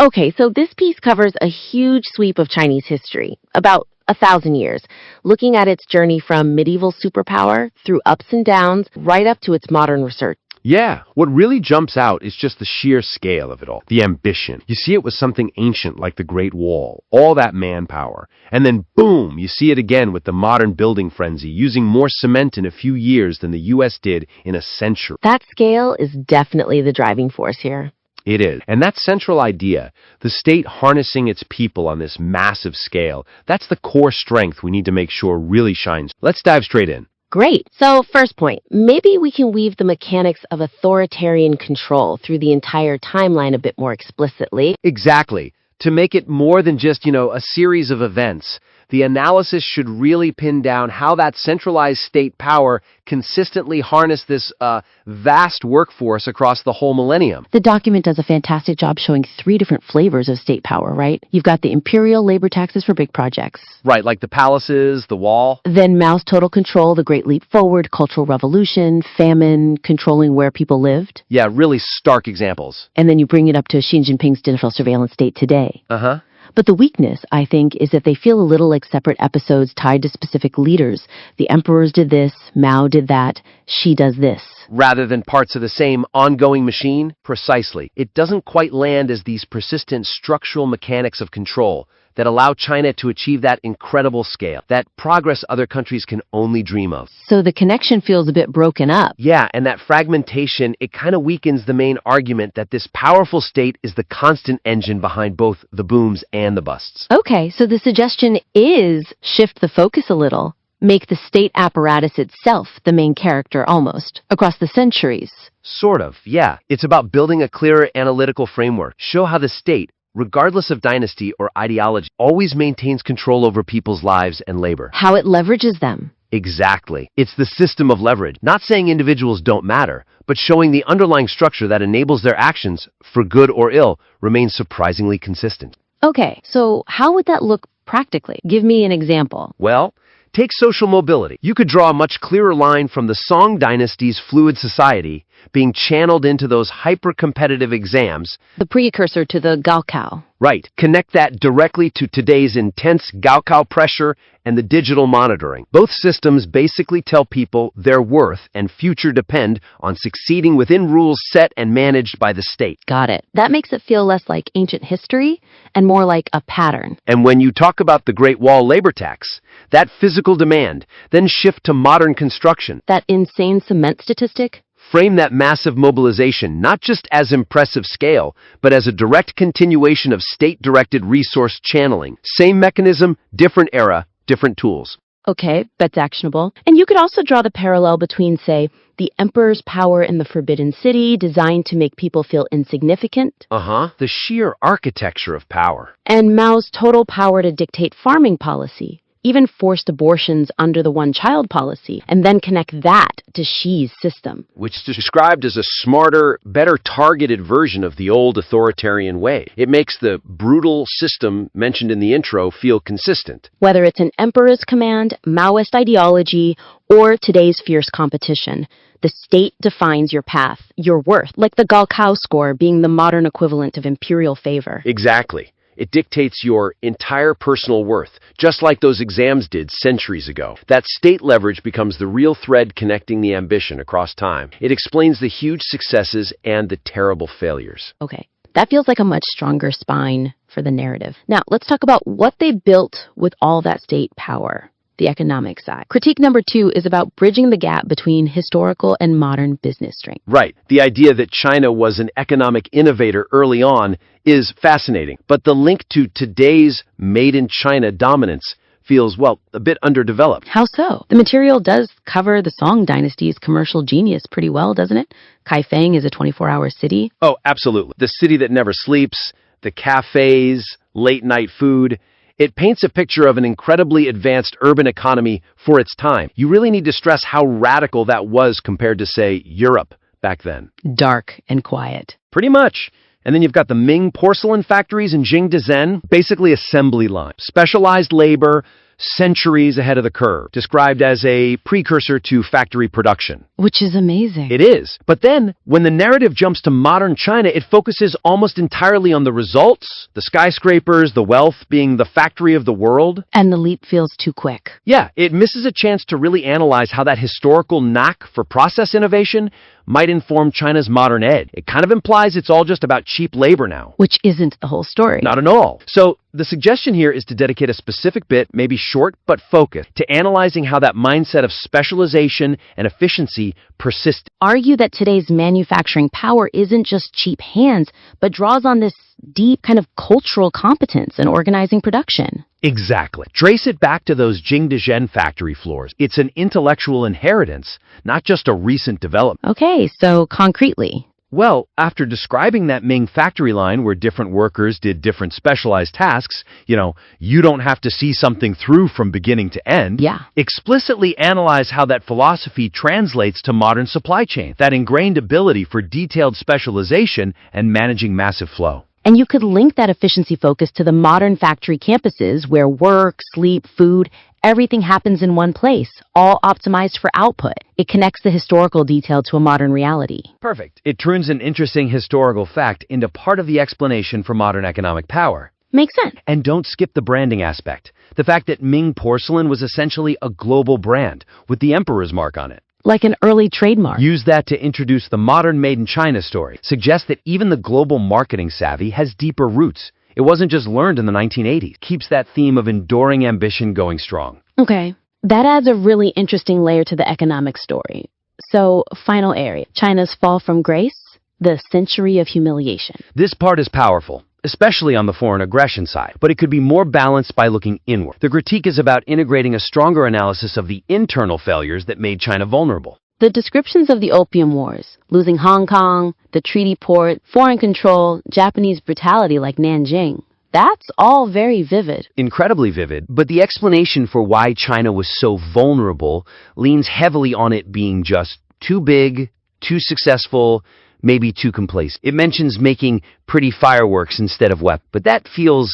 Okay, so this piece covers a huge sweep of Chinese history, about 1,000 years, looking at its journey from medieval superpower through ups and downs right up to its modern research. Yeah, what really jumps out is just the sheer scale of it all, the ambition. You see it with something ancient like the Great Wall, all that manpower. And then boom, you see it again with the modern building frenzy, using more cement in a few years than the US did in a century. That scale is definitely the driving force here. It is. And that central idea, the state harnessing its people on this massive scale, that's the core strength we need to make sure really shines. Let's dive straight in. Great. So, first point, maybe we can weave the mechanics of authoritarian control through the entire timeline a bit more explicitly. Exactly. To make it more than just, a series of events, the analysis should really pin down how that centralized state power consistently harnessed this vast workforce across the whole millennium. The document does a fantastic job showing 3 different flavors of state power, right? You've got the imperial labor taxes for big projects. Right, like the palaces, the wall. Then Mao's total control, the Great Leap Forward, Cultural Revolution, famine, controlling where people lived. Yeah, really stark examples. And then you bring it up to Xi Jinping's digital surveillance state today. Uh-huh. But the weakness, I think, is that they feel a little like separate episodes tied to specific leaders. The emperors did this, Mao did that, Xi does this. Rather than parts of the same ongoing machine? Precisely. It doesn't quite land as these persistent structural mechanics of control that allow China to achieve that incredible scale, that progress other countries can only dream of. So the connection feels a bit broken up. Yeah, and that fragmentation, it kind of weakens the main argument that this powerful state is the constant engine behind both the booms and the busts. Okay, so the suggestion is shift the focus a little. Make the state apparatus itself the main character almost, across the centuries. Sort of, yeah. It's about building a clearer analytical framework. Show how the state, regardless of dynasty or ideology, always maintains control over people's lives and labor. How it leverages them. Exactly. It's the system of leverage. Not saying individuals don't matter, but showing the underlying structure that enables their actions, for good or ill, remains surprisingly consistent. Okay, so how would that look practically? Give me an example. Well, take social mobility. You could draw a much clearer line from the Qing Dynasty's fluid society being channeled into those hyper-competitive exams. The precursor to the Gaokao. Right. Connect that directly to today's intense Gaokao pressure and the digital monitoring. Both systems basically tell people their worth and future depend on succeeding within rules set and managed by the state. Got it. That makes it feel less like ancient history and more like a pattern. And when you talk about the Great Wall labor tax, that physical demand, then shift to modern construction. That insane cement statistic? Frame that massive mobilization not just as impressive scale, but as a direct continuation of state-directed resource channeling. Same mechanism, different era, different tools. Okay, that's actionable. And you could also draw the parallel between, say, the emperor's power in the Forbidden City, designed to make people feel insignificant. The sheer architecture of power. And Mao's total power to dictate farming policy. Even forced abortions under the one-child policy, and then connect that to Xi's system. Which is described as a smarter, better targeted version of the old authoritarian way. It makes the brutal system mentioned in the intro feel consistent. Whether it's an emperor's command, Maoist ideology, or today's fierce competition, the state defines your path, your worth, like the Gaokao score being the modern equivalent of imperial favor. Exactly. It dictates your entire personal worth, just like those exams did centuries ago. That state leverage becomes the real thread connecting the ambition across time. It explains the huge successes and the terrible failures. Okay, that feels like a much stronger spine for the narrative. Now, let's talk about what they built with all that state power. The economic side. Critique number 2 is about bridging the gap between historical and modern business strength. Right. The idea that China was an economic innovator early on is fascinating, but the link to today's made-in-China dominance feels, well, a bit underdeveloped. How so? The material does cover the Song Dynasty's commercial genius pretty well, doesn't it? Kaifeng is a 24-hour city. Oh, absolutely. The city that never sleeps, the cafes, late-night food. It paints a picture of an incredibly advanced urban economy for its time. You really need to stress how radical that was compared to, say, Europe back then. Dark and quiet. Pretty much. And then you've got the Ming porcelain factories in Qing Dynasty, basically assembly line. Specialized labor, centuries ahead of the curve, described as a precursor to factory production. Which is amazing. It is. But then, when the narrative jumps to modern China, it focuses almost entirely on the results, the skyscrapers, the wealth being the factory of the world. And the leap feels too quick. Yeah, it misses a chance to really analyze how that historical knack for process innovation might inform China's modern ed. It kind of implies it's all just about cheap labor now. Which isn't the whole story. Not at all. So the suggestion here is to dedicate a specific bit, maybe short but focused, to analyzing how that mindset of specialization and efficiency persists. Argue that today's manufacturing power isn't just cheap hands, but draws on this deep kind of cultural competence in organizing production. Exactly. Trace it back to those Qing factory floors. It's an intellectual inheritance, not just a recent development. Okay, so concretely. Well, after describing that Ming factory line where different workers did different specialized tasks, you don't have to see something through from beginning to end. Yeah. Explicitly analyze how that philosophy translates to modern supply chain, that ingrained ability for detailed specialization and managing massive flow. And you could link that efficiency focus to the modern factory campuses where work, sleep, food, everything happens in one place, all optimized for output. It connects the historical detail to a modern reality. Perfect. It turns an interesting historical fact into part of the explanation for modern economic power. Makes sense. And don't skip the branding aspect. The fact that Ming porcelain was essentially a global brand with the emperor's mark on it. Like an early trademark. Use that to introduce the modern Made in China story. Suggest that even the global marketing savvy has deeper roots. It wasn't just learned in the 1980s. Keeps that theme of enduring ambition going strong. Okay. That adds a really interesting layer to the economic story. So, final area. China's fall from grace, the century of humiliation. This part is powerful, especially on the foreign aggression side, but it could be more balanced by looking inward. The critique is about integrating a stronger analysis of the internal failures that made China vulnerable. The descriptions of the Opium Wars, losing Hong Kong, the treaty port, foreign control, Japanese brutality like Nanjing, that's all very vivid. Incredibly vivid, but the explanation for why China was so vulnerable leans heavily on it being just too big, too successful, maybe too complacent. It mentions making pretty fireworks instead of weapons, but that feels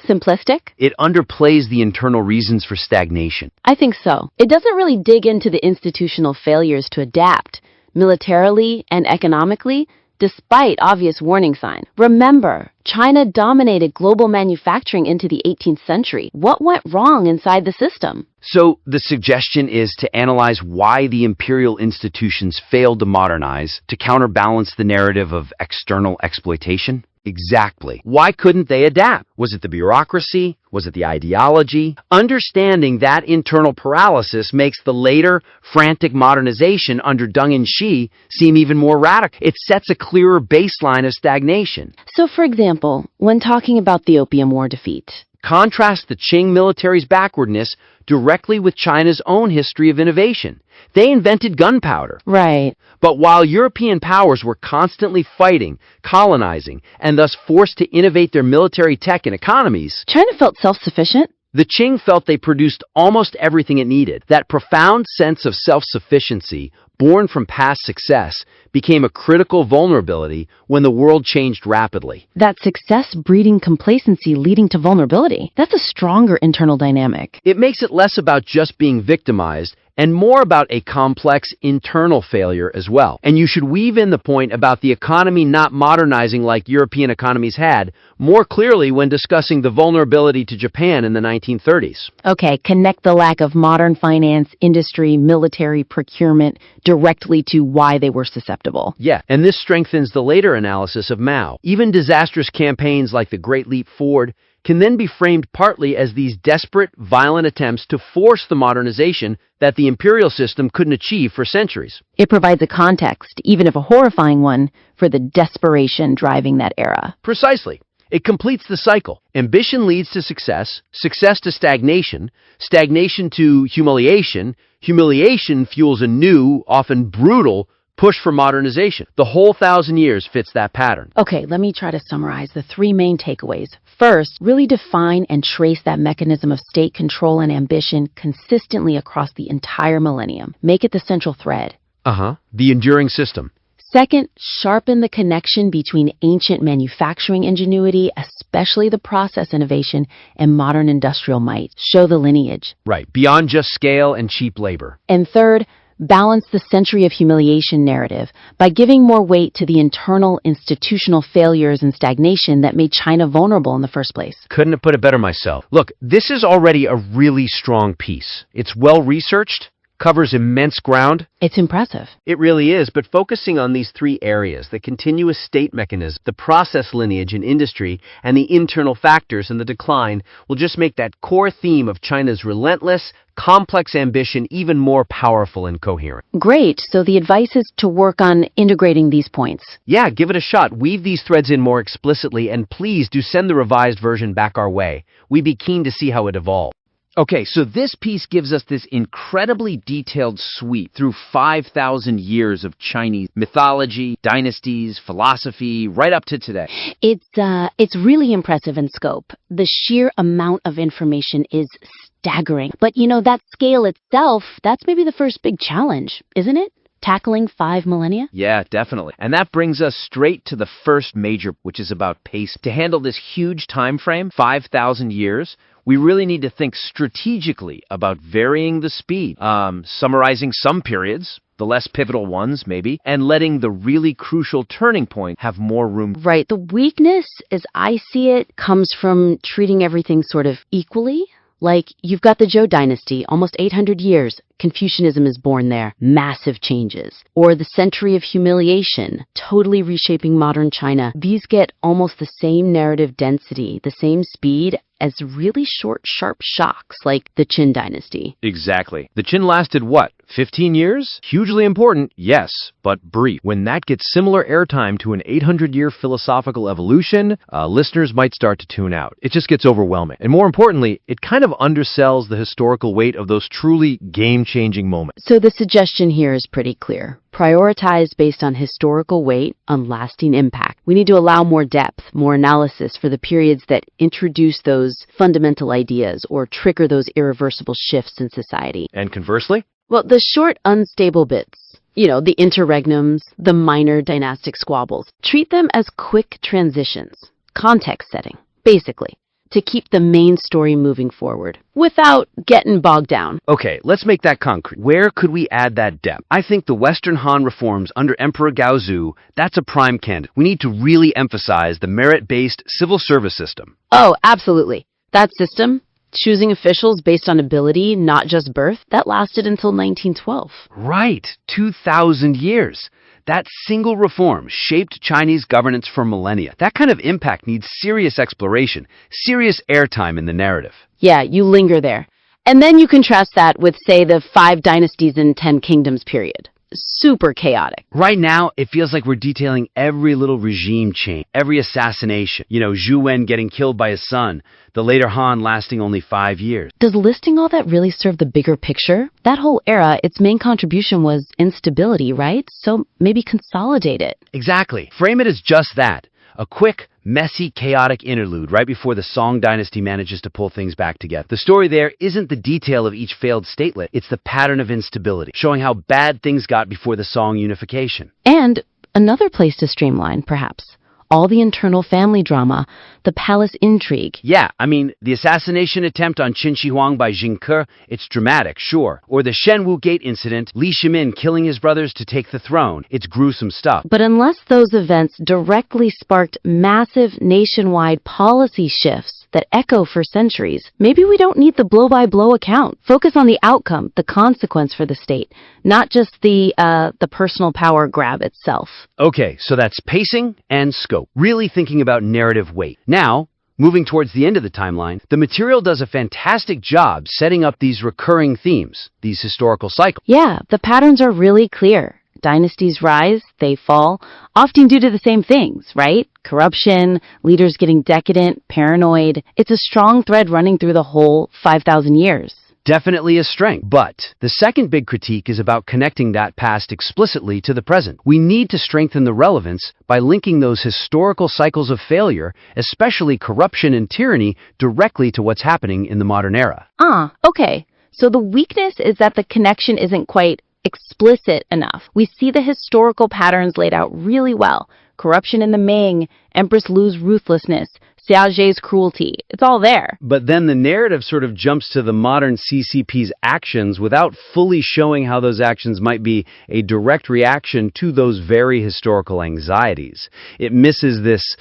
simplistic? It underplays the internal reasons for stagnation. I think so. It doesn't really dig into the institutional failures to adapt, militarily and economically, despite obvious warning signs. Remember, China dominated global manufacturing into the 18th century. What went wrong inside the system? So the suggestion is to analyze why the imperial institutions failed to modernize, to counterbalance the narrative of external exploitation. Exactly. Why couldn't they adapt? Was it the bureaucracy? Was it the ideology? Understanding that internal paralysis makes the later, frantic modernization under Deng and Xi seem even more radical. It sets a clearer baseline of stagnation. So, for example, when talking about the Opium War defeat, contrast the Qing military's backwardness directly with China's own history of innovation. They invented gunpowder. Right. But while European powers were constantly fighting, colonizing, and thus forced to innovate their military tech and economies, China felt self-sufficient. The Qing felt they produced almost everything it needed. That profound sense of self-sufficiency, born from past success, became a critical vulnerability when the world changed rapidly. That success breeding complacency leading to vulnerability. That's a stronger internal dynamic. It makes it less about just being victimized and more about a complex internal failure as well. And you should weave in the point about the economy not modernizing like European economies had more clearly when discussing the vulnerability to Japan in the 1930s. Okay, connect the lack of modern finance, industry, military procurement directly to why they were susceptible. Yeah, and this strengthens the later analysis of Mao. Even disastrous campaigns like the Great Leap Forward can then be framed partly as these desperate, violent attempts to force the modernization that the imperial system couldn't achieve for centuries. It provides a context, even if a horrifying one, for the desperation driving that era. Precisely. It completes the cycle. Ambition leads to success, success to stagnation, stagnation to humiliation, humiliation fuels a new, often brutal, push for modernization. The whole 1,000 years fits that pattern. Okay, let me try to summarize the three main takeaways. First, really define and trace that mechanism of state control and ambition consistently across the entire millennium. Make it the central thread. The enduring system. Second, sharpen the connection between ancient manufacturing ingenuity, especially especially the process innovation and modern industrial might. Show the lineage. Right, beyond just scale and cheap labor. And third, balance the century of humiliation narrative by giving more weight to the internal institutional failures and stagnation that made China vulnerable in the first place. Couldn't have put it better myself. Look, this is already a really strong piece. It's well researched, covers immense ground. It's impressive. It really is, but focusing on these three areas, the continuous state mechanism, the process lineage in industry, and the internal factors in the decline, will just make that core theme of China's relentless, complex ambition even more powerful and coherent. Great. So the advice is to work on integrating these points. Yeah, give it a shot. Weave these threads in more explicitly, and please do send the revised version back our way. We'd be keen to see how it evolves. Okay, so this piece gives us this incredibly detailed sweep through 5,000 years of Chinese mythology, dynasties, philosophy, right up to today. It's really impressive in scope. The sheer amount of information is staggering. But that scale itself, that's maybe the first big challenge, isn't it? Tackling 5 millennia? Yeah, definitely. And that brings us straight to the first major, which is about pace. To handle this huge time frame, 5,000 years, we really need to think strategically about varying the speed, summarizing some periods, the less pivotal ones maybe, and letting the really crucial turning point have more room. Right. The weakness, as I see it, comes from treating everything sort of equally. Like, you've got the Zhou Dynasty, almost 800 years. Confucianism is born there. Massive changes. Or the century of humiliation, totally reshaping modern China. These get almost the same narrative density, the same speed as really short, sharp shocks like the Qing Dynasty. Exactly. The Qin lasted what? 15 years? Hugely important, yes, but brief. When that gets similar airtime to an 800-year philosophical evolution, listeners might start to tune out. It just gets overwhelming. And more importantly, it kind of undersells the historical weight of those truly game-changing moments. So the suggestion here is pretty clear. Prioritize based on historical weight, on lasting impact. We need to allow more depth, more analysis for the periods that introduce those fundamental ideas or trigger those irreversible shifts in society. And conversely? Well, the short, unstable bits, the interregnums, the minor dynastic squabbles, treat them as quick transitions, context setting, basically, to keep the main story moving forward without getting bogged down. Okay, let's make that concrete. Where could we add that depth? I think the Western Han reforms under Emperor Gaozu, that's a prime candidate. We need to really emphasize the merit-based civil service system. Oh, absolutely. That system, choosing officials based on ability, not just birth, that lasted until 1912. Right, 2,000 years. That single reform shaped Chinese governance for millennia. That kind of impact needs serious exploration, serious airtime in the narrative. Yeah, you linger there. And then you contrast that with, say, the 5 dynasties and 10 kingdoms period. Super chaotic. Right now, it feels like we're detailing every little regime change, every assassination. Zhu Wen getting killed by his son, the later Han lasting only 5 years. Does listing all that really serve the bigger picture? That whole era, its main contribution was instability, right? So maybe consolidate it. Exactly. Frame it as just that. A quick, messy, chaotic interlude right before the Song dynasty manages to pull things back together. The story there isn't the detail of each failed statelet, it's the pattern of instability, showing how bad things got before the Song unification. And another place to streamline, perhaps. All the internal family drama, the palace intrigue. Yeah, the assassination attempt on Qin Shi Huang by Jing Ke, it's dramatic, sure. Or the Shenwu Gate incident, Li Shimin killing his brothers to take the throne. It's gruesome stuff. But unless those events directly sparked massive nationwide policy shifts that echo for centuries, maybe we don't need the blow-by-blow account. Focus on the outcome, the consequence for the state, not just the personal power grab itself. Okay, so that's pacing and scope. Really thinking about narrative weight. Now, moving towards the end of the timeline, the material does a fantastic job setting up these recurring themes, these historical cycles. Yeah, the patterns are really clear. Dynasties rise, they fall, often due to the same things, right? Corruption, leaders getting decadent, paranoid. It's a strong thread running through the whole 5,000 years. Definitely a strength. But the second big critique is about connecting that past explicitly to the present. We need to strengthen the relevance by linking those historical cycles of failure, especially corruption and tyranny, directly to what's happening in the modern era. Okay. So the weakness is that the connection isn't quite explicit enough. We see the historical patterns laid out really well. Corruption in the Ming, Empress Lu's ruthlessness, Xiaozhe's cruelty. It's all there. But then the narrative sort of jumps to the modern CCP's actions without fully showing how those actions might be a direct reaction to those very historical anxieties. It misses this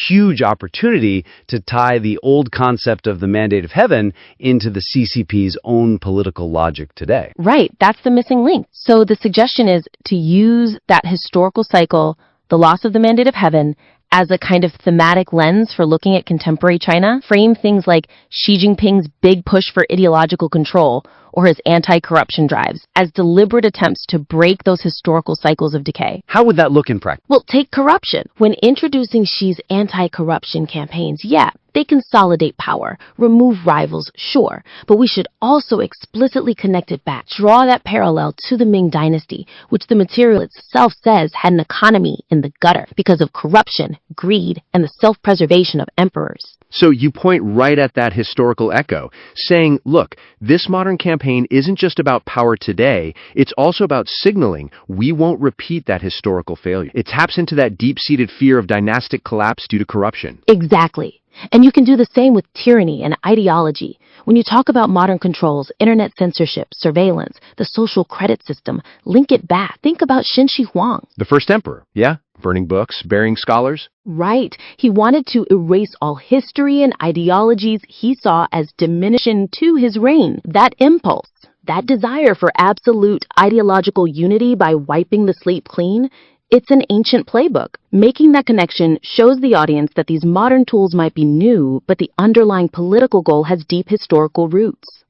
huge opportunity to tie the old concept of the mandate of heaven into the CCP's own political logic today. Right, that's the missing link. So the suggestion is to use that historical cycle, the loss of the mandate of heaven, as a kind of thematic lens for looking at contemporary China. Frame things like Xi Jinping's big push for ideological control or his anti-corruption drives as deliberate attempts to break those historical cycles of decay. How would that look in practice? Well, take corruption. When introducing Xi's anti-corruption campaigns, yeah, they consolidate power, remove rivals, sure, but we should also explicitly connect it back, draw that parallel to the Ming Dynasty, which the material itself says had an economy in the gutter because of corruption, greed, and the self-preservation of emperors. So you point right at that historical echo, saying, look, this modern campaign isn't just about power today, it's also about signaling we won't repeat that historical failure. It taps into that deep-seated fear of dynastic collapse due to corruption. Exactly. And you can do the same with tyranny and ideology. When you talk about modern controls, internet censorship, surveillance, the social credit system, link it back. Think about Qin Shi Huang. The first emperor, yeah? Burning books, burying scholars. Right. He wanted to erase all history and ideologies he saw as diminishing to his reign. That impulse, that desire for absolute ideological unity by wiping the slate clean, it's an ancient playbook. Making that connection shows the audience that these modern tools might be new, but the underlying political goal has deep historical roots.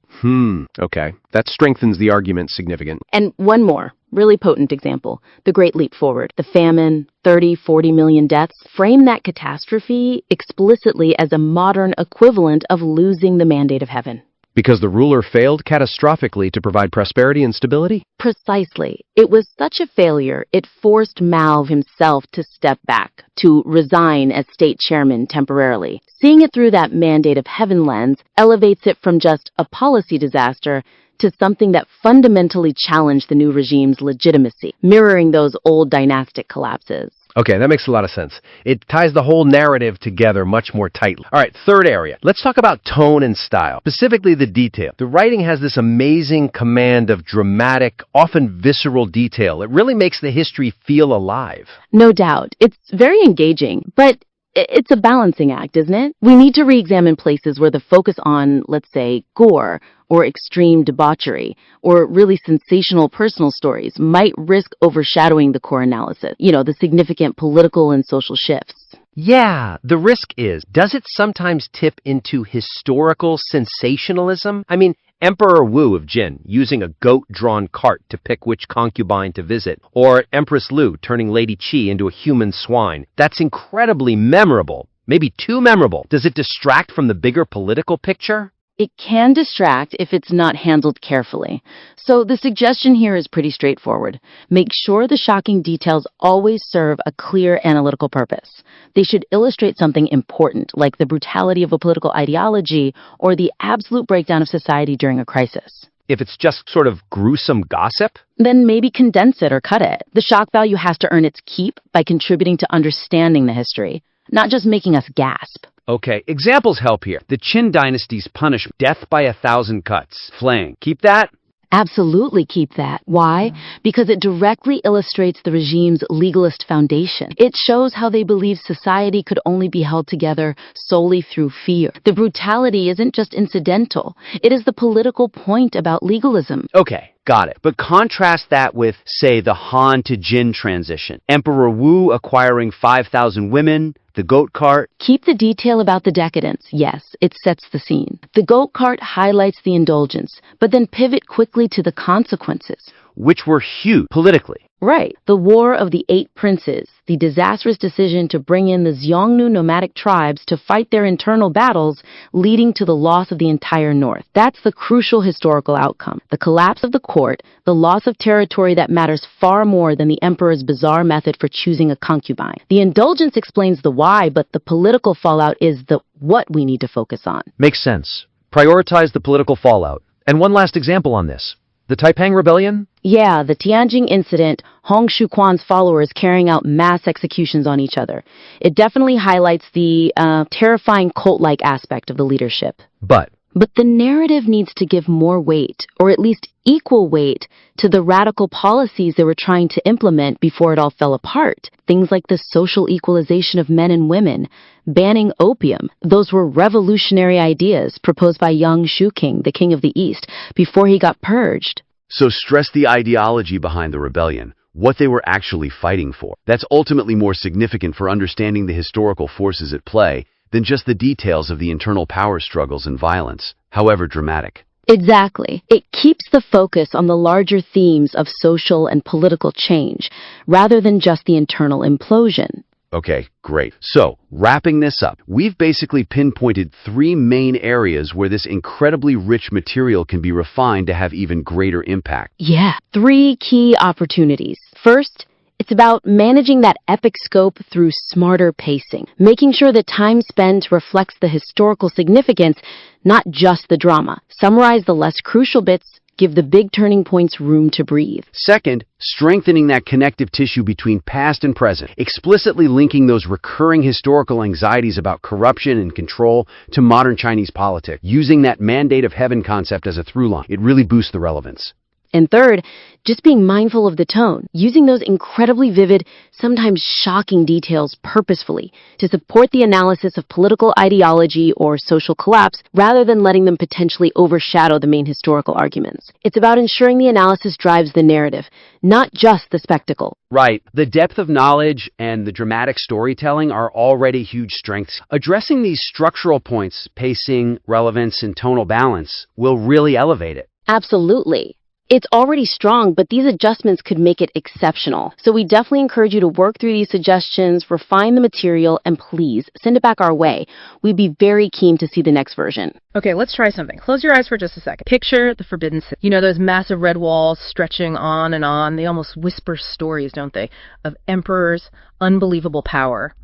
Okay. That strengthens the argument significant. And one more, really potent example, the Great Leap Forward. The famine, 30, 40 million deaths, frame that catastrophe explicitly as a modern equivalent of losing the mandate of heaven. Because the ruler failed catastrophically to provide prosperity and stability? Precisely. It was such a failure, it forced Mao himself to step back, to resign as state chairman temporarily. Seeing it through that mandate of heaven lens elevates it from just a policy disaster to something that fundamentally challenged the new regime's legitimacy, mirroring those old dynastic collapses. Okay, that makes a lot of sense. It ties the whole narrative together much more tightly. All right, third area. Let's talk about tone and style, specifically the detail. The writing has this amazing command of dramatic, often visceral detail. It really makes the history feel alive. No doubt. It's very engaging, but it's a balancing act, isn't it? We need to re-examine places where the focus on, let's say, gore or extreme debauchery or really sensational personal stories might risk overshadowing the core analysis, the significant political and social shifts. Yeah, the risk is, does it sometimes tip into historical sensationalism? I mean, Emperor Wu of Jin using a goat-drawn cart to pick which concubine to visit, or Empress Lu turning Lady Qi into a human swine. That's incredibly memorable, maybe too memorable. Does it distract from the bigger political picture? It can distract if it's not handled carefully. So the suggestion here is pretty straightforward. Make sure the shocking details always serve a clear analytical purpose. They should illustrate something important, like the brutality of a political ideology or the absolute breakdown of society during a crisis. If it's just sort of gruesome gossip? Then maybe condense it or cut it. The shock value has to earn its keep by contributing to understanding the history, not just making us gasp. Okay, examples help here. The Qing Dynasty's punishment, death by 1,000 cuts, flaying. Keep that? Absolutely keep that. Why? Because it directly illustrates the regime's legalist foundation. It shows how they believe society could only be held together solely through fear. The brutality isn't just incidental. It is the political point about legalism. Okay, got it. But contrast that with, say, the Han to Jin transition. Emperor Wu acquiring 5,000 women, the goat cart. Keep the detail about the decadence. Yes, it sets the scene. The goat cart highlights the indulgence, but then pivot quickly to the consequences. Which were huge politically. Right. The War of the Eight Princes, the disastrous decision to bring in the Xiongnu nomadic tribes to fight their internal battles, leading to the loss of the entire north. That's the crucial historical outcome. The collapse of the court, the loss of territory that matters far more than the emperor's bizarre method for choosing a concubine. The indulgence explains the why, but the political fallout is the what we need to focus on. Makes sense. Prioritize the political fallout. And one last example on this. The Taiping Rebellion? Yeah, the Tianjin incident, Hong Xiuquan's followers carrying out mass executions on each other. It definitely highlights the terrifying cult-like aspect of the leadership. But But the narrative needs to give more weight, or at least equal weight, to the radical policies they were trying to implement before it all fell apart. Things like the social equalization of men and women, banning opium. Those were revolutionary ideas proposed by young King, the king of the East, before he got purged. so stress the ideology behind the rebellion, what they were actually fighting for. That's ultimately more significant for understanding the historical forces at play than just the details of the internal power struggles and violence, however dramatic. Exactly. It keeps the focus on the larger themes of social and political change, rather than just the internal implosion. Okay, great. So, wrapping this up, we've basically pinpointed 3 main areas where this incredibly rich material can be refined to have even greater impact. Yeah, 3 key opportunities. First, it's about managing that epic scope through smarter pacing, making sure the time spent reflects the historical significance, not just the drama. Summarize the less crucial bits, give the big turning points room to breathe. Second, strengthening that connective tissue between past and present, explicitly linking those recurring historical anxieties about corruption and control to modern Chinese politics, using that mandate of heaven concept as a through line. It really boosts the relevance. And third, just being mindful of the tone, using those incredibly vivid, sometimes shocking details purposefully to support the analysis of political ideology or social collapse rather than letting them potentially overshadow the main historical arguments. It's about ensuring the analysis drives the narrative, not just the spectacle. Right. The depth of knowledge and the dramatic storytelling are already huge strengths. Addressing these structural points, pacing, relevance, and tonal balance, will really elevate it. Absolutely. It's already strong, but these adjustments could make it exceptional. So we definitely encourage you to work through these suggestions, refine the material, and please send it back our way. We'd be very keen to see the next version. Okay, let's try something. Close your eyes for just a second. Picture the Forbidden City. You know those massive red walls stretching on and on? They almost whisper stories, don't they? Of emperors, unbelievable power.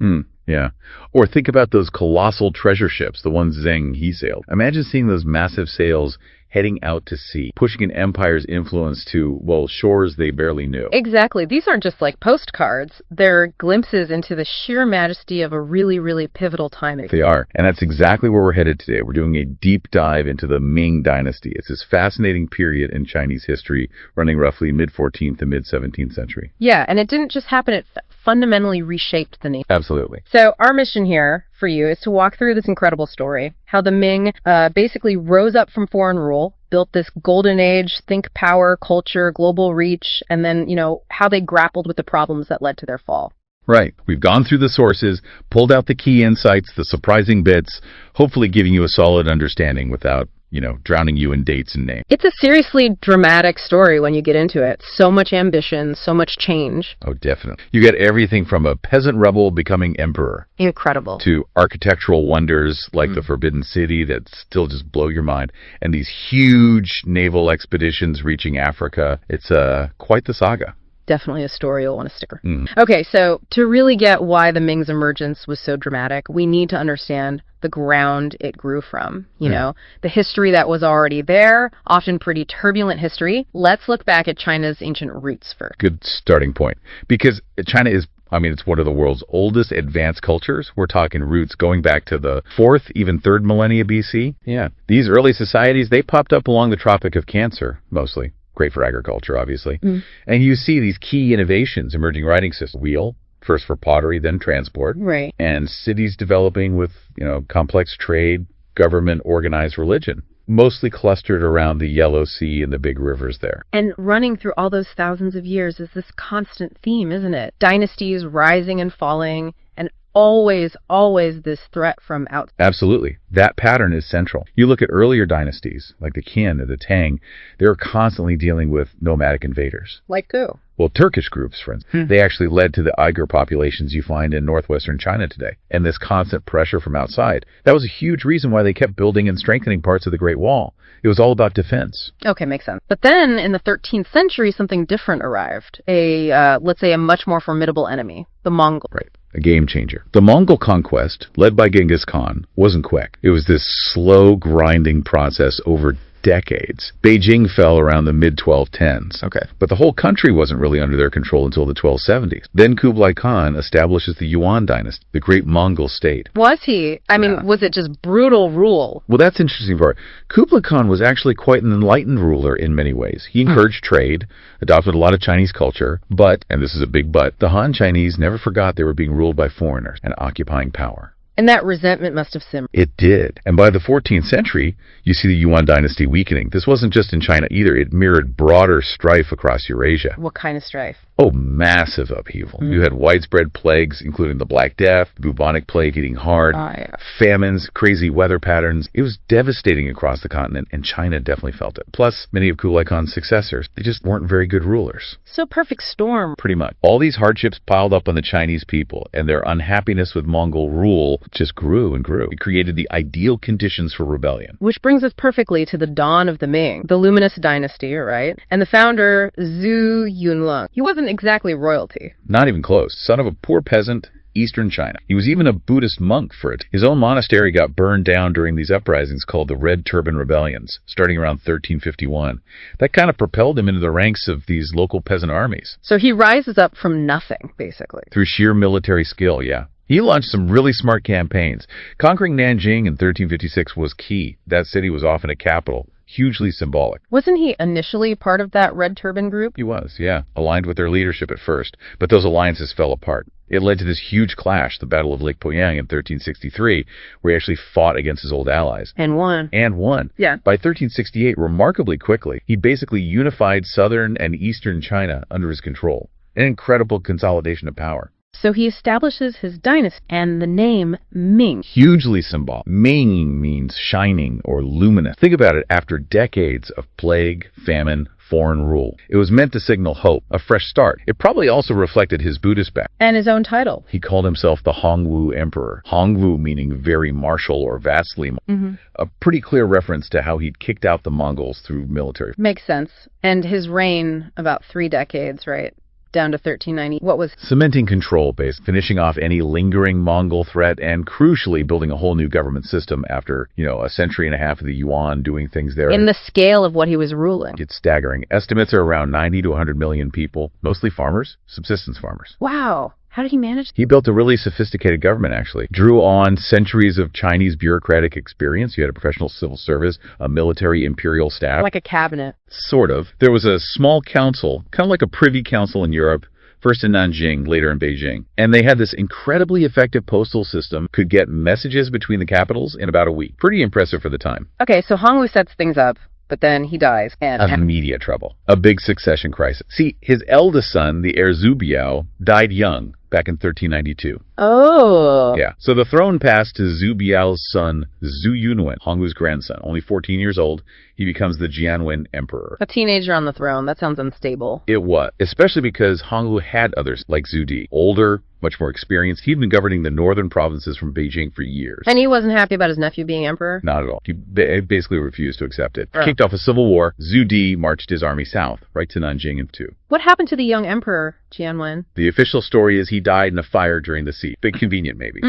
Yeah. Or think about those colossal treasure ships, the ones Zheng he sailed. Imagine seeing those massive sails heading out to sea, pushing an empire's influence to, well, shores they barely knew. Exactly. These aren't just like postcards. They're glimpses into the sheer majesty of a really, really pivotal time. They are. And that's exactly where we're headed today. We're doing a deep dive into the Ming Dynasty. It's this fascinating period in Chinese history running roughly mid-14th to mid-17th century. Yeah, and it didn't just happen. It fundamentally reshaped the nation. Absolutely. So our mission here for you is to walk through this incredible story, how the Ming basically rose up from foreign rule, built this golden age, think power, culture, global reach, and then, how they grappled with the problems that led to their fall. Right. We've gone through the sources, pulled out the key insights, the surprising bits, hopefully giving you a solid understanding without, drowning you in dates and names. It's a seriously dramatic story when you get into it. So much ambition, so much change. Oh, definitely. You get everything from a peasant rebel becoming emperor. Incredible. To architectural wonders like the Forbidden City that still just blow your mind. And these huge naval expeditions reaching Africa. It's quite the saga. Definitely a story you'll want to stick around. Okay, so to really get why the Ming's emergence was so dramatic, we need to understand the ground it grew from. The history that was already there, often pretty turbulent history. Let's look back at China's ancient roots first. Good starting point. Because China is, it's one of the world's oldest advanced cultures. We're talking roots going back to the 4th, even 3rd millennia BC. Yeah. These early societies, they popped up along the Tropic of Cancer, mostly. Great for agriculture, obviously. And you see these key innovations, emerging writing system, wheel, first for pottery, then transport. Right. And cities developing with, complex trade, government, organized religion, mostly clustered around the Yellow Sea and the big rivers there. And running through all those thousands of years is this constant theme, isn't it? Dynasties rising and falling, and always this threat from outside. Absolutely. That pattern is central. You look at earlier dynasties, like the Qin or the Tang, they're constantly dealing with nomadic invaders. Like who? Well, Turkish groups, for instance. They actually led to the Uyghur populations you find in northwestern China today. And this constant pressure from outside, that was a huge reason why they kept building and strengthening parts of the Great Wall. It was all about defense. Okay, makes sense. But then in the 13th century, something different arrived. Let's say a much more formidable enemy, the Mongols. Right. A game changer. The Mongol conquest, led by Genghis Khan, wasn't quick. It was this slow grinding process over decades. Beijing fell around the mid-1210s. Okay. But the whole country wasn't really under their control until the 1270s. Then Kublai Khan establishes the Yuan dynasty, the great Mongol state. Was he? I mean, was it just brutal rule? Well, that's interesting part. Kublai Khan was actually quite an enlightened ruler in many ways. He encouraged trade, adopted a lot of Chinese culture, but, and this is a big but, the Han Chinese never forgot they were being ruled by foreigners and occupying power. And that resentment must have simmered. It did. And by the 14th century, you see the Yuan dynasty weakening. This wasn't just in China either. It mirrored broader strife across Eurasia. What kind of strife? Oh, massive upheaval. You had widespread plagues, including the Black Death, the bubonic plague hitting hard, famines, crazy weather patterns. It was devastating across the continent, and China definitely felt it. Plus, many of Kublai Khan's successors, they just weren't very good rulers. So perfect storm. Pretty much. All these hardships piled up on the Chinese people, and their unhappiness with Mongol rule just grew and grew. It created the ideal conditions for rebellion. Which brings us perfectly to the dawn of the Ming, the luminous dynasty, right? And the founder, Zhu Yunlong. He wasn't exactly royalty. Not even close. Son of a poor peasant, Eastern China. He was even a Buddhist monk for it. His own monastery got burned down during these uprisings called the Red Turban Rebellions, starting around 1351. That kind of propelled him into the ranks of these local peasant armies. So he rises up from nothing, basically. Through sheer military skill, yeah. He launched some really smart campaigns. Conquering Nanjing in 1356 was key. That city was often a capital. Hugely symbolic. Wasn't he initially part of that Red Turban group? He was, yeah. Aligned with their leadership at first. But those alliances fell apart. It led to this huge clash, the Battle of Lake Poyang in 1363, where he actually fought against his old allies. And won. Yeah. By 1368, remarkably quickly, he basically unified southern and eastern China under his control. An incredible consolidation of power. So he establishes his dynasty and the name Ming. Hugely symbolic. Ming means shining or luminous. Think about it, after decades of plague, famine, foreign rule. It was meant to signal hope, a fresh start. It probably also reflected his Buddhist background. And his own title. He called himself the Hongwu Emperor. Hongwu meaning very martial or vastly. A pretty clear reference to how he'd kicked out the Mongols through military. Makes sense. And his reign, about 3 decades, right? Down to 1390. What was cementing control base, finishing off any lingering Mongol threat, and crucially building a whole new government system after, a century and a half of the Yuan doing things there. In the scale of what he was ruling. It's staggering. Estimates are around 90 to 100 million people, mostly farmers, subsistence farmers. Wow. How did he manage? He built a really sophisticated government, actually. Drew on centuries of Chinese bureaucratic experience. You had a professional civil service, a military imperial staff. Like a cabinet. Sort of. There was a small council, kind of like a privy council in Europe, first in Nanjing, later in Beijing. And they had this incredibly effective postal system, could get messages between the capitals in about a week. Pretty impressive for the time. Okay, so Hongwu sets things up. But then he dies. And media trouble. A big succession crisis. See, his eldest son, the heir Zhu Biao, died young back in 1392. Oh. Yeah. So the throne passed to Zhu Biao's son, Zhu Yunwen, Hongwu's grandson. Only 14 years old, he becomes the Jianwen emperor. A teenager on the throne. That sounds unstable. It was. Especially because Hongwu had others like Zhu Di. Older, much more experienced. He'd been governing the northern provinces from Beijing for years. And he wasn't happy about his nephew being emperor? Not at all. He basically refused to accept it. Kicked off a civil war. Zhu Di marched his army south, right to Nanjing in 2. What happened to the young emperor, Jianwen? The official story is he died in a fire during the siege. Big convenient, maybe.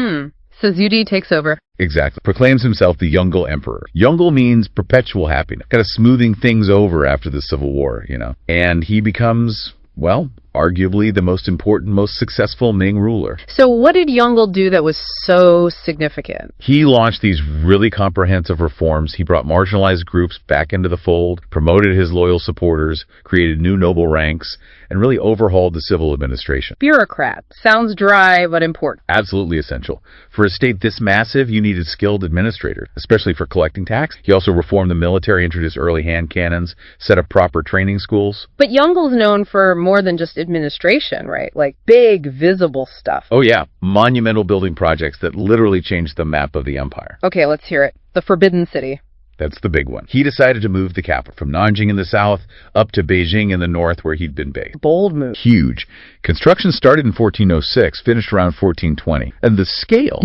So Zhu Di takes over. Exactly. Proclaims himself the Yongle Emperor. Yongle means perpetual happiness. Kind of smoothing things over after the Civil War, And he becomes, well, arguably the most important, most successful Ming ruler. So what did Yongle do that was so significant? He launched these really comprehensive reforms. He brought marginalized groups back into the fold, promoted his loyal supporters, created new noble ranks, and really overhauled the civil administration. Bureaucrat. Sounds dry, but important. Absolutely essential. For a state this massive, you needed skilled administrators, especially for collecting tax. He also reformed the military, introduced early hand cannons, set up proper training schools. But Yongle's known for more than just administration, right? Like big, visible stuff. Oh yeah, monumental building projects that literally changed the map of the empire. Okay, let's hear it. The Forbidden City. That's the big one. He decided to move the capital from Nanjing in the south up to Beijing in the north where he'd been based. Bold move. Huge. Construction started in 1406, finished around 1420. And the scale,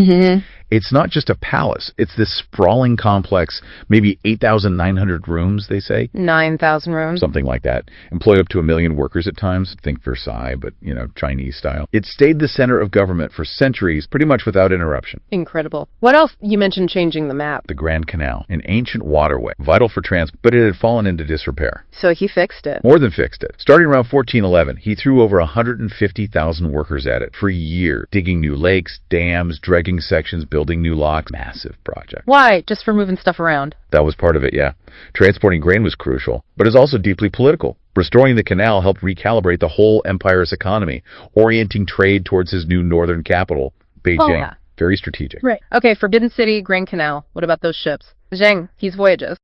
It's not just a palace. It's this sprawling complex, maybe 8,900 rooms, they say. 9,000 rooms. Something like that. Employed up to 1 million workers at times. Think Versailles, but, Chinese style. It stayed the center of government for centuries, pretty much without interruption. Incredible. What else? You mentioned changing the map. The Grand Canal, an ancient waterway, vital for transport, but it had fallen into disrepair. So he fixed it. More than fixed it. Starting around 1411, he threw over 150,000 workers at it for years, digging new lakes, dams, dredging sections, building new locks. Massive project. Why? Just for moving stuff around? That was part of it, yeah. Transporting grain was crucial, but it's also deeply political. Restoring the canal helped recalibrate the whole empire's economy, orienting trade towards his new northern capital, Beijing. Oh, yeah. Very strategic. Right. Okay, Forbidden City, Grand Canal. What about those ships? Zheng, his voyages.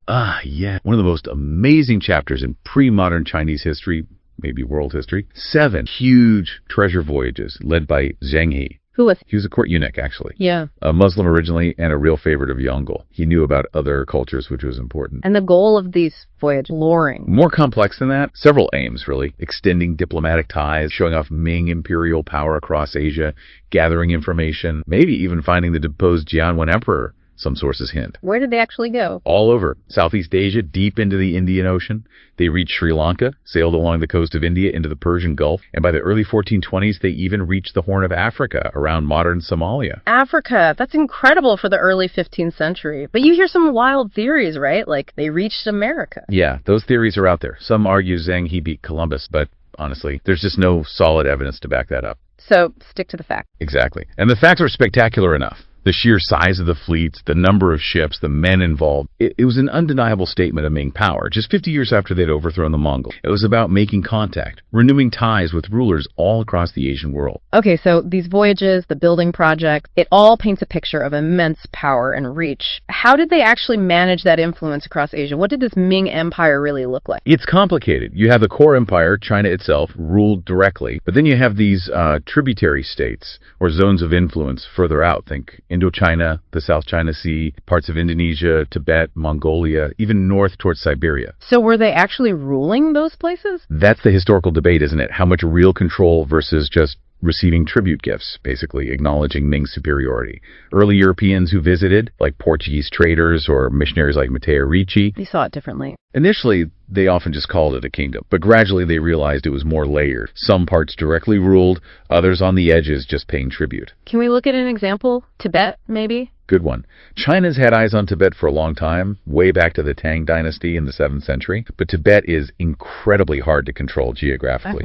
Yeah. One of the most amazing chapters in pre-modern Chinese history, maybe world history. 7 huge treasure voyages led by Zheng He. Who was? He was a court eunuch, actually. Yeah. A Muslim originally and a real favorite of Yongle. He knew about other cultures, which was important. And the goal of these voyages? Exploring. More complex than that. Several aims, really. Extending diplomatic ties, showing off Ming imperial power across Asia, gathering information, maybe even finding the deposed Jianwen emperor. Some sources hint. Where did they actually go? All over. Southeast Asia, deep into the Indian Ocean. They reached Sri Lanka, sailed along the coast of India into the Persian Gulf, and by the early 1420s, they even reached the Horn of Africa, around modern Somalia. Africa. That's incredible for the early 15th century. But you hear some wild theories, right? Like they reached America. Yeah, those theories are out there. Some argue Zheng He beat Columbus, but honestly, there's just no solid evidence to back that up. So stick to the facts. Exactly. And the facts are spectacular enough. The sheer size of the fleets, the number of ships, the men involved. It was an undeniable statement of Ming power, just 50 years after they'd overthrown the Mongols. It was about making contact, renewing ties with rulers all across the Asian world. Okay, so these voyages, the building project, it all paints a picture of immense power and reach. How did they actually manage that influence across Asia? What did this Ming Empire really look like? It's complicated. You have the core empire, China itself, ruled directly, but then you have these tributary states or zones of influence further out. Think Indochina, the South China Sea, parts of Indonesia, Tibet, Mongolia, even north towards Siberia. So were they actually ruling those places? That's the historical debate, isn't it? How much real control versus just receiving tribute gifts, basically acknowledging Ming's superiority. Early Europeans who visited, like Portuguese traders or missionaries like Matteo Ricci, They saw it differently. initially they often just called it a kingdom, but gradually they realized it was more layered. Some parts directly ruled, others on the edges just paying tribute. Can we look at an example? Tibet, maybe? Good one. China's had eyes on Tibet for a long time, way back to the Qing Dynasty in the 7th century, but Tibet is incredibly hard to control geographically.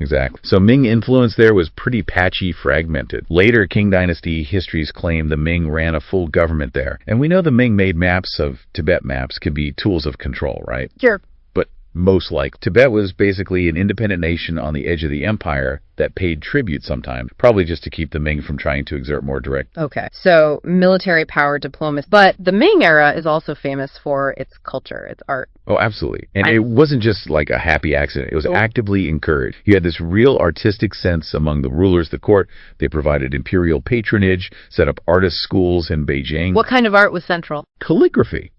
Exactly. So Ming influence there was pretty patchy, fragmented. Later Qing Dynasty histories claim the Ming ran a full government there, and we know the Ming made maps of Tibet maps could be tools of control, right? Sure. But most like Tibet was basically an independent nation on the edge of the empire that paid tribute sometimes, probably just to keep the Ming from trying to exert more direct. Okay, so military power, diplomacy. But the Ming era is also famous for its culture, its art. Oh, absolutely. And it wasn't just like a happy accident. It was actively encouraged. You had this real artistic sense among the rulers of the court. They provided imperial patronage, set up artist schools in Beijing. What kind of art was central? Calligraphy.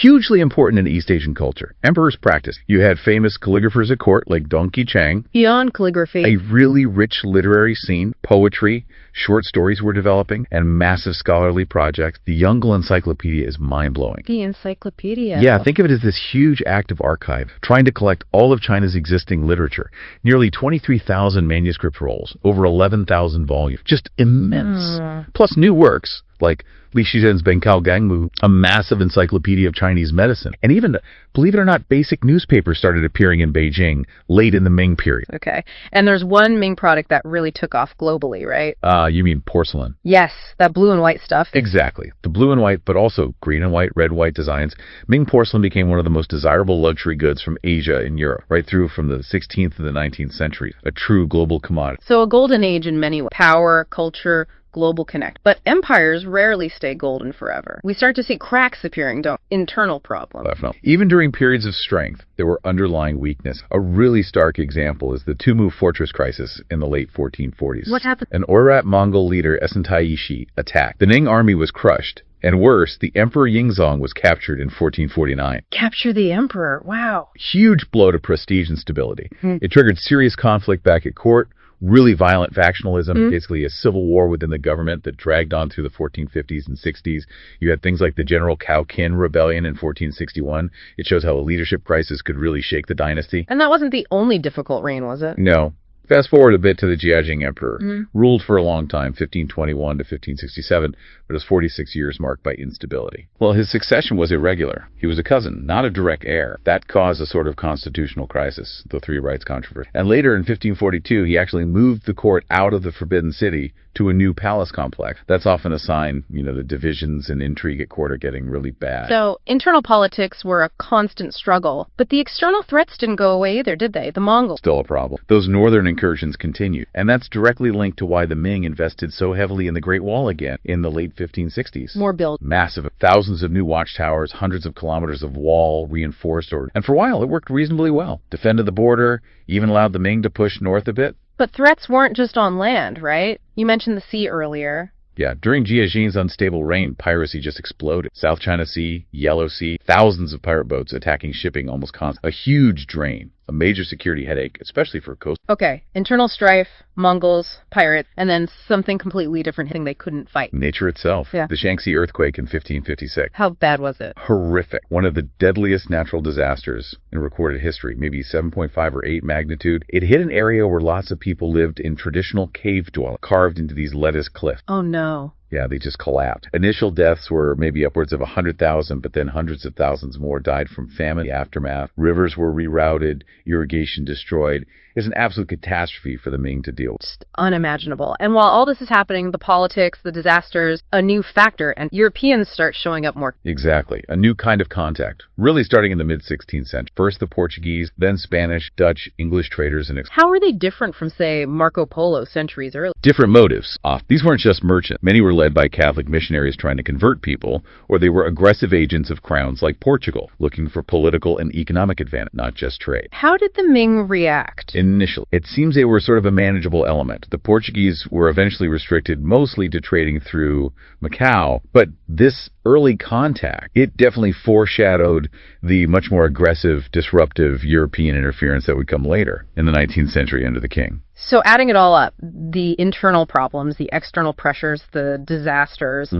Hugely important in East Asian culture. Emperors practiced. You had famous calligraphers at court like Dong Qichang. Beyond calligraphy. A really rich literary scene, poetry, short stories were developing, and massive scholarly projects. The Yongle Encyclopedia is mind-blowing. The encyclopedia. Yeah, think of it as this huge active archive, trying to collect all of China's existing literature. Nearly 23,000 manuscript rolls, over 11,000 volumes. Just immense. Plus new works, like Li Shizhen's Benkao Gangmu, a massive encyclopedia of Chinese medicine. And even, believe it or not, basic newspapers started appearing in Beijing late in the Ming period. Okay. And there's one Ming product that really took off globally, right? You mean porcelain? Yes, that blue and white stuff. Exactly. The blue and white, but also green and white, red, white designs. Ming porcelain became one of the most desirable luxury goods from Asia and Europe, right through from the 16th to the 19th centuries. A true global commodity. So a golden age in many ways. Power, culture, global connect. But empires rarely stay golden forever. We start to see cracks appearing, don't internal problems. Definitely. Even during periods of strength, there were underlying weakness. A really stark example is the Tumu fortress crisis in the late 1440s. What happened? An Oirat Mongol leader, Esentai Yishi, attacked. The Ning army was crushed. And worse, the Emperor Yingzong was captured in 1449. Capture the emperor. Wow. Huge blow to prestige and stability. It triggered serious conflict back at court. really violent factionalism, basically a civil war within the government that dragged on through the 1450s and 60s. You had things like the General Qin Rebellion in 1461. It shows how a leadership crisis could really shake the dynasty. And that wasn't the only difficult reign, was it? No. Fast forward a bit to the Jiangshi Emperor. Ruled for a long time, 1521 to 1567, but his 46 years marked by instability. Well, his succession was irregular. He was a cousin, not a direct heir. That caused a sort of constitutional crisis, the Three Rights controversy. And later in 1542, he actually moved the court out of the Forbidden City to a new palace complex. That's often a sign, the divisions and intrigue at court are getting really bad. So, internal politics were a constant struggle, but the external threats didn't go away either, did they? The Mongols. Still a problem. Those northern incursions continued, and that's directly linked to why the Ming invested so heavily in the Great Wall again in the late 1560s. More build. Massive. Thousands of new watchtowers, hundreds of kilometers of wall, reinforced, and for a while it worked reasonably well. Defended the border, even allowed the Ming to push north a bit. But threats weren't just on land, right? You mentioned the sea earlier. Yeah, during Jiaxin's unstable reign, piracy just exploded. South China Sea, Yellow Sea, thousands of pirate boats attacking shipping almost constantly. A huge drain, a major security headache, especially for coast. Okay, internal strife, Mongols, pirates, and then something completely different thing they couldn't fight. Nature itself. Yeah. The Jiangxi earthquake in 1556. How bad was it? Horrific. One of the deadliest natural disasters in recorded history, maybe 7.5 or 8 magnitude. It hit an area where lots of people lived in traditional cave dwellings, carved into these lattice cliffs. Oh no. Yeah, they just collapsed. Initial deaths were maybe upwards of 100,000, but then hundreds of thousands more died from famine, the aftermath. Rivers were rerouted, irrigation destroyed. It's an absolute catastrophe for the Ming to deal with. Just unimaginable. And while all this is happening, the politics, the disasters, a new factor, and Europeans start showing up more. Exactly. A new kind of contact, really starting in the mid-16th century. First the Portuguese, then Spanish, Dutch, English traders, and How are they different from, say, Marco Polo centuries earlier? different motives. These weren't just merchants. Many were led by Catholic missionaries trying to convert people, or they were aggressive agents of crowns like Portugal, looking for political and economic advantage, not just trade. How did the Ming react? Initially, it seems they were sort of a manageable element. The Portuguese were eventually restricted mostly to trading through Macau, but this early contact, it definitely foreshadowed the much more aggressive, disruptive European interference that would come later in the 19th century under the king. So adding it all up, the internal problems, the external pressures, the disasters,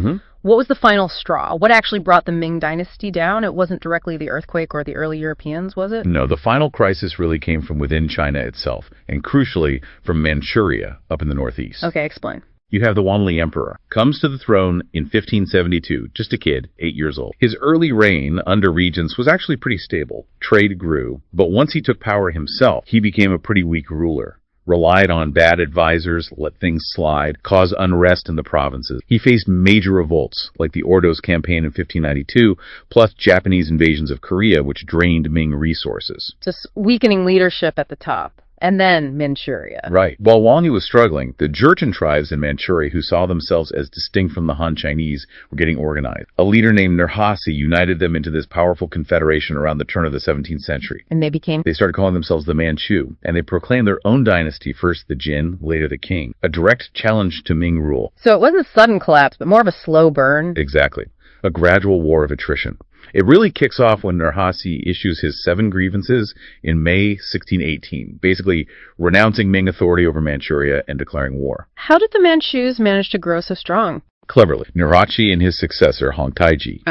what was the final straw? What actually brought the Ming Dynasty down? It wasn't directly the earthquake or the early Europeans, was it? No, the final crisis really came from within China itself, and crucially from Manchuria up in the northeast. Okay, explain. You have the Wanli Emperor, comes to the throne in 1572, just a kid, 8 years old. His early reign under regents was actually pretty stable. Trade grew, but once he took power himself, he became a pretty weak ruler. Relied on bad advisors, let things slide, caused unrest in the provinces. He faced major revolts, like the Ordos campaign in 1592, plus Japanese invasions of Korea, which drained Ming resources. Just weakening leadership at the top. And then Manchuria. Right. While Wanli was struggling, the Jurchen tribes in Manchuria, who saw themselves as distinct from the Han Chinese, were getting organized. A leader named Nurhaci united them into this powerful confederation around the turn of the 17th century. And they started calling themselves the Manchu, and they proclaimed their own dynasty, first the Jin, later the Qing, a direct challenge to Ming rule. So it wasn't a sudden collapse, but more of a slow burn. Exactly. A gradual war of attrition. It really kicks off when Nurhaci issues his 7 grievances in May 1618, basically renouncing Ming authority over Manchuria and declaring war. How did the Manchus manage to grow so strong? Cleverly, Nurhaci and his successor, Hong Taiji,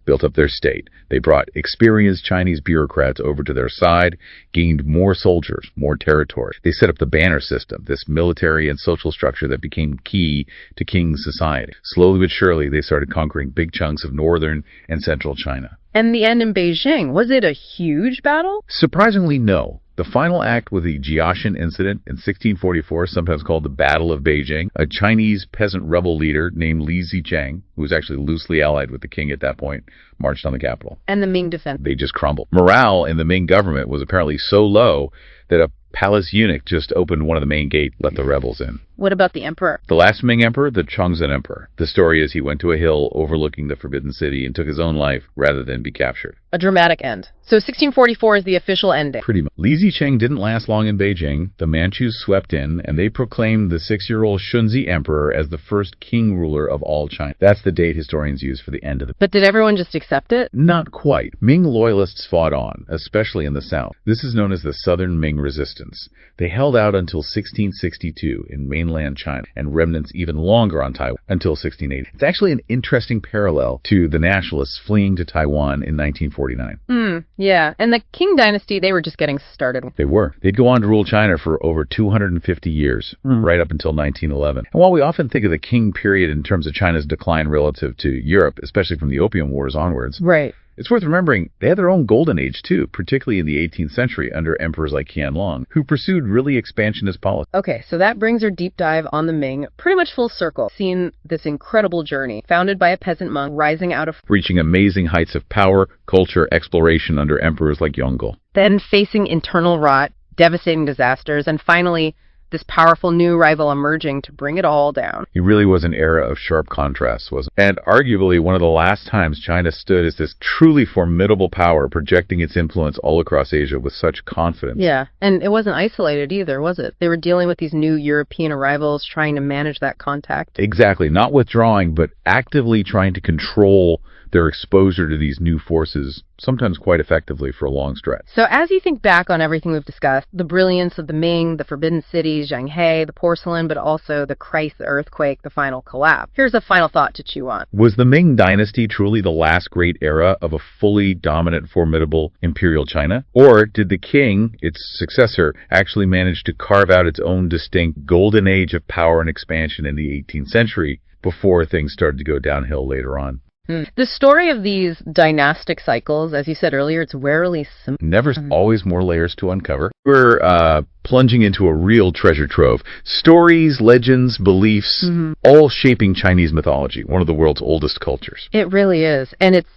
built up their state. They brought experienced Chinese bureaucrats over to their side, gained more soldiers, more territory. They set up the banner system, this military and social structure that became key to Qing society. Slowly but surely, they started conquering big chunks of northern and central China. And the end in Beijing, was it a huge battle? Surprisingly, no. The final act was the Jiaxin incident in 1644, sometimes called the Battle of Beijing. A Chinese peasant rebel leader named Li Zicheng, who was actually loosely allied with the king at that point, marched on the capital. And the Ming defense. They just crumbled. Morale in the Ming government was apparently so low that a palace eunuch just opened one of the main gates, let the rebels in. What about the emperor? The last Ming emperor, the Chongzhen emperor. The story is he went to a hill overlooking the Forbidden City and took his own life rather than be captured. A dramatic end. So 1644 is the official ending. Pretty much. Li Zicheng didn't last long in Beijing. The Manchus swept in, and they proclaimed the 6-year-old Shunzi emperor as the first king ruler of all China. That's the date historians use for the end of the... But did everyone just accept it? Not quite. Ming loyalists fought on, especially in the south. This is known as the Southern Ming Resistance. They held out until 1662 in mainland China, and remnants even longer on Taiwan until 1680. It's actually an interesting parallel to the nationalists fleeing to Taiwan in 1949. Yeah. And the Qing Dynasty, they were just getting started. They were. They'd go on to rule China for over 250 years, right up until 1911. And while we often think of the Qing period in terms of China's decline relative to Europe, especially from the Opium Wars onwards, Right. it's worth remembering they had their own golden age too, particularly in the 18th century under emperors like Qianlong, who pursued really expansionist policies. Okay, so that brings our deep dive on the Ming pretty much full circle. Seen this incredible journey, founded by a peasant monk rising out of... reaching amazing heights of power, culture, exploration under emperors like Yongle. then facing internal rot, devastating disasters, and finally this powerful new rival emerging to bring it all down. It really was an era of sharp contrasts, wasn't it? And arguably one of the last times China stood as this truly formidable power, projecting its influence all across Asia with such confidence. Yeah, and it wasn't isolated either, was it? They were dealing with these new European arrivals, trying to manage that contact. Exactly. Not withdrawing, but actively trying to control their exposure to these new forces, sometimes quite effectively for a long stretch. So as you think back on everything we've discussed, the brilliance of the Ming, the Forbidden Cities, Jiangshi, the porcelain, but also the Christ, the earthquake, the final collapse. Here's a final thought to chew on. Was the Ming Dynasty truly the last great era of a fully dominant, formidable imperial China? Or did the Qing, its successor, actually manage to carve out its own distinct golden age of power and expansion in the 18th century before things started to go downhill later on? The story of these dynastic cycles, as you said earlier, it's warily simple. Never always more layers to uncover. We're plunging into a real treasure trove. Stories, legends, beliefs, all shaping Chinese mythology, one of the world's oldest cultures. It really is. And it's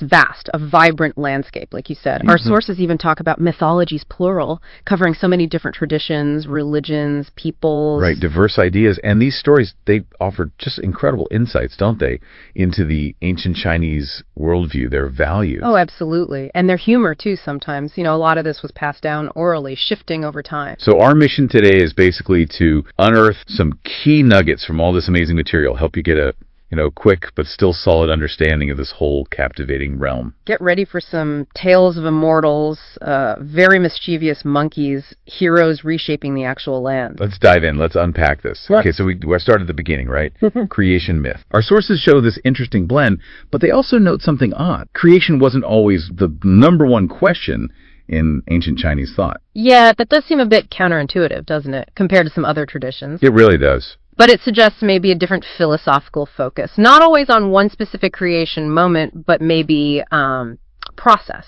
vast, a vibrant landscape, like you said. Our sources even talk about mythologies, plural, covering so many different traditions, religions, peoples. Right, diverse ideas. And these stories, they offer just incredible insights, don't they, into the ancient Chinese worldview, their values. Oh, absolutely. And their humor, too, sometimes. You know, a lot of this was passed down orally, shifting over time. So our mission today is basically to unearth some key nuggets from all this amazing material, help you get a quick but still solid understanding of this whole captivating realm. Get ready for some tales of immortals, very mischievous monkeys, heroes reshaping the actual land. Let's dive in. Let's unpack this. Right. Okay, so we started at the beginning, right? Creation myth. Our sources show this interesting blend, but they also note something odd. Creation wasn't always the number one question in ancient Chinese thought. Yeah, that does seem a bit counterintuitive, doesn't it, compared to some other traditions? It really does. But it suggests maybe a different philosophical focus, not always on one specific creation moment, but maybe process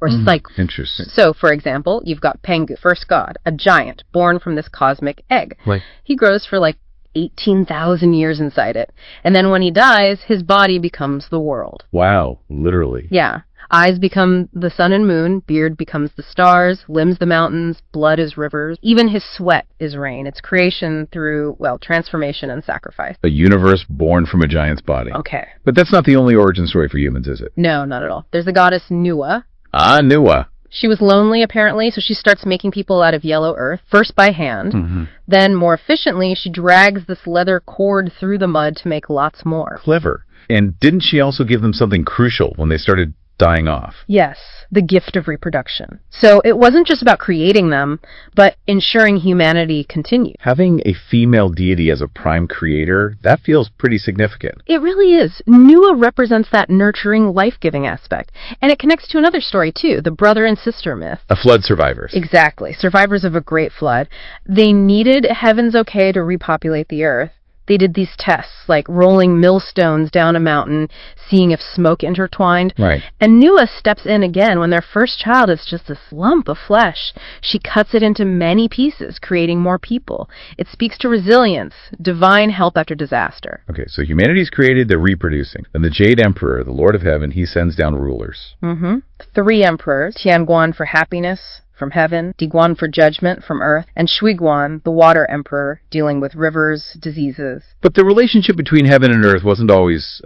or cycle. Interesting. So, for example, you've got Pengu, first god, a giant born from this cosmic egg. Right. He grows for like 18,000 years inside it. And then when he dies, his body becomes the world. Wow, literally. Yeah. Eyes become the sun and moon, beard becomes the stars, limbs the mountains, blood is rivers. Even his sweat is rain. It's creation through, transformation and sacrifice. A universe born from a giant's body. Okay. But that's not the only origin story for humans, is it? No, not at all. There's the goddess Nua. Ah, Nua. She was lonely, apparently, so she starts making people out of yellow earth, first by hand. Then, more efficiently, she drags this leather cord through the mud to make lots more. Clever. And didn't she also give them something crucial when they started dying off? Yes, the gift of reproduction. So it wasn't just about creating them, but ensuring humanity continued. Having a female deity as a prime creator, that feels pretty significant. It really is. Nua represents that nurturing, life-giving aspect. And it connects to another story, too, the brother and sister myth. A flood survivors. Exactly. Survivors of a great flood. They needed heaven's okay to repopulate the earth. They did these tests, like rolling millstones down a mountain, seeing if smoke intertwined. Right. And Nua steps in again when their first child is just this lump of flesh. She cuts it into many pieces, creating more people. It speaks to resilience, divine help after disaster. Okay, so humanity's created, they're reproducing. Then the Jade Emperor, the Lord of Heaven, he sends down rulers. 3 emperors, Tianguan for happiness, from heaven, Diguan for judgment from earth, and Shuiguan, the water emperor, dealing with rivers, diseases. But the relationship between heaven and earth wasn't always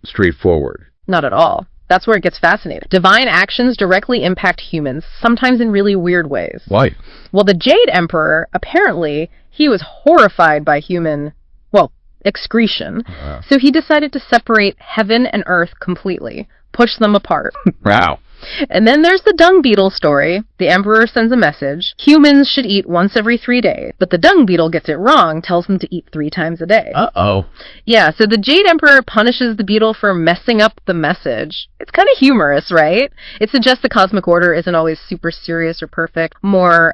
straightforward. Not at all. That's where it gets fascinating. Divine actions directly impact humans, sometimes in really weird ways. Why? Well, the Jade Emperor, apparently, he was horrified by human, excretion. So he decided to separate heaven and earth completely, push them apart. Wow. And then there's the dung beetle story. The emperor sends a message. Humans should eat once every 3 days. But the dung beetle gets it wrong, tells them to eat 3 times a day. Uh-oh. Yeah, so the Jade Emperor punishes the beetle for messing up the message. It's kind of humorous, right? It suggests the cosmic order isn't always super serious or perfect. More,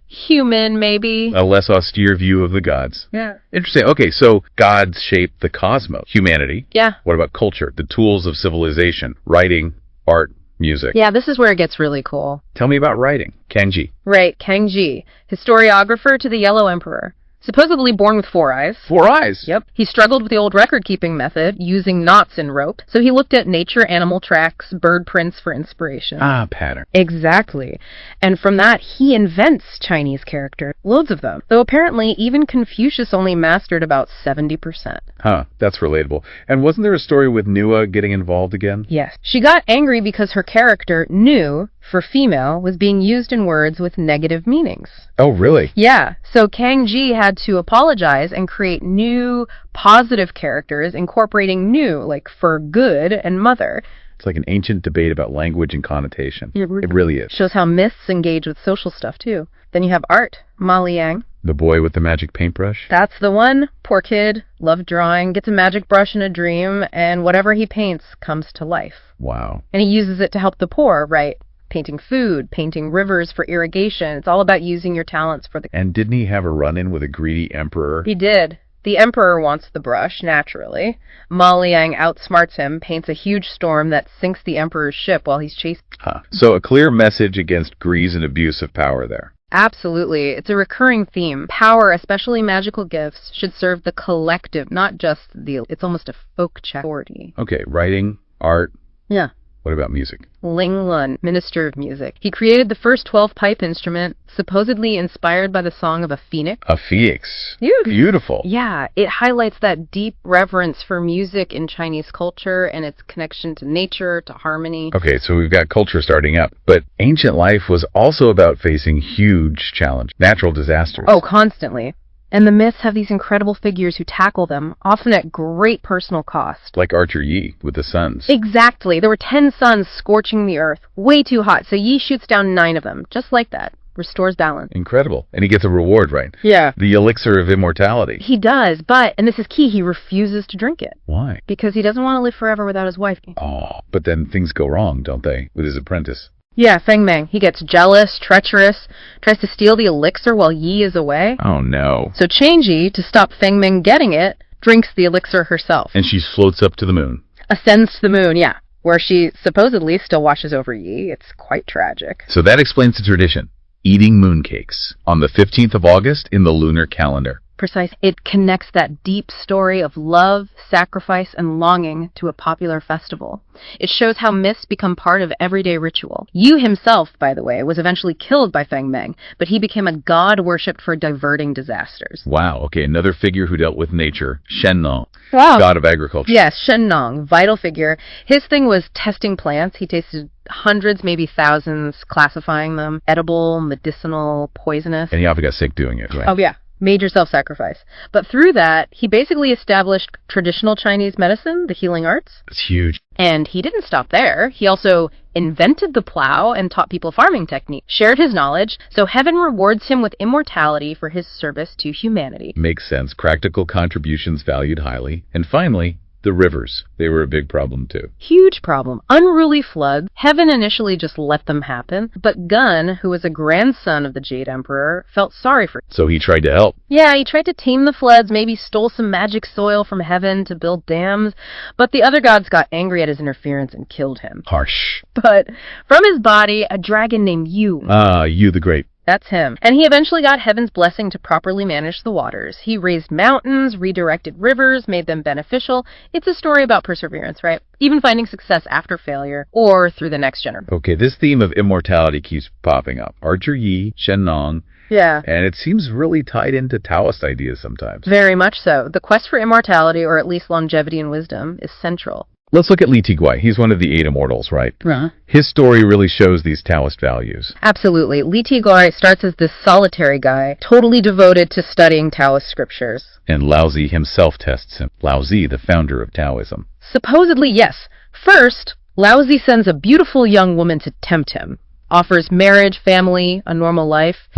human, maybe. A less austere view of the gods. Yeah. Interesting. Okay, so gods shape the cosmos. Humanity. Yeah. What about culture? The tools of civilization. Writing, art, music. Yeah, this is where it gets really cool. Tell me about writing. Kenji. Right, Kangji, historiographer to the Yellow Emperor. Supposedly born with 4 eyes. 4 eyes? Yep. He struggled with the old record-keeping method, using knots in rope. So he looked at nature, animal tracks, bird prints for inspiration. Ah, pattern. Exactly. And from that, he invents Chinese characters. Loads of them. Though apparently, even Confucius only mastered about 70%. Huh, that's relatable. And wasn't there a story with Nua getting involved again? Yes. She got angry because her character, Nu, for female, was being used in words with negative meanings. Oh, really? Yeah, so Kang Ji had to apologize and create new positive characters incorporating new, like for good and mother. It's like an ancient debate about language and connotation. It really is. Shows how myths engage with social stuff, too. Then you have art. Ma Liang. The boy with the magic paintbrush? That's the one. Poor kid. Loved drawing. Gets a magic brush in a dream, and whatever he paints comes to life. Wow. And he uses it to help the poor, right? Painting food, painting rivers for irrigation. It's all about using your talents for the... And didn't he have a run-in with a greedy emperor? He did. The emperor wants the brush, naturally. Ma Liang outsmarts him, paints a huge storm that sinks the emperor's ship while he's chasing... Huh. So a clear message against greed and abuse of power there. Absolutely. It's a recurring theme. Power, especially magical gifts, should serve the collective, not just the... It's almost a folk authority. Okay, writing, art. Yeah. What about music? Ling Lun, Minister of Music. He created the first 12-pipe instrument, supposedly inspired by the song of a phoenix. A phoenix. Beautiful. Beautiful. Yeah, it highlights that deep reverence for music in Chinese culture and its connection to nature, to harmony. Okay, so we've got culture starting up, but ancient life was also about facing huge challenges, natural disasters. Oh, constantly. And the myths have these incredible figures who tackle them, often at great personal cost. Like Archer Yi with the suns. Exactly. There were 10 suns scorching the earth. Way too hot. So Yi shoots down 9 of them. Just like that. Restores balance. Incredible. And he gets a reward, right? Yeah. The elixir of immortality. He does, but, and this is key, he refuses to drink it. Why? Because he doesn't want to live forever without his wife. Oh, but then things go wrong, don't they, with his apprentice? Yeah, Feng Meng. He gets jealous, treacherous, tries to steal the elixir while Yi is away. Oh, no. So Changji, to stop Feng Meng getting it, drinks the elixir herself. And she floats up to the moon. Ascends to the moon, yeah, where she supposedly still watches over Yi. It's quite tragic. So that explains the tradition. Eating mooncakes on the 15th of August in the lunar calendar. Precise. It connects that deep story of love, sacrifice, and longing to a popular festival. It shows how myths become part of everyday ritual. Yu himself, by the way, was eventually killed by Feng Meng, but he became a god worshipped for diverting disasters. Wow, okay, another figure who dealt with nature, Shen Nong, Wow. god of agriculture. Yes, Shen Nong, vital figure. His thing was testing plants. He tasted hundreds, maybe thousands, classifying them. Edible, medicinal, poisonous. And he often got sick doing it, right? Oh, yeah. Major self-sacrifice. But through that, he basically established traditional Chinese medicine, the healing arts. It's huge. And he didn't stop there. He also invented the plow and taught people farming techniques, shared his knowledge, so heaven rewards him with immortality for his service to humanity. Makes sense. Practical contributions valued highly. And finally, the rivers. They were a big problem too. Huge problem. Unruly floods. Heaven initially just let them happen, but Gun, who was a grandson of the Jade Emperor, felt sorry for him. So he tried to help. Yeah, he tried to tame the floods, maybe stole some magic soil from heaven to build dams, but the other gods got angry at his interference and killed him. Harsh. But from his body, a dragon named Yu. Ah, Yu the Great. That's him. And he eventually got heaven's blessing to properly manage the waters. He raised mountains, redirected rivers, made them beneficial. It's a story about perseverance, right? Even finding success after failure or through the next generation. Okay, this theme of immortality keeps popping up. Archer Yi, Shen Nong, Yeah. and it seems really tied into Taoist ideas sometimes. Very much so. The quest for immortality, or at least longevity and wisdom, is central. Let's look at Li Tigui. He's one of the 8 immortals, right? Right. His story really shows these Taoist values. Absolutely. Li Tigui starts as this solitary guy, totally devoted to studying Taoist scriptures. And Laozi himself tests him. Laozi, the founder of Taoism. Supposedly, yes. First, Laozi sends a beautiful young woman to tempt him. Offers marriage, family, a normal life.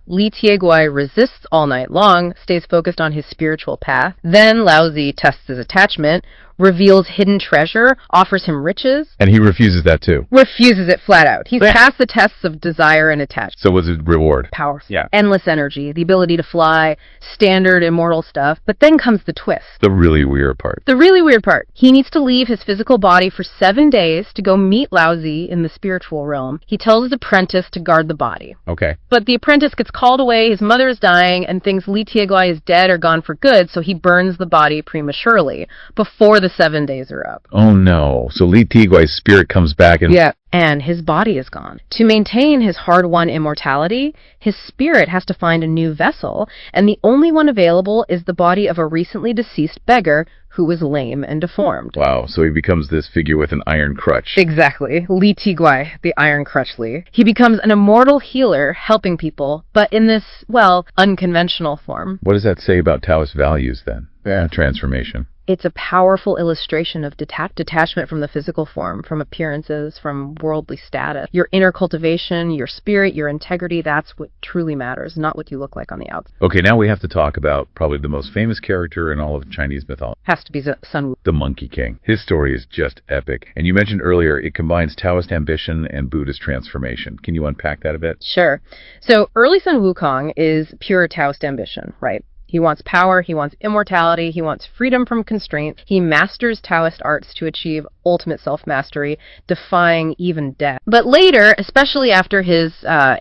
Li Tigui resists all night long, stays focused on his spiritual path. Then Laozi tests his attachment, reveals hidden treasure, offers him riches. And he refuses that too. Refuses it flat out. He's passed the tests of desire and attachment. So what's his reward? Powerful. Yeah. Endless energy, the ability to fly, standard immortal stuff. But then comes the twist. The really weird part. The really weird part. He needs to leave his physical body for 7 days to go meet Laozi in the spiritual realm. He tells his apprentice to guard the body. Okay. But the apprentice gets called away, his mother is dying, and thinks Li Tigui is dead or gone for good, so he burns the body prematurely, before the 7 days are up. Oh no. So Li Tigui's spirit comes back and... Yeah. And his body is gone. To maintain his hard-won immortality, his spirit has to find a new vessel, and the only one available is the body of a recently deceased beggar who is lame and deformed. Wow, so he becomes this figure with an iron crutch. Exactly. Li Tigui, the Iron Crutch Li. He becomes an immortal healer, helping people, but in this, well, unconventional form. What does that say about Taoist values then? Transformation. It's a powerful illustration of detachment from the physical form, from appearances, from worldly status. Your inner cultivation, your spirit, your integrity, that's what truly matters, not what you look like on the outside. Okay, now we have to talk about probably the most famous character in all of Chinese mythology. Has to be Sun Wu. The Monkey King. His story is just epic. And you mentioned earlier it combines Taoist ambition and Buddhist transformation. Can you unpack that a bit? Sure. So early Sun Wukong is pure Taoist ambition, right? He wants power, he wants immortality, he wants freedom from constraint. He masters Taoist arts to achieve ultimate self-mastery, defying even death. But later, especially after his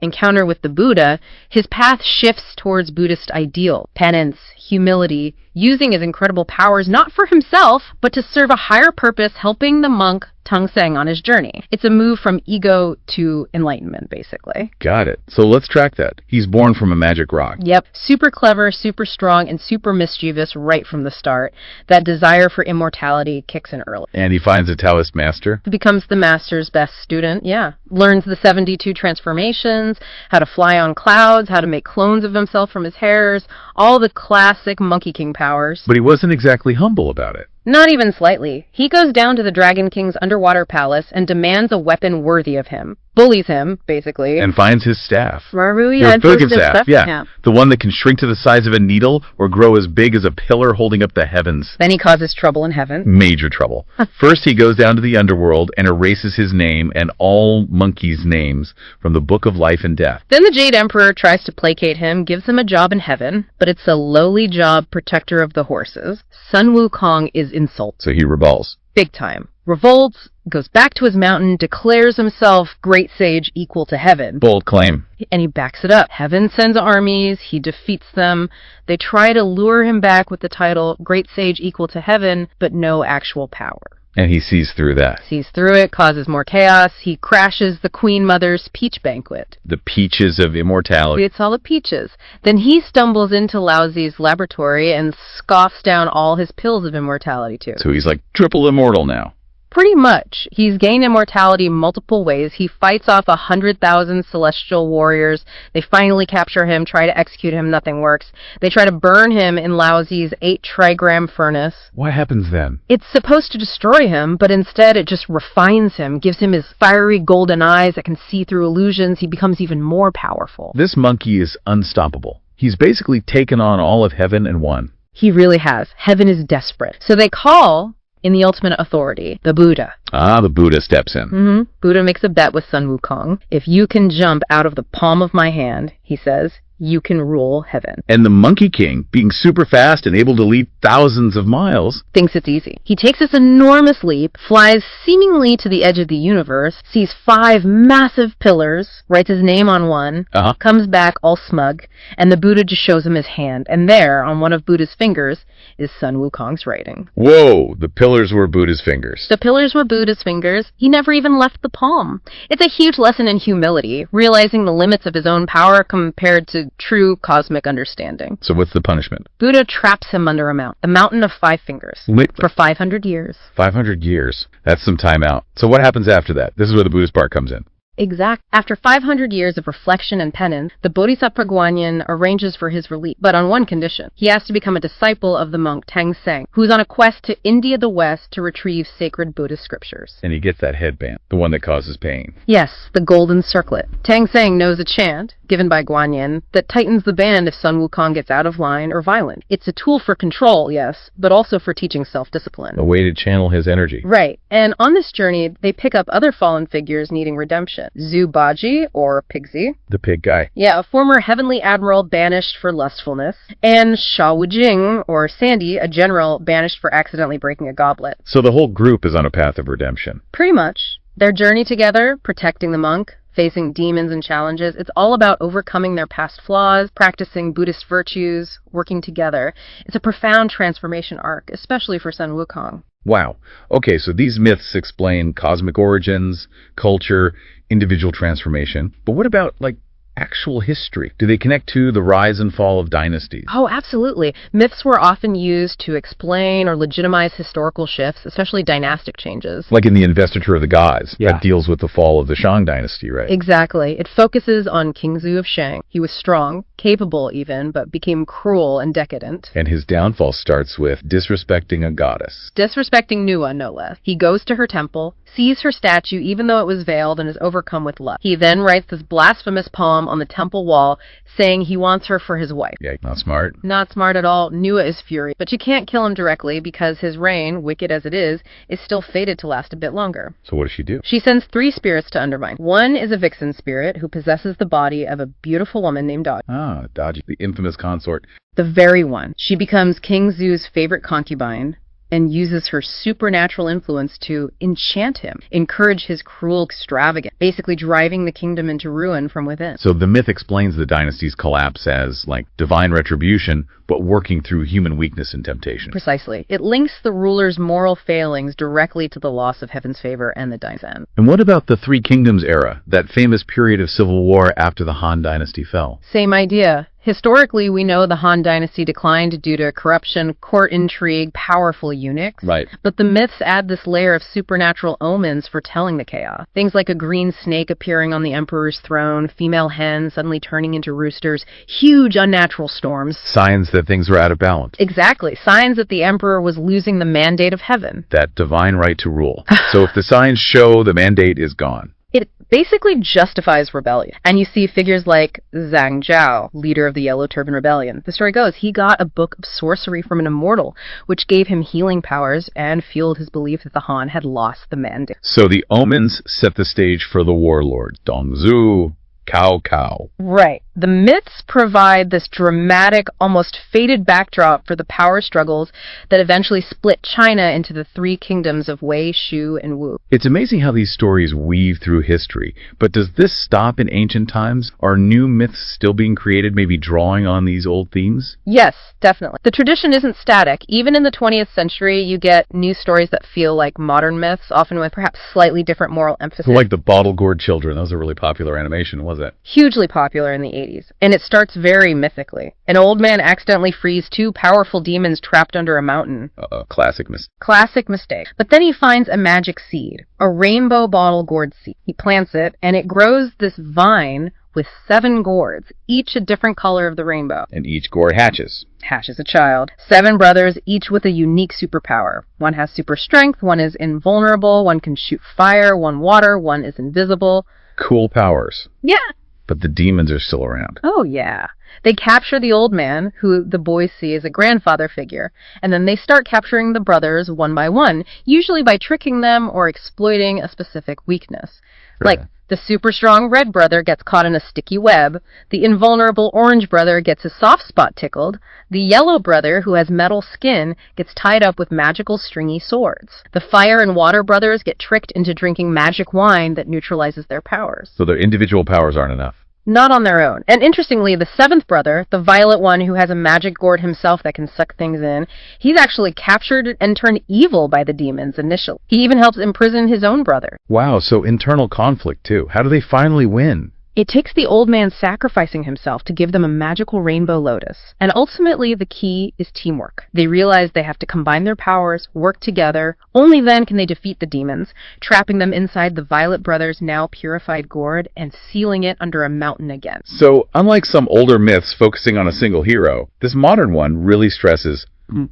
encounter with the Buddha, his path shifts towards Buddhist ideal, penance, humility, using his incredible powers not for himself, but to serve a higher purpose, helping the monk Tang Seng on his journey. It's a move from ego to enlightenment, basically. Got it. So let's track that. He's born from a magic rock. Yep. Super clever, super strong, and super mischievous right from the start. That desire for immortality kicks in early. And he finds a Taoist master. He becomes the master's best student, yeah. Learns the 72 transformations, how to fly on clouds, how to make clones of himself from his hairs, all the classic Monkey King powers. But he wasn't exactly humble about it. Not even slightly. He goes down to the Dragon King's underwater palace and demands a weapon worthy of him. Bullies him, basically. And finds his staff. Remember we Your had Fugen first staff, yeah. The one that can shrink to the size of a needle or grow as big as a pillar holding up the heavens. Then he causes trouble in heaven. Major trouble. First he goes down to the underworld and erases his name and all monkeys' names from the Book of Life and Death. Then the Jade Emperor tries to placate him, gives him a job in heaven, but it's a lowly job, protector of the horses. Sun Wukong is insulted. So he rebels. Big time. Revolts, goes back to his mountain, declares himself great sage equal to heaven. Bold claim. And he backs it up. Heaven sends armies, he defeats them. They try to lure him back with the title great sage equal to heaven, but no actual power. And he sees through that. Sees through it, causes more chaos. He crashes the Queen Mother's peach banquet. The peaches of immortality. It's all the peaches. Then he stumbles into Laozi's laboratory and scoffs down all his pills of immortality too. So he's like triple immortal now. Pretty much. He's gained immortality multiple ways. He fights off 100,000 celestial warriors. They finally capture him, try to execute him, nothing works. They try to burn him in Laozi's 8-trigram furnace. What happens then? It's supposed to destroy him, but instead it just refines him, gives him his fiery golden eyes that can see through illusions. He becomes even more powerful. This monkey is unstoppable. He's basically taken on all of heaven and won. He really has. Heaven is desperate. So they call in the ultimate authority, the Buddha. Ah, the Buddha steps in. Buddha makes a bet with Sun Wukong. If you can jump out of the palm of my hand, he says, you can rule heaven. And the Monkey King, being super fast and able to leap thousands of miles, Thinks it's easy. He takes this enormous leap, flies seemingly to the edge of the universe, sees 5 massive pillars, writes his name on one, comes back all smug, and the Buddha just shows him his hand. And there, on one of Buddha's fingers, is Sun Wukong's writing. Whoa, the pillars were Buddha's fingers. The pillars were Buddha's fingers. He never even left the palm. It's a huge lesson in humility, realizing the limits of his own power compared to true cosmic understanding. So what's the punishment? Buddha traps him under a mountain, the mountain of 5 fingers, for 500 years. 500 years. That's some time out. So what happens after that? This is where the Buddhist part comes in. Exact. After 500 years of reflection and penance, the Bodhisattva Guanyin arranges for his release, but on one condition. He has to become a disciple of the monk Tang Seng, who's on a quest to India the West to retrieve sacred Buddhist scriptures. And he gets that headband, the one that causes pain. Yes, the golden circlet. Tang Seng knows a chant, given by Guanyin, that tightens the band if Sun Wukong gets out of line or violent. It's a tool for control, yes, but also for teaching self-discipline. A way to channel his energy. Right. And on this journey, they pick up other fallen figures needing redemption. Zhu Baji, or Pigsy. The pig guy. Yeah, a former heavenly admiral banished for lustfulness. And Sha Wujing, or Sandy, a general banished for accidentally breaking a goblet. So the whole group is on a path of redemption. Pretty much. Their journey together, protecting the monk, facing demons and challenges, it's all about overcoming their past flaws, practicing Buddhist virtues, working together. It's a profound transformation arc, especially for Sun Wukong. Wow. Okay, so these myths explain cosmic origins, culture, individual transformation. But what about, actual history? Do they connect to the rise and fall of dynasties? Oh, absolutely. Myths were often used to explain or legitimize historical shifts, especially dynastic changes. Like in the Investiture of the Gods, that deals with the fall of the Shang dynasty, right? Exactly. It focuses on King Zhu of Shang. He was strong, capable even, but became cruel and decadent. And his downfall starts with disrespecting a goddess. Disrespecting Nua, no less. He goes to her temple, sees her statue even though it was veiled, and is overcome with lust. He then writes this blasphemous poem on the temple wall saying he wants her for his wife. Yeah, not smart. Not smart at all. Nua is furious. But you can't kill him directly because his reign, wicked as it is still fated to last a bit longer. So what does she do? She sends 3 spirits to undermine. One is a vixen spirit who possesses the body of a beautiful woman named Dodge. Ah, Dodgy, the infamous consort. The very one. She becomes King Zhu's favorite concubine and uses her supernatural influence to enchant him, encourage his cruel extravagance, basically driving the kingdom into ruin from within. So the myth explains the dynasty's collapse as, divine retribution, but working through human weakness and temptation. Precisely. It links the ruler's moral failings directly to the loss of heaven's favor and the dynasty. And what about the Three Kingdoms era, that famous period of civil war after the Han dynasty fell? Same idea. Historically, we know the Han dynasty declined due to corruption, court intrigue, powerful eunuchs. Right. But the myths add this layer of supernatural omens foretelling the chaos. Things like a green snake appearing on the emperor's throne, female hens suddenly turning into roosters, huge unnatural storms. Signs that things were out of balance. Exactly. Signs that the emperor was losing the mandate of heaven. That divine right to rule. So if the signs show, the mandate is gone. It basically justifies rebellion. And you see figures like Zhang Zhao, leader of the Yellow Turban Rebellion. The story goes, he got a book of sorcery from an immortal, which gave him healing powers and fueled his belief that the Han had lost the mandate. So the omens set the stage for the warlord, Dongzhu, Cao Cao. Right. The myths provide this dramatic, almost fated backdrop for the power struggles that eventually split China into the 3 kingdoms of Wei, Shu, and Wu. It's amazing how these stories weave through history. But does this stop in ancient times? Are new myths still being created, maybe drawing on these old themes? Yes, definitely. The tradition isn't static. Even in the 20th century, you get new stories that feel like modern myths, often with perhaps slightly different moral emphasis. Like the Bottle Gourd Children. That was a really popular animation, was it? Hugely popular in the 80s. And it starts very mythically. An old man accidentally frees 2 powerful demons trapped under a mountain. Classic mistake. Classic mistake. But then he finds a magic seed, a rainbow bottle gourd seed. He plants it, and it grows this vine with 7 gourds, each a different color of the rainbow. And each gourd hatches. Hatches a child. 7 brothers, each with a unique superpower. One has super strength, one is invulnerable, one can shoot fire, one water, one is invisible. Cool powers. Yeah. But the demons are still around. Oh, yeah. They capture the old man, who the boys see as a grandfather figure, and then they start capturing the brothers one by one, usually by tricking them or exploiting a specific weakness. Like, the super strong red brother gets caught in a sticky web, the invulnerable orange brother gets his soft spot tickled, the yellow brother, who has metal skin, gets tied up with magical stringy swords. The fire and water brothers get tricked into drinking magic wine that neutralizes their powers. So their individual powers aren't enough. Not on their own. And interestingly, the seventh brother, the violet one who has a magic gourd himself that can suck things in, he's actually captured and turned evil by the demons initially. He even helps imprison his own brother. Wow, so internal conflict too. How do they finally win? It takes the old man sacrificing himself to give them a magical rainbow lotus. And ultimately, the key is teamwork. They realize they have to combine their powers, work together. Only then can they defeat the demons, trapping them inside the Violet Brothers' now purified gourd and sealing it under a mountain again. So, unlike some older myths focusing on a single hero, this modern one really stresses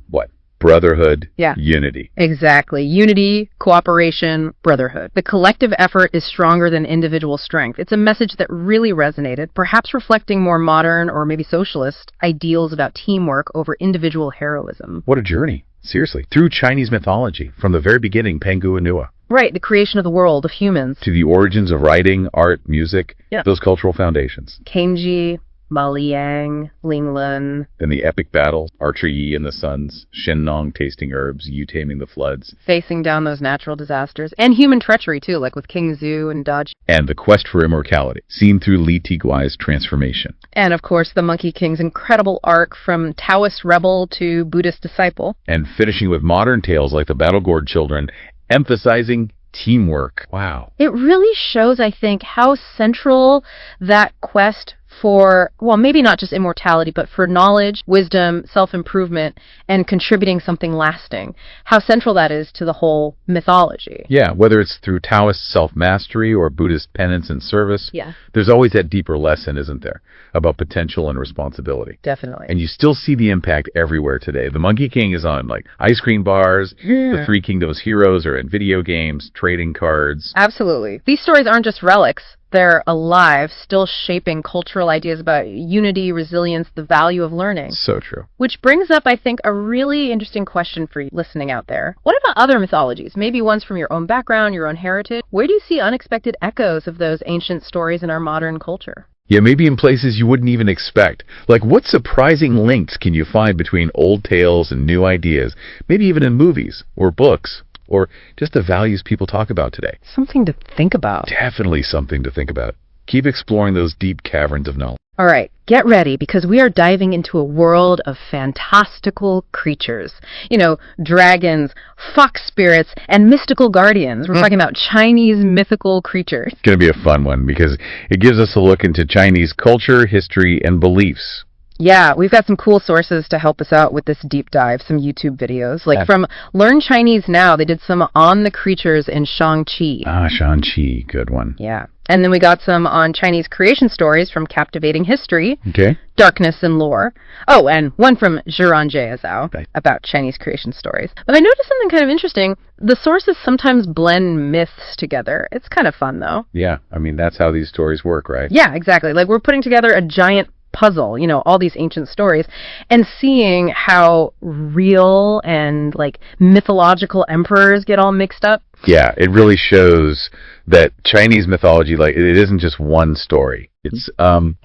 what? Brotherhood, unity. Exactly. Unity, cooperation, brotherhood. The collective effort is stronger than individual strength. It's a message that really resonated, perhaps reflecting more modern or maybe socialist ideals about teamwork over individual heroism. What a journey. Seriously. Through Chinese mythology, from the very beginning, Pengu and Nua. Right, the creation of the world, of humans. To the origins of writing, art, music, those cultural foundations. Kangji, Ma Liang, Linglun. Then the epic battle, Archer Yi and the Sons, Shen Nong tasting herbs, Yu taming the floods. Facing down those natural disasters. And human treachery, too, like with King Zhu and Dodge. And the quest for immortality, seen through Li Tigui's transformation. And, of course, the Monkey King's incredible arc from Taoist rebel to Buddhist disciple. And finishing with modern tales like the Battle Gourd Children, emphasizing teamwork. Wow. It really shows, I think, how central that quest for, well, maybe not just immortality, but for knowledge, wisdom, self-improvement, and contributing something lasting. How central that is to the whole mythology. Yeah, whether it's through Taoist self-mastery or Buddhist penance and service, there's always that deeper lesson, isn't there, about potential and responsibility. Definitely. And you still see the impact everywhere today. The Monkey King is on, like, ice cream bars, the Three Kingdoms heroes are in video games, trading cards. Absolutely. These stories aren't just relics. They're alive, still shaping cultural ideas about unity, resilience, the value of learning. So true. Which brings up, I think, a really interesting question for you listening out there. What about other mythologies? Maybe ones from your own background, your own heritage? Where do you see unexpected echoes of those ancient stories in our modern culture? Yeah, maybe in places you wouldn't even expect. Like, what surprising links can you find between old tales and new ideas? Maybe even in movies or books. Or just the values people talk about today. Something to think about. Definitely something to think about. Keep exploring those deep caverns of knowledge. All right, get ready, because we are diving into a world of fantastical creatures. You know, dragons, fox spirits, and mystical guardians. We're talking about Chinese mythical creatures. It's going to be a fun one, because it gives us a look into Chinese culture, history, and beliefs. Yeah, we've got some cool sources to help us out with this deep dive, some YouTube videos. Like from Learn Chinese Now, they did some on the creatures in Shang-Chi. Ah, Shang-Chi, good one. Yeah. And then we got some on Chinese creation stories from Captivating History. Okay. Darkness and Lore. Oh, and one from Zhiran Jiazao about Chinese creation stories. But I noticed something kind of interesting. The sources sometimes blend myths together. It's kind of fun, though. Yeah, I mean, that's how these stories work, right? Yeah, exactly. Like we're putting together a giant puzzle, you know, all these ancient stories, and seeing how real and like mythological emperors get all mixed up. Yeah, it really shows that Chinese mythology, like, it isn't just one story. It's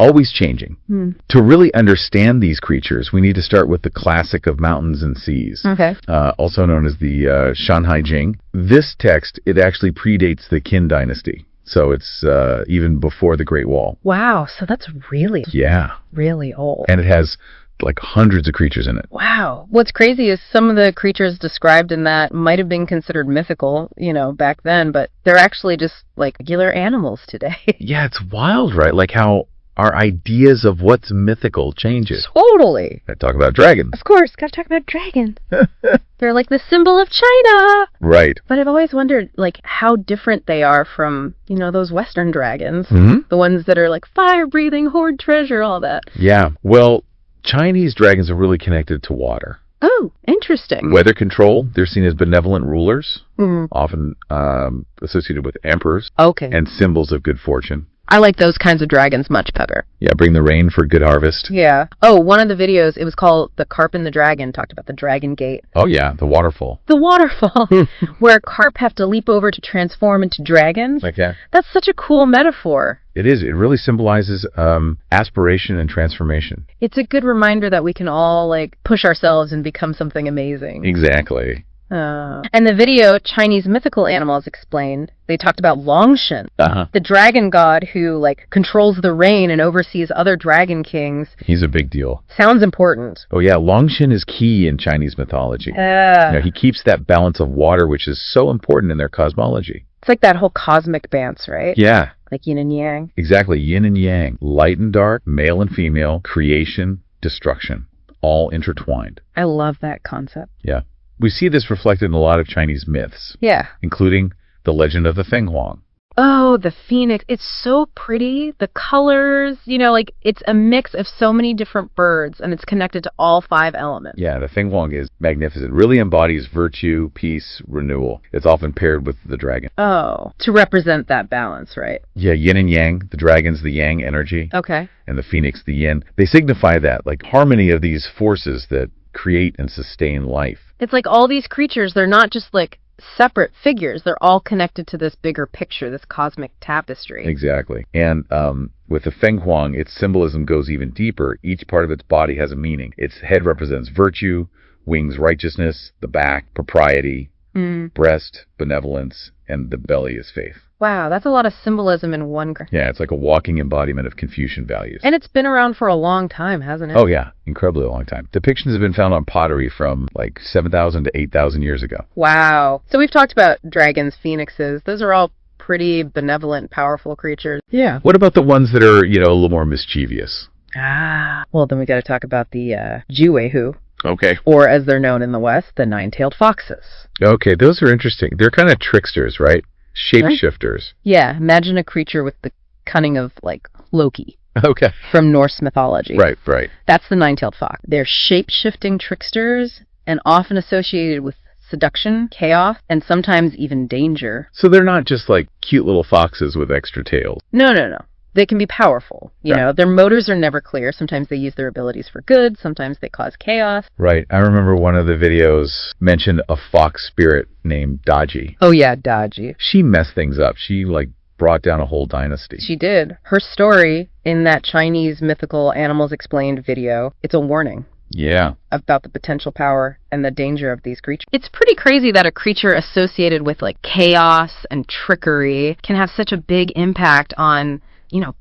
always changing. To really understand these creatures, we need to start with the classic of mountains and seas, also known as the Shanhai Jing. This text, it actually predates the Qin Dynasty. So it's even before the Great Wall. Wow, so that's really, really old. And it has like hundreds of creatures in it. Wow. What's crazy is some of the creatures described in that might have been considered mythical, you know, back then, but they're actually just like regular animals today. Yeah, it's wild, right? Like how our ideas of what's mythical changes. Totally. I talk about dragons. Of course, gotta talk about dragons. They're like the symbol of China. Right. But I've always wondered, like, how different they are from, you know, those Western dragons. The ones that are like fire-breathing, hoard treasure, all that. Yeah. Well, Chinese dragons are really connected to water. Oh, interesting. Weather control, they're seen as benevolent rulers, often associated with emperors, and symbols of good fortune. I like those kinds of dragons much better. Yeah, bring the rain for good harvest. Yeah. Oh, one of the videos, it was called The Carp and the Dragon, talked about the Dragon Gate. Oh yeah, the waterfall. The waterfall, where carp have to leap over to transform into dragons. Like that. That's such a cool metaphor. It is. It really symbolizes aspiration and transformation. It's a good reminder that we can all, like, push ourselves and become something amazing. Exactly. And the video, Chinese Mythical Animals Explained, they talked about Longshan, the dragon god who, like, controls the rain and oversees other dragon kings. He's a big deal. Sounds important. Oh yeah, Longshan is key in Chinese mythology. He keeps that balance of water, which is so important in their cosmology. It's like that whole cosmic dance, right? Yeah. Like yin and yang. Exactly, yin and yang, light and dark, male and female, creation, destruction, all intertwined. I love that concept. Yeah. We see this reflected in a lot of Chinese myths. Yeah. Including the legend of the Feng Huang. Oh, the phoenix. It's so pretty. The colors, like it's a mix of so many different birds and it's connected to all 5 elements. Yeah, the Feng Huang is magnificent. Really embodies virtue, peace, renewal. It's often paired with the dragon. Oh, to represent that balance, right? Yeah, yin and yang. The dragon's the yang energy. Okay. And the phoenix, the yin. They signify that, like harmony of these forces that create and sustain life. It's like all these creatures, they're not just like separate figures. They're all connected to this bigger picture, this cosmic tapestry. Exactly. And with the Feng Huang, its symbolism goes even deeper. Each part of its body has a meaning. Its head represents virtue, wings righteousness, the back propriety, breast benevolence, and the belly is faith. Wow, that's a lot of symbolism in one. Yeah, it's like a walking embodiment of Confucian values. And it's been around for a long time, hasn't it? Oh yeah, incredibly long time. Depictions have been found on pottery from like 7,000 to 8,000 years ago. Wow. So we've talked about dragons, phoenixes. Those are all pretty benevolent, powerful creatures. Yeah. What about the ones that are, a little more mischievous? Well, then we got to talk about the Jiwehu. Okay. Or as they're known in the West, the nine-tailed foxes. Okay, those are interesting. They're kind of tricksters, right? Shapeshifters. Yeah, imagine a creature with the cunning of, like, Loki. Okay. From Norse mythology. Right, right. That's the nine-tailed fox. They're shape-shifting tricksters and often associated with seduction, chaos, and sometimes even danger. So they're not just like cute little foxes with extra tails. No. They can be powerful. You know, their motives are never clear. Sometimes they use their abilities for good. Sometimes they cause chaos. Right. I remember one of the videos mentioned a fox spirit named Daji. Oh, yeah, Daji. She messed things up. She, brought down a whole dynasty. She did. Her story in that Chinese Mythical Animals Explained video, it's a warning. Yeah. About the potential power and the danger of these creatures. It's pretty crazy that a creature associated with, chaos and trickery can have such a big impact on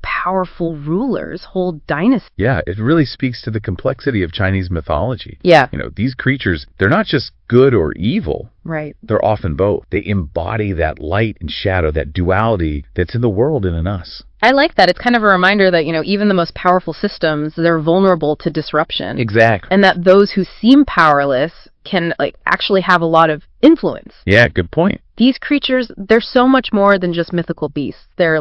powerful rulers, whole dynasties. Yeah, it really speaks to the complexity of Chinese mythology. Yeah. These creatures, they're not just good or evil. Right. They're often both. They embody that light and shadow, that duality that's in the world and in us. I like that. It's kind of a reminder that, even the most powerful systems, they're vulnerable to disruption. Exactly. And that those who seem powerless can, actually have a lot of influence. Yeah, good point. These creatures, they're so much more than just mythical beasts. They're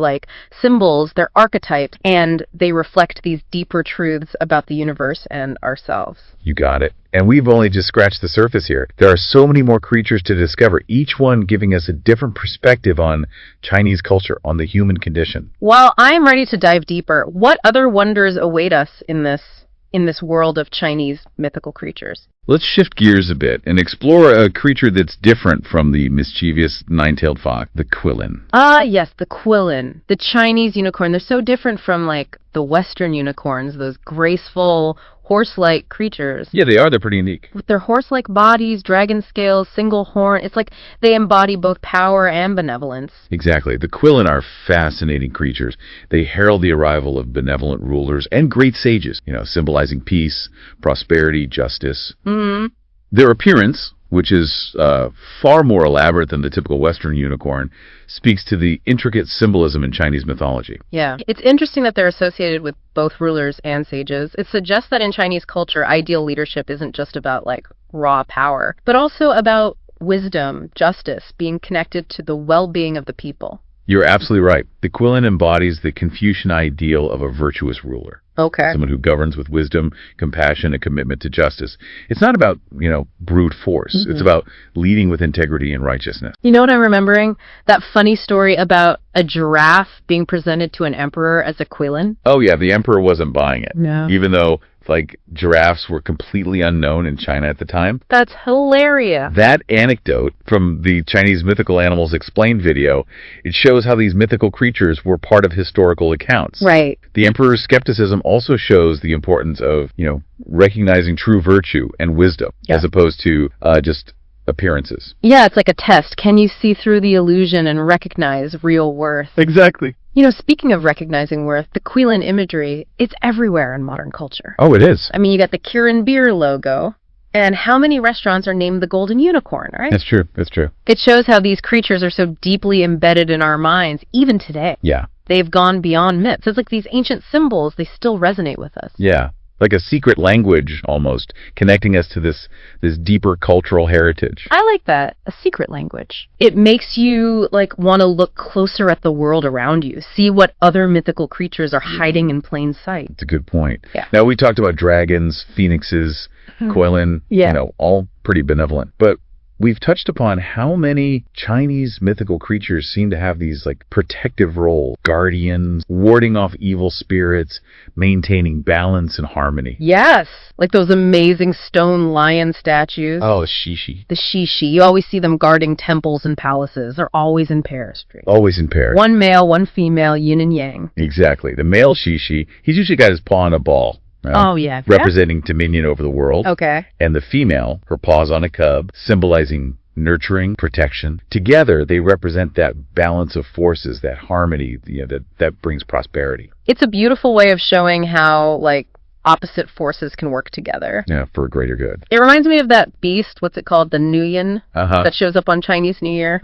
symbols, they're archetypes, and they reflect these deeper truths about the universe and ourselves. You got it. And we've only just scratched the surface here. There are so many more creatures to discover, each one giving us a different perspective on Chinese culture, on the human condition. While I'm ready to dive deeper, what other wonders await us in this world of Chinese mythical creatures? Let's shift gears a bit and explore a creature that's different from the mischievous nine-tailed fox, the Qilin. Ah, yes, the Qilin, the Chinese unicorn. They're so different from, the Western unicorns, those graceful, horse-like creatures. Yeah, they are. They're pretty unique. With their horse-like bodies, dragon scales, single horn, it's like they embody both power and benevolence. Exactly. The Qilin are fascinating creatures. They herald the arrival of benevolent rulers and great sages, symbolizing peace, prosperity, justice. Mm-hmm. Their appearance, which is far more elaborate than the typical Western unicorn, speaks to the intricate symbolism in Chinese mythology. Yeah. It's interesting that they're associated with both rulers and sages. It suggests that in Chinese culture, ideal leadership isn't just about, raw power, but also about wisdom, justice, being connected to the well-being of the people. You're absolutely right. The Qilin embodies the Confucian ideal of a virtuous ruler. Okay. Someone who governs with wisdom, compassion, and commitment to justice. It's not about, brute force. It's about leading with integrity and righteousness. You know what I'm remembering? That funny story about a giraffe being presented to an emperor as a Qilin. Oh, yeah, the emperor wasn't buying it. No. Even though, giraffes were completely unknown in China at the time. That's hilarious. That anecdote from the Chinese Mythical Animals Explained video, it shows how these mythical creatures were part of historical accounts. Right. The emperor's skepticism also shows the importance of, recognizing true virtue and wisdom as opposed to just appearances. Yeah, it's like a test. Can you see through the illusion and recognize real worth? Exactly. Speaking of recognizing worth, the Qilin imagery, it's everywhere in modern culture. Oh, it is. I mean, you got the Kirin beer logo, and how many restaurants are named the Golden Unicorn, right? That's true. That's true. It shows how these creatures are so deeply embedded in our minds, even today. Yeah. They've gone beyond myths. It's like these ancient symbols, they still resonate with us. Yeah. Like a secret language, almost, connecting us to this deeper cultural heritage. I like that. A secret language. It makes you, want to look closer at the world around you, see what other mythical creatures are hiding in plain sight. It's a good point. Yeah. Now, we talked about dragons, phoenixes, Qilin, all pretty benevolent. But we've touched upon how many Chinese mythical creatures seem to have these protective roles, guardians, warding off evil spirits, maintaining balance and harmony. Yes, like those amazing stone lion statues. Oh, Shishi. The Shishi. You always see them guarding temples and palaces. They're always in pairs. Always in pairs. One male, one female, yin and yang. Exactly. The male Shishi, he's usually got his paw on a ball. Oh, yeah. Representing dominion over the world. Okay. And the female, her paws on a cub, symbolizing nurturing, protection. Together, they represent that balance of forces, that harmony, that brings prosperity. It's a beautiful way of showing how, opposite forces can work together. Yeah, for a greater good. It reminds me of that beast, what's it called? The Nuyen, that shows up on Chinese New Year.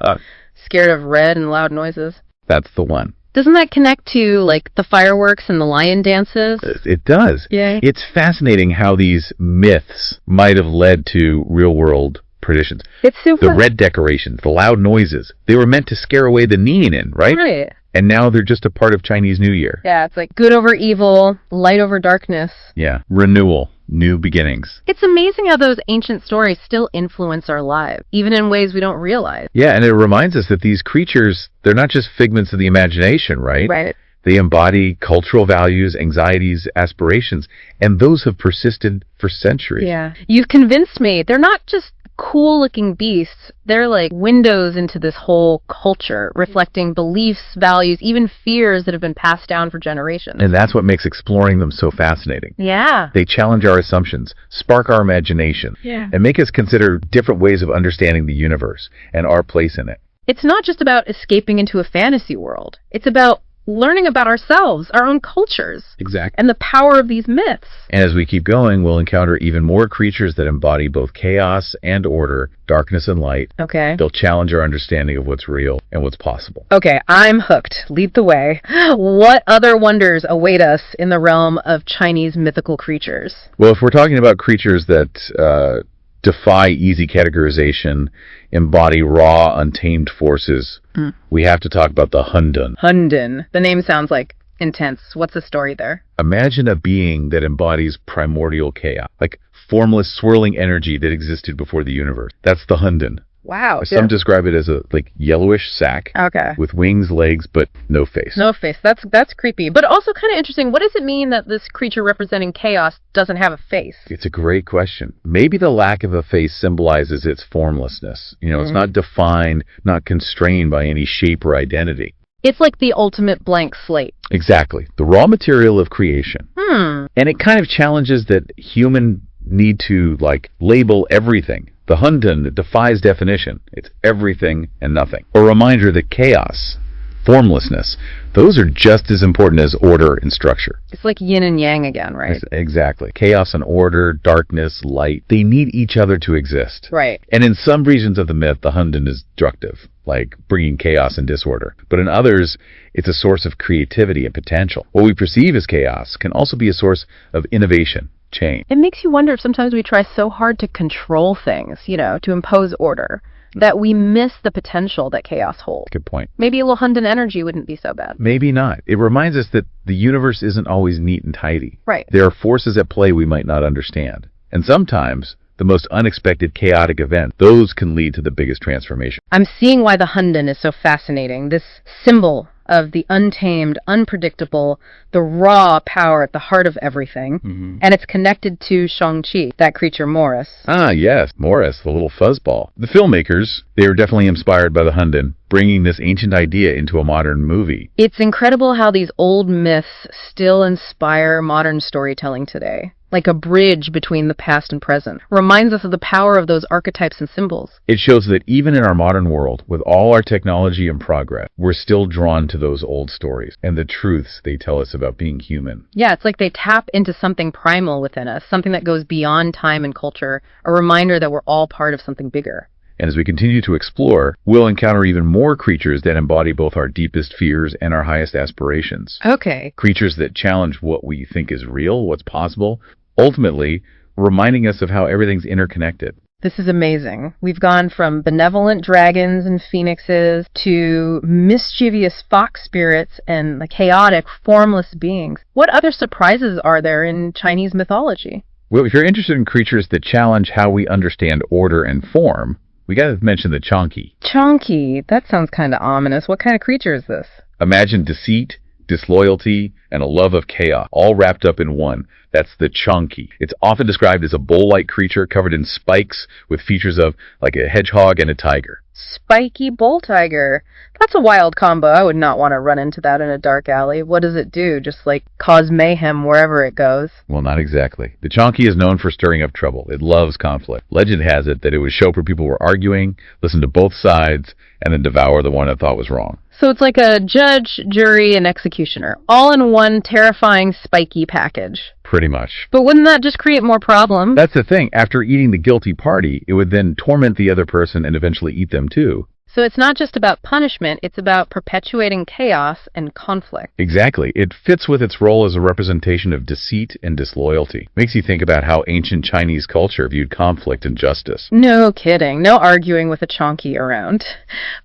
Scared of red and loud noises. That's the one. Doesn't that connect to, the fireworks and the lion dances? It does. Yeah. It's fascinating how these myths might have led to real-world traditions. It's super. The red decorations, the loud noises, they were meant to scare away the Nianin, right? Right. And now they're just a part of Chinese New Year. Yeah, it's good over evil, light over darkness. Yeah. Renewal. New beginnings. It's amazing how those ancient stories still influence our lives, even in ways we don't realize. Yeah, and it reminds us that these creatures, they're not just figments of the imagination, right? Right. They embody cultural values, anxieties, aspirations, and those have persisted for centuries. Yeah. You've convinced me. They're not just cool-looking beasts. They're like windows into this whole culture, reflecting beliefs, values, even fears that have been passed down for generations. And that's what makes exploring them so fascinating. Yeah. They challenge our assumptions, spark our imagination, and make us consider different ways of understanding the universe and our place in it. It's not just about escaping into a fantasy world. It's about learning about ourselves, our own cultures. Exactly. And the power of these myths. And as we keep going, we'll encounter even more creatures that embody both chaos and order, darkness and light. Okay. They'll challenge our understanding of what's real and what's possible. Okay, I'm hooked. Lead the way. What other wonders await us in the realm of Chinese mythical creatures? Well, if we're talking about creatures that defy easy categorization, embody raw, untamed forces, we have to talk about the Hundun. Hundun. The name sounds intense. What's the story there? Imagine a being that embodies primordial chaos, like formless, swirling energy that existed before the universe. That's the Hundun. Wow. Some describe it as a yellowish sack with wings, legs, but no face. No face. That's creepy. But also kind of interesting. What does it mean that this creature representing chaos doesn't have a face? It's a great question. Maybe the lack of a face symbolizes its formlessness. It's not defined, not constrained by any shape or identity. It's like the ultimate blank slate. Exactly. The raw material of creation. And it kind of challenges that human need to label everything. The Hundun defies definition. It's everything and nothing. A reminder that chaos, formlessness, those are just as important as order and structure. It's like yin and yang again, right? Exactly. Chaos and order, darkness, light, they need each other to exist. Right. And in some regions of the myth, the Hundun is destructive, like bringing chaos and disorder. But in others, it's a source of creativity and potential. What we perceive as chaos can also be a source of innovation. Change. It makes you wonder if sometimes we try so hard to control things, to impose order. that we miss the potential that chaos holds. Good point. Maybe a little Hundan energy wouldn't be so bad. Maybe not. It reminds us that the universe isn't always neat and tidy. Right. There are forces at play we might not understand. And sometimes the most unexpected chaotic event, those can lead to the biggest transformation. I'm seeing why the Hundan is so fascinating. This symbol of the untamed, unpredictable, the raw power at the heart of everything. And it's connected to Shang-Chi, that creature Morris. Ah, yes, Morris, the little fuzzball. The filmmakers, they were definitely inspired by the Hundan, bringing this ancient idea into a modern movie. It's incredible how these old myths still inspire modern storytelling today. Like a bridge between the past and present. Reminds us of the power of those archetypes and symbols. It shows that even in our modern world, with all our technology and progress, we're still drawn to those old stories and the truths they tell us about being human. Yeah, it's like they tap into something primal within us, something that goes beyond time and culture, a reminder that we're all part of something bigger. And as we continue to explore, we'll encounter even more creatures that embody both our deepest fears and our highest aspirations. Okay. Creatures that challenge what we think is real, what's possible, ultimately reminding us of how everything's interconnected. This is amazing. We've gone from benevolent dragons and phoenixes to mischievous fox spirits and the chaotic, formless beings. What other surprises are there in Chinese mythology? Well, if you're interested in creatures that challenge how we understand order and form, we gotta mention the Chonky. Chonky, that sounds kind of ominous. What kind of creature is this? Imagine deceit, disloyalty, and a love of chaos, all wrapped up in one. That's the Chonky. It's often described as a bull-like creature covered in spikes with features of like a hedgehog and a tiger. Spiky bull tiger. That's a wild combo. I would not want to run into that in a dark alley. What does it do? Just like cause mayhem wherever it goes? Well, not exactly. The Chonky is known for stirring up trouble. It loves conflict. Legend has it that it would show up where people were arguing, listen to both sides, and then devour the one it thought was wrong. So it's like a judge, jury, and executioner, all in one terrifying spiky package. Pretty much. But wouldn't that just create more problems? That's the thing. After eating the guilty party, it would then torment the other person and eventually eat them too. So it's not just about punishment, it's about perpetuating chaos and conflict. Exactly. It fits with its role as a representation of deceit and disloyalty. Makes you think about how ancient Chinese culture viewed conflict and justice. No kidding. No arguing with a chonky around.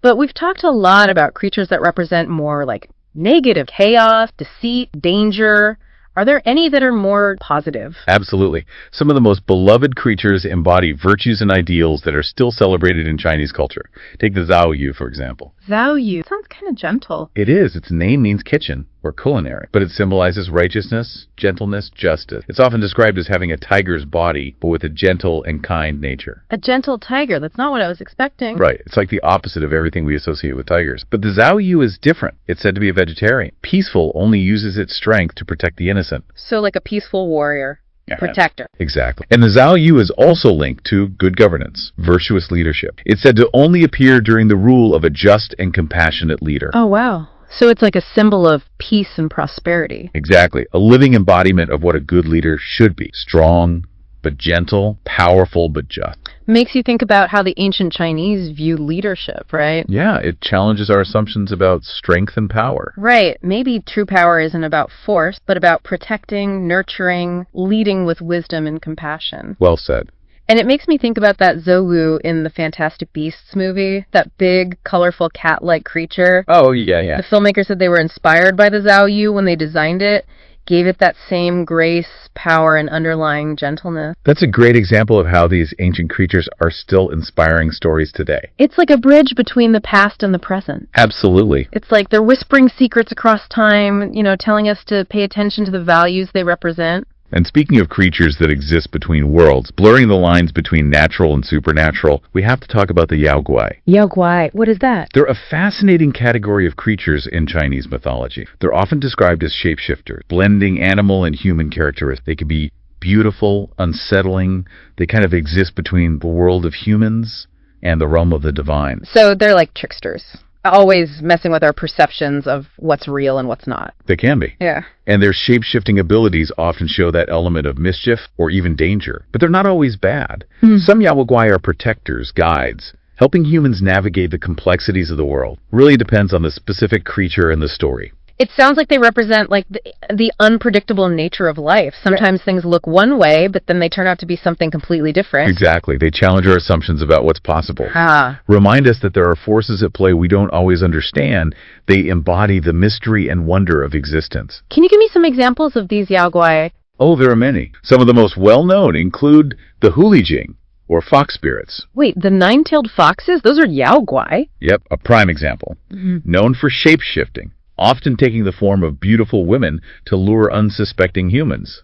But we've talked a lot about creatures that represent more like negative chaos, deceit, danger. Are there any that are more positive? Absolutely. Some of the most beloved creatures embody virtues and ideals that are still celebrated in Chinese culture. Take the Zhao Yu, for example. Zhao Yu. Sounds kind of gentle. It is. Its name means kitchen or culinary, but it symbolizes righteousness, gentleness, justice. It's often described as having a tiger's body, but with a gentle and kind nature. A gentle tiger. That's not what I was expecting. Right. It's like the opposite of everything we associate with tigers. But the Zhao Yu is different. It's said to be a vegetarian. Peaceful, only uses its strength to protect the innocent. So like a peaceful warrior. Protector. Exactly. And the Zhao Yu is also linked to good governance, virtuous leadership. It's said to only appear during the rule of a just and compassionate leader. Oh, wow. So it's like a symbol of peace and prosperity. Exactly. A living embodiment of what a good leader should be. Strong, but gentle, powerful, but just. Makes you think about how the ancient Chinese view leadership, right? Yeah, it challenges our assumptions about strength and power. Right. Maybe true power isn't about force, but about protecting, nurturing, leading with wisdom and compassion. Well said. And it makes me think about that Zhou in the Fantastic Beasts movie, that big, colorful cat-like creature. Oh, yeah. The filmmakers said they were inspired by the Zhao Yu when they designed it, gave it that same grace, power, and underlying gentleness. That's a great example of how these ancient creatures are still inspiring stories today. It's like a bridge between the past and the present. Absolutely. It's like they're whispering secrets across time, telling us to pay attention to the values they represent. And speaking of creatures that exist between worlds, blurring the lines between natural and supernatural, we have to talk about the Yao Guai. Yao Guai, what is that? They're a fascinating category of creatures in Chinese mythology. They're often described as shapeshifters, blending animal and human characteristics. They can be beautiful, unsettling. They kind of exist between the world of humans and the realm of the divine. So they're like tricksters. Always messing with our perceptions of what's real and what's not. They can be. Yeah. And their shape-shifting abilities often show that element of mischief or even danger. But they're not always bad. Some Yaoguai are protectors, guides, helping humans navigate the complexities of the world. Really depends on the specific creature and the story. It sounds like they represent like the unpredictable nature of life. Sometimes things look one way, but then they turn out to be something completely different. Exactly. They challenge our assumptions about what's possible. Ah. Remind us that there are forces at play we don't always understand. They embody the mystery and wonder of existence. Can you give me some examples of these Yaoguai? Oh, there are many. Some of the most well-known include the Hulijing, or fox spirits. Wait, the nine-tailed foxes? Those are Yaoguai? Yep, a prime example. Known for shape-shifting, often taking the form of beautiful women to lure unsuspecting humans.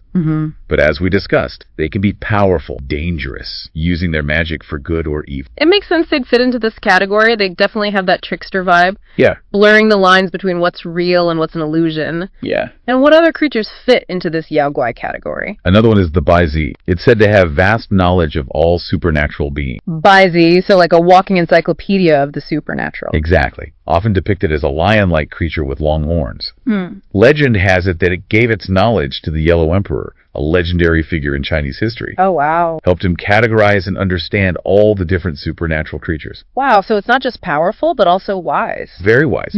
But as we discussed, they can be powerful, dangerous, using their magic for good or evil. It makes sense they'd fit into this category. They definitely have that trickster vibe, Yeah, blurring the lines between what's real and what's an illusion. yeah. And what other creatures fit into this Yaoguai category? Another one is the Baizi. It's said to have vast knowledge of all supernatural beings. Baizi, so like a walking encyclopedia of the supernatural. Exactly. Often depicted as a lion-like creature with long horns. Legend has it that it gave its knowledge to the Yellow Emperor, a legendary figure in Chinese history. Oh, wow. Helped him categorize and understand all the different supernatural creatures. Wow, so it's not just powerful, but also wise. Very wise.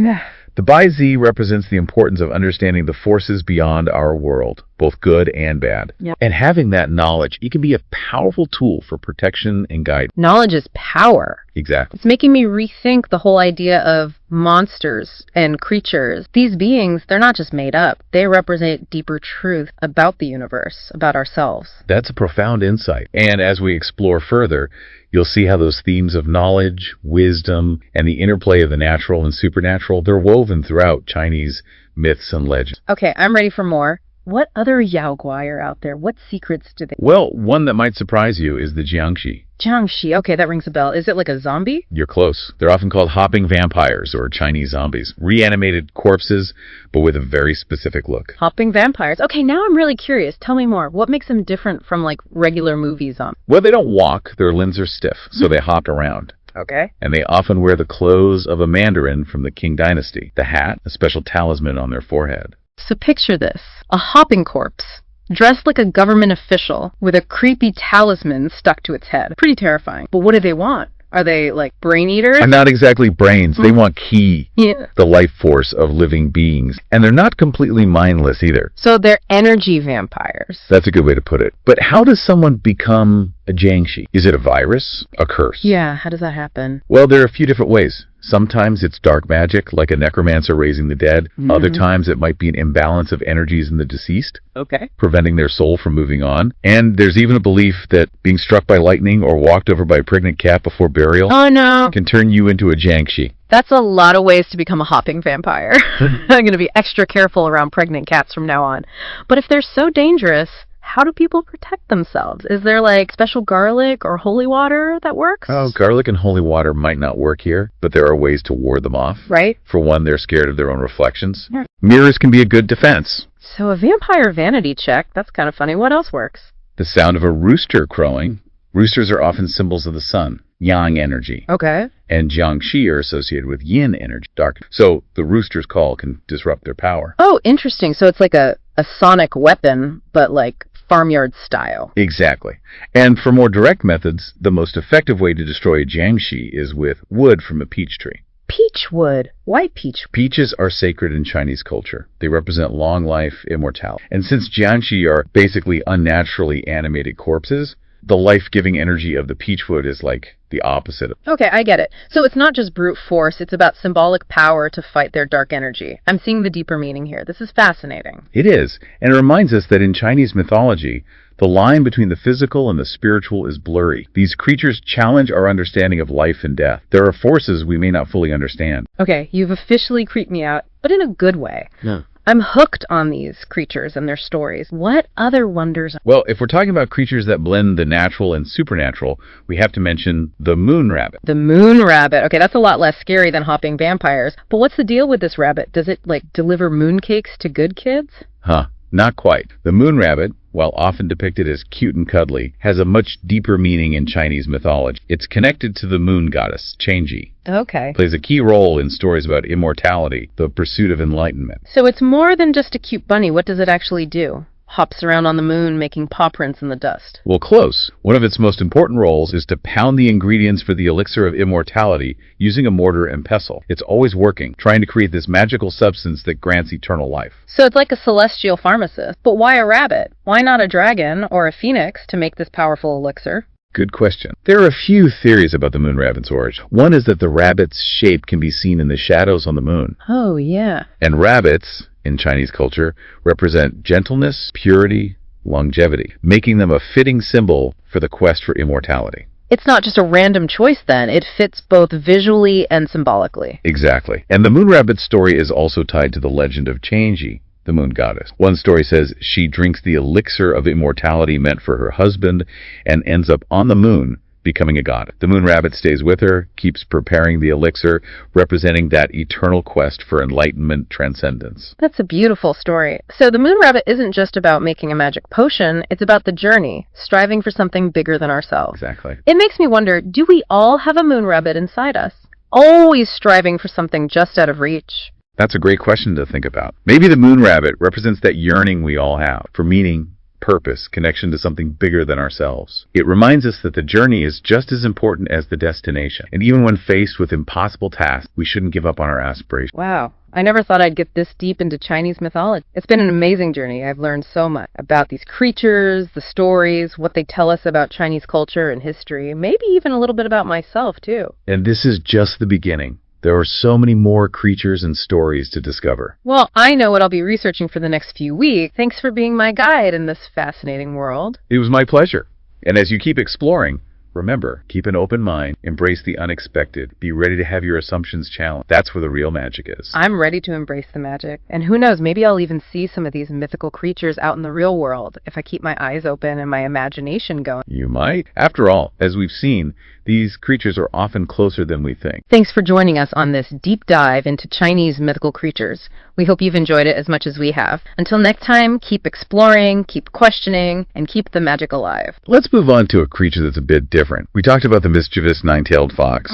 The Baizi represents the importance of understanding the forces beyond our world, both good and bad. Yep. And having that knowledge, it can be a powerful tool for protection and guidance. Knowledge is power. Exactly. It's making me rethink the whole idea of monsters and creatures. These beings, they're not just made up. They represent deeper truth about the universe, about ourselves. That's a profound insight. And as we explore further, you'll see how those themes of knowledge, wisdom, and the interplay of the natural and supernatural, they're woven throughout Chinese myths and legends. Okay, I'm ready for more. What other Yaoguai are out there? What secrets do they... Well, one that might surprise you is the Jiangshi. Jiangshi, okay, that rings a bell. Is it like a zombie? You're close. They're often called hopping vampires or Chinese zombies. Reanimated corpses, but with a very specific look. Hopping vampires. Okay, now I'm really curious. Tell me more. What makes them different from like regular movie zombies? Well, they don't walk. Their limbs are stiff, so they hop around. Okay. And they often wear the clothes of a mandarin from the Qing Dynasty. The hat, a special talisman on their forehead. So picture this. A hopping corpse, dressed like a government official, with a creepy talisman stuck to its head. Pretty terrifying. But what do they want? Are they like brain eaters? Not exactly brains. They want ki, Yeah. the life force of living beings. And they're not completely mindless either. So they're energy vampires. That's a good way to put it. But how does someone become a Jiangshi? Is it a virus? A curse? Yeah, how does that happen? Well, there are a few different ways. Sometimes it's dark magic, like a necromancer raising the dead. Other times it might be an imbalance of energies in the deceased, Okay. preventing their soul from moving on. And there's even a belief that being struck by lightning or walked over by a pregnant cat before burial Oh no. can turn you into a Jiangshi. That's a lot of ways to become a hopping vampire. I'm going to be extra careful around pregnant cats from now on. But if they're so dangerous, how do people protect themselves? Is there like special garlic or holy water that works? Oh, garlic and holy water might not work here, but there are ways to ward them off. Right? For one, they're scared of their own reflections. Yeah. Mirrors can be a good defense. So a vampire vanity check, that's kind of funny. What else works? The sound of a rooster crowing. Roosters are often symbols of the sun, yang energy. Okay. And Jiangshi are associated with yin energy, dark. So the rooster's call can disrupt their power. Oh, interesting. So it's like a sonic weapon, but like farmyard style. Exactly. And for more direct methods, the most effective way to destroy a Jiangshi is with wood from a peach tree. Peach wood. Why peach? Peaches are sacred in Chinese culture. They represent long life, immortality. And since Jiangshi are basically unnaturally animated corpses, the life-giving energy of the peach wood is like the opposite. Okay, I get it. So it's not just brute force, it's about symbolic power to fight their dark energy. I'm seeing the deeper meaning here. This is fascinating. It is. And it reminds us that in Chinese mythology, the line between the physical and the spiritual is blurry. These creatures challenge our understanding of life and death. There are forces we may not fully understand. Okay, you've officially creeped me out, but in a good way. No. I'm hooked on these creatures and their stories. What other wonders? Well, if we're talking about creatures that blend the natural and supernatural, we have to mention the moon rabbit. The moon rabbit. Okay, that's a lot less scary than hopping vampires. But what's the deal with this rabbit? Does it, like, deliver mooncakes to good kids? Huh. Not quite. The moon rabbit, while often depicted as cute and cuddly, has a much deeper meaning in Chinese mythology. It's connected to the moon goddess, Qingji. Okay. Plays a key role in stories about immortality, the pursuit of enlightenment. So it's more than just a cute bunny. What does it actually do? hops around on the moon making paw prints in the dust. Well, close. One of its most important roles is to pound the ingredients for the elixir of immortality using a mortar and pestle. It's always working, trying to create this magical substance that grants eternal life. So it's like a celestial pharmacist. But why a rabbit? Why not a dragon or a phoenix to make this powerful elixir? Good question. There are a few theories about the moon rabbit's origin. One is that the rabbit's shape can be seen in the shadows on the moon. Oh, yeah. And rabbits, in Chinese culture, represent gentleness, purity, longevity, making them a fitting symbol for the quest for immortality. It's not just a random choice then. It fits both visually and symbolically. Exactly. And the moon rabbit's story is also tied to the legend of Jiangshi, the moon goddess. One story says she drinks the elixir of immortality meant for her husband and ends up on the moon becoming a goddess. The moon rabbit stays with her, keeps preparing the elixir, representing that eternal quest for enlightenment transcendence. That's a beautiful story. So the moon rabbit isn't just about making a magic potion, it's about the journey, striving for something bigger than ourselves. Exactly. It makes me wonder, do we all have a moon rabbit inside us? Always striving for something just out of reach. That's a great question to think about. Maybe the moon rabbit represents that yearning we all have for meaning, purpose, connection to something bigger than ourselves. It reminds us that the journey is just as important as the destination. And even when faced with impossible tasks, we shouldn't give up on our aspirations. Wow. I never thought I'd get this deep into Chinese mythology. It's been an amazing journey. I've learned so much about these creatures, the stories, what they tell us about Chinese culture and history, maybe even a little bit about myself, too. And this is just the beginning. There are so many more creatures and stories to discover. Well, I know what I'll be researching for the next few weeks. Thanks for being my guide in this fascinating world. It was my pleasure. And as you keep exploring, remember, keep an open mind, embrace the unexpected, be ready to have your assumptions challenged. That's where the real magic is. I'm ready to embrace the magic. And who knows, maybe I'll even see some of these mythical creatures out in the real world if I keep my eyes open and my imagination going. You might. After all, as we've seen, these creatures are often closer than we think. Thanks for joining us on this deep dive into Chinese mythical creatures. We hope you've enjoyed it as much as we have. Until next time, keep exploring, keep questioning, and keep the magic alive. Let's move on to a creature that's a bit different. We talked about the mischievous nine-tailed fox.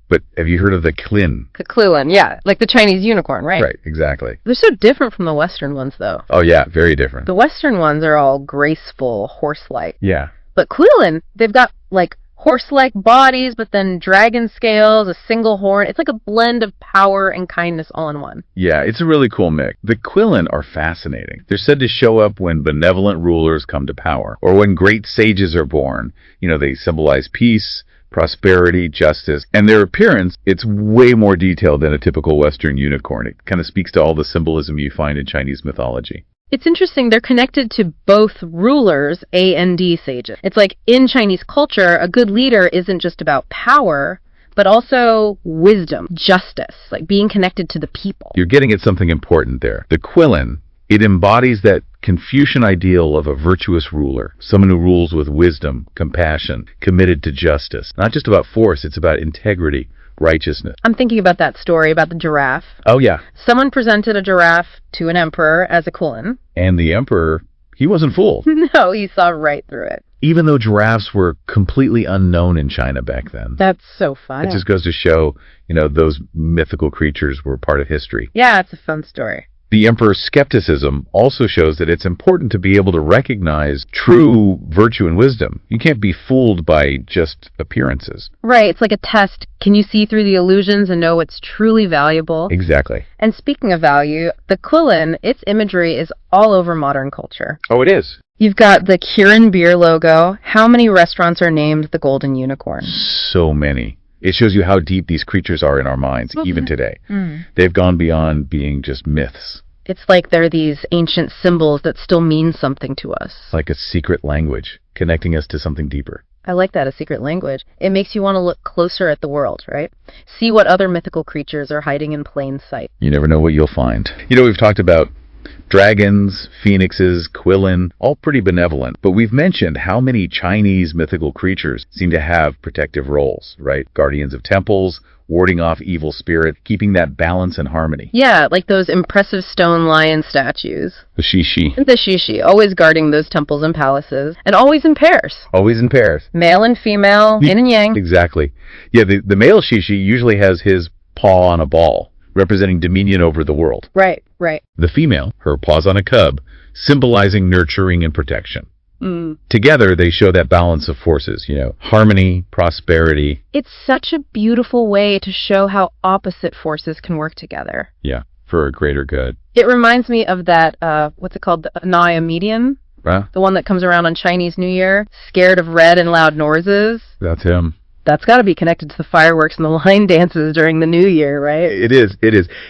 But have you heard of the Qilin? The Qilin, yeah. Like the Chinese unicorn, right? Right, exactly. They're so different from the Western ones, though. Oh, yeah, very different. The Western ones are all graceful, horse-like. Yeah. But Qilin, they've got, like, horse-like bodies, but then dragon scales, a single horn. It's like a blend of power and kindness all in one. Yeah, it's a really cool mix. The Qilin are fascinating. They're said to show up when benevolent rulers come to power, or when great sages are born. You know, they symbolize peace, prosperity, justice, and their appearance, it's way more detailed than a typical Western unicorn. It kind of speaks to all the symbolism you find in Chinese mythology. It's interesting, they're connected to both rulers, and sages. It's like in Chinese culture, a good leader isn't just about power, but also wisdom, justice, like being connected to the people. You're getting at something important there. The Qilin, it embodies that Confucian ideal of a virtuous ruler, someone who rules with wisdom, compassion, committed to justice. Not just about force, it's about integrity, righteousness. I'm thinking about that story about the giraffe. Oh, yeah. Someone presented a giraffe to an emperor as a Qilin. And the emperor, he wasn't fooled. No, he saw right through it. Even though giraffes were completely unknown in China back then. That's so fun. It just goes to show, you know, those mythical creatures were part of history. Yeah, it's a fun story. The emperor's skepticism also shows that it's important to be able to recognize true virtue and wisdom. You can't be fooled by just appearances. Right, it's like a test. Can you see through the illusions and know what's truly valuable? Exactly. And speaking of value, the Qilin, its imagery is all over modern culture. Oh, it is. You've got the Kirin beer logo. How many restaurants are named the Golden Unicorn? So many. It shows you how deep these creatures are in our minds, even today. They've gone beyond being just myths. It's like they're these ancient symbols that still mean something to us. Like a secret language, connecting us to something deeper. I like that, a secret language. It makes you want to look closer at the world, right? See what other mythical creatures are hiding in plain sight. You never know what you'll find. You know, we've talked about dragons, phoenixes, Qilin, all pretty benevolent. But we've mentioned how many Chinese mythical creatures seem to have protective roles, right? Guardians of temples, warding off evil spirits, keeping that balance and harmony. Yeah, like those impressive stone lion statues. The Shishi. The Shishi, always guarding those temples and palaces, and always in pairs. Always in pairs. Male and female, yin and yang. Exactly. Yeah, the male Shishi usually has his paw on a ball, representing dominion over the world. Right. Right. The female, her paws on a cub, symbolizing nurturing and protection. Together, they show that balance of forces, harmony, prosperity. It's such a beautiful way to show how opposite forces can work together. Yeah, for a greater good. It reminds me of that, what's it called? The Anaya medium? Huh? The one that comes around on Chinese New Year, scared of red and loud noises. That's him. That's got to be connected to the fireworks and the line dances during the New Year, right? It is.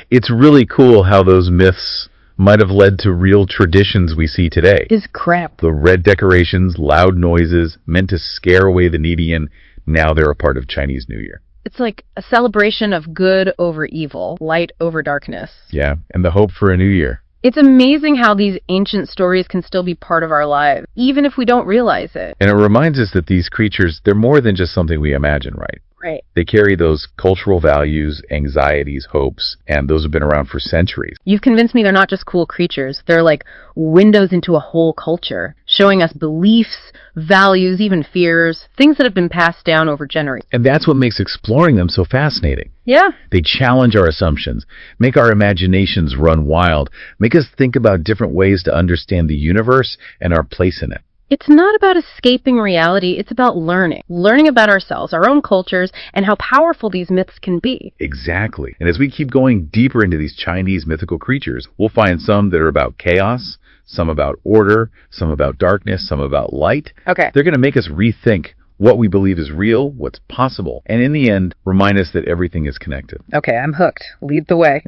It's really cool how those myths might have led to real traditions we see today. Is crap. The red decorations, loud noises, meant to scare away the needy, and now they're a part of Chinese New Year. It's like a celebration of good over evil, light over darkness. Yeah, and the hope for a new year. It's amazing how these ancient stories can still be part of our lives, even if we don't realize it. And it reminds us that these creatures, they're more than just something we imagine, right? Right. They carry those cultural values, anxieties, hopes, and those have been around for centuries. You've convinced me they're not just cool creatures. They're like windows into a whole culture, showing us beliefs, values, even fears, things that have been passed down over generations. And that's what makes exploring them so fascinating. Yeah. They challenge our assumptions, make our imaginations run wild, make us think about different ways to understand the universe and our place in it. It's not about escaping reality, it's about learning about ourselves, our own cultures, and how powerful these myths can be. Exactly. And as we keep going deeper into these Chinese mythical creatures, we'll find some that are about chaos, some about order, some about darkness, some about light. Okay. They're going to make us rethink what we believe is real, what's possible, and in the end, remind us that everything is connected. Okay, I'm hooked. Lead the way.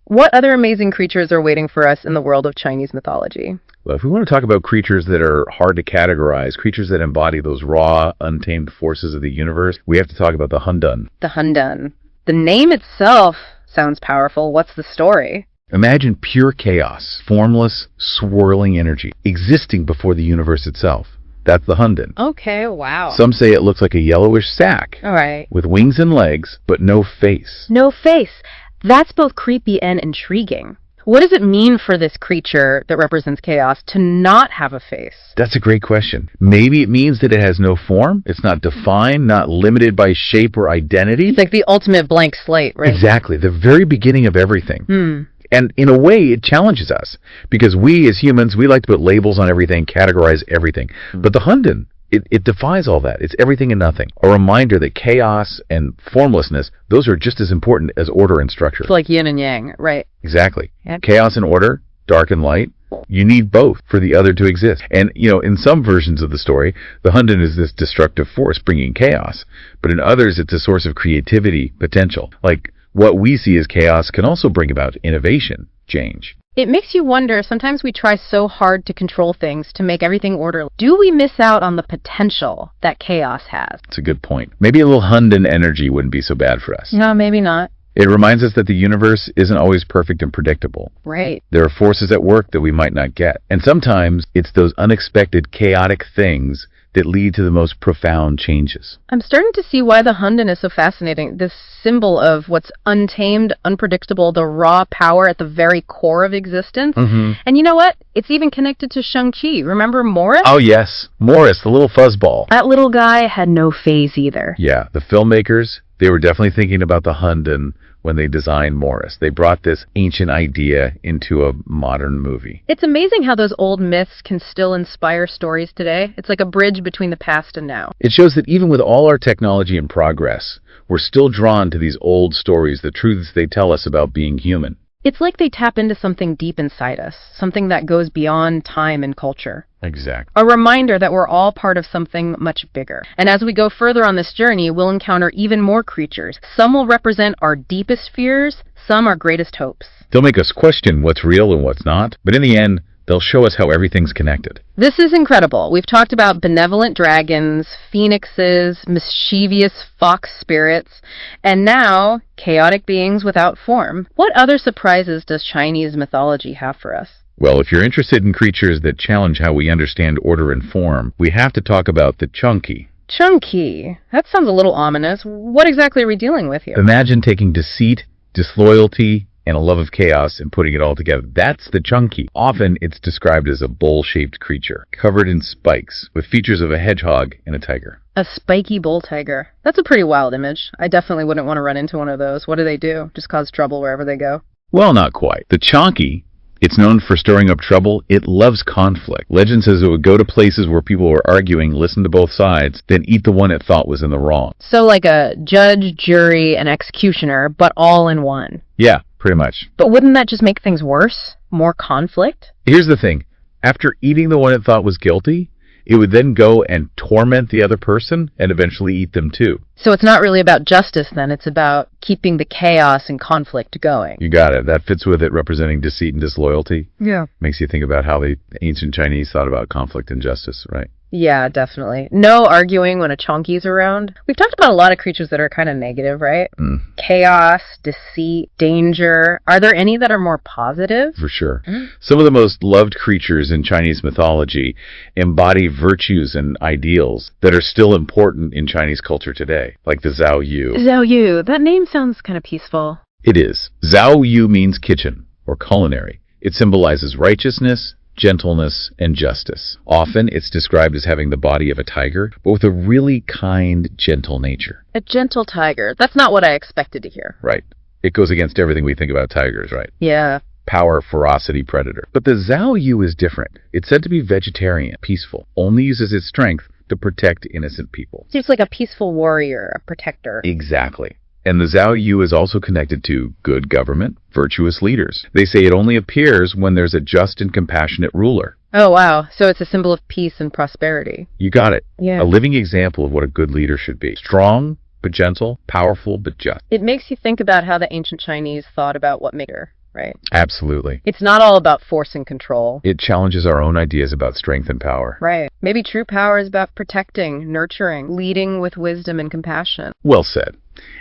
What other amazing creatures are waiting for us in the world of Chinese mythology? Well, if we want to talk about creatures that are hard to categorize, creatures that embody those raw, untamed forces of the universe, we have to talk about the Hundun. The Hundun. The name itself sounds powerful. What's the story? Imagine pure chaos, formless, swirling energy, existing before the universe itself. That's the Hundun. Okay, wow. Some say it looks like a yellowish sack, All right. with wings and legs, but no face. No face. That's both creepy and intriguing. What does it mean for this creature that represents chaos to not have a face? That's a great question. Maybe it means that it has no form. It's not defined, not limited by shape or identity. It's like the ultimate blank slate, right? Exactly. The very beginning of everything. And in a way, it challenges us. Because we, as humans, we like to put labels on everything, categorize everything. But the Hundun, it defies all that. It's everything and nothing. A reminder that chaos and formlessness, those are just as important as order and structure. It's like yin and yang, right? Exactly. Yep. Chaos and order, dark and light. You need both for the other to exist. And, in some versions of the story, the Hundun is this destructive force bringing chaos. But in others, it's a source of creativity, potential. Like, what we see as chaos can also bring about innovation, change. It makes you wonder, sometimes we try so hard to control things, to make everything orderly. Do we miss out on the potential that chaos has? It's a good point. Maybe a little Hundun energy wouldn't be so bad for us. No, maybe not. It reminds us that the universe isn't always perfect and predictable. Right. There are forces at work that we might not get. And sometimes it's those unexpected, chaotic things that lead to the most profound changes. I'm starting to see why the Hundun is so fascinating. This symbol of what's untamed, unpredictable, the raw power at the very core of existence. And you know what? It's even connected to Shang-Chi. Remember Morris? Oh, yes. Morris, the little fuzzball. That little guy had no phase either. Yeah, the filmmakers, they were definitely thinking about the Hundun when they designed Morris. They brought this ancient idea into a modern movie. It's amazing how those old myths can still inspire stories today. It's like a bridge between the past and now. It shows that even with all our technology and progress, we're still drawn to these old stories, the truths they tell us about being human. It's like they tap into something deep inside us, something that goes beyond time and culture. Exactly. A reminder that we're all part of something much bigger. And as we go further on this journey, we'll encounter even more creatures. Some will represent our deepest fears, some our greatest hopes. They'll make us question what's real and what's not, but in the end, they'll show us how everything's connected. This is incredible. We've talked about benevolent dragons, phoenixes, mischievous fox spirits, and now chaotic beings without form. What other surprises does Chinese mythology have for us? Well, if you're interested in creatures that challenge how we understand order and form, we have to talk about the Chunky. Chunky. That sounds a little ominous. What exactly are we dealing with here? Imagine taking deceit, disloyalty, and a love of chaos and putting it all together. That's the Chunky. Often it's described as a bowl-shaped creature, covered in spikes, with features of a hedgehog and a tiger. A spiky bull tiger. That's a pretty wild image. I definitely wouldn't want to run into one of those. What do? Just cause trouble wherever they go? Well, not quite. The Chonky, it's known for stirring up trouble. It loves conflict. Legend says it would go to places where people were arguing, listen to both sides, then eat the one it thought was in the wrong. So like a judge, jury, and executioner, but all in one. Yeah, pretty much. But wouldn't that just make things worse? More conflict? Here's the thing. After eating the one it thought was guilty, it would then go and torment the other person and eventually eat them too. So it's not really about justice then, it's about keeping the chaos and conflict going. You got it. That fits with it representing deceit and disloyalty. Yeah. Makes you think about how the ancient Chinese thought about conflict and justice, right? Yeah, definitely. No arguing when a Chonky's around. We've talked about a lot of creatures that are kind of negative, right? Chaos, deceit, danger. Are there any that are more positive? For sure. Some of the most loved creatures in Chinese mythology embody virtues and ideals that are still important in Chinese culture today, like the Zhao Yu. Zhao Yu. That name sounds kind of peaceful. It is. Zhao Yu means kitchen or culinary. It symbolizes righteousness, gentleness, and justice. Often it's described as having the body of a tiger, but with a really kind, gentle nature. A gentle tiger. That's not what I expected to hear. Right. It goes against everything we think about tigers, right? Yeah. Power, ferocity, predator. But the Zhao Yu is different. It's said to be vegetarian, peaceful, only uses its strength to protect innocent people. Seems like a peaceful warrior, a protector. Exactly. And the Zhao Yu is also connected to good government, virtuous leaders. They say it only appears when there's a just and compassionate ruler. Oh, wow. So it's a symbol of peace and prosperity. You got it. Yeah. A living example of what a good leader should be. Strong, but gentle. Powerful, but just. It makes you think about how the ancient Chinese thought about what made her, right? Absolutely. It's not all about force and control. It challenges our own ideas about strength and power. Right. Maybe true power is about protecting, nurturing, leading with wisdom and compassion. Well said.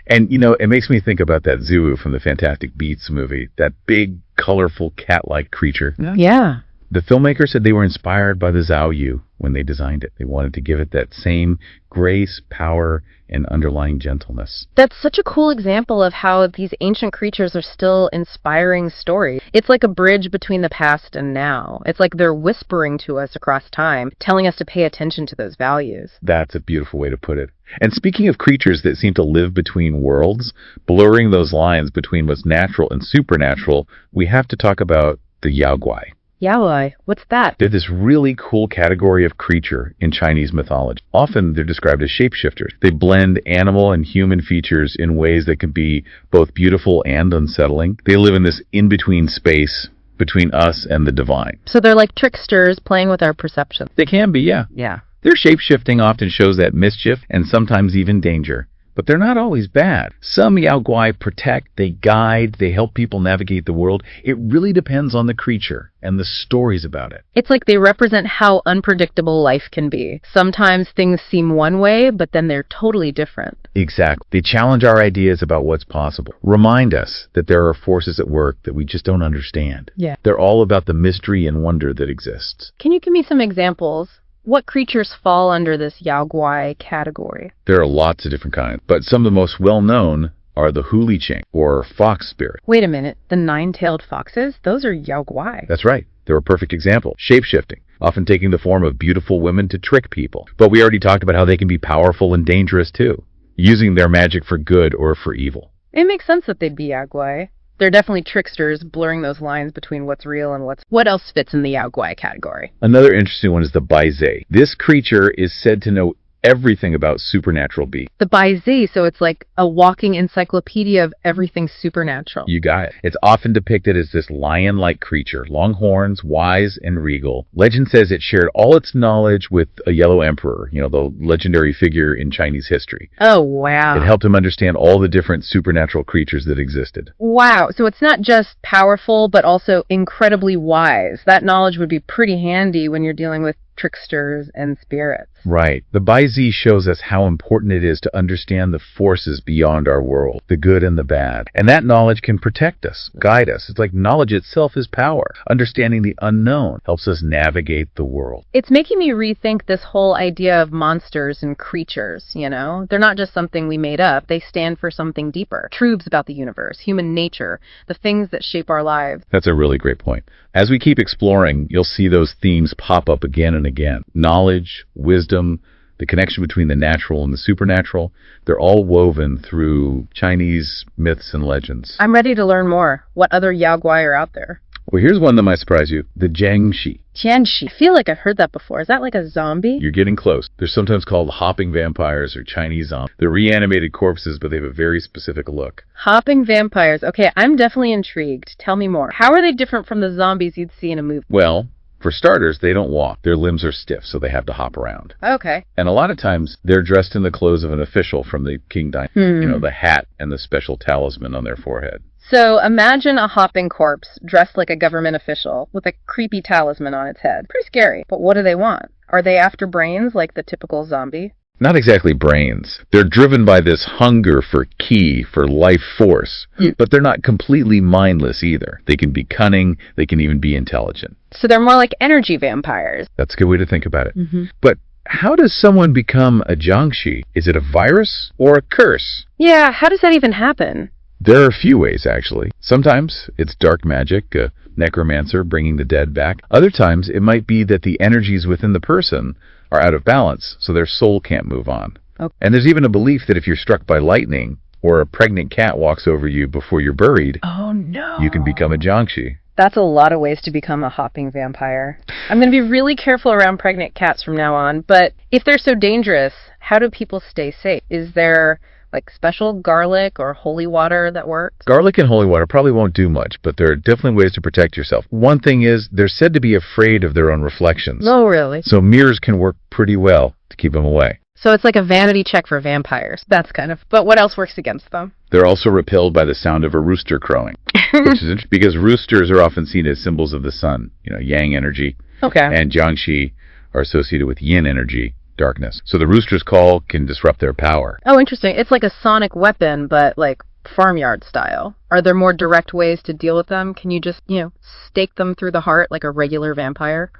And, you know, it makes me think about that Zulu from the Fantastic Beasts movie, that big, colorful, cat-like creature. Yeah. The filmmakers said they were inspired by the Zhao Yu when they designed it. They wanted to give it that same grace, power, and underlying gentleness. That's such a cool example of how these ancient creatures are still inspiring stories. It's like a bridge between the past and now. It's like they're whispering to us across time, telling us to pay attention to those values. That's a beautiful way to put it. And speaking of creatures that seem to live between worlds, blurring those lines between what's natural and supernatural, we have to talk about the Yaoguai. Yaoi, what's that? They're this really cool category of creature in Chinese mythology. Often they're described as shapeshifters. They blend animal and human features in ways that can be both beautiful and unsettling. They live in this in-between space between us and the divine. So they're like tricksters playing with our perception. They can be, yeah. Yeah. Their shapeshifting often shows that mischief and sometimes even danger. But they're not always bad. Some Yaoguai protect, they guide, they help people navigate the world. It really depends on the creature and the stories about it. It's like they represent how unpredictable life can be. Sometimes things seem one way, but then they're totally different. Exactly. They challenge our ideas about what's possible. Remind us that there are forces at work that we just don't understand. Yeah. They're all about the mystery and wonder that exists. Can you give me some examples? What creatures fall under this Yaoguai category? There are lots of different kinds, but some of the most well-known are the Huliqing, or fox spirit. Wait a minute, the nine-tailed foxes? Those are Yaoguai. That's right. They're a perfect example. Shape-shifting, often taking the form of beautiful women to trick people. But we already talked about how they can be powerful and dangerous too, using their magic for good or for evil. It makes sense that they'd be Yaoguai. They're definitely tricksters, blurring those lines between what's real and what's... What else fits in the Yaoguai category? Another interesting one is the Baizai. This creature is said to know everything about supernatural beings. The Baizai, so it's like a walking encyclopedia of everything supernatural. You got it. It's often depicted as this lion-like creature, long horns, wise and regal. Legend says it shared all its knowledge with a yellow emperor, you know, the legendary figure in Chinese history. Oh, wow. It helped him understand all the different supernatural creatures that existed. Wow. So it's not just powerful, but also incredibly wise. That knowledge would be pretty handy when you're dealing with tricksters and spirits. Right. The Baizai shows us how important it is to understand the forces beyond our world, the good and the bad. And that knowledge can protect us, guide us. It's like knowledge itself is power. Understanding the unknown helps us navigate the world. It's making me rethink this whole idea of monsters and creatures, you know? They're not just something we made up. They stand for something deeper. Truths about the universe, human nature, the things that shape our lives. That's a really great point. As we keep exploring, you'll see those themes pop up again and again. Knowledge, wisdom, the connection between the natural and the supernatural, they're all woven through Chinese myths and legends. I'm ready to learn more. What other Yaoguai are out there? Well, here's one that might surprise you. The Jiangshi. Jiangshi. I feel like I've heard that before. Is that like a zombie? You're getting close. They're sometimes called hopping vampires or Chinese zombies. They're reanimated corpses, but they have a very specific look. Hopping vampires. Okay, I'm definitely intrigued. Tell me more. How are they different from the zombies you'd see in a movie? Well, for starters, they don't walk. Their limbs are stiff, so they have to hop around. Okay. And a lot of times, they're dressed in the clothes of an official from the Qing Dynasty. You know, the hat and the special talisman on their forehead. So imagine a hopping corpse dressed like a government official with a creepy talisman on its head. Pretty scary. But what do they want? Are they after brains like the typical zombie? Not exactly brains. They're driven by this hunger for ki, for life force. But they're not completely mindless either. They can be cunning. They can even be intelligent. So they're more like energy vampires. That's a good way to think about it. But how does someone become a Jiangshi? Is it a virus or a curse? Yeah, how does that even happen? There are a few ways, actually. Sometimes it's dark magic, a necromancer bringing the dead back. Other times it might be that the energies within the person are out of balance, so their soul can't move on. Okay. And there's even a belief that if you're struck by lightning or a pregnant cat walks over you before you're buried, oh no, you can become a Jiangshi. That's a lot of ways to become a hopping vampire. I'm going to be really careful around pregnant cats from now on, but if they're so dangerous, how do people stay safe? Is there like special garlic or holy water that works? Garlic and holy water probably won't do much, but there are definitely ways to protect yourself. One thing is, they're said to be afraid of their own reflections. Oh, really? So mirrors can work pretty well to keep them away. So it's like a vanity check for vampires. That's kind of... But what else works against them? They're also repelled by the sound of a rooster crowing, which is interesting because roosters are often seen as symbols of the sun, you know, yang energy. Okay. And Jiangshi are associated with yin energy, darkness. So the rooster's call can disrupt their power. Oh, interesting. It's like a sonic weapon, but like farmyard style. Are there more direct ways to deal with them? Can you just, stake them through the heart like a regular vampire?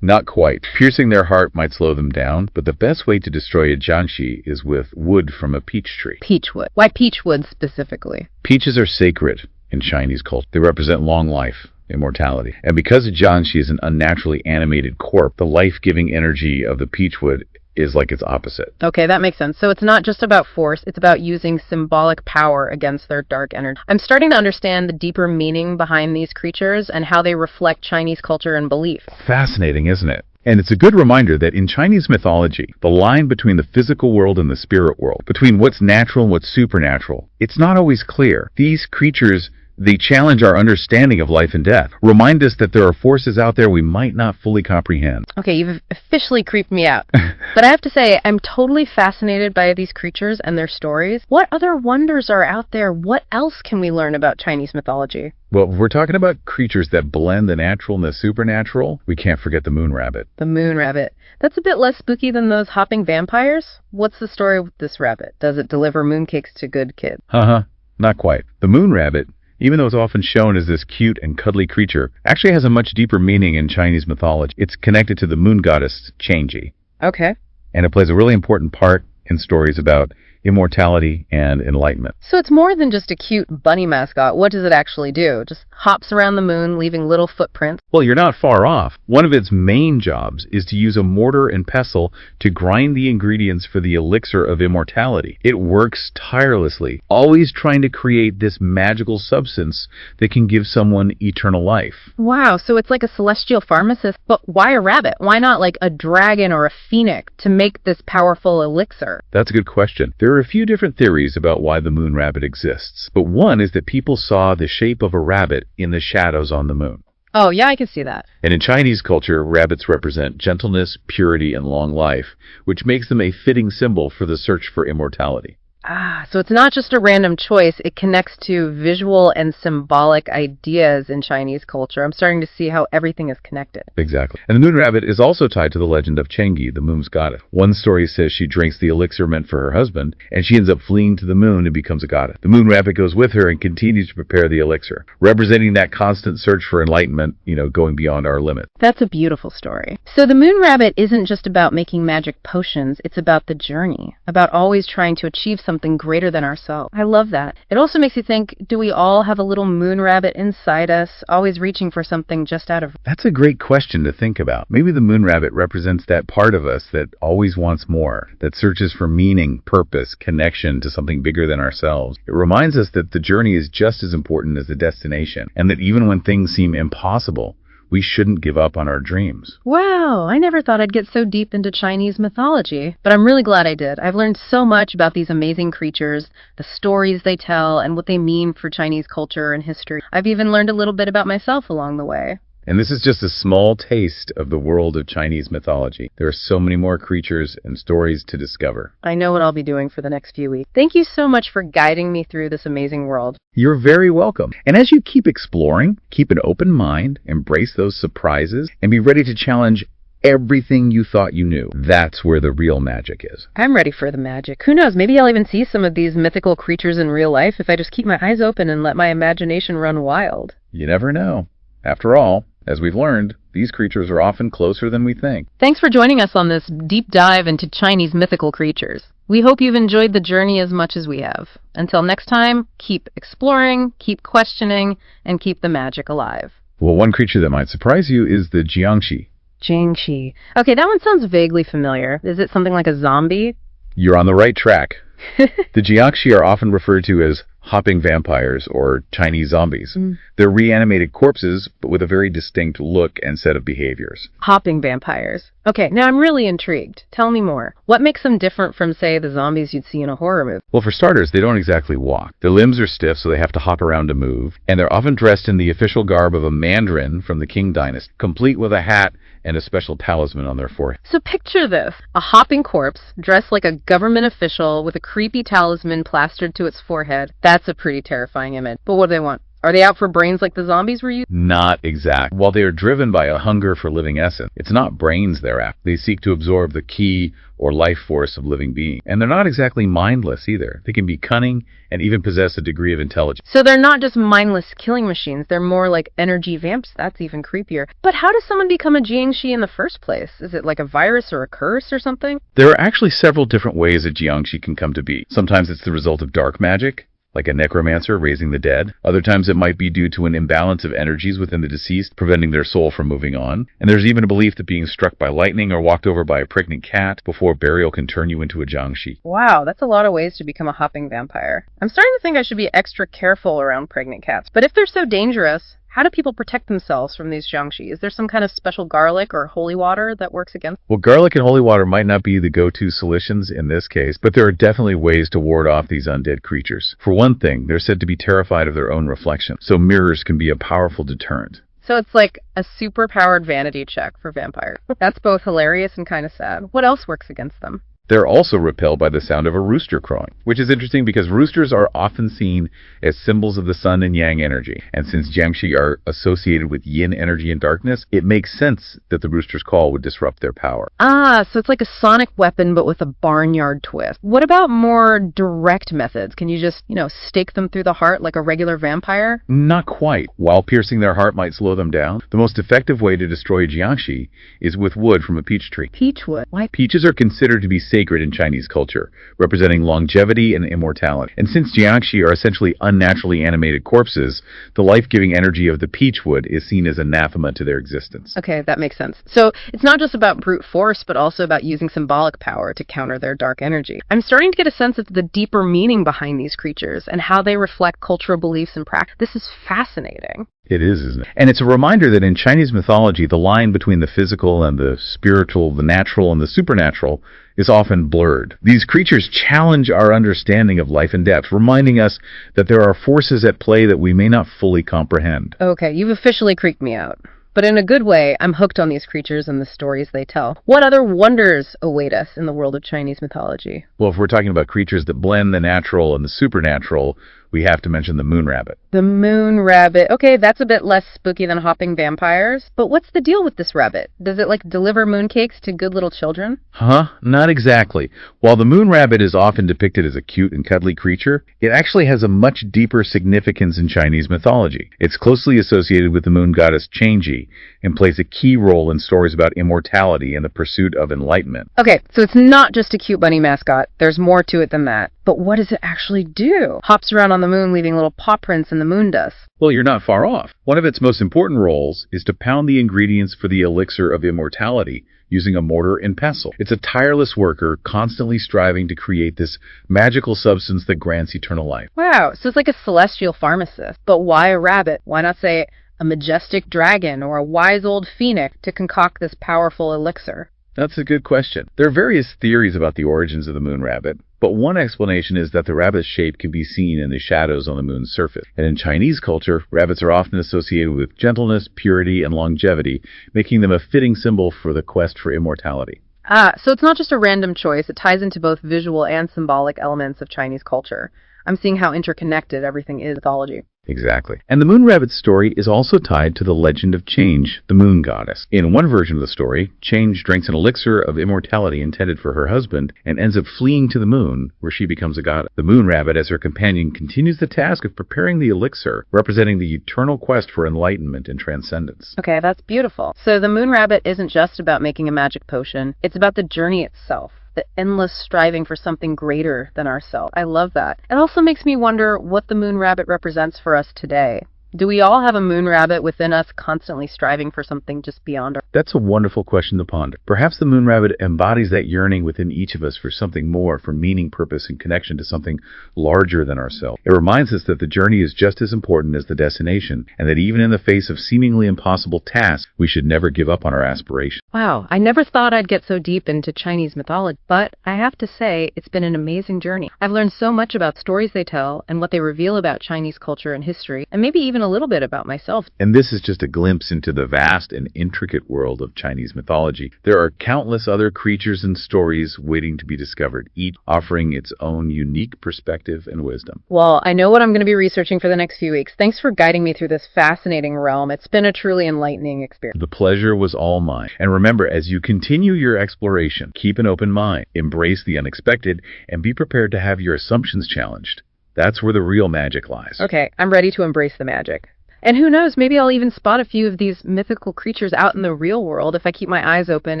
Not quite. Piercing their heart might slow them down, but the best way to destroy a Jiangshi is with wood from a peach tree. Peach wood. Why peach wood specifically? Peaches are sacred in Chinese culture. They represent long life, immortality. And because a Jiangshi is an unnaturally animated corpse, the life-giving energy of the peachwood is like its opposite. Okay, that makes sense. So it's not just about force, it's about using symbolic power against their dark energy. I'm starting to understand the deeper meaning behind these creatures and how they reflect Chinese culture and belief. Fascinating, isn't it? And it's a good reminder that in Chinese mythology, the line between the physical world and the spirit world, between what's natural and what's supernatural, it's not always clear. These creatures, they challenge our understanding of life and death, remind us that there are forces out there we might not fully comprehend. Okay, you've officially creeped me out. But I have to say, I'm totally fascinated by these creatures and their stories. What other wonders are out there? What else can we learn about Chinese mythology? Well, if we're talking about creatures that blend the natural and the supernatural, we can't forget the moon rabbit. The moon rabbit. That's a bit less spooky than those hopping vampires. What's the story with this rabbit? Does it deliver mooncakes to good kids? Not quite. The moon rabbit, even though it's often shown as this cute and cuddly creature, actually has a much deeper meaning in Chinese mythology. It's connected to the moon goddess Qingji. Okay. And it plays a really important part in stories about immortality and enlightenment. So it's more than just a cute bunny mascot. What does it actually do? Just hops around the moon, leaving little footprints? Well, you're not far off. One of its main jobs is to use a mortar and pestle to grind the ingredients for the elixir of immortality. It works tirelessly, always trying to create this magical substance that can give someone eternal life. Wow, so it's like a celestial pharmacist, but why a rabbit? Why not like a dragon or a phoenix to make this powerful elixir? That's a good question. There are a few different theories about why the moon rabbit exists, but one is that people saw the shape of a rabbit in the shadows on the moon. Oh, yeah, I can see that. And in Chinese culture, rabbits represent gentleness, purity, and long life, which makes them a fitting symbol for the search for immortality. Ah, so it's not just a random choice. It connects to visual and symbolic ideas in Chinese culture. I'm starting to see how everything is connected. Exactly. And the moon rabbit is also tied to the legend of Chang'e, the moon's goddess. One story says she drinks the elixir meant for her husband, and she ends up fleeing to the moon and becomes a goddess. The moon rabbit goes with her and continues to prepare the elixir, representing that constant search for enlightenment, going beyond our limits. That's a beautiful story. So the moon rabbit isn't just about making magic potions. It's about the journey, about always trying to achieve something something greater than ourselves. I love that. It also makes you think, do we all have a little moon rabbit inside us, always reaching for something just out of... That's a great question to think about. Maybe the moon rabbit represents that part of us that always wants more, that searches for meaning, purpose, connection to something bigger than ourselves. It reminds us that the journey is just as important as the destination, and that even when things seem impossible, we shouldn't give up on our dreams. Wow, I never thought I'd get so deep into Chinese mythology, but I'm really glad I did. I've learned so much about these amazing creatures, the stories they tell, and what they mean for Chinese culture and history. I've even learned a little bit about myself along the way. And this is just a small taste of the world of Chinese mythology. There are so many more creatures and stories to discover. I know what I'll be doing for the next few weeks. Thank you so much for guiding me through this amazing world. You're very welcome. And as you keep exploring, keep an open mind, embrace those surprises, and be ready to challenge everything you thought you knew. That's where the real magic is. I'm ready for the magic. Who knows, maybe I'll even see some of these mythical creatures in real life if I just keep my eyes open and let my imagination run wild. You never know. After all, as we've learned, these creatures are often closer than we think. Thanks for joining us on this deep dive into Chinese mythical creatures. We hope you've enjoyed the journey as much as we have. Until next time, keep exploring, keep questioning, and keep the magic alive. Well, one creature that might surprise you is the Jiangshi. Jiangshi. Okay, that one sounds vaguely familiar. Is it something like a zombie? You're on the right track. The Jiangshi are often referred to as hopping vampires or Chinese zombies. They're reanimated corpses, but with a very distinct look and set of behaviors. Hopping vampires. Okay, now I'm really intrigued. Tell me more. What makes them different from, say, the zombies you'd see in a horror movie? Well, for starters, they don't exactly walk. Their limbs are stiff, so they have to hop around to move, and they're often dressed in the official garb of a mandarin from the Qing Dynasty, complete with a hat and a special talisman on their forehead. So picture this. A hopping corpse, dressed like a government official with a creepy talisman plastered to its forehead. That's a pretty terrifying image. But what do they want? Are they out for brains like the zombies were used? Not exact. While they are driven by a hunger for living essence, it's not brains they're after. They seek to absorb the ki or life force of living beings. And they're not exactly mindless either. They can be cunning and even possess a degree of intelligence. So they're not just mindless killing machines. They're more like energy vamps. That's even creepier. But how does someone become a Jiangshi in the first place? Is it like a virus or a curse or something? There are actually several different ways a Jiangshi can come to be. Sometimes it's the result of dark magic, like a necromancer raising the dead. Other times it might be due to an imbalance of energies within the deceased, preventing their soul from moving on. And there's even a belief that being struck by lightning or walked over by a pregnant cat before burial can turn you into a Jiangshi. Wow, that's a lot of ways to become a hopping vampire. I'm starting to think I should be extra careful around pregnant cats. But if they're so dangerous, how do people protect themselves from these Jiangshi? Is there some kind of special garlic or holy water that works against? Well, garlic and holy water might not be the go-to solutions in this case, but there are definitely ways to ward off these undead creatures. For one thing, they're said to be terrified of their own reflection, so mirrors can be a powerful deterrent. So it's like a super-powered vanity check for vampires. That's both hilarious and kind of sad. What else works against them? They're also repelled by the sound of a rooster crowing, which is interesting because roosters are often seen as symbols of the sun and yang energy. And since Jiangshi are associated with yin energy and darkness, it makes sense that the rooster's call would disrupt their power. Ah, so it's like a sonic weapon, but with a barnyard twist. What about more direct methods? Can you just, stake them through the heart like a regular vampire? Not quite. While piercing their heart might slow them down, the most effective way to destroy a Jiangshi is with wood from a peach tree. Peach wood? Why? Peaches are considered to be sacred in Chinese culture, representing longevity and immortality. And since Jiangshi are essentially unnaturally animated corpses, the life-giving energy of the peach wood is seen as anathema to their existence. Okay, that makes sense. So it's not just about brute force, but also about using symbolic power to counter their dark energy. I'm starting to get a sense of the deeper meaning behind these creatures and how they reflect cultural beliefs and practice. This is fascinating. It is, isn't it? And it's a reminder that in Chinese mythology, the line between the physical and the spiritual, the natural and the supernatural, is often blurred. These creatures challenge our understanding of life and death, reminding us that there are forces at play that we may not fully comprehend. Okay, you've officially creeped me out. But in a good way, I'm hooked on these creatures and the stories they tell. What other wonders await us in the world of Chinese mythology? Well, if we're talking about creatures that blend the natural and the supernatural, we have to mention the moon rabbit. The moon rabbit. Okay, that's a bit less spooky than hopping vampires. But what's the deal with this rabbit? Does it, deliver mooncakes to good little children? Not exactly. While the moon rabbit is often depicted as a cute and cuddly creature, it actually has a much deeper significance in Chinese mythology. It's closely associated with the moon goddess Qing, and plays a key role in stories about immortality and the pursuit of enlightenment. Okay, so it's not just a cute bunny mascot. There's more to it than that. But what does it actually do? Hops around on the moon, leaving little paw prints in the moon dust. Well, you're not far off. One of its most important roles is to pound the ingredients for the elixir of immortality using a mortar and pestle. It's a tireless worker, constantly striving to create this magical substance that grants eternal life. Wow, so it's like a celestial pharmacist. But why a rabbit? Why not say a majestic dragon or a wise old phoenix to concoct this powerful elixir? That's a good question. There are various theories about the origins of the moon rabbit, but one explanation is that the rabbit's shape can be seen in the shadows on the moon's surface. And in Chinese culture, rabbits are often associated with gentleness, purity, and longevity, making them a fitting symbol for the quest for immortality. So it's not just a random choice. It ties into both visual and symbolic elements of Chinese culture. I'm seeing how interconnected everything is with mythology. Exactly. And the moon rabbit's story is also tied to the legend of Change, the moon goddess. In one version of the story, Change drinks an elixir of immortality intended for her husband and ends up fleeing to the moon, where she becomes a goddess. The moon rabbit, as her companion, continues the task of preparing the elixir, representing the eternal quest for enlightenment and transcendence. Okay, that's beautiful. So the moon rabbit isn't just about making a magic potion. It's about the journey itself. The endless striving for something greater than ourselves. I love that. It also makes me wonder what the moon rabbit represents for us today. Do we all have a moon rabbit within us constantly striving for something just beyond our... That's a wonderful question to ponder. Perhaps the moon rabbit embodies that yearning within each of us for something more, for meaning, purpose, and connection to something larger than ourselves. It reminds us that the journey is just as important as the destination, and that even in the face of seemingly impossible tasks, we should never give up on our aspirations. Wow, I never thought I'd get so deep into Chinese mythology, but I have to say it's been an amazing journey. I've learned so much about stories they tell and what they reveal about Chinese culture and history, and maybe even a little bit about myself. And this is just a glimpse into the vast and intricate world of Chinese mythology. There are countless other creatures and stories waiting to be discovered, each offering its own unique perspective and wisdom. Well, I know what I'm going to be researching for the next few weeks. Thanks for guiding me through this fascinating realm. It's been a truly enlightening experience. The pleasure was all mine. And remember, as you continue your exploration, keep an open mind, embrace the unexpected, and be prepared to have your assumptions challenged. That's where the real magic lies. Okay, I'm ready to embrace the magic. And who knows, maybe I'll even spot a few of these mythical creatures out in the real world if I keep my eyes open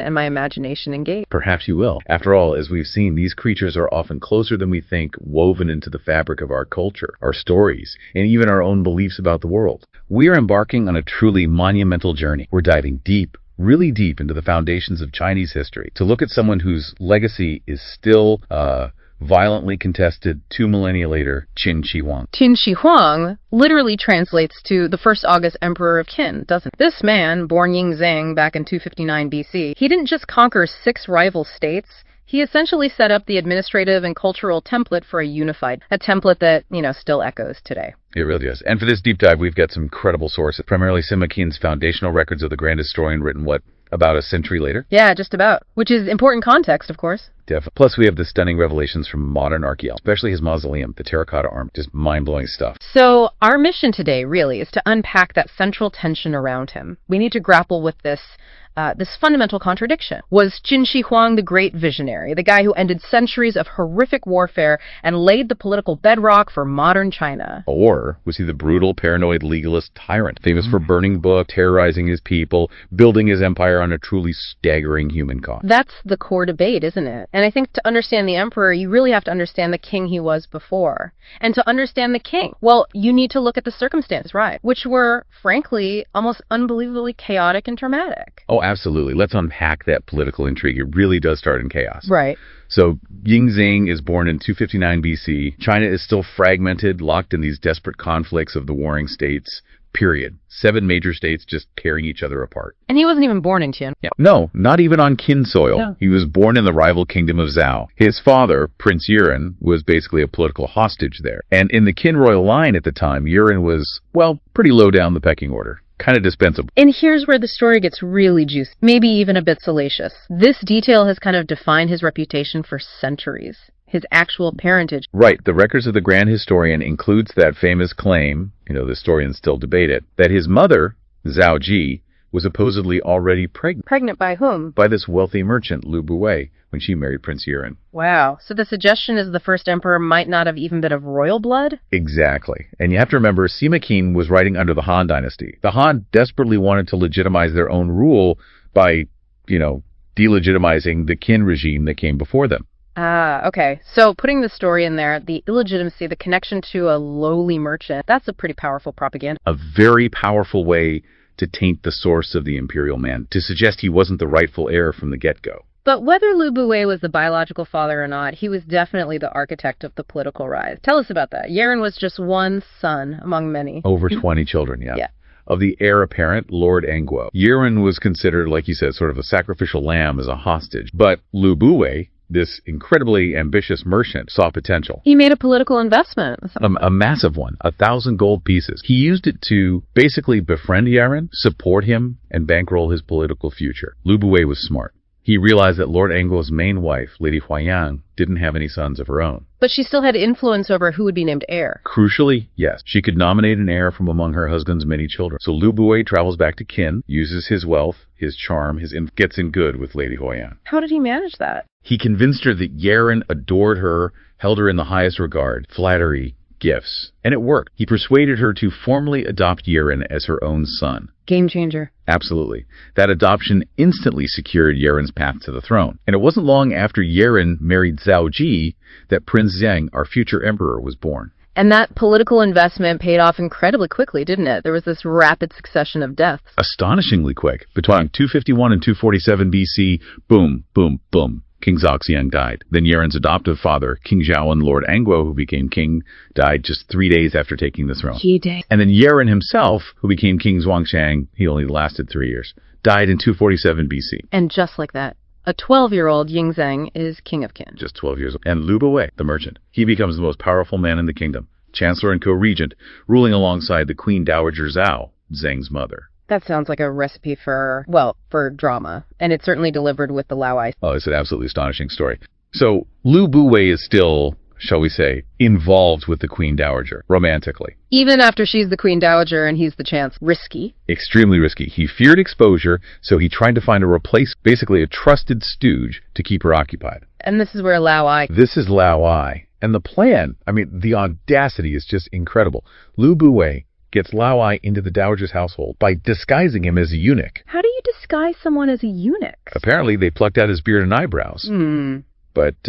and my imagination engaged. Perhaps you will. After all, as we've seen, these creatures are often closer than we think, woven into the fabric of our culture, our stories, and even our own beliefs about the world. We are embarking on a truly monumental journey. We're diving deep, really deep into the foundations of Chinese history to look at someone whose legacy is still, violently contested 2 millennia later, Qin Shi Huang. Qin Shi Huang literally translates to the first August Emperor of Qin, doesn't it? This man, born Ying Zheng back in 259 BC, he didn't just conquer 6 rival states. He essentially set up the administrative and cultural template for a template that, still echoes today. It really does. And for this deep dive, we've got some credible sources, primarily Sima Qian's foundational records of the Grand Historian written, about a century later? Yeah, just about. Which is important context, of course. Definitely. Plus, we have the stunning revelations from modern archaeology, especially his mausoleum, the terracotta arm. Just mind-blowing stuff. So our mission today, really, is to unpack that central tension around him. We need to grapple with this fundamental contradiction. Was Qin Shi Huang the great visionary, the guy who ended centuries of horrific warfare and laid the political bedrock for modern China? Or was he the brutal, paranoid, legalist tyrant, famous for burning books, terrorizing his people, building his empire on a truly staggering human cost? That's the core debate, isn't it? And I think to understand the emperor, you really have to understand the king he was before. And to understand the king, well, you need to look at the circumstances, right? Which were, frankly, almost unbelievably chaotic and traumatic. Oh, absolutely. Let's unpack that political intrigue. It really does start in chaos. Right. So Ying Zheng is born in 259 BC. China is still fragmented, locked in these desperate conflicts of the warring states. Period. 7 major states just tearing each other apart. And he wasn't even born in Qin. Yeah. No, not even on Qin soil. No. He was born in the rival kingdom of Zhao. His father, Prince Yuan, was basically a political hostage there. And in the Qin royal line at the time, Yuan was, pretty low down the pecking order. Kind of dispensable. And here's where the story gets really juicy, maybe even a bit salacious. This detail has kind of defined his reputation for centuries. His actual parentage. Right. The records of the Grand Historian includes that famous claim, the historians still debate it, that his mother, Zhao Ji, was supposedly already pregnant Pregnant by whom? by this wealthy merchant, Lu Buwei, when she married Prince Yiren. Wow. So the suggestion is the first emperor might not have even been of royal blood? Exactly. And you have to remember, Sima Qin was writing under the Han Dynasty. The Han desperately wanted to legitimize their own rule by, delegitimizing the Qin regime that came before them. Ah, okay. So putting the story in there, the illegitimacy, the connection to a lowly merchant, that's a pretty powerful propaganda. A very powerful way to taint the source of the imperial man, to suggest he wasn't the rightful heir from the get-go. But whether Lu Buwei was the biological father or not, he was definitely the architect of the political rise. Tell us about that. Yiren was just one son among many. Over 20 children, yeah. Yeah. Of the heir apparent, Lord Engguo. Yiren was considered, like you said, sort of a sacrificial lamb as a hostage. But Lu Buwei, this incredibly ambitious merchant, saw potential. He made a political investment. A massive one, 1,000 gold pieces. He used it to basically befriend Yiren, support him, and bankroll his political future. Lu Buwei was smart. He realized that Lord Engguo's main wife, Lady Huaiyang, didn't have any sons of her own. But she still had influence over who would be named heir. Crucially, yes, she could nominate an heir from among her husband's many children. So Lu Buwei travels back to Qin, uses his wealth, his charm, gets in good with Lady Huaiyang. How did he manage that? He convinced her that Yiren adored her, held her in the highest regard, flattery, gifts. And it worked. He persuaded her to formally adopt Yiren as her own son. Game changer. Absolutely. That adoption instantly secured Yiren's path to the throne. And it wasn't long after Yiren married Zhao Ji that Prince Zheng, our future emperor, was born. And that political investment paid off incredibly quickly, didn't it? There was this rapid succession of deaths. Astonishingly quick. Between 251 and 247 BC, boom, boom, boom. King Zhaoxiang died. Then Yiren's adoptive father, King Zhaoan, Lord Engguo, who became king, died just 3 days after taking the throne. He did. And then Yiren himself, who became King Zhuangshang, he only lasted 3 years, died in 247 BC. And just like that, a 12-year-old Yingzheng is king of Qin. Just 12 years old. And Lu Buwei, the merchant, he becomes the most powerful man in the kingdom, chancellor and co-regent, ruling alongside the Queen Dowager Zhao, Zheng's mother. That sounds like a recipe for drama. And it's certainly delivered with the Lao Ai. Oh, it's an absolutely astonishing story. So Lu Buwei is still, shall we say, involved with the Queen Dowager, romantically. Even after she's the Queen Dowager and he's the chancellor. Risky. Extremely risky. He feared exposure, so he tried to find a replacement, basically a trusted stooge, to keep her occupied. And this is where Lao Ai... This is Lao Ai. And the plan, the audacity is just incredible. Lu Buwei gets Lao Ai into the dowager's household by disguising him as a eunuch. How do you disguise someone as a eunuch? Apparently, they plucked out his beard and eyebrows. But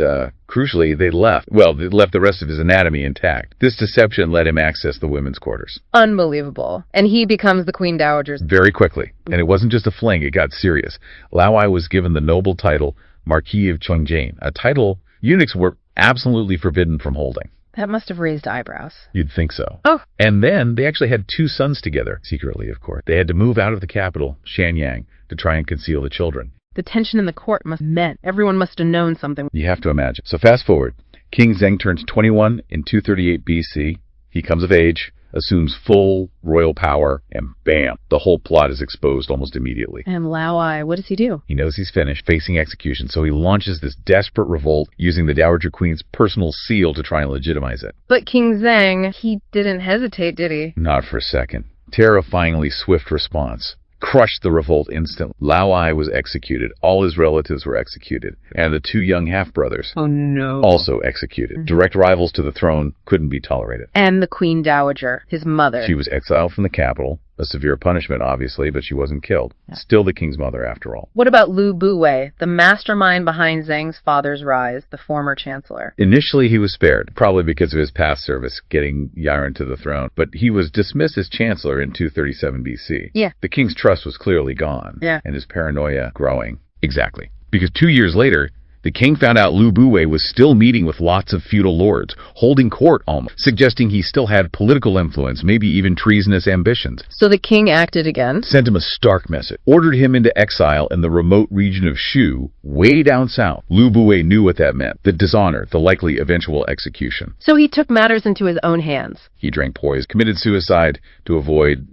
crucially, they left the rest of his anatomy intact. This deception let him access the women's quarters. Unbelievable. And he becomes the Queen Dowager's... Very quickly. And it wasn't just a fling, it got serious. Lao Ai was given the noble title Marquis of Chongjian, a title eunuchs were absolutely forbidden from holding. That must have raised eyebrows. You'd think so. Oh. And then they actually had 2 sons together, secretly, of course. They had to move out of the capital, Shanyang, to try and conceal the children. The tension in the court must have meant everyone must have known something. You have to imagine. So fast forward. King Zheng turns 21 in 238 BC. He comes of age, assumes full royal power, and bam, the whole plot is exposed almost immediately. And Lao Ai, what does he do? He knows he's finished, facing execution, so he launches this desperate revolt using the Dowager Queen's personal seal to try and legitimize it. But King Zheng, he didn't hesitate, did he? Not for a second. Terrifyingly swift response. Crushed the revolt instantly. Lao Ai was executed. All his relatives were executed. And the 2 young half-brothers also executed. Direct rivals to the throne couldn't be tolerated. And the Queen Dowager, his mother. She was exiled from the capital. A severe punishment, obviously, but she wasn't killed. Yeah. Still the king's mother, after all. What about Lu Buwei, the mastermind behind Zheng's father's rise, the former chancellor? Initially, he was spared, probably because of his past service getting Yiren to the throne, but he was dismissed as chancellor in 237 BC. Yeah. The king's trust was clearly gone. Yeah. And his paranoia growing. Exactly. Because 2 years later, the king found out Lu Buwei was still meeting with lots of feudal lords, holding court almost, suggesting he still had political influence, maybe even treasonous ambitions. So the king acted again? Sent him a stark message. Ordered him into exile in the remote region of Shu, way down south. Lu Buwei knew what that meant. The dishonor, the likely eventual execution. So he took matters into his own hands. He drank poison, committed suicide to avoid,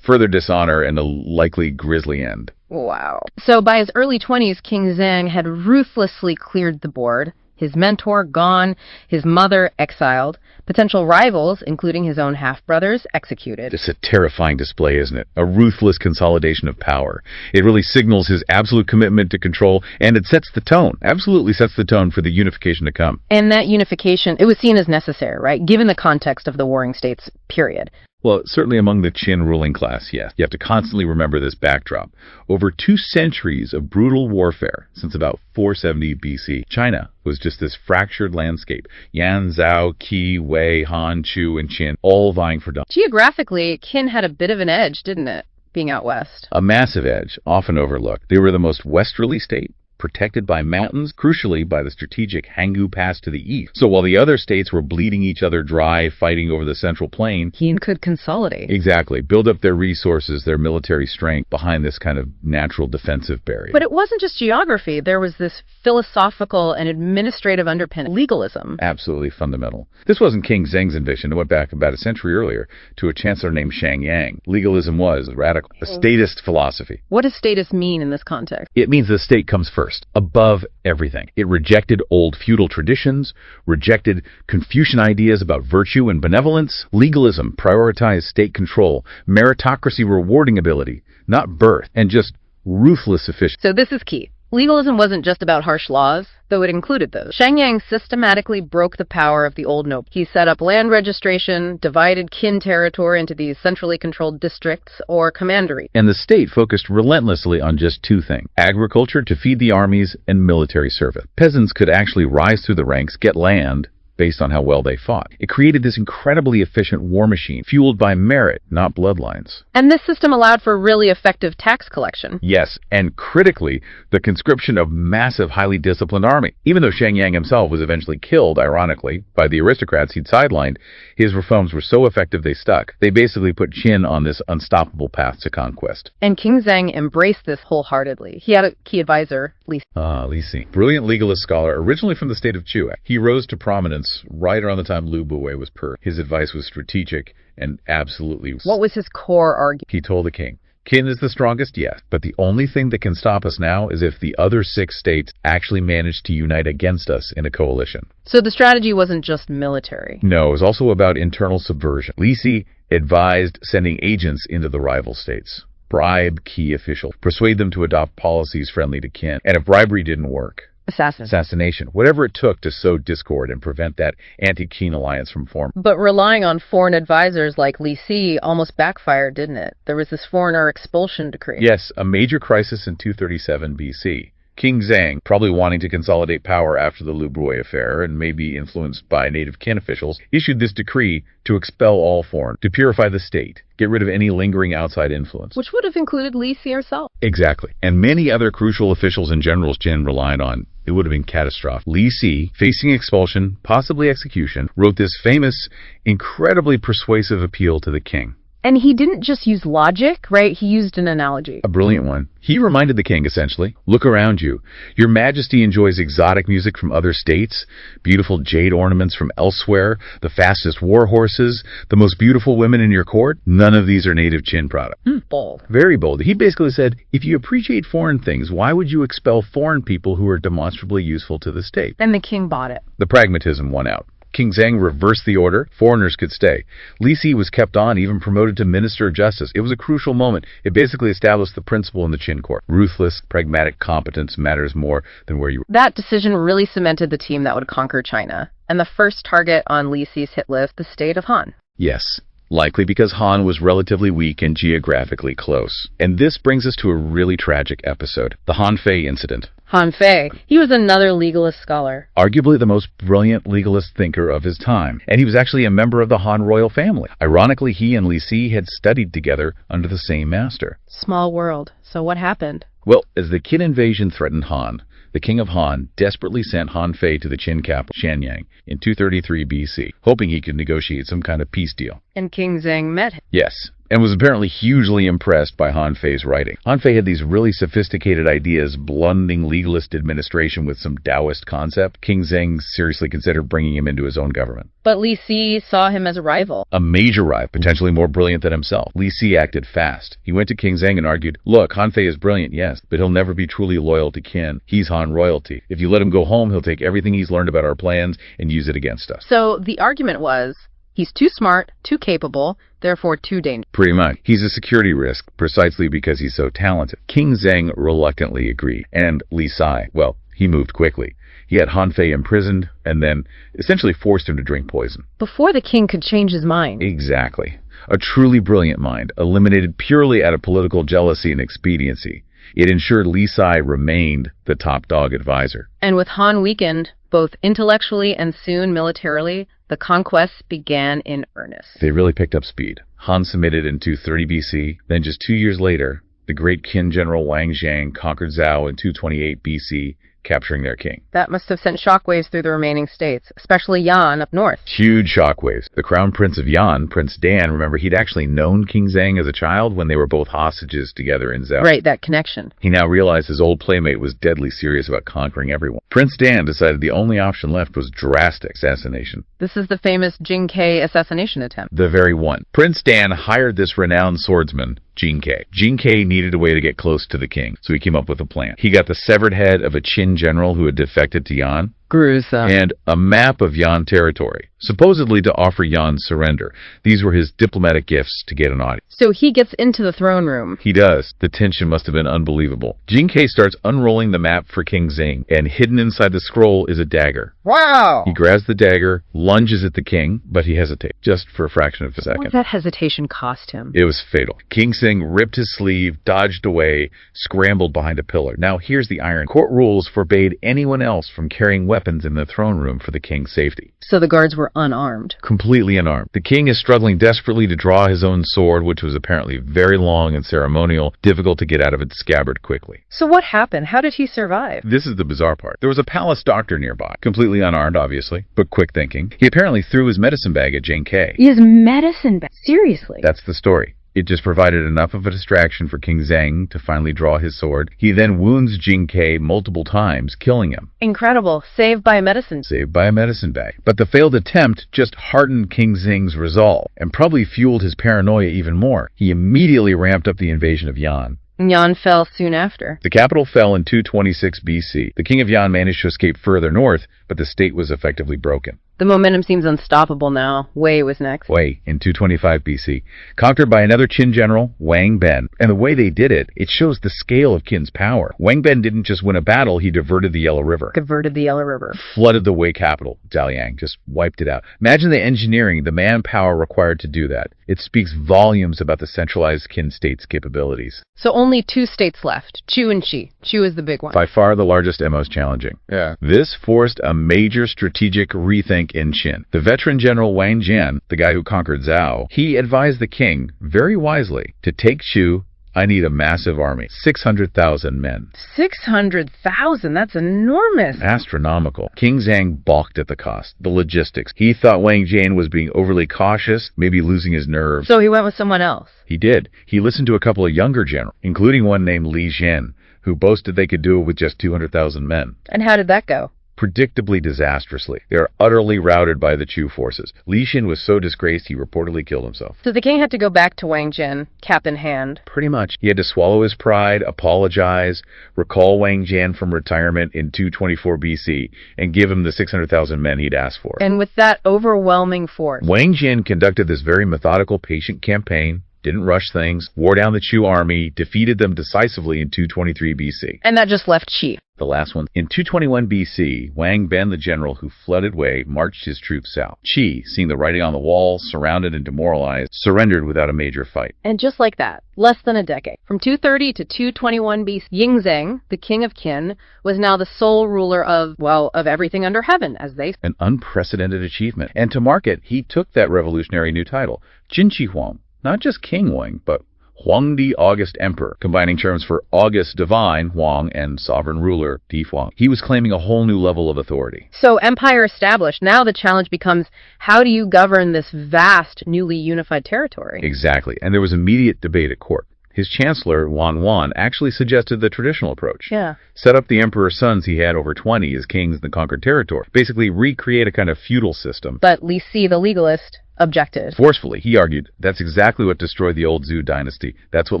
further dishonor and a likely grisly end. Wow. So by his early 20s, King Zheng had ruthlessly cleared the board. his mentor gone, his mother exiled, potential rivals, including his own half-brothers, executed. It's a terrifying display, isn't it? A ruthless consolidation of power. It really signals his absolute commitment to control, and it sets the tone, absolutely sets the tone for the unification to come. And that unification, it was seen as necessary, right? Given the context of the warring states, period. Well, certainly among the Qin ruling class, yes. You have to constantly remember this backdrop. Over 2 centuries of brutal warfare, since about 470 BC, China was just this fractured landscape. Yan, Zhao, Qi, Wei, Han, Chu, and Qin, all vying for dominance. Geographically, Qin had a bit of an edge, didn't it? Being out west. A massive edge, often overlooked. They were the most westerly state, protected by mountains, crucially by the strategic Hanggu Pass to the east. So while the other states were bleeding each other dry, fighting over the central plain, Qin could consolidate. Exactly. Build up their resources, their military strength behind this kind of natural defensive barrier. But it wasn't just geography. There was this philosophical and administrative underpinning. Legalism. Absolutely fundamental. This wasn't King Zheng's invention. It went back about a century earlier to a chancellor named Shang Yang. Legalism was radical, a statist philosophy. What does status mean in this context? It means the state comes first, above everything. It rejected old feudal traditions, rejected Confucian ideas about virtue and benevolence. Legalism prioritized state control, meritocracy rewarding ability, not birth, and just ruthless efficiency. So this is key. Legalism wasn't just about harsh laws, though it included those. Shang Yang systematically broke the power of the old noble. He set up land registration, divided Qin territory into these centrally controlled districts or commanderies. And the state focused relentlessly on just 2 things: agriculture to feed the armies and military service. Peasants could actually rise through the ranks, get land, based on how well they fought. It created this incredibly efficient war machine, fueled by merit, not bloodlines. And this system allowed for really effective tax collection. Yes, and critically, the conscription of massive, highly disciplined army. Even though Shang Yang himself was eventually killed, ironically, by the aristocrats he'd sidelined, his reforms were so effective they stuck. They basically put Qin on this unstoppable path to conquest. And King Zheng embraced this wholeheartedly. He had a key advisor, Li. Li Si. Brilliant legalist scholar, originally from the state of Chu. He rose to prominence right around the time Lu Buwei was purged. His advice was strategic and absolutely... What was his core argument? He told the king, Qin is the strongest, yes, but the only thing that can stop us now is if the other 6 states actually manage to unite against us in a coalition. So the strategy wasn't just military. No, it was also about internal subversion. Li Si advised sending agents into the rival states. Bribe key officials, persuade them to adopt policies friendly to Qin, and if bribery didn't work, assassination, whatever it took to sow discord and prevent that anti-Qin alliance from forming. But relying on foreign advisors like Li Si almost backfired, didn't it? There was this foreigner expulsion decree. Yes, a major crisis in 237 BC. King Zhang, probably wanting to consolidate power after the Lu Buwei affair and maybe influenced by native Qin officials, issued this decree to expel all foreign, to purify the state, get rid of any lingering outside influence. Which would have included Li Si herself. Exactly. And many other crucial officials and generals Qin relied on. It would have been catastrophic. Li Si, facing expulsion, possibly execution, wrote this famous, incredibly persuasive appeal to the king. And he didn't just use logic, right? He used an analogy. A brilliant one. He reminded the king, essentially, look around you. Your Majesty enjoys exotic music from other states, beautiful jade ornaments from elsewhere, the fastest war horses, the most beautiful women in your court. None of these are native Qin products. Bold. Very bold. He basically said, if you appreciate foreign things, why would you expel foreign people who are demonstrably useful to the state? And the king bought it. The pragmatism won out. King Zheng reversed the order. Foreigners could stay. Li Si was kept on, even promoted to Minister of Justice. It was a crucial moment. It basically established the principle in the Qin court. Ruthless, pragmatic competence matters more than where you were. That decision really cemented the team that would conquer China. And the first target on Li Si's hit list, the state of Han. Yes. Likely because Han was relatively weak and geographically close. And this brings us to a really tragic episode, the Han Fei incident. Han Fei, he was another legalist scholar. Arguably the most brilliant legalist thinker of his time. And he was actually a member of the Han royal family. Ironically, he and Li Si had studied together under the same master. Small world. So what happened? Well, as the Qin invasion threatened Han, the king of Han desperately sent Han Fei to the Qin capital, Shenyang, in 233 BC, hoping he could negotiate some kind of peace deal. And King Zheng met him. Yes, and was apparently hugely impressed by Han Fei's writing. Han Fei had these really sophisticated ideas, blending legalist administration with some Taoist concept. King Zheng seriously considered bringing him into his own government. But Li Si saw him as a rival. A major rival, potentially more brilliant than himself. Li Si acted fast. He went to King Zheng and argued, look, Han Fei is brilliant, yes, but he'll never be truly loyal to Qin. He's Han royalty. If you let him go home, he'll take everything he's learned about our plans and use it against us. So the argument was, he's too smart, too capable, therefore too dangerous. Pretty much. He's a security risk precisely because he's so talented. King Zheng reluctantly agreed. And Li Si, well, he moved quickly. He had Han Fei imprisoned and then essentially forced him to drink poison. Before the king could change his mind. Exactly. A truly brilliant mind, eliminated purely out of political jealousy and expediency. It ensured Li Si remained the top dog advisor. And with Han weakened, both intellectually and soon militarily, the conquests began in earnest. They really picked up speed. Han submitted in 230 BC. Then just 2 years later, the great Qin general Wang Jiang conquered Zhao in 228 BC, capturing their king. That must have sent shockwaves through the remaining states, especially Yan up north. Huge shockwaves. The crown prince of Yan, Prince Dan, remember he'd actually known King Zheng as a child when they were both hostages together in Zhao. Right, that connection. He now realized his old playmate was deadly serious about conquering everyone. Prince Dan decided the only option left was drastic assassination. This is the famous Jing Ke assassination attempt. The very one. Prince Dan hired this renowned swordsman, Jing Ke. Jing Ke needed a way to get close to the king, so he came up with a plan. He got the severed head of a Qin general who had defected to Yan, Gruesome. and a map of Yan territory, supposedly to offer Yan surrender. These were his diplomatic gifts to get an audience. So he gets into the throne room. He does. The tension must have been unbelievable. Jing Ke starts unrolling the map for King Zheng, and hidden inside the scroll is a dagger. Wow! He grabs the dagger, lunges at the king, but he hesitates, just for a fraction of a What second. did that hesitation cost him? It was fatal. King Zheng ripped his sleeve, dodged away, scrambled behind a pillar. Now here's the irony. Court rules forbade anyone else from carrying weapons in the throne room for the king's safety. So the guards were unarmed. Completely unarmed. The king is struggling desperately to draw his own sword, which was apparently very long and ceremonial, difficult to get out of its scabbard quickly. So what happened? How did he survive? This is the bizarre part. There was a palace doctor nearby, completely unarmed, obviously, but quick thinking. He apparently threw his medicine bag at Jing Ke. His medicine bag? Seriously? That's the story. It just provided enough of a distraction for King Zheng to finally draw his sword. He then wounds Jing Ke multiple times, killing him. Incredible. Saved by medicine. Saved by a medicine bag. But the failed attempt just hardened King Zheng's resolve, and probably fueled his paranoia even more. He immediately ramped up the invasion of Yan. Yan fell soon after. The capital fell in 226 BC. The king of Yan managed to escape further north, but the state was effectively broken. The momentum seems unstoppable now. Wei was next. Wei, in 225 BC, conquered by another Qin general, Wang Ben. And the way they did it, it shows the scale of Qin's power. Wang Ben didn't just win a battle, he diverted the Yellow River. Diverted the Yellow River. Flooded the Wei capital, Zhaoliang, just wiped it out. Imagine the engineering, the manpower required to do that. It speaks volumes about the centralized Qin state's capabilities. So only 2 states left, Chu and Qi. Chu is the big one. By far the largest and most challenging. Yeah. This forced a major strategic rethink in Qin. The veteran general Wang Jian, the guy who conquered Zhao, he advised the king, very wisely, to take Chu. I need a massive army, 600,000 men. 600,000? That's enormous. Astronomical. King Zhang balked at the cost, the logistics. He thought Wang Jian was being overly cautious, maybe losing his nerve. So he went with someone else. He did. He listened to a couple of younger generals, including one named Li Zhen, who boasted they could do it with just 200,000 men. And how did that go? Predictably disastrously. They are utterly routed by the Chu forces. Li Xin was so disgraced he reportedly killed himself. So the king had to go back to Wang Jian, cap in hand. Pretty much. He had to swallow his pride, apologize, recall Wang Jian from retirement in 224 BC, and give him the 600,000 men he'd asked for. And with that overwhelming force, Wang Jian conducted this very methodical, patient campaign, didn't rush things, wore down the Chu army, defeated them decisively in 223 BC. And that just left Qi. The last one. In 221 BC, Wang Ben, the general who flooded Wei, marched his troops south. Qi, seeing the writing on the wall, surrounded and demoralized, surrendered without a major fight. And just like that, less than a decade, from 230 to 221 BC, Yingzheng, the king of Qin, was now the sole ruler of everything under heaven, as they say. An unprecedented achievement. And to mark it, he took that revolutionary new title, Qin Shi Huang. Not just King Wang, but Huangdi August Emperor, combining terms for August divine, Huang, and sovereign ruler, Di Huang. He was claiming a whole new level of authority. So empire established. Now the challenge becomes, how do you govern this vast, newly unified territory? Exactly, and there was immediate debate at court. His chancellor, Wan actually suggested the traditional approach. Yeah. Set up the emperor's sons he had over 20 as kings in the conquered territory. Basically recreate a kind of feudal system. But Li Si, the legalist, objected. Forcefully, he argued, that's exactly what destroyed the old Zhou dynasty. That's what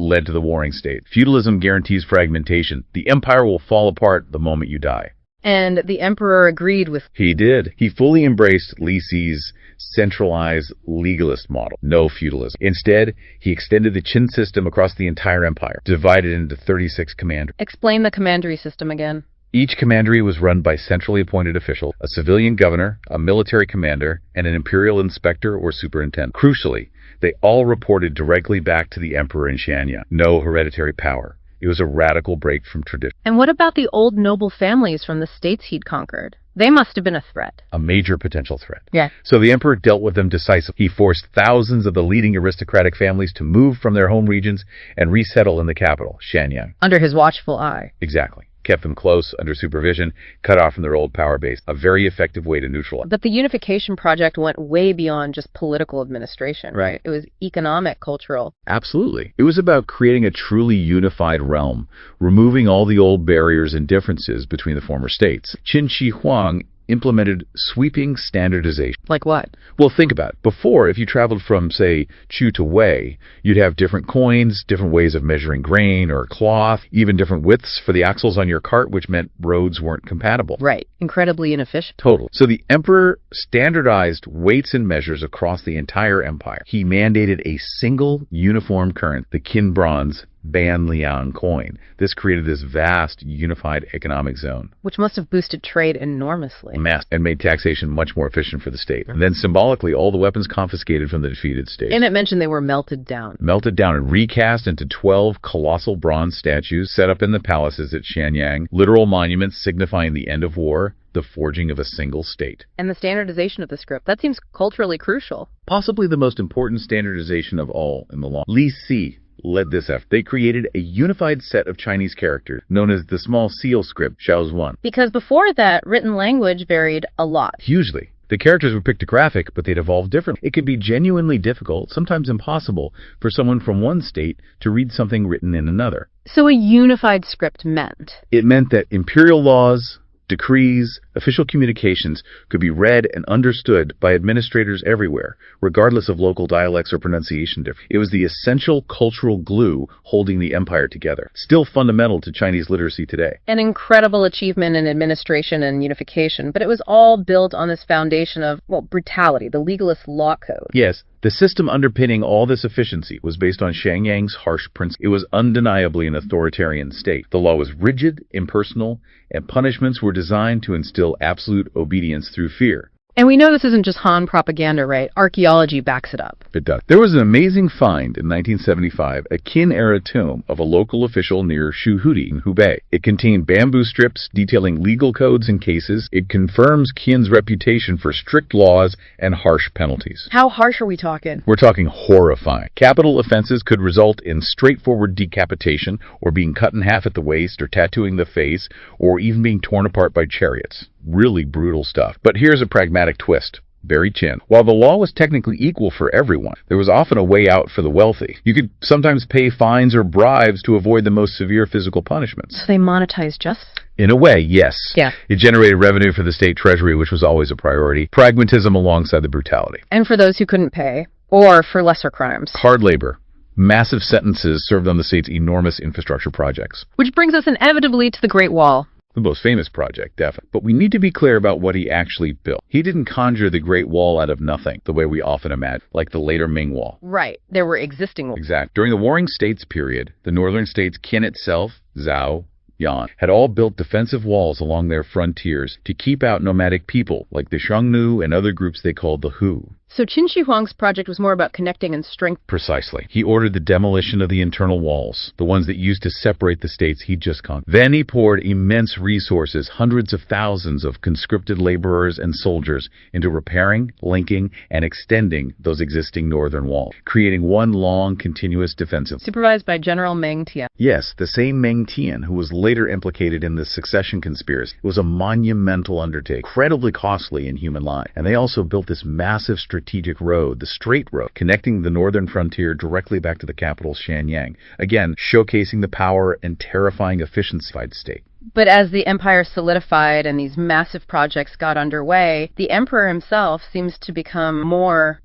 led to the warring state. Feudalism guarantees fragmentation. The empire will fall apart the moment you die. And the emperor agreed with... He did. He fully embraced Li Si's centralized legalist model. No feudalism. Instead, he extended the Qin system across the entire empire, divided into 36 commanderies. Explain the commandery system again. Each commandery was run by centrally appointed official, a civilian governor, a military commander, and an imperial inspector or superintendent. Crucially, they all reported directly back to the emperor in Shanyang. No hereditary power. It was a radical break from tradition. And what about the old noble families from the states he'd conquered? They must have been a threat. A major potential threat. Yeah. So the emperor dealt with them decisively. He forced thousands of the leading aristocratic families to move from their home regions and resettle in the capital, Shanyang. Under his watchful eye. Exactly. Kept them close, under supervision, cut off from their old power base. A very effective way to neutralize. But the unification project went way beyond just political administration, right? It was economic, cultural. Absolutely. It was about creating a truly unified realm, removing all the old barriers and differences between the former states. Qin Shi Huang implemented sweeping standardization. Like what? Well, think about it. Before, if you traveled from, say, Chu to Wei, you'd have different coins, different ways of measuring grain or cloth, even different widths for the axles on your cart, which meant roads weren't compatible. Right. Incredibly inefficient. Totally. So the emperor standardized weights and measures across the entire empire. He mandated a single uniform currency, the Qin bronze Ban Liang coin. This created this vast, unified economic zone. Which must have boosted trade enormously. And made taxation much more efficient for the state. And then symbolically, all the weapons confiscated from the defeated states. And it mentioned they were melted down. Melted down and recast into 12 colossal bronze statues set up in the palaces at Shanyang, literal monuments signifying the end of war, the forging of a single state. And the standardization of the script, that seems culturally crucial. Possibly the most important standardization of all in the law. Li Si led this effort. They created a unified set of Chinese characters known as the small seal script, Xiaozuan. Because before that, written language varied a lot. Hugely. The characters were pictographic, but they'd evolved differently. It could be genuinely difficult, sometimes impossible, for someone from one state to read something written in another. So a unified script meant? It meant that imperial laws, decrees, official communications could be read and understood by administrators everywhere, regardless of local dialects or pronunciation differences. It was the essential cultural glue holding the empire together, still fundamental to Chinese literacy today. An incredible achievement in administration and unification, but it was all built on this foundation of, brutality, the legalist law code. Yes, the system underpinning all this efficiency was based on Shanyang's harsh principles. It was undeniably an authoritarian state. The law was rigid, impersonal, and punishments were designed to instill absolute obedience through fear. And we know this isn't just Han propaganda, right? Archaeology backs it up. It does. There was an amazing find in 1975, a Qin-era tomb of a local official near Shuhudi in Hubei. It contained bamboo strips detailing legal codes and cases. It confirms Qin's reputation for strict laws and harsh penalties. How harsh are we talking? We're talking horrifying. Capital offenses could result in straightforward decapitation, or being cut in half at the waist, or tattooing the face, or even being torn apart by chariots. Really brutal stuff. But here's a pragmatic twist. Very Qin. While the law was technically equal for everyone, there was often a way out for the wealthy. You could sometimes pay fines or bribes to avoid the most severe physical punishments. So they monetized justice? In a way, yes. Yeah. It generated revenue for the state treasury, which was always a priority. Pragmatism alongside the brutality. And for those who couldn't pay, or for lesser crimes. Hard labor. Massive sentences served on the state's enormous infrastructure projects. Which brings us inevitably to the Great Wall. The most famous project, definitely. But we need to be clear about what he actually built. He didn't conjure the Great Wall out of nothing, the way we often imagine, like the later Ming Wall. Right. There were existing walls. Exactly. During the Warring States period, the northern states, Qin itself, Zhao, Yan, had all built defensive walls along their frontiers to keep out nomadic people like the Xiongnu and other groups they called the Hu. So Qin Shi Huang's project was more about connecting and strength. Precisely. He ordered the demolition of the internal walls, the ones that used to separate the states he'd just conquered. Then he poured immense resources, hundreds of thousands of conscripted laborers and soldiers, into repairing, linking, and extending those existing northern walls, creating one long, continuous defensive. Supervised by General Meng Tian. Yes, the same Meng Tian who was later implicated in the succession conspiracy. It was a monumental undertaking, incredibly costly in human life. And they also built this massive strategic road, the Straight Road, connecting the northern frontier directly back to the capital Shenyang, again showcasing the power and terrifying efficiency of the state. But as the empire solidified and these massive projects got underway, the emperor himself seems to become more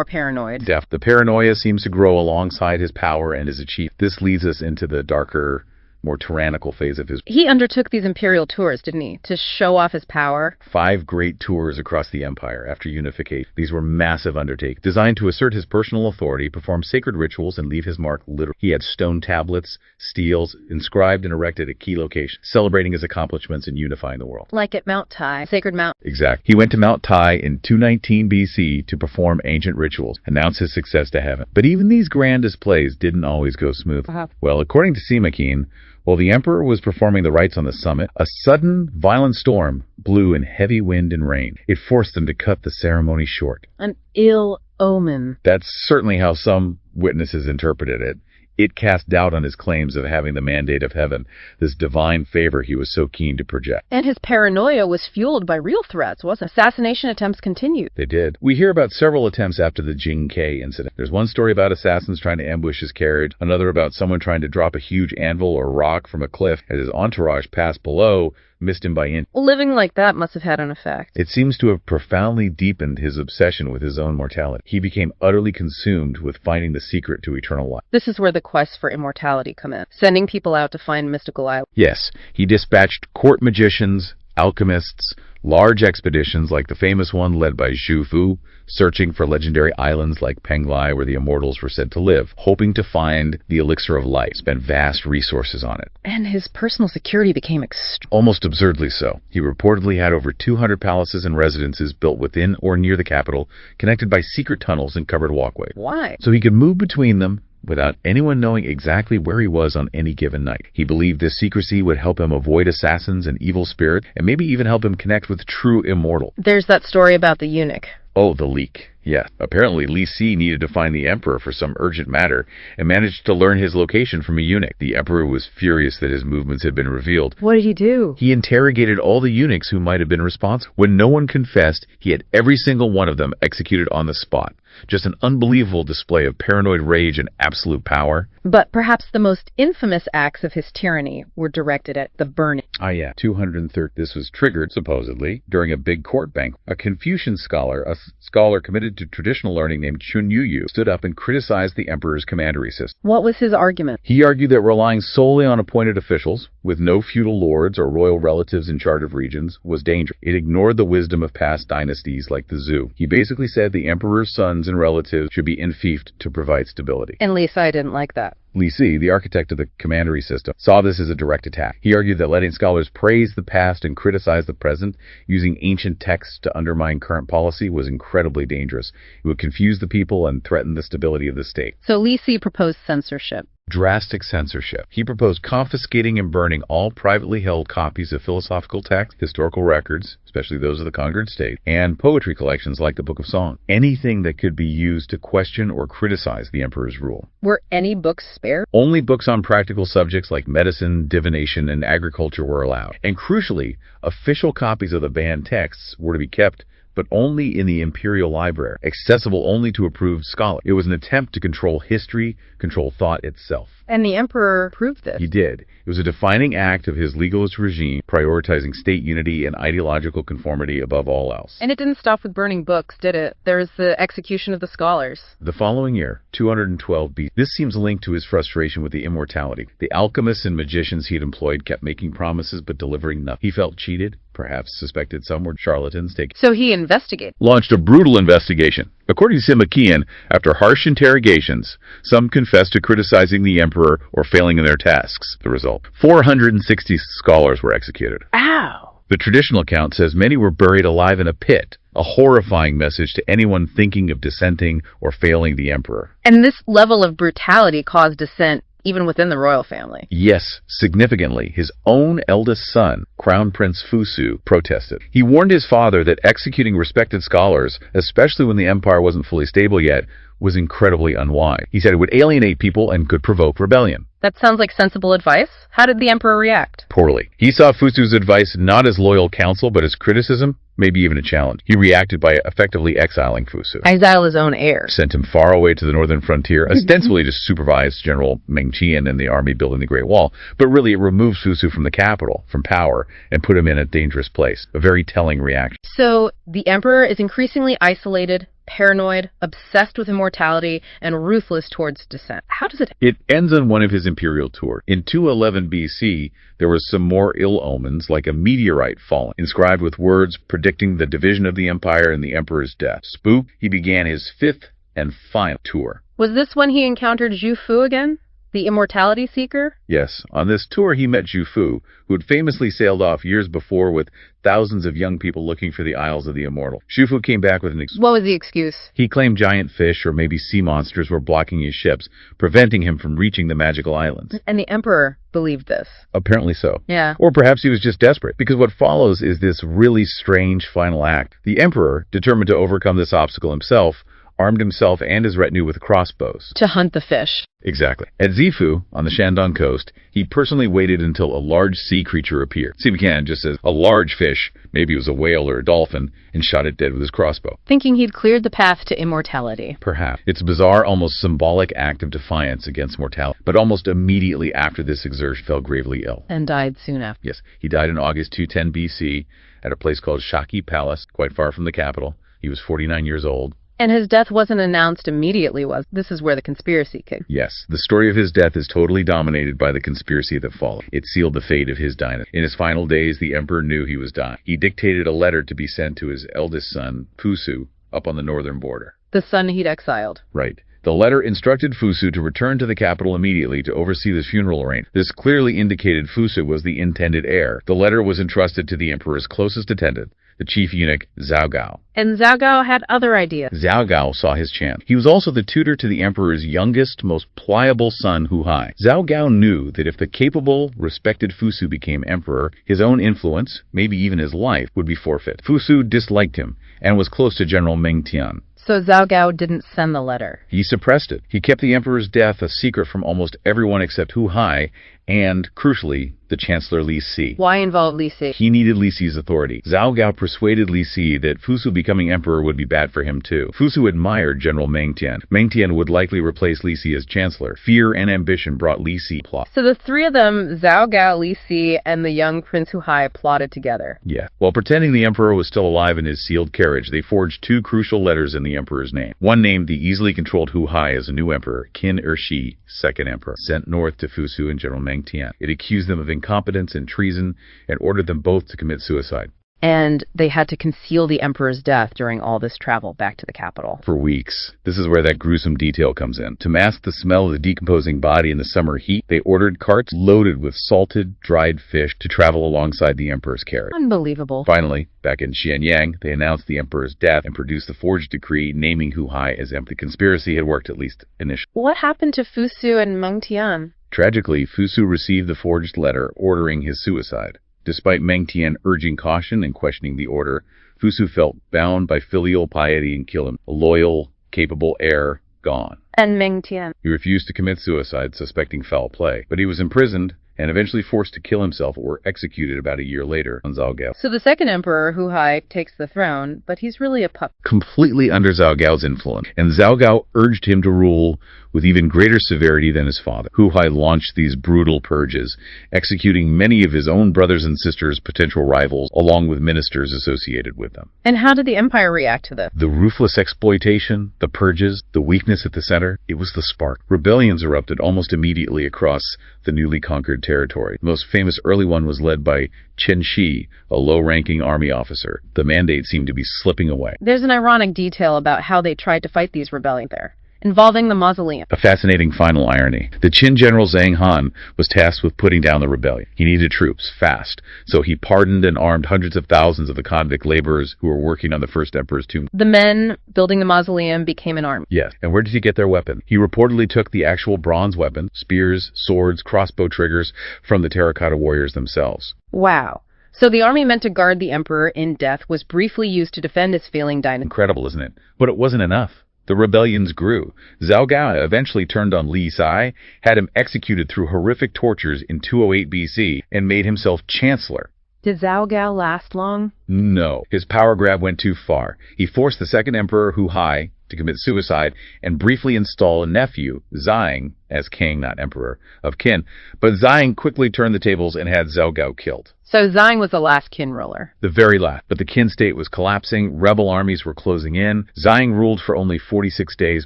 paranoid. The paranoia seems to grow alongside his power and his achievement. This leads us into the darker, more tyrannical phase of his. He undertook these imperial tours, didn't he, to show off his power? 5 great tours across the empire after unification. These were massive undertakings, designed to assert his personal authority, perform sacred rituals, and leave his mark literally. He had stone tablets, steels, inscribed and erected at key locations, celebrating his accomplishments in unifying the world. Like at Mount Tai, Sacred Mount. Exactly. He went to Mount Tai in 219 BC to perform ancient rituals, announce his success to heaven. But even these grand displays didn't always go smooth. Well, according to Sima Qian, while the emperor was performing the rites on the summit, a sudden, violent storm blew in heavy wind and rain. It forced them to cut the ceremony short. An ill omen. That's certainly how some witnesses interpreted it. It cast doubt on his claims of having the mandate of heaven, this divine favor he was so keen to project. And his paranoia was fueled by real threats, wasn't it? Assassination attempts continued. They did. We hear about several attempts after the Jing-Kai incident. There's one story about assassins trying to ambush his carriage, another about someone trying to drop a huge anvil or rock from a cliff as his entourage passed below, missed him by inch. Living like that must have had an effect. It seems to have profoundly deepened his obsession with his own mortality. He became utterly consumed with finding the secret to eternal life. This is where the quest for immortality come in, sending people out to find mystical islands. Yes, he dispatched court magicians, alchemists, large expeditions like the famous one led by Zhu Fu, searching for legendary islands like Penglai where the immortals were said to live, hoping to find the elixir of life, spent vast resources on it. And his personal security became almost absurdly so. He reportedly had over 200 palaces and residences built within or near the capital, connected by secret tunnels and covered walkways. Why? So he could move between them without anyone knowing exactly where he was on any given night. He believed this secrecy would help him avoid assassins and evil spirits, and maybe even help him connect with true immortal. There's that story about the eunuch. Oh, the leak. Yeah, apparently Li Si needed to find the emperor for some urgent matter and managed to learn his location from a eunuch. The emperor was furious that his movements had been revealed. What did he do? He interrogated all the eunuchs who might have been responsible. When no one confessed, he had every single one of them executed on the spot. Just an unbelievable display of paranoid rage and absolute power. But perhaps the most infamous acts of his tyranny were directed at the burning. 230. This was triggered, supposedly, during a big court banquet. A Confucian scholar, a scholar committed to traditional learning named Chun Yu, stood up and criticized the emperor's commandery system. What was his argument? He argued that relying solely on appointed officials, with no feudal lords or royal relatives in charge of regions, was dangerous. It ignored the wisdom of past dynasties like the Zhou. He basically said the emperor's sons and relatives should be enfiefed to provide stability. And Li Si didn't like that. Li Si, the architect of the commandery system, saw this as a direct attack. He argued that letting scholars praise the past and criticize the present, using ancient texts to undermine current policy, was incredibly dangerous. It would confuse the people and threaten the stability of the state. So Li Si proposed censorship. Drastic censorship. He proposed confiscating and burning all privately held copies of philosophical texts, historical records, especially those of the conquered state, and poetry collections like the Book of Song. Anything that could be used to question or criticize the emperor's rule. Were any books spared? Only books on practical subjects like medicine, divination, and agriculture were allowed. And crucially, official copies of the banned texts were to be kept, but only in the imperial library, accessible only to approved scholars. It was an attempt to control history, control thought itself. And the emperor proved this. He did. It was a defining act of his legalist regime, prioritizing state unity and ideological conformity above all else. And it didn't stop with burning books, did it? There was the execution of the scholars. The following year, 212 BC, this seems linked to his frustration with the immortality. The alchemists and magicians he had employed kept making promises but delivering nothing. He felt cheated, perhaps suspected some were charlatans. So he investigated. Launched a brutal investigation. According to Sima Qian, after harsh interrogations, some confessed to criticizing the emperor or failing in their tasks. The result, 460 scholars were executed. Ow! The traditional account says many were buried alive in a pit, a horrifying message to anyone thinking of dissenting or failing the emperor. And this level of brutality caused dissent even within the royal family. Yes, significantly, his own eldest son, Crown Prince Fusu, protested. He warned his father that executing respected scholars, especially when the empire wasn't fully stable yet, was incredibly unwise. He said it would alienate people and could provoke rebellion. That sounds like sensible advice. How did the emperor react? Poorly. He saw Fusu's advice not as loyal counsel, but as criticism, maybe even a challenge. He reacted by effectively exiling Fusu. Exile his own heir. Sent him far away to the northern frontier, ostensibly to supervise General Meng Tian and the army building the Great Wall, but really it removed Fusu from the capital, from power, and put him in a dangerous place. A very telling reaction. So the emperor is increasingly isolated, paranoid, obsessed with immortality, and ruthless towards dissent. How does it... It ends on one of his imperial tours. In 211 BC, there were some more ill omens, like a meteorite falling, inscribed with words predicting the division of the empire and the emperor's death. Spooked, he began his fifth and final tour. Was this when he encountered Zhu Fu again? The immortality seeker? Yes, on this tour he met Zhu Fu, who had famously sailed off years before with thousands of young people looking for the Isles of the Immortal. Zhu Fu came back with an excuse. What was the excuse? He claimed giant fish or maybe sea monsters were blocking his ships, preventing him from reaching the magical islands. And the emperor believed this. Apparently so. Yeah. Or perhaps he was just desperate, because what follows is this really strange final act. The emperor, determined to overcome this obstacle himself, armed himself and his retinue with crossbows. To hunt the fish. Exactly. At Zifu, on the Shandong coast, he personally waited until a large sea creature appeared. Steve Buchanan just says, a large fish, maybe it was a whale or a dolphin, and shot it dead with his crossbow. Thinking he'd cleared the path to immortality. Perhaps. It's a bizarre, almost symbolic act of defiance against mortality. But almost immediately after this exertion, fell gravely ill. And died soon after. Yes, he died in August 210 BC at a place called Shaki Palace, quite far from the capital. He was 49 years old. And his death wasn't announced immediately, was? This is where the conspiracy kicked. Yes, the story of his death is totally dominated by the conspiracy that followed. It sealed the fate of his dynasty. In his final days, the emperor knew he was dying. He dictated a letter to be sent to his eldest son, Fusu, up on the northern border. The son he'd exiled. Right. The letter instructed Fusu to return to the capital immediately to oversee the funeral arrangements. This clearly indicated Fusu was the intended heir. The letter was entrusted to the emperor's closest attendant, the chief eunuch, Zhao Gao. And Zhao Gao had other ideas. Zhao Gao saw his chance. He was also the tutor to the emperor's youngest, most pliable son, Hu Hai. Zhao Gao knew that if the capable, respected Fusu became emperor, his own influence, maybe even his life, would be forfeit. Fusu disliked him and was close to General Meng Tian. So Zhao Gao didn't send the letter. He suppressed it. He kept the emperor's death a secret from almost everyone except Hu Hai and, crucially, the Chancellor Li Si. Why involve Li Si? He needed Li Si's authority. Zhao Gao persuaded Li Si that Fusu becoming emperor would be bad for him too. Fusu admired General Meng Tian. Meng Tian would likely replace Li Si as chancellor. Fear and ambition brought Li Si plot. So the three of them, Zhao Gao, Li Si, and the young Prince Hu Hai, plotted together. Yeah. While pretending the emperor was still alive in his sealed carriage, they forged two crucial letters in the emperor's name. One named the easily controlled Hu Hai as a new emperor, Qin Shi, second emperor, sent north to Fusu and General Meng Tian. It accused them of incompetence and treason and ordered them both to commit suicide. And they had to conceal the emperor's death during all this travel back to the capital. For weeks. This is where that gruesome detail comes in. To mask the smell of the decomposing body in the summer heat, they ordered carts loaded with salted, dried fish to travel alongside the emperor's carriage. Unbelievable. Finally, back in Xianyang, they announced the emperor's death and produced the forged decree naming Hu Hai as emperor. The conspiracy had worked at least initially. What happened to Fusu and Meng Tian? Tragically, Fusu received the forged letter ordering his suicide. Despite Meng Tian urging caution and questioning the order, Fusu felt bound by filial piety and killed him. A loyal, capable heir, gone. And Meng Tian. He refused to commit suicide, suspecting foul play, but he was imprisoned and eventually forced to kill himself or executed about a year later on Zhao Gao. So the second emperor, Hu Hai, takes the throne, but he's really a pup. Completely under Zhao Gao's influence, and Zhao Gao urged him to rule with even greater severity than his father. Hu Hai launched these brutal purges, executing many of his own brothers and sisters, potential rivals, along with ministers associated with them. And how did the empire react to this? The ruthless exploitation, the purges, the weakness at the center, it was the spark. Rebellions erupted almost immediately across the newly conquered territory. The most famous early one was led by Chen Shi, a low-ranking army officer. The mandate seemed to be slipping away. There's an ironic detail about how they tried to fight these rebellions there. involving the mausoleum. A fascinating final irony. The Qin general Zhang Han was tasked with putting down the rebellion. He needed troops, fast, so he pardoned and armed hundreds of thousands of the convict laborers who were working on the first emperor's tomb. The men building the mausoleum became an army. Yes, and where did he get their weapon? He reportedly took the actual bronze weapon, spears, swords, crossbow triggers, from the terracotta warriors themselves. Wow. So the army meant to guard the emperor in death was briefly used to defend his failing dynasty. Incredible, isn't it? But it wasn't enough. The rebellions grew. Zhao Gao eventually turned on Li Sai, had him executed through horrific tortures in 208 BC, and made himself chancellor. Did Zhao Gao last long? No. His power grab went too far. He forced the second emperor, Hu Hai, to commit suicide and briefly install a nephew, Zhang, as king, not emperor, of Qin. But Zhang quickly turned the tables and had Zhao Gao killed. So Zhang was the last Qin ruler. The very last. But the Qin state was collapsing, rebel armies were closing in. Zhang ruled for only 46 days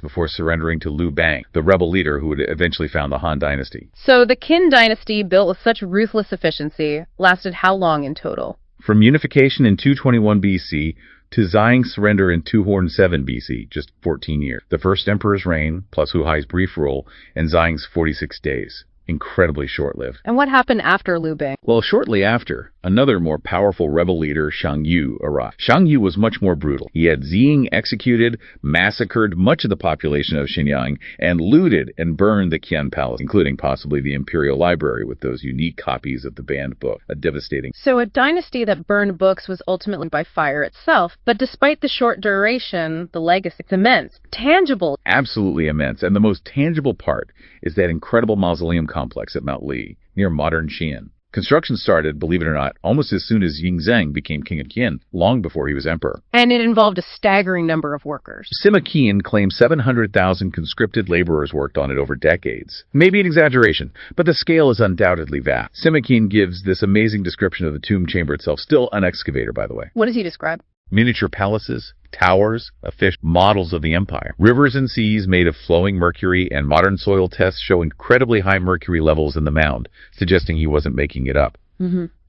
before surrendering to Liu Bang, the rebel leader who would eventually found the Han Dynasty. So the Qin dynasty, built with such ruthless efficiency, lasted how long in total? From unification in 221 BC to Zhang's surrender in 207 BC, just 14 years. The first emperor's reign, plus Hu Hai's brief rule, and Zhang's 46 days. Incredibly short-lived. And what happened after Liu Bang? Well, shortly after, another more powerful rebel leader, Shang Yu, arrived. Shang Yu was much more brutal. He had Ziying executed, massacred much of the population of Xinjiang, and looted and burned the Qian palace, including possibly the imperial library with those unique copies of the banned book. A devastating. So a dynasty that burned books was ultimately by fire itself, but despite the short duration, the legacy is immense, tangible. Absolutely immense. And the most tangible part is that incredible mausoleum complex at Mount Li, near modern Xi'an. Construction started, believe it or not, almost as soon as Yingzheng became king of Qin, long before he was emperor. And it involved a staggering number of workers. Sima Qian claims 700,000 conscripted laborers worked on it over decades. Maybe an exaggeration, but the scale is undoubtedly vast. Sima Qian gives this amazing description of the tomb chamber itself, still an excavator, by the way. What does he describe? Miniature palaces, towers, official models of the empire. Rivers and seas made of flowing mercury, and modern soil tests show incredibly high mercury levels in the mound, suggesting he wasn't making it up.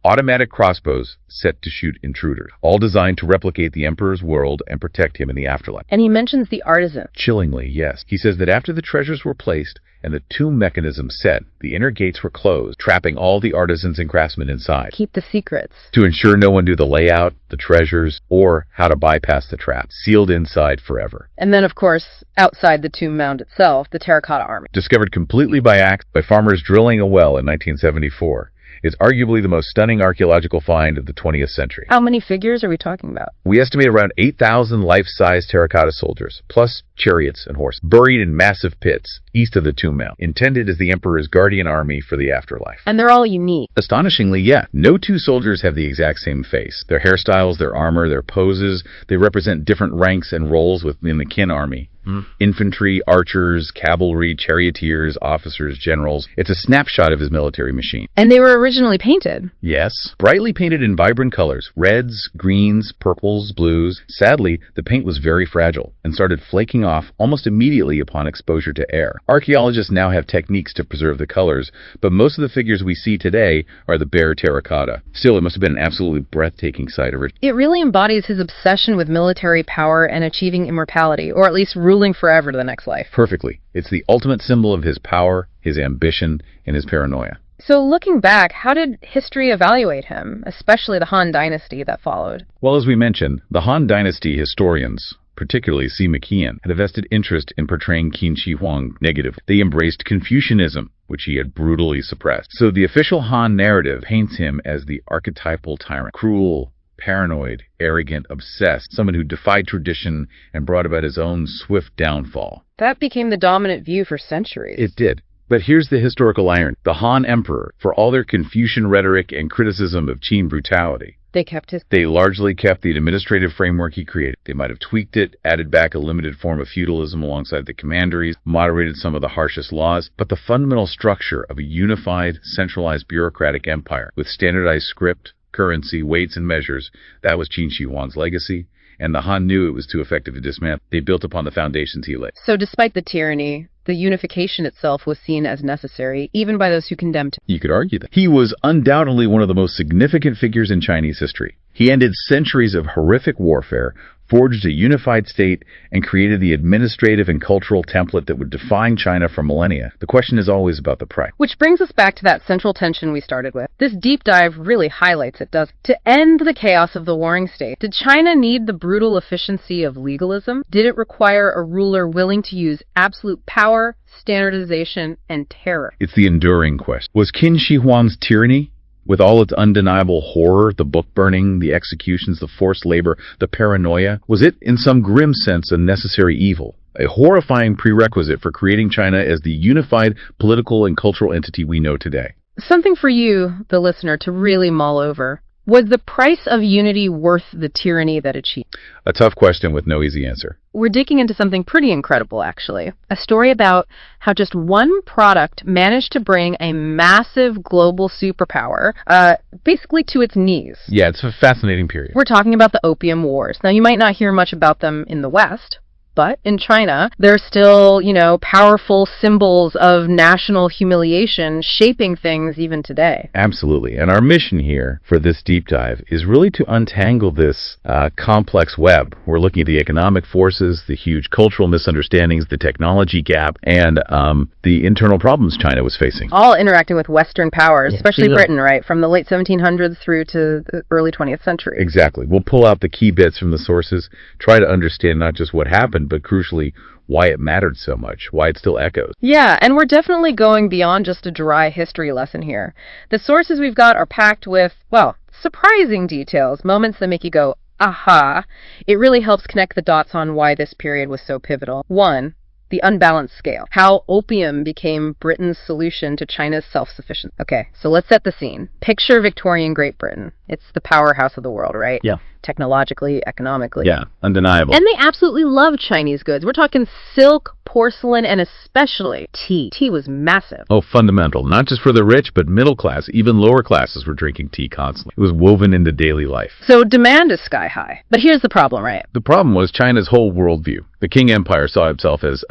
Automatic crossbows set to shoot intruders, all designed to replicate the emperor's world and protect him in the afterlife. And he mentions the artisan. Chillingly, yes. He says that after the treasures were placed and the tomb mechanism set, the inner gates were closed, trapping all the artisans and craftsmen inside. Keep the secrets. To ensure no one knew the layout, the treasures, or how to bypass the trap. Sealed inside forever. And then, of course, outside the tomb mound itself, the terracotta army. Discovered completely by accident by farmers drilling a well in 1974. Is arguably the most stunning archaeological find of the 20th century. How many figures are we talking about? We estimate around 8,000 life-size terracotta soldiers, plus chariots and horses, buried in massive pits east of the tomb mound, intended as the emperor's guardian army for the afterlife. And they're all unique. Astonishingly, yeah. No two soldiers have the exact same face. Their hairstyles, their armor, their poses, they represent different ranks and roles within the Qin army. Infantry, archers, cavalry, charioteers, officers, generals. It's a snapshot of his military machine. And they were originally painted. Yes, brightly painted in vibrant colors, reds, greens, purples, blues. Sadly, the paint was very fragile and started flaking off almost immediately upon exposure to air. Archaeologists now have techniques to preserve the colors, but most of the figures we see today are the bare terracotta. Still, it must have been an absolutely breathtaking sight. It really embodies his obsession with military power and achieving immortality, or at least ruling forever to the next life. Perfectly. It's the ultimate symbol of his power, his ambition, and his paranoia. So looking back, how did history evaluate him, especially the Han Dynasty that followed? Well, as we mentioned, the Han Dynasty historians, particularly Sima Qian, had a vested interest in portraying Qin Shi Huang negatively. They embraced Confucianism, which he had brutally suppressed. So the official Han narrative paints him as the archetypal tyrant, cruel, paranoid, arrogant, obsessed, someone who defied tradition and brought about his own swift downfall. That became the dominant view for centuries. It did. But here's the historical irony. The Han Emperor, for all their Confucian rhetoric and criticism of Qin brutality, they largely kept the administrative framework he created. They might have tweaked it, added back a limited form of feudalism alongside the commanderies, moderated some of the harshest laws, but the fundamental structure of a unified, centralized bureaucratic empire with standardized script, currency, weights, and measures, that was Qin Shi Huang's legacy, and the Han knew it was too effective to dismantle. They built upon the foundations he laid. So despite the tyranny, the unification itself was seen as necessary, even by those who condemned him. You could argue that. He was undoubtedly one of the most significant figures in Chinese history. He ended centuries of horrific warfare, forged a unified state, and created the administrative and cultural template that would define China for millennia. The question is always about the price. Which brings us back to that central tension we started with. This deep dive really highlights it, doesn't it? To end the chaos of the warring state, did China need the brutal efficiency of legalism? Did it require a ruler willing to use absolute power, standardization, and terror? It's the enduring question. Was Qin Shi Huang's tyranny, with all its undeniable horror, the book burning, the executions, the forced labor, the paranoia, was it, in some grim sense, a necessary evil? A horrifying prerequisite for creating China as the unified political and cultural entity we know today. Something for you, the listener, to really mull over. Was the price of unity worth the tyranny that achieved? A tough question with no easy answer. We're digging into something pretty incredible, actually. A story about how just one product managed to bring a massive global superpower, basically to its knees. Yeah, it's a fascinating period. We're talking about the Opium Wars. Now, you might not hear much about them in the West, but in China, they're still, powerful symbols of national humiliation shaping things even today. Absolutely. And our mission here for this deep dive is really to untangle this complex web. We're looking at the economic forces, the huge cultural misunderstandings, the technology gap, and the internal problems China was facing. All interacting with Western powers, especially Britain, right? From the late 1700s through to the early 20th century. Exactly. We'll pull out the key bits from the sources, try to understand not just what happened, but crucially, why it mattered so much, why it still echoes. Yeah, and we're definitely going beyond just a dry history lesson here. The sources we've got are packed with, surprising details, moments that make you go, aha. It really helps connect the dots on why this period was so pivotal. 1. The unbalanced scale. How opium became Britain's solution to China's self-sufficiency. Okay, so let's set the scene. Picture Victorian Great Britain. It's the powerhouse of the world, right? Yeah. Technologically, economically. Yeah, undeniable. And they absolutely love Chinese goods. We're talking silk, porcelain, and especially tea. Tea was massive. Oh, fundamental. Not just for the rich, but middle class. Even lower classes were drinking tea constantly. It was woven into daily life. So demand is sky high. But here's the problem, right? The problem was China's whole worldview. The Qing Empire saw itself as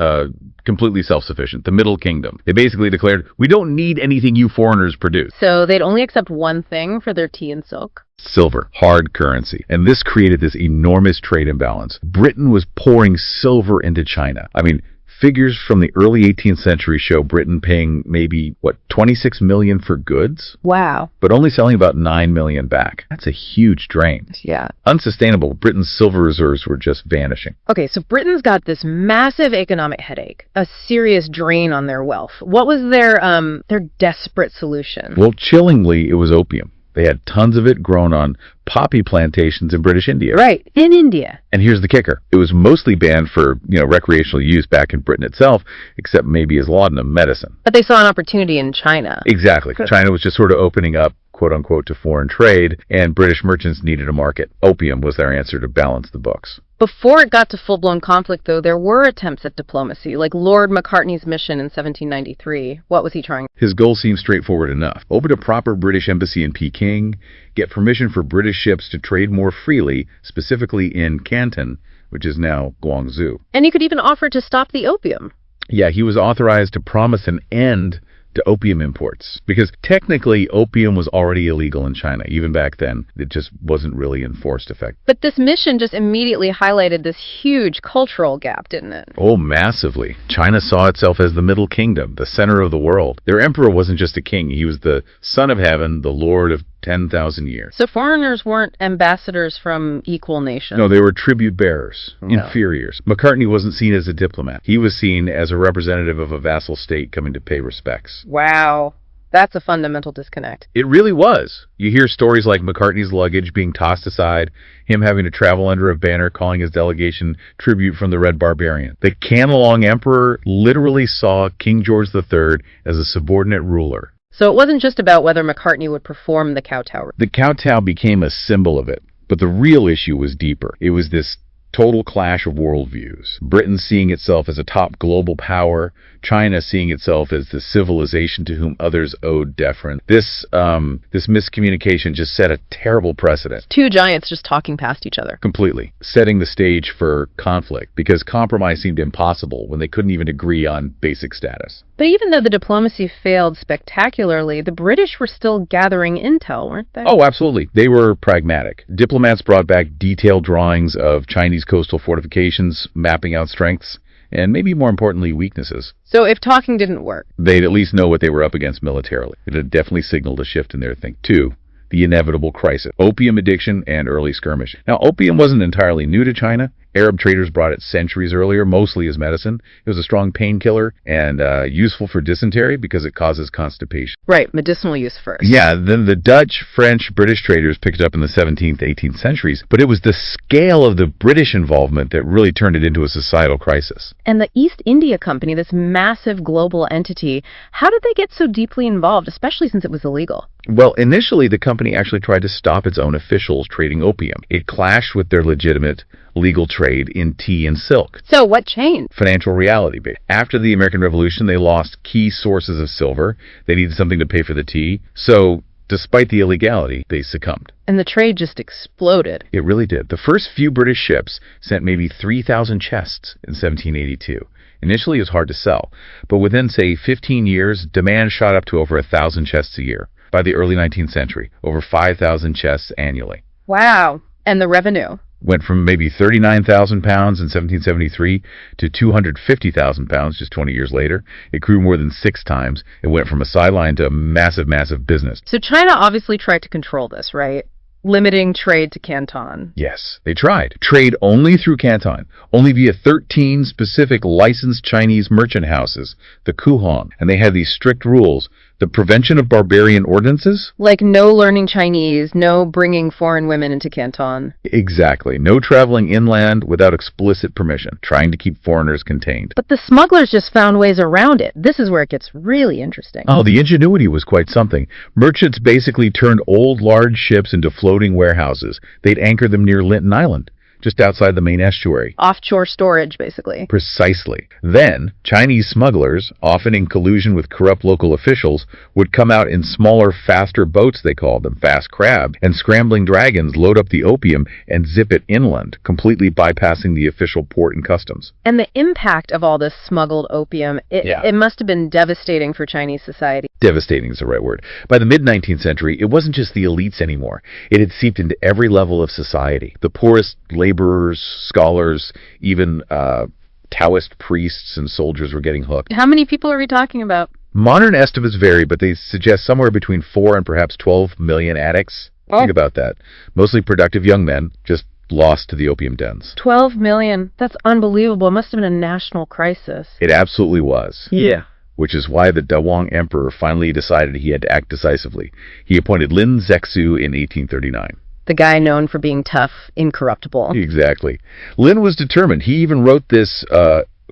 completely self-sufficient, the Middle Kingdom. They basically declared, we don't need anything you foreigners produce. So they'd only accept one thing for their tea and silk. Silver, hard currency. And this created this enormous trade imbalance. Britain was pouring silver into China. I mean, figures from the early 18th century show Britain paying maybe, 26 million for goods? Wow. But only selling about 9 million back. That's a huge drain. Yeah. Unsustainable. Britain's silver reserves were just vanishing. Okay, so Britain's got this massive economic headache, a serious drain on their wealth. What was their desperate solution? Well, chillingly, it was opium. They had tons of it grown on poppy plantations in British India. Right, in India. And here's the kicker. It was mostly banned for, recreational use back in Britain itself, except maybe as laudanum medicine. But they saw an opportunity in China. Exactly. China was just sort of opening up, quote unquote, to foreign trade, and British merchants needed a market. Opium was their answer to balance the books. Before it got to full-blown conflict, though, there were attempts at diplomacy, like Lord Macartney's mission in 1793. What was he trying? His goal seemed straightforward enough. Open a proper British embassy in Peking, get permission for British ships to trade more freely, specifically in Canton, which is now Guangzhou. And he could even offer to stop the opium. Yeah, he was authorized to promise an end to opium imports, because technically opium was already illegal in China. Even back then, it just wasn't really enforced effectively. But this mission just immediately highlighted this huge cultural gap, didn't it? Oh, massively. China saw itself as the Middle Kingdom, the center of the world. Their emperor wasn't just a king. He was the son of heaven, the lord of 10,000 years. So foreigners weren't ambassadors from equal nations? No, they were tribute bearers, inferiors. Macartney wasn't seen as a diplomat. He was seen as a representative of a vassal state coming to pay respects. Wow. That's a fundamental disconnect. It really was. You hear stories like Macartney's luggage being tossed aside, him having to travel under a banner calling his delegation tribute from the Red Barbarian. The Canalong Emperor literally saw King George III as a subordinate ruler. So it wasn't just about whether Macartney would perform the kowtow. The kowtow became a symbol of it, but the real issue was deeper. It was this Total clash of worldviews. Britain seeing itself as a top global power, China seeing itself as the civilization to whom others owed deference. This miscommunication just set a terrible precedent. Two giants just talking past each other. Completely. Setting the stage for conflict, because compromise seemed impossible when they couldn't even agree on basic status. But even though the diplomacy failed spectacularly, the British were still gathering intel, weren't they? Oh, absolutely. They were pragmatic. Diplomats brought back detailed drawings of Chinese coastal fortifications, mapping out strengths, and maybe more importantly, weaknesses. So if talking didn't work, They'd at least know what they were up against militarily. It had definitely signaled a shift in their thinking. 2. The inevitable crisis. Opium addiction and early skirmish. Now, opium wasn't entirely new to China. Arab traders brought it centuries earlier, mostly as medicine. It was a strong painkiller and useful for dysentery because it causes constipation. right, medicinal use first. Yeah, then the Dutch, French, British traders picked it up in the 17th, 18th centuries, but it was the scale of the British involvement that really turned it into a societal crisis. And the East India Company, this massive global entity, how did they get so deeply involved, especially since it was illegal? Well, initially, the company actually tried to stop its own officials trading opium. It clashed with their legitimate legal trade in tea and silk. So what changed? Financial reality. After the American Revolution, they lost key sources of silver. They needed something to pay for the tea. So, despite the illegality, they succumbed. And the trade just exploded. It really did. The first few British ships sent maybe 3,000 chests in 1782. Initially, it was hard to sell, but within, say, 15 years, demand shot up to over 1,000 chests a year. By the early 19th century, over 5,000 chests annually. Wow. And the revenue? Went from maybe 39,000 pounds in 1773 to 250,000 pounds just 20 years later. It grew more than 6 times. It went from a sideline to a massive, massive business. So China obviously tried to control this, right? Limiting trade to Canton. Yes, they tried. Trade only through Canton, only via 13 specific licensed Chinese merchant houses, the Kuhong. And they had these strict rules. The prevention of barbarian ordinances? Like no learning Chinese, no bringing foreign women into Canton. Exactly. No traveling inland without explicit permission, trying to keep foreigners contained. But the smugglers just found ways around it. This is where it gets really interesting. Oh, the ingenuity was quite something. Merchants basically turned old large ships into floating warehouses. They'd anchor them near Linton Island, just outside the main estuary. Offshore storage, basically. Precisely. Then, Chinese smugglers, often in collusion with corrupt local officials, would come out in smaller, faster boats, they called them, fast crab, and scrambling dragons load up the opium and zip it inland, completely bypassing the official port and customs. And the impact of all this smuggled opium, it must have been devastating for Chinese society. Devastating is the right word. By the mid-19th century, it wasn't just the elites anymore. It had seeped into every level of society. The poorest laborers, scholars, even Taoist priests and soldiers were getting hooked. How many people are we talking about? Modern estimates vary, but they suggest somewhere between 4 and perhaps 12 million addicts. Think about that. Mostly productive young men, just lost to the opium dens. 12 million. That's unbelievable. It must have been a national crisis. It absolutely was. Yeah. Which is why the Dawang Emperor finally decided he had to act decisively. He appointed Lin Zexu in 1839. The guy known for being tough, incorruptible. Exactly. Lin was determined. He even wrote this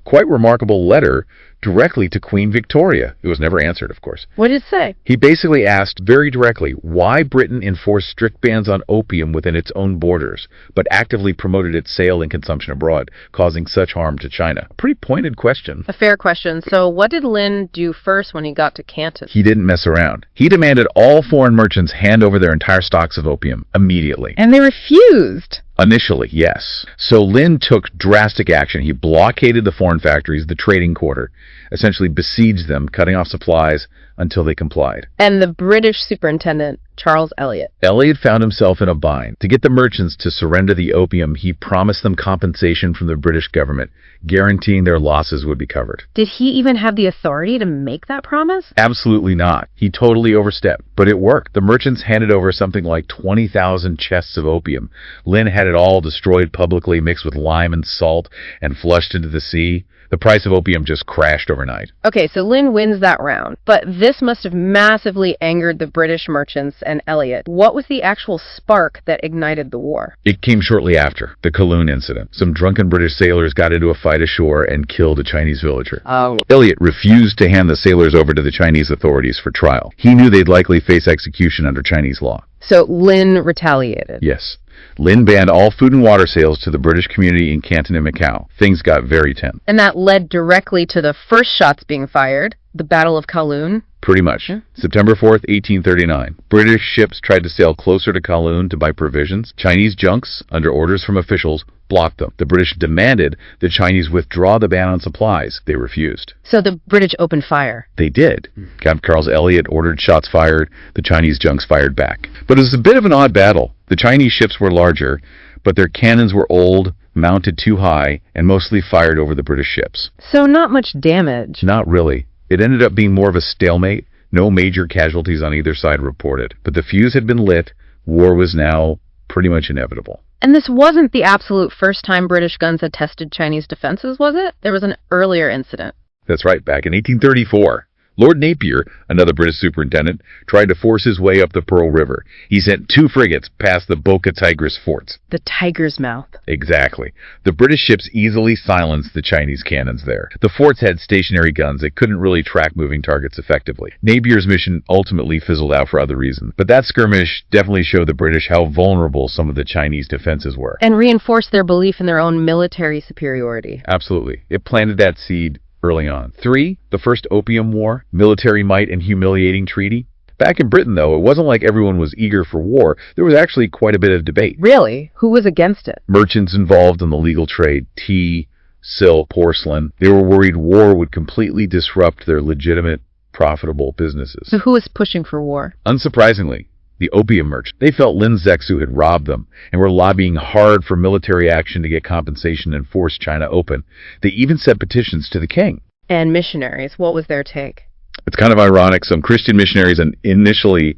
quite remarkable letter directly to Queen Victoria. It was never answered, of course. What did it say? He basically asked very directly why Britain enforced strict bans on opium within its own borders, but actively promoted its sale and consumption abroad, causing such harm to China. A pretty pointed question. A fair question. So what did Lin do first when he got to Canton? He didn't mess around. He demanded all foreign merchants hand over their entire stocks of opium immediately. And they refused. Initially, yes. So Lin took drastic action. He blockaded the foreign factories, the trading quarter, essentially besieged them, cutting off supplies until they complied. And the British superintendent, Charles Eliot. Eliot found himself in a bind. To get the merchants to surrender the opium, he promised them compensation from the British government, guaranteeing their losses would be covered. Did he even have the authority to make that promise? Absolutely not. He totally overstepped. But it worked. The merchants handed over something like 20,000 chests of opium. Lin had it all destroyed publicly, mixed with lime and salt, and flushed into the sea. The price of opium just crashed overnight. Okay, so Lin wins that round. But this must have massively angered the British merchants and Eliot. What was the actual spark that ignited the war? It came shortly after, the Qilin incident. Some drunken British sailors got into a fight ashore and killed a Chinese villager. Eliot refused to hand the sailors over to the Chinese authorities for trial. He knew they'd likely face execution under Chinese law. So Lin retaliated. Yes. Lin banned all food and water sales to the British community in Canton and Macau. Things got very tense. And that led directly to the first shots being fired, the Battle of Kowloon. Pretty much. September 4th, 1839. British ships tried to sail closer to Kowloon to buy provisions. Chinese junks, under orders from officials, blocked them. The British demanded the Chinese withdraw the ban on supplies. They refused. So the British opened fire. They did. Captain Charles Elliot ordered shots fired. The Chinese junks fired back. But it was a bit of an odd battle. The Chinese ships were larger, but their cannons were old, mounted too high, and mostly fired over the British ships. So not much damage. Not really. It ended up being more of a stalemate. No major casualties on either side reported. But the fuse had been lit. War was now pretty much inevitable. And this wasn't the absolute first time British guns had tested Chinese defenses, was it? There was an earlier incident. That's right, back in 1834. Lord Napier, another British superintendent, tried to force his way up the Pearl River. He sent 2 frigates past the Boca Tigris forts. The Tiger's Mouth. Exactly. The British ships easily silenced the Chinese cannons there. The forts had stationary guns that couldn't really track moving targets effectively. Napier's mission ultimately fizzled out for other reasons, but that skirmish definitely showed the British how vulnerable some of the Chinese defenses were. And reinforced their belief in their own military superiority. Absolutely. It planted that seed early on. 3, the First Opium War, military might and humiliating treaty. Back in Britain, though, it wasn't like everyone was eager for war. There was actually quite a bit of debate. Really? Who was against it? Merchants involved in the legal trade, tea, silk, porcelain. They were worried war would completely disrupt their legitimate, profitable businesses. So who was pushing for war? Unsurprisingly, the opium merchants. They felt Lin Zexu had robbed them and were lobbying hard for military action to get compensation and force China open. They even sent petitions to the king. And missionaries, what was their take? It's kind of ironic. Some Christian missionaries initially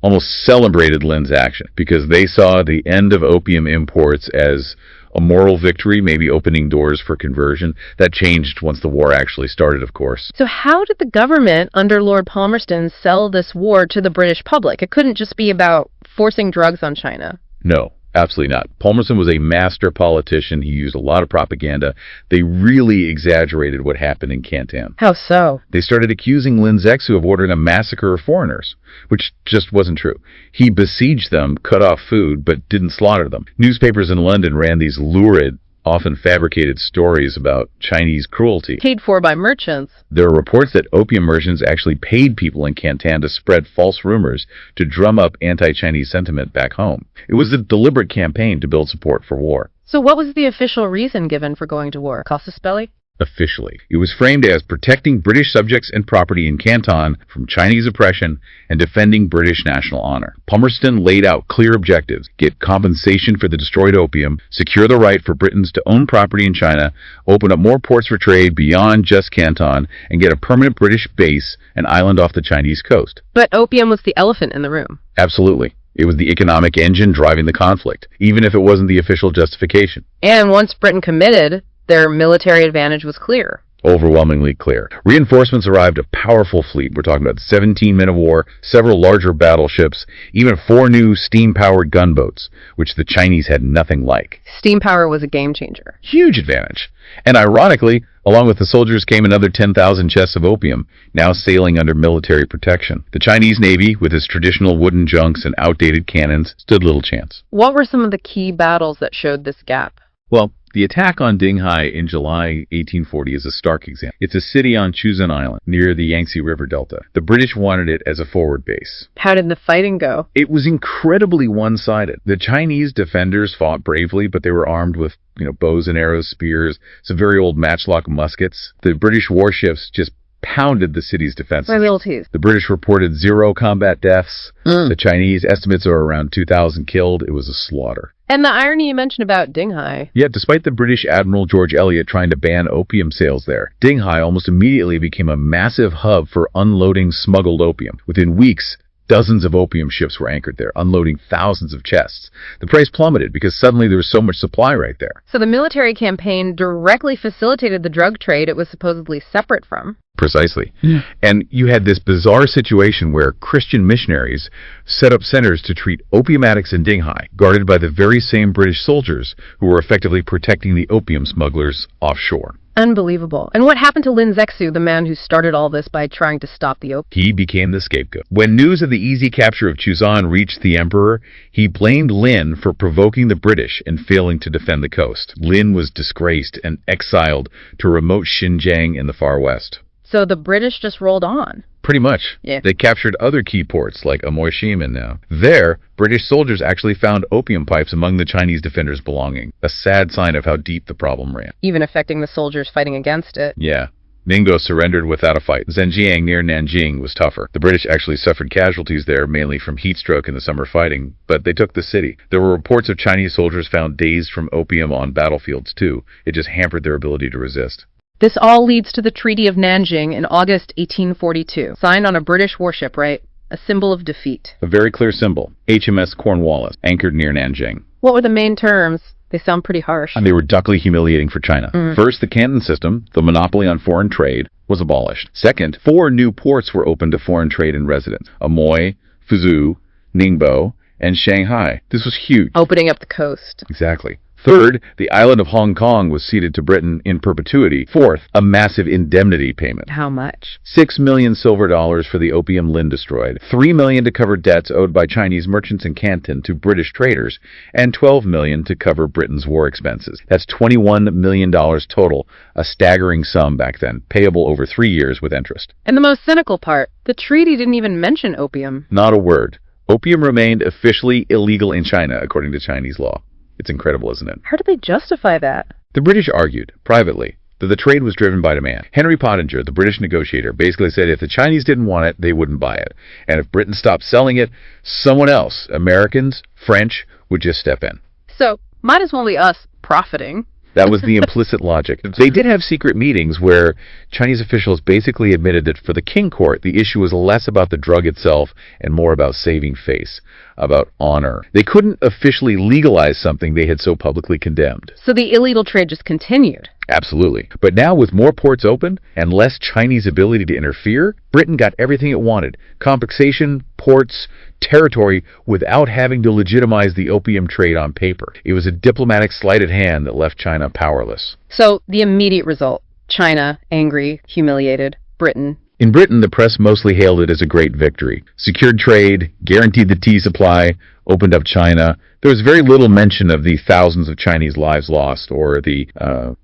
almost celebrated Lin's action because they saw the end of opium imports as a moral victory, maybe opening doors for conversion. That changed once the war actually started, of course. So how did the government under Lord Palmerston sell this war to the British public? It couldn't just be about forcing drugs on China. No. Absolutely not. Palmerston was a master politician. He used a lot of propaganda. They really exaggerated what happened in Canton. How so? They started accusing Lin Zexu of ordering a massacre of foreigners, which just wasn't true. He besieged them, cut off food, but didn't slaughter them. Newspapers in London ran these lurid, often fabricated stories about Chinese cruelty. Paid for by merchants. There are reports that opium merchants actually paid people in Canton to spread false rumors to drum up anti-Chinese sentiment back home. It was a deliberate campaign to build support for war. So what was the official reason given for going to war? Casus belli? Officially, it was framed as protecting British subjects and property in Canton from Chinese oppression and defending British national honor. Palmerston laid out clear objectives: get compensation for the destroyed opium, secure the right for Britons to own property in China, open up more ports for trade beyond just Canton, and get a permanent British base, an island off the Chinese coast. But opium was the elephant in the room. Absolutely. It was the economic engine driving the conflict, even if it wasn't the official justification. And once Britain committed, their military advantage was clear. Overwhelmingly clear. Reinforcements arrived, a powerful fleet. We're talking about 17 men of war, several larger battleships, even 4 new steam-powered gunboats, which the Chinese had nothing like. Steam power was a game changer. Huge advantage. And ironically, along with the soldiers came another 10,000 chests of opium, now sailing under military protection. The Chinese Navy, with its traditional wooden junks and outdated cannons, stood little chance. What were some of the key battles that showed this gap? Well, the attack on Dinghai in July 1840 is a stark example. It's a city on Qilin Island, near the Yangtze River Delta. The British wanted it as a forward base. How did the fighting go? It was incredibly one-sided. The Chinese defenders fought bravely, but they were armed with, bows and arrows, spears, some very old matchlock muskets. The British warships just pounded the city's defenses. Royalties. The British reported 0 combat deaths. The Chinese estimates are around 2,000 killed. It was a slaughter. And the irony you mentioned about Dinghai. Yet, despite the British Admiral George Eliot trying to ban opium sales there, Dinghai almost immediately became a massive hub for unloading smuggled opium. Within weeks, dozens of opium ships were anchored there, unloading thousands of chests. The price plummeted because suddenly there was so much supply right there. So the military campaign directly facilitated the drug trade it was supposedly separate from. Precisely. And you had this bizarre situation where Christian missionaries set up centers to treat opium addicts in Dinghai, guarded by the very same British soldiers who were effectively protecting the opium smugglers offshore. Unbelievable. And what happened to Lin Zexu, the man who started all this by trying to stop the opium? He became the scapegoat. When news of the easy capture of Chuzan reached the emperor, he blamed Lin for provoking the British and failing to defend the coast. Lin was disgraced and exiled to remote Xinjiang in the far west. So the British just rolled on. Pretty much. Yeah. They captured other key ports like Amoy Shimen now. There, British soldiers actually found opium pipes among the Chinese defenders' belongings. A sad sign of how deep the problem ran. Even affecting the soldiers fighting against it. Yeah. Ningbo surrendered without a fight. Zhenjiang near Nanjing was tougher. The British actually suffered casualties there, mainly from heat stroke in the summer fighting, but they took the city. There were reports of Chinese soldiers found dazed from opium on battlefields too. It just hampered their ability to resist. This all leads to the Treaty of Nanjing in August 1842, signed on a British warship, right? A symbol of defeat. A very clear symbol. HMS Cornwallis, anchored near Nanjing. What were the main terms? They sound pretty harsh. And they were doubly humiliating for China. First, the Canton system, the monopoly on foreign trade, was abolished. Second, 4 new ports were opened to foreign trade and residents. Amoy, Fuzhou, Ningbo, and Shanghai. This was huge. Opening up the coast. Exactly. Third, the island of Hong Kong was ceded to Britain in perpetuity. Fourth, a massive indemnity payment. How much? 6 million silver dollars for the opium Lin destroyed, 3 million to cover debts owed by Chinese merchants in Canton to British traders, and 12 million to cover Britain's war expenses. That's $21 million total, a staggering sum back then, payable over 3 years with interest. And the most cynical part, the treaty didn't even mention opium. Not a word. Opium remained officially illegal in China, according to Chinese law. It's incredible, isn't it? How did they justify that? The British argued, privately, that the trade was driven by demand. Henry Pottinger, the British negotiator, basically said if the Chinese didn't want it, they wouldn't buy it. And if Britain stopped selling it, someone else, Americans, French, would just step in. So, might as well be us profiting. That was the implicit logic. They did have secret meetings where Chinese officials basically admitted that for the King court, the issue was less about the drug itself and more about saving face, about honor. They couldn't officially legalize something they had so publicly condemned. So the illegal trade just continued. Absolutely. But now with more ports open and less Chinese ability to interfere, Britain got everything it wanted. Compensation, ports, territory, without having to legitimize the opium trade on paper. It was a diplomatic sleight of hand that left China powerless. So the immediate result, China, angry, humiliated, Britain. In Britain, the press mostly hailed it as a great victory. Secured trade, guaranteed the tea supply, opened up China. There was very little mention of the thousands of Chinese lives lost or the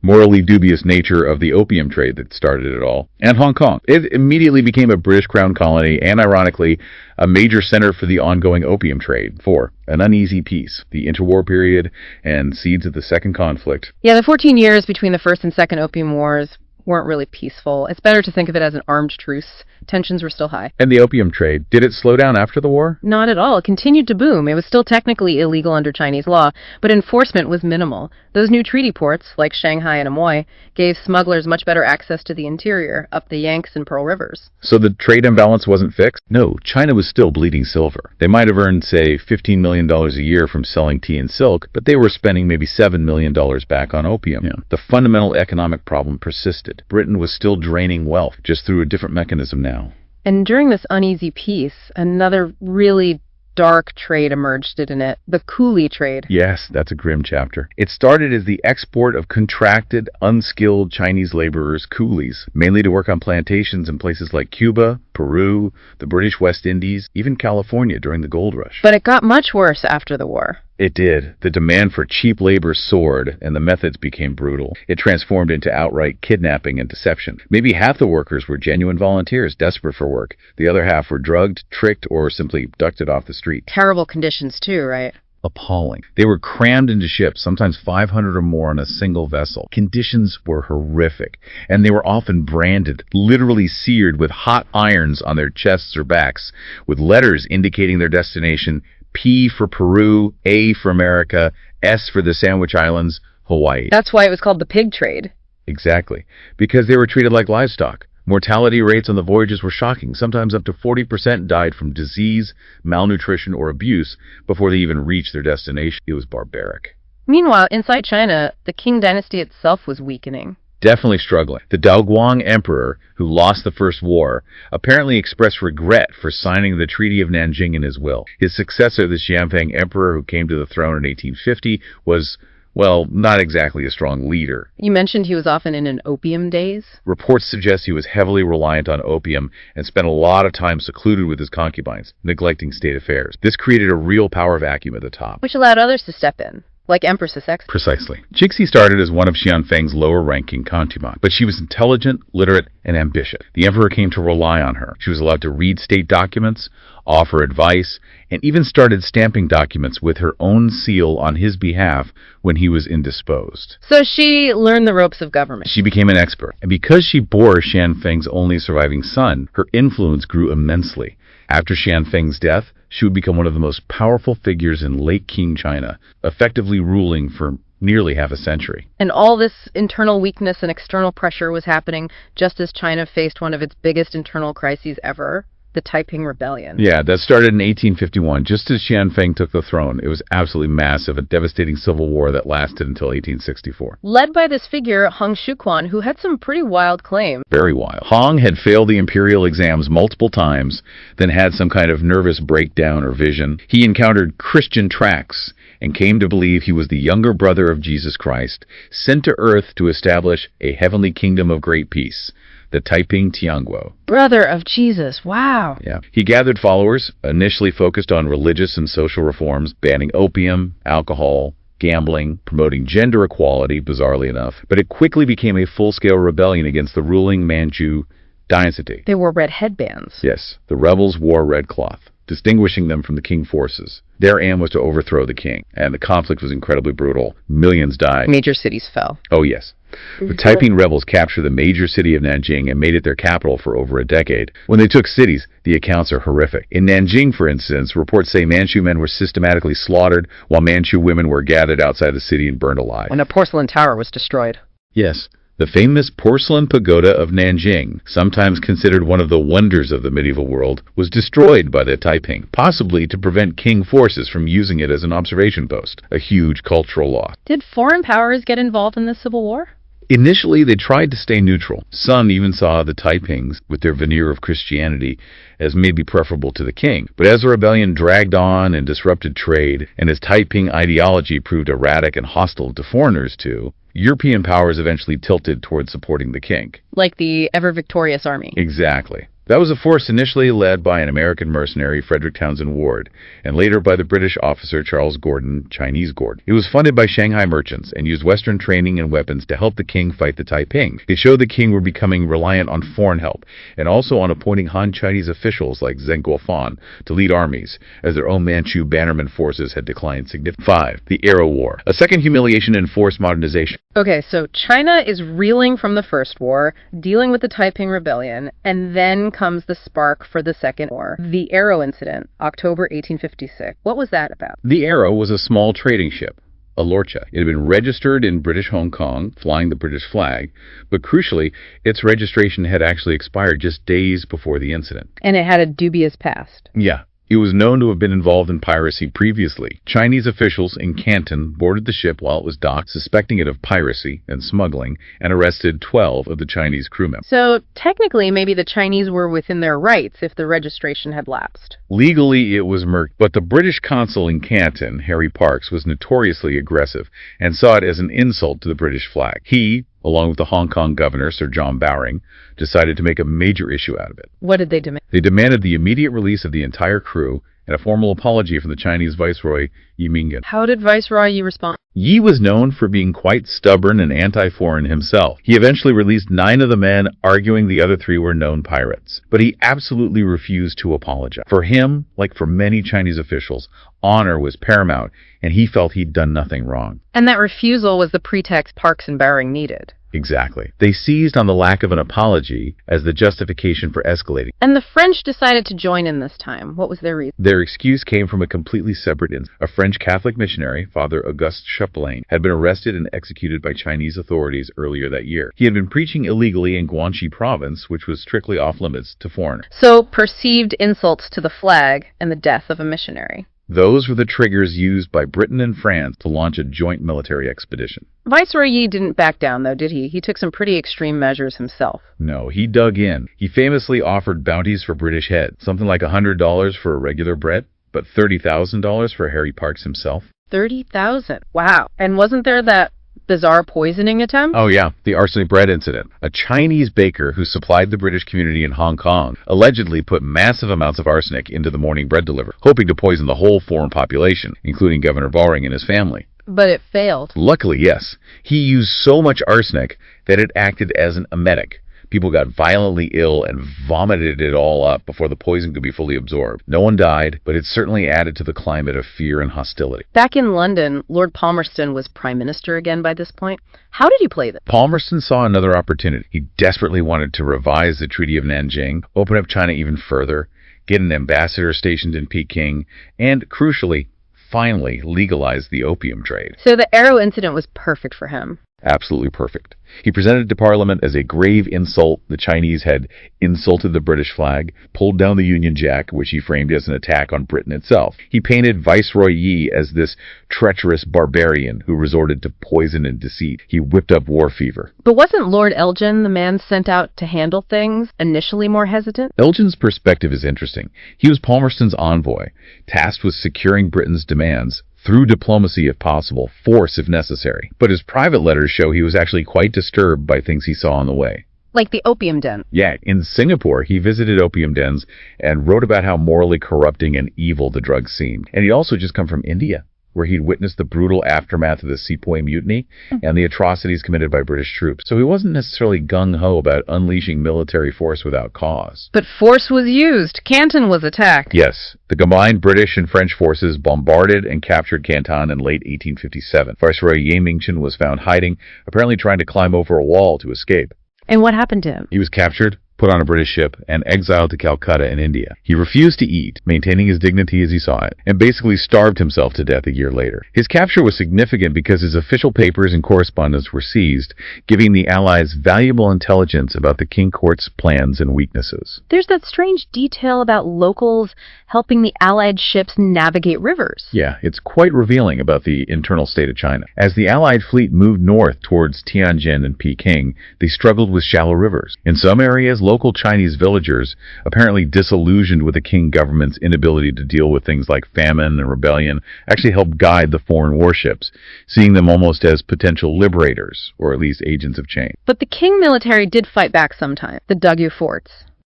morally dubious nature of the opium trade that started it all. And Hong Kong. It immediately became a British Crown colony and, ironically, a major center for the ongoing opium trade. For an uneasy peace, the interwar period, and seeds of the second conflict. Yeah, the 14 years between the First and Second Opium Wars weren't really peaceful. It's better to think of it as an armed truce. Tensions were still high. And the opium trade, did it slow down after the war? Not at all. It continued to boom. It was still technically illegal under Chinese law, but enforcement was minimal. Those new treaty ports, like Shanghai and Amoy, gave smugglers much better access to the interior, up the Yanks and Pearl Rivers. So the trade imbalance wasn't fixed? No, China was still bleeding silver. They might have earned, say, $15 million a year from selling tea and silk, but they were spending maybe $7 million back on opium. Yeah. The fundamental economic problem persisted. Britain was still draining wealth, just through a different mechanism now. And during this uneasy peace, another really dark trade emerged, didn't it? The coolie trade. Yes, that's a grim chapter. It started as the export of contracted, unskilled Chinese laborers, coolies, mainly to work on plantations in places like Cuba, Peru, the British West Indies, even California during the gold rush. But it got much worse after the war. It did. The demand for cheap labor soared, and the methods became brutal. It transformed into outright kidnapping and deception. Maybe half the workers were genuine volunteers desperate for work. The other half were drugged, tricked, or simply abducted off the street. Terrible conditions too, right? Appalling. They were crammed into ships, sometimes 500 or more on a single vessel. Conditions were horrific, and they were often branded, literally seared with hot irons on their chests or backs, with letters indicating their destination: P for Peru, A for America, S for the Sandwich Islands, Hawaii. That's why it was called the pig trade. Exactly. Because they were treated like livestock. Mortality rates on the voyages were shocking. Sometimes up to 40% died from disease, malnutrition, or abuse before they even reached their destination. It was barbaric. Meanwhile, inside China, the Qing Dynasty itself was weakening. Definitely struggling. The Daoguang emperor, who lost the First War, apparently expressed regret for signing the Treaty of Nanjing in his will. His successor, the Xianfeng emperor, who came to the throne in 1850, was Well, not exactly a strong leader. You mentioned he was often in an opium daze. Reports suggest he was heavily reliant on opium and spent a lot of time secluded with his concubines, neglecting state affairs. This created a real power vacuum at the top. Which allowed others to step in, like Empress Sex. Precisely. Jixi started as one of Xianfeng's lower-ranking concubines, but she was intelligent, literate, and ambitious. The emperor came to rely on her. She was allowed to read state documents, offer advice, and even started stamping documents with her own seal on his behalf when he was indisposed. So she learned the ropes of government. She became an expert, and because she bore Xianfeng's only surviving son, her influence grew immensely. After Xianfeng's death, she would become one of the most powerful figures in late Qing China, effectively ruling for nearly half a century. And all this internal weakness and external pressure was happening just as China faced one of its biggest internal crises ever, the Taiping Rebellion. Yeah, that started in 1851, just as Xianfeng took the throne. It was absolutely massive, a devastating civil war that lasted until 1864. Led by this figure, Heng Shuquan, who had some pretty wild claims. Very wild. Hong had failed the imperial exams multiple times, then had some kind of nervous breakdown or vision. He encountered Christian tracts and came to believe he was the younger brother of Jesus Christ, sent to earth to establish a heavenly kingdom of great peace, the Taiping Tianguo. Brother of Jesus, wow. Yeah. He gathered followers, initially focused on religious and social reforms, banning opium, alcohol, gambling, promoting gender equality, bizarrely enough. But it quickly became a full-scale rebellion against the ruling Manchu dynasty. They wore red headbands. Yes, the rebels wore red cloth, distinguishing them from the Qing forces. Their aim was to overthrow the king, and the conflict was incredibly brutal. Millions died. Major cities fell. Oh, yes. The Taiping rebels captured the major city of Nanjing and made it their capital for over a decade. When they took cities, the accounts are horrific. In Nanjing, for instance, reports say Manchu men were systematically slaughtered, while Manchu women were gathered outside the city and burned alive. And a porcelain tower was destroyed. Yes. The famous porcelain pagoda of Nanjing, sometimes considered one of the wonders of the medieval world, was destroyed by the Taiping, possibly to prevent Qing forces from using it as an observation post, a huge cultural loss. Did foreign powers get involved in the Civil War? Initially, they tried to stay neutral. Some even saw the Taipings, with their veneer of Christianity, as maybe preferable to the king. But as the rebellion dragged on and disrupted trade, and as Taiping ideology proved erratic and hostile to foreigners too, European powers eventually tilted towards supporting the king. Like the ever-victorious army. Exactly. That was a force initially led by an American mercenary, Frederick Townsend Ward, and later by the British officer Charles Gordon, Chinese Gordon. It was funded by Shanghai merchants and used Western training and weapons to help the king fight the Taiping. It showed the king were becoming reliant on foreign help, and also on appointing Han Chinese officials like Zheng Guofan to lead armies, as their own Manchu bannerman forces had declined significantly. 5. The Arrow War, a second humiliation and forced modernization. Okay, so China is reeling from the First War, dealing with the Taiping Rebellion, and then comes the spark for the Second War, the Arrow Incident, October 1856. What was that about? The Arrow was a small trading ship, a lorcha. It had been registered in British Hong Kong, flying the British flag, but crucially, its registration had actually expired just days before the incident. And it had a dubious past. Yeah. It was known to have been involved in piracy previously. Chinese officials in Canton boarded the ship while it was docked, suspecting it of piracy and smuggling, and arrested 12 of the Chinese crew members. So technically, maybe the Chinese were within their rights if the registration had lapsed. Legally, it was murky, but the British consul in Canton, Harry Parkes, was notoriously aggressive and saw it as an insult to the British flag. He, along with the Hong Kong governor, Sir John Bowring, decided to make a major issue out of it. What did they demand? They demanded the immediate release of the entire crew and a formal apology from the Chinese Viceroy, Yi Mingyan. How did Viceroy Yi respond? Yi was known for being quite stubborn and anti-foreign himself. He eventually released 9 of the men, arguing the other 3 were known pirates. But he absolutely refused to apologize. For him, like for many Chinese officials, honor was paramount, and he felt he'd done nothing wrong. And that refusal was the pretext Parkes and Bowring needed. Exactly. They seized on the lack of an apology as the justification for escalating. And the French decided to join in this time. What was their reason? Their excuse came from a completely separate incident. A French Catholic missionary, Father Auguste Chapelain, had been arrested and executed by Chinese authorities earlier that year. He had been preaching illegally in Guangxi province, which was strictly off-limits to foreigners. So perceived insults to the flag and the death of a missionary. Those were the triggers used by Britain and France to launch a joint military expedition. Viceroy Yi didn't back down, though, did he? He took some pretty extreme measures himself. No, he dug in. He famously offered bounties for British heads, something like $100 for a regular Brit, but $30,000 for Harry Parkes himself. 30,000. Wow. And wasn't there that bizarre poisoning attempt? Oh yeah, the arsenic bread incident. A Chinese baker who supplied the British community in Hong Kong allegedly put massive amounts of arsenic into the morning bread delivery, hoping to poison the whole foreign population, including Governor Bowring and his family. But it failed. Luckily, yes. He used so much arsenic that it acted as an emetic. People got violently ill and vomited it all up before the poison could be fully absorbed. No one died, but it certainly added to the climate of fear and hostility. Back in London, Lord Palmerston was Prime Minister again by this point. How did he play this? Palmerston saw another opportunity. He desperately wanted to revise the Treaty of Nanjing, open up China even further, get an ambassador stationed in Peking, and, crucially, finally legalize the opium trade. So the Arrow incident was perfect for him. Absolutely perfect. He presented to Parliament as a grave insult the Chinese had insulted the British flag, pulled down the Union Jack, which he framed as an attack on Britain itself. He painted Viceroy Yi as this treacherous barbarian who resorted to poison and deceit. He whipped up war fever. But wasn't Lord Elgin, the man sent out to handle things, initially more hesitant? Elgin's perspective is interesting. He was Palmerston's envoy, tasked with securing Britain's demands, through diplomacy if possible, force if necessary. But his private letters show he was actually quite disturbed by things he saw on the way. Like the opium den. Yeah, in Singapore, he visited opium dens and wrote about how morally corrupting and evil the drugs seemed. And he'd also just come from India, where he'd witnessed the brutal aftermath of the Sepoy Mutiny and the atrocities committed by British troops. So he wasn't necessarily gung-ho about unleashing military force without cause. But force was used. Canton was attacked. Yes, the combined British and French forces bombarded and captured Canton in late 1857. Viceroy Ye Mingchen was found hiding, apparently trying to climb over a wall to escape. And what happened to him? He was captured, put on a British ship, and exiled to Calcutta in India. He refused to eat, maintaining his dignity as he saw it, and basically starved himself to death a year later. His capture was significant because his official papers and correspondence were seized, giving the Allies valuable intelligence about the King Court's plans and weaknesses. There's that strange detail about locals helping the Allied ships navigate rivers. Yeah, it's quite revealing about the internal state of China. As the Allied fleet moved north towards Tianjin and Peking, they struggled with shallow rivers. In some areas, local Chinese villagers, apparently disillusioned with the Qing government's inability to deal with things like famine and rebellion, actually helped guide the foreign warships, seeing them almost as potential liberators, or at least agents of change. But the Qing military did fight back sometime. The Dagu forts.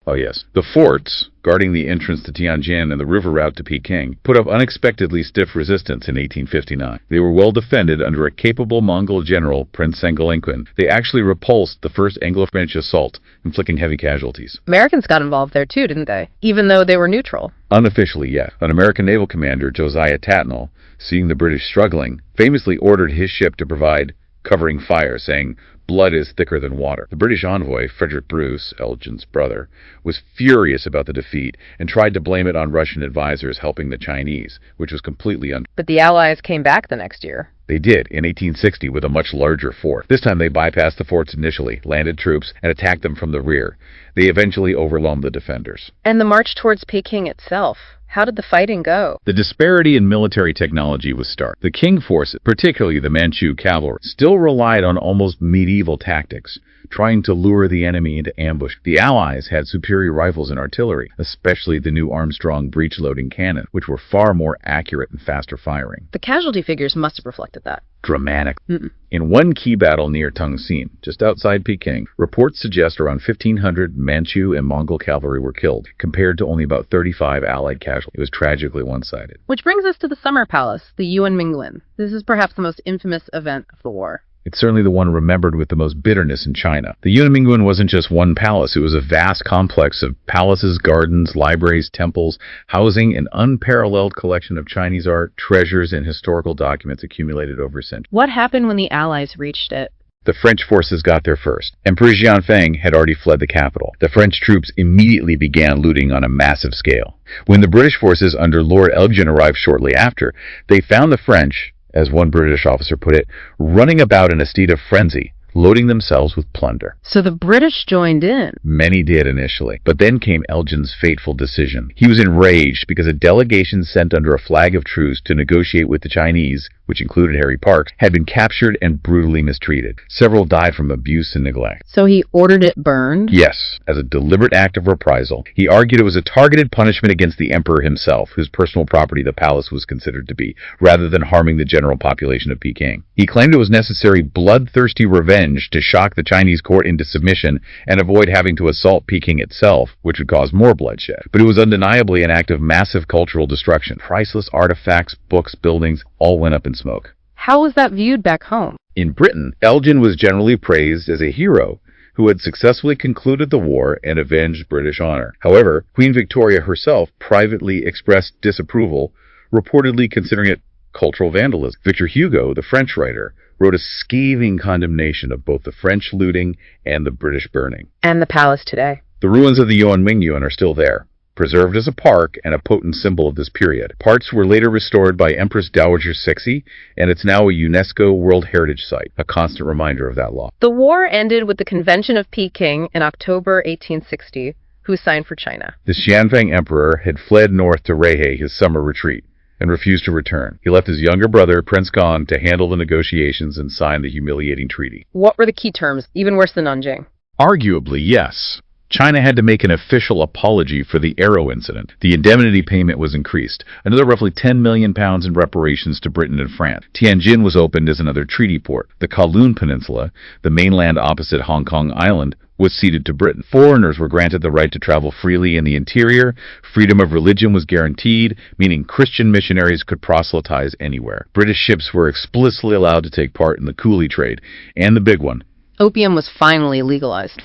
Oh yes. The forts, guarding the entrance to Tianjin and the river route to Peking, put up unexpectedly stiff resistance in 1859. They were well defended under a capable Mongol general, Prince Sengolinquin. They actually repulsed the first Anglo-French assault, inflicting heavy casualties. Americans got involved there too, didn't they? Even though they were neutral. Unofficially, yes. An American naval commander, Josiah Tatnall, seeing the British struggling, famously ordered his ship to provide covering fire, saying, "Blood is thicker than water." The British envoy, Frederick Bruce, Elgin's brother, was furious about the defeat and tried to blame it on Russian advisors helping the Chinese, which was completely But the Allies came back the next year. They did, in 1860, with a much larger force. This time they bypassed the forts initially, landed troops, and attacked them from the rear. They eventually overwhelmed the defenders. And the march towards Peking itself. How did the fighting go? The disparity in military technology was stark. The Qing forces, particularly the Manchu cavalry, still relied on almost medieval tactics, trying to lure the enemy into ambush. The Allies had superior rifles and artillery, especially the new Armstrong breech-loading cannon, which were far more accurate and faster firing. The casualty figures must have reflected that. Dramatic. In one key battle near Tongxin, just outside Peking, reports suggest around 1,500 Manchu and Mongol cavalry were killed, compared to only about 35 Allied casualties. It was tragically one-sided. Which brings us to the Summer Palace, the Yuan Mingwen. This is perhaps the most infamous event of the war. It's certainly the one remembered with the most bitterness in China. The Yuan Mingwen wasn't just one palace. It was a vast complex of palaces, gardens, libraries, temples, housing an unparalleled collection of Chinese art, treasures, and historical documents accumulated over centuries. What happened when the Allies reached it? The French forces got there first. Emperor Xianfeng had already fled the capital. The French troops immediately began looting on a massive scale. When the British forces under Lord Elgin arrived shortly after, they found the French, as one British officer put it, running about in a state of frenzy, loading themselves with plunder. So the British joined in. Many did initially, but then came Elgin's fateful decision. He was enraged because a delegation sent under a flag of truce to negotiate with the Chinese which included Harry Parks, had been captured and brutally mistreated. Several died from abuse and neglect. So he ordered it burned? Yes, as a deliberate act of reprisal. He argued it was a targeted punishment against the emperor himself, whose personal property the palace was considered to be, rather than harming the general population of Peking. He claimed it was necessary bloodthirsty revenge to shock the Chinese court into submission and avoid having to assault Peking itself, which would cause more bloodshed. But it was undeniably an act of massive cultural destruction. Priceless artifacts, books, buildings, all went up in smoke. How was that viewed back home? In Britain, Elgin was generally praised as a hero who had successfully concluded the war and avenged British honor. However, Queen Victoria herself privately expressed disapproval, reportedly considering it cultural vandalism. Victor Hugo, the French writer, wrote a scathing condemnation of both the French looting and the British burning. And the palace today. The ruins of the Yuan are still there, preserved as a park and a potent symbol of this period. Parts were later restored by Empress Dowager Cixi, and it's now a UNESCO World Heritage Site, a constant reminder of that law. The war ended with the Convention of Peking in October 1860, who signed for China. The Xianfeng Emperor had fled north to Rehe, his summer retreat, and refused to return. He left his younger brother, Prince Gong, to handle the negotiations and sign the humiliating treaty. What were the key terms, even worse than Nanjing? Arguably, yes. China had to make an official apology for the Arrow incident. The indemnity payment was increased, another roughly £10 million in reparations to Britain and France. Tianjin was opened as another treaty port. The Kowloon Peninsula, the mainland opposite Hong Kong Island, was ceded to Britain. Foreigners were granted the right to travel freely in the interior. Freedom of religion was guaranteed, meaning Christian missionaries could proselytize anywhere. British ships were explicitly allowed to take part in the coolie trade, and the big one, Opium was finally legalized.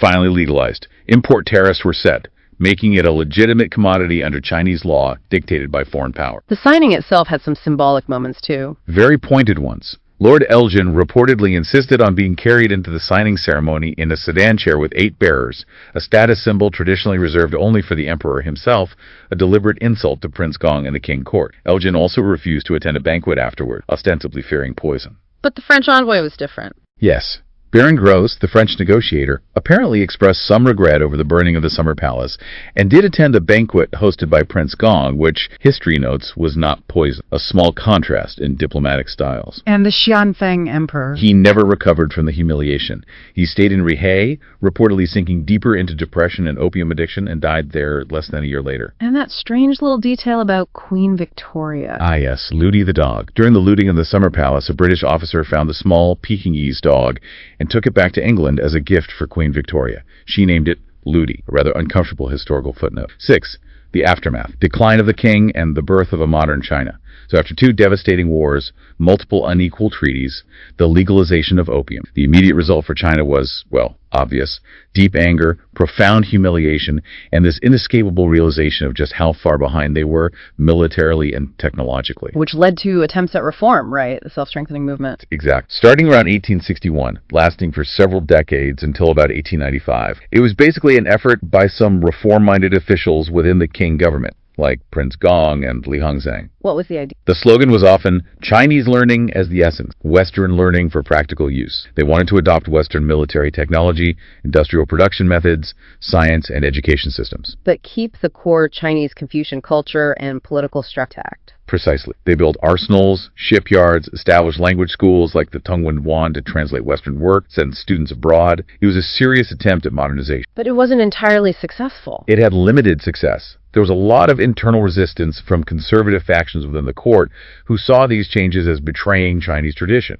Import tariffs were set, making it a legitimate commodity under Chinese law dictated by foreign power. The signing itself had some symbolic moments, too. Very pointed ones. Lord Elgin reportedly insisted on being carried into the signing ceremony in a sedan chair with 8 bearers, a status symbol traditionally reserved only for the emperor himself, a deliberate insult to Prince Gong and the king court. Elgin also refused to attend a banquet afterward, ostensibly fearing poison. But the French envoy was different. Yes. Baron Gros, the French negotiator, apparently expressed some regret over the burning of the Summer Palace and did attend a banquet hosted by Prince Gong, which, history notes, was not poison, a small contrast in diplomatic styles. And the Xianfeng Emperor? He never recovered from the humiliation. He stayed in Rehe, reportedly sinking deeper into depression and opium addiction, and died there less than a year later. And that strange little detail about Queen Victoria. Ah yes, Ludi the dog. During the looting of the Summer Palace, a British officer found the small Pekingese dog and took it back to England as a gift for Queen Victoria. She named it Ludi, a rather uncomfortable historical footnote. 6. The aftermath. Decline of the king and the birth of a modern China. So after 2 devastating wars, multiple unequal treaties, the legalization of opium. The immediate result for China was, well, obvious. Deep anger, profound humiliation, and this inescapable realization of just how far behind they were militarily and technologically. Which led to attempts at reform, right? The self-strengthening movement. Exact. Starting around 1861, lasting for several decades until about 1895. It was basically an effort by some reform-minded officials within the Qing government, like Prince Gong and Li Hongzhang. What was the idea? The slogan was often, Chinese learning as the essence, Western learning for practical use. They wanted to adopt Western military technology, industrial production methods, science, and education systems. But keep the core Chinese Confucian culture and political structure intact. Precisely. They built arsenals, shipyards, established language schools like the Tongwen Wan to translate Western work, send students abroad. It was a serious attempt at modernization. But it wasn't entirely successful. It had limited success. There was a lot of internal resistance from conservative factions within the court who saw these changes as betraying Chinese tradition.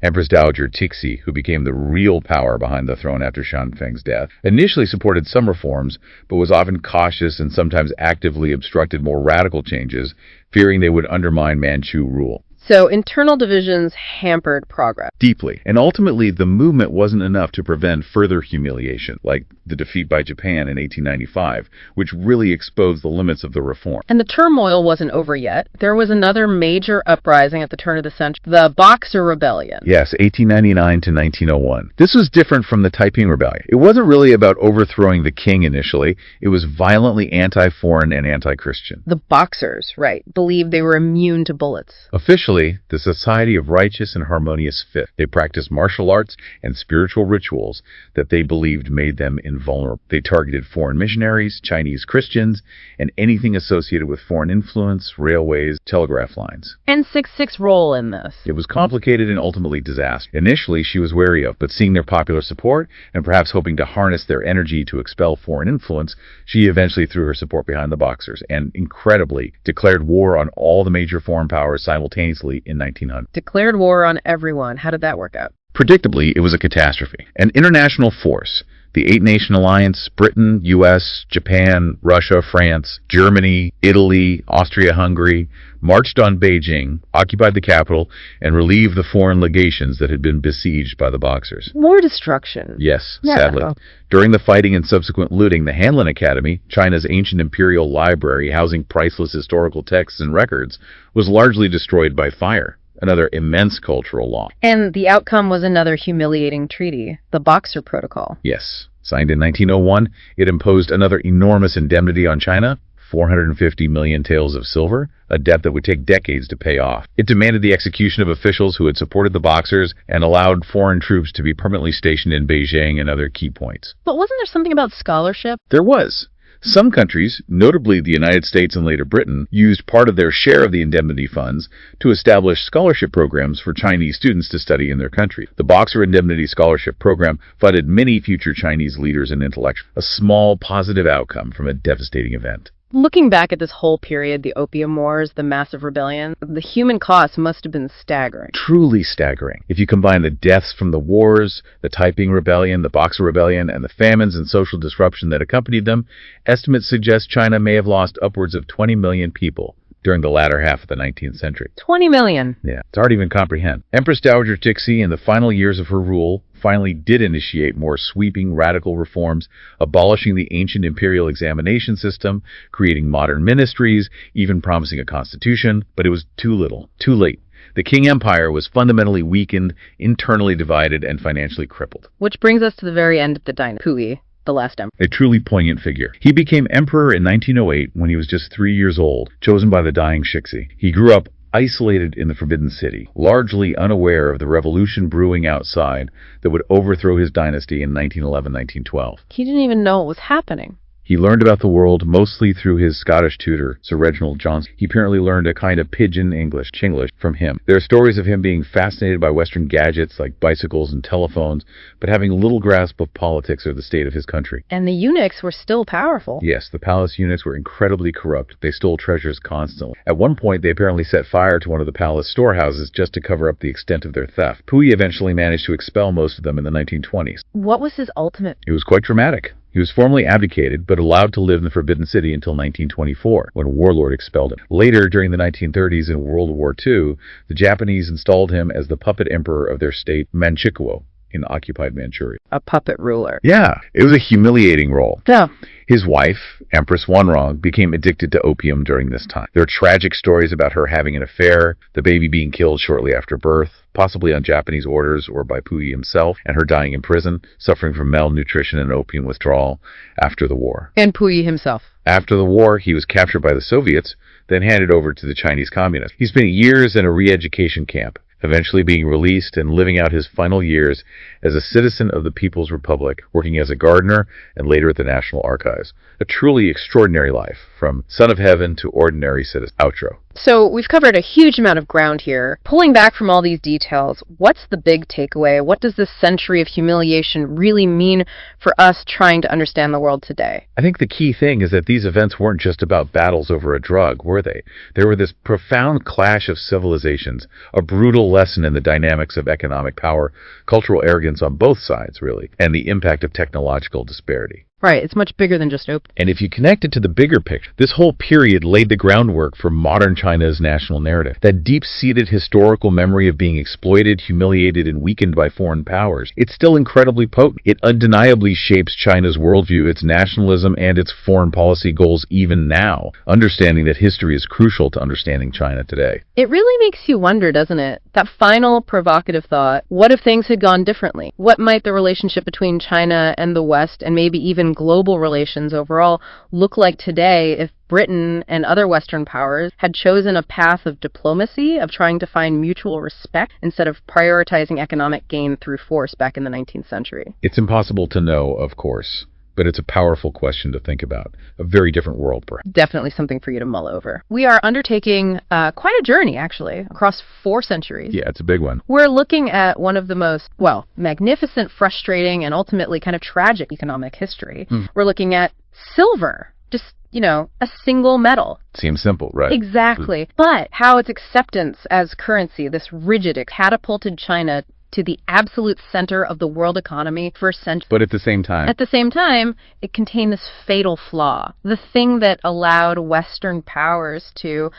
Empress Dowager Cixi, who became the real power behind the throne after Xianfeng's death, initially supported some reforms, but was often cautious and sometimes actively obstructed more radical changes, fearing they would undermine Manchu rule. So internal divisions hampered progress. Deeply. And ultimately, the movement wasn't enough to prevent further humiliation, like the defeat by Japan in 1895, which really exposed the limits of the reform. And the turmoil wasn't over yet. There was another major uprising at the turn of the century, the Boxer Rebellion. Yes, 1899 to 1901. This was different from the Taiping Rebellion. It wasn't really about overthrowing the king initially. It was violently anti-foreign and anti-Christian. The Boxers, right, believed they were immune to bullets. Officially, Specifically, the Society of Righteous and Harmonious Fifth. They practiced martial arts and spiritual rituals that they believed made them invulnerable. They targeted foreign missionaries, Chinese Christians, and anything associated with foreign influence, railways, telegraph lines. And 666's role in this? It was complicated and ultimately disastrous. Initially, she was wary of, but seeing their popular support and perhaps hoping to harness their energy to expel foreign influence, she eventually threw her support behind the Boxers and, incredibly, declared war on all the major foreign powers simultaneously in 1900. Declared war on everyone. How did that work out? Predictably, it was a catastrophe. An international force, the Eight-Nation Alliance, Britain, U.S., Japan, Russia, France, Germany, Italy, Austria-Hungary, marched on Beijing, occupied the capital, and relieved the foreign legations that had been besieged by the Boxers. More destruction. Yes, Yeah. sadly. During the fighting and subsequent looting, the Hanlin Academy, China's ancient imperial library housing priceless historical texts and records, was largely destroyed by fire. Another immense cultural loss. And the outcome was another humiliating treaty, the Boxer Protocol. Yes. Signed in 1901, it imposed another enormous indemnity on China, 450 million taels of silver, a debt that would take decades to pay off. It demanded the execution of officials who had supported the Boxers and allowed foreign troops to be permanently stationed in Beijing and other key points. But wasn't there something about scholarship? There was. Some countries, notably the United States and later Britain, used part of their share of the indemnity funds to establish scholarship programs for Chinese students to study in their country. The Boxer Indemnity Scholarship Program funded many future Chinese leaders and intellectuals, a small positive outcome from a devastating event. Looking back at this whole period, the Opium Wars, the massive rebellion, the human cost must have been staggering. Truly staggering. If you combine the deaths from the wars, the Taiping Rebellion, the Boxer Rebellion, and the famines and social disruption that accompanied them, estimates suggest China may have lost upwards of 20 million people during the latter half of the 19th century. 20 million. Yeah, it's hard to even comprehend. Empress Dowager Cixi, in the final years of her rule, finally did initiate more sweeping, radical reforms, abolishing the ancient imperial examination system, creating modern ministries, even promising a constitution, but it was too little, too late. The Qing Empire was fundamentally weakened, internally divided, and financially crippled. Which brings us to the very end of the dynasty, Puyi, the last emperor. A truly poignant figure. He became emperor in 1908 when he was just 3 years old, chosen by the dying Cixi. He grew up isolated in the Forbidden City, largely unaware of the revolution brewing outside that would overthrow his dynasty in 1911-1912. He didn't even know what was happening. He learned about the world mostly through his Scottish tutor, Sir Reginald Johnson. He apparently learned a kind of pidgin English, Chinglish, from him. There are stories of him being fascinated by Western gadgets like bicycles and telephones, but having little grasp of politics or the state of his country. And the eunuchs were still powerful. Yes, the palace eunuchs were incredibly corrupt. They stole treasures constantly. At one point, they apparently set fire to one of the palace storehouses just to cover up the extent of their theft. Puyi eventually managed to expel most of them in the 1920s. What was his ultimate? It was quite dramatic. He was formally abdicated, but allowed to live in the Forbidden City until 1924, when a warlord expelled him. Later, during the 1930s and World War II, the Japanese installed him as the puppet emperor of their state, Manchukuo, in occupied Manchuria. A puppet ruler. Yeah, it was a humiliating role. Yeah. His wife, Empress Wanrong, became addicted to opium during this time. There are tragic stories about her having an affair, the baby being killed shortly after birth, possibly on Japanese orders or by Puyi himself, and her dying in prison, suffering from malnutrition and opium withdrawal after the war. And Puyi himself. After the war, he was captured by the Soviets, then handed over to the Chinese communists. He spent years in a re-education camp, eventually being released and living out his final years as a citizen of the People's Republic, working as a gardener and later at the National Archives. A truly extraordinary life, from son of heaven to ordinary citizen. Outro. So we've covered a huge amount of ground here. Pulling back from all these details, what's the big takeaway? What does this century of humiliation really mean for us trying to understand the world today? I think the key thing is that these events weren't just about battles over a drug, were they? They were this profound clash of civilizations, a brutal lesson in the dynamics of economic power, cultural arrogance on both sides, really, and the impact of technological disparity. Right, it's much bigger than just opium. And if you connect it to the bigger picture, this whole period laid the groundwork for modern China's national narrative. That deep-seated historical memory of being exploited, humiliated, and weakened by foreign powers. It's still incredibly potent. It undeniably shapes China's worldview, its nationalism, and its foreign policy goals even now. Understanding that history is crucial to understanding China today. It really makes you wonder, doesn't it? That final provocative thought, what if things had gone differently? What might the relationship between China and the West, and maybe even global relations overall, look like today if Britain and other Western powers had chosen a path of diplomacy, of trying to find mutual respect instead of prioritizing economic gain through force back in the 19th century. It's impossible to know, of course, but it's a powerful question to think about. A very different world, perhaps. Definitely something for you to mull over. We are undertaking quite a journey, actually, across 4 centuries. Yeah, it's a big one. We're looking at one of the most, well, magnificent, frustrating, and ultimately kind of tragic economic history. We're looking at silver. Just, a single metal. Seems simple, right? Exactly. But how its acceptance as currency, this rigid, it catapulted China to the absolute center of the world economy for centuries. But at the same time, it contained this fatal flaw. The thing that allowed Western powers to,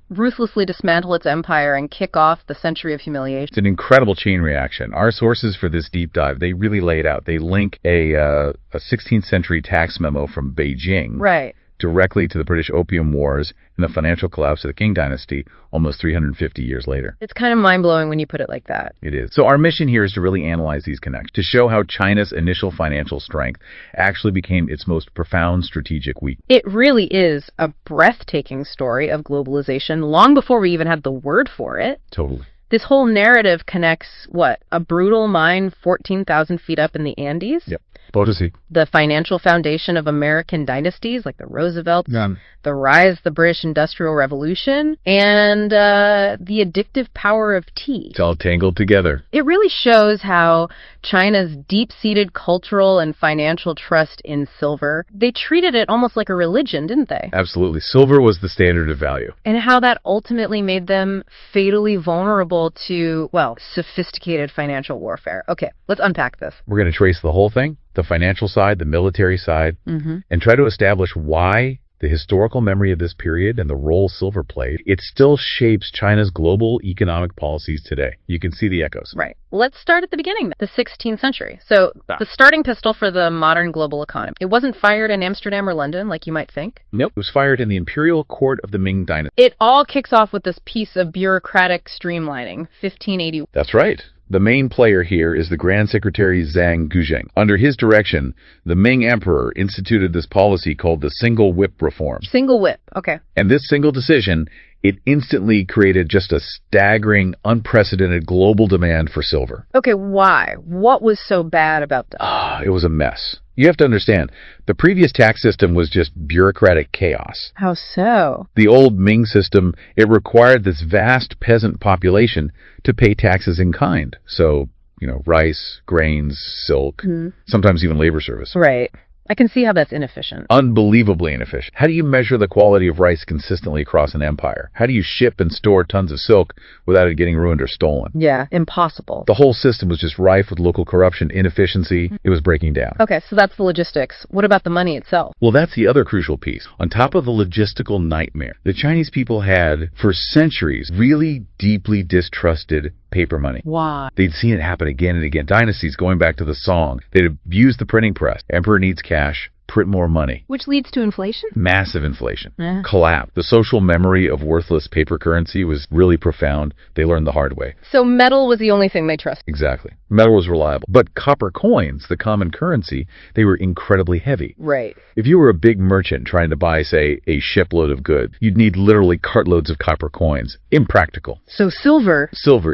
ruthlessly dismantle its empire and kick off the century of humiliation. It's an incredible chain reaction. Our sources for this deep dive, they really lay it out. They link a 16th century tax memo from Beijing. Right. Directly to the British Opium Wars and the financial collapse of the Qing Dynasty almost 350 years later. It's kind of mind-blowing when you put it like that. It is. So our mission here is to really analyze these connections, to show how China's initial financial strength actually became its most profound strategic weakness. It really is a breathtaking story of globalization long before we even had the word for it. Totally. This whole narrative connects, a brutal mine 14,000 feet up in the Andes? Yep. Potosi. The financial foundation of American dynasties like the Roosevelts, the rise of the British Industrial Revolution, and the addictive power of tea. It's all tangled together. It really shows how China's deep-seated cultural and financial trust in silver, they treated it almost like a religion, didn't they? Absolutely. Silver was the standard of value. And how that ultimately made them fatally vulnerable to, sophisticated financial warfare. Okay, let's unpack this. We're going to trace the whole thing, the financial side, the military side, and try to establish why the historical memory of this period and the role silver played, it still shapes China's global economic policies today. You can see the echoes. Right. Let's start at the beginning, the 16th century. So the starting pistol for the modern global economy. It wasn't fired in Amsterdam or London like you might think. Nope. It was fired in the imperial court of the Ming Dynasty. It all kicks off with this piece of bureaucratic streamlining, 1580. That's right. The main player here is the Grand Secretary Zhang Guizheng. Under his direction, the Ming Emperor instituted this policy called the Single Whip Reform. Single whip, okay. And this single decision, it instantly created just a staggering, unprecedented global demand for silver. Okay, why? What was so bad about that? It was a mess. You have to understand, the previous tax system was just bureaucratic chaos. How so? The old Ming system, it required this vast peasant population to pay taxes in kind. So, rice, grains, silk, sometimes even labor service. Right. I can see how that's inefficient. Unbelievably inefficient. How do you measure the quality of rice consistently across an empire? How do you ship and store tons of silk without it getting ruined or stolen? Yeah, impossible. The whole system was just rife with local corruption, inefficiency. It was breaking down. Okay, so that's the logistics. What about the money itself? Well, that's the other crucial piece. On top of the logistical nightmare, the Chinese people had, for centuries, really deeply distrusted paper money. Why? They'd seen it happen again and again. Dynasties going back to the Song. They'd abused the printing press. Emperor needs cash. Print more money. Which leads to inflation? Massive inflation. Collapse. The social memory of worthless paper currency was really profound. They learned the hard way. So metal was the only thing they trusted. Exactly. Metal was reliable. But copper coins, the common currency, they were incredibly heavy. Right. If you were a big merchant trying to buy, say, a shipload of goods, you'd need literally cartloads of copper coins. Impractical. So silver,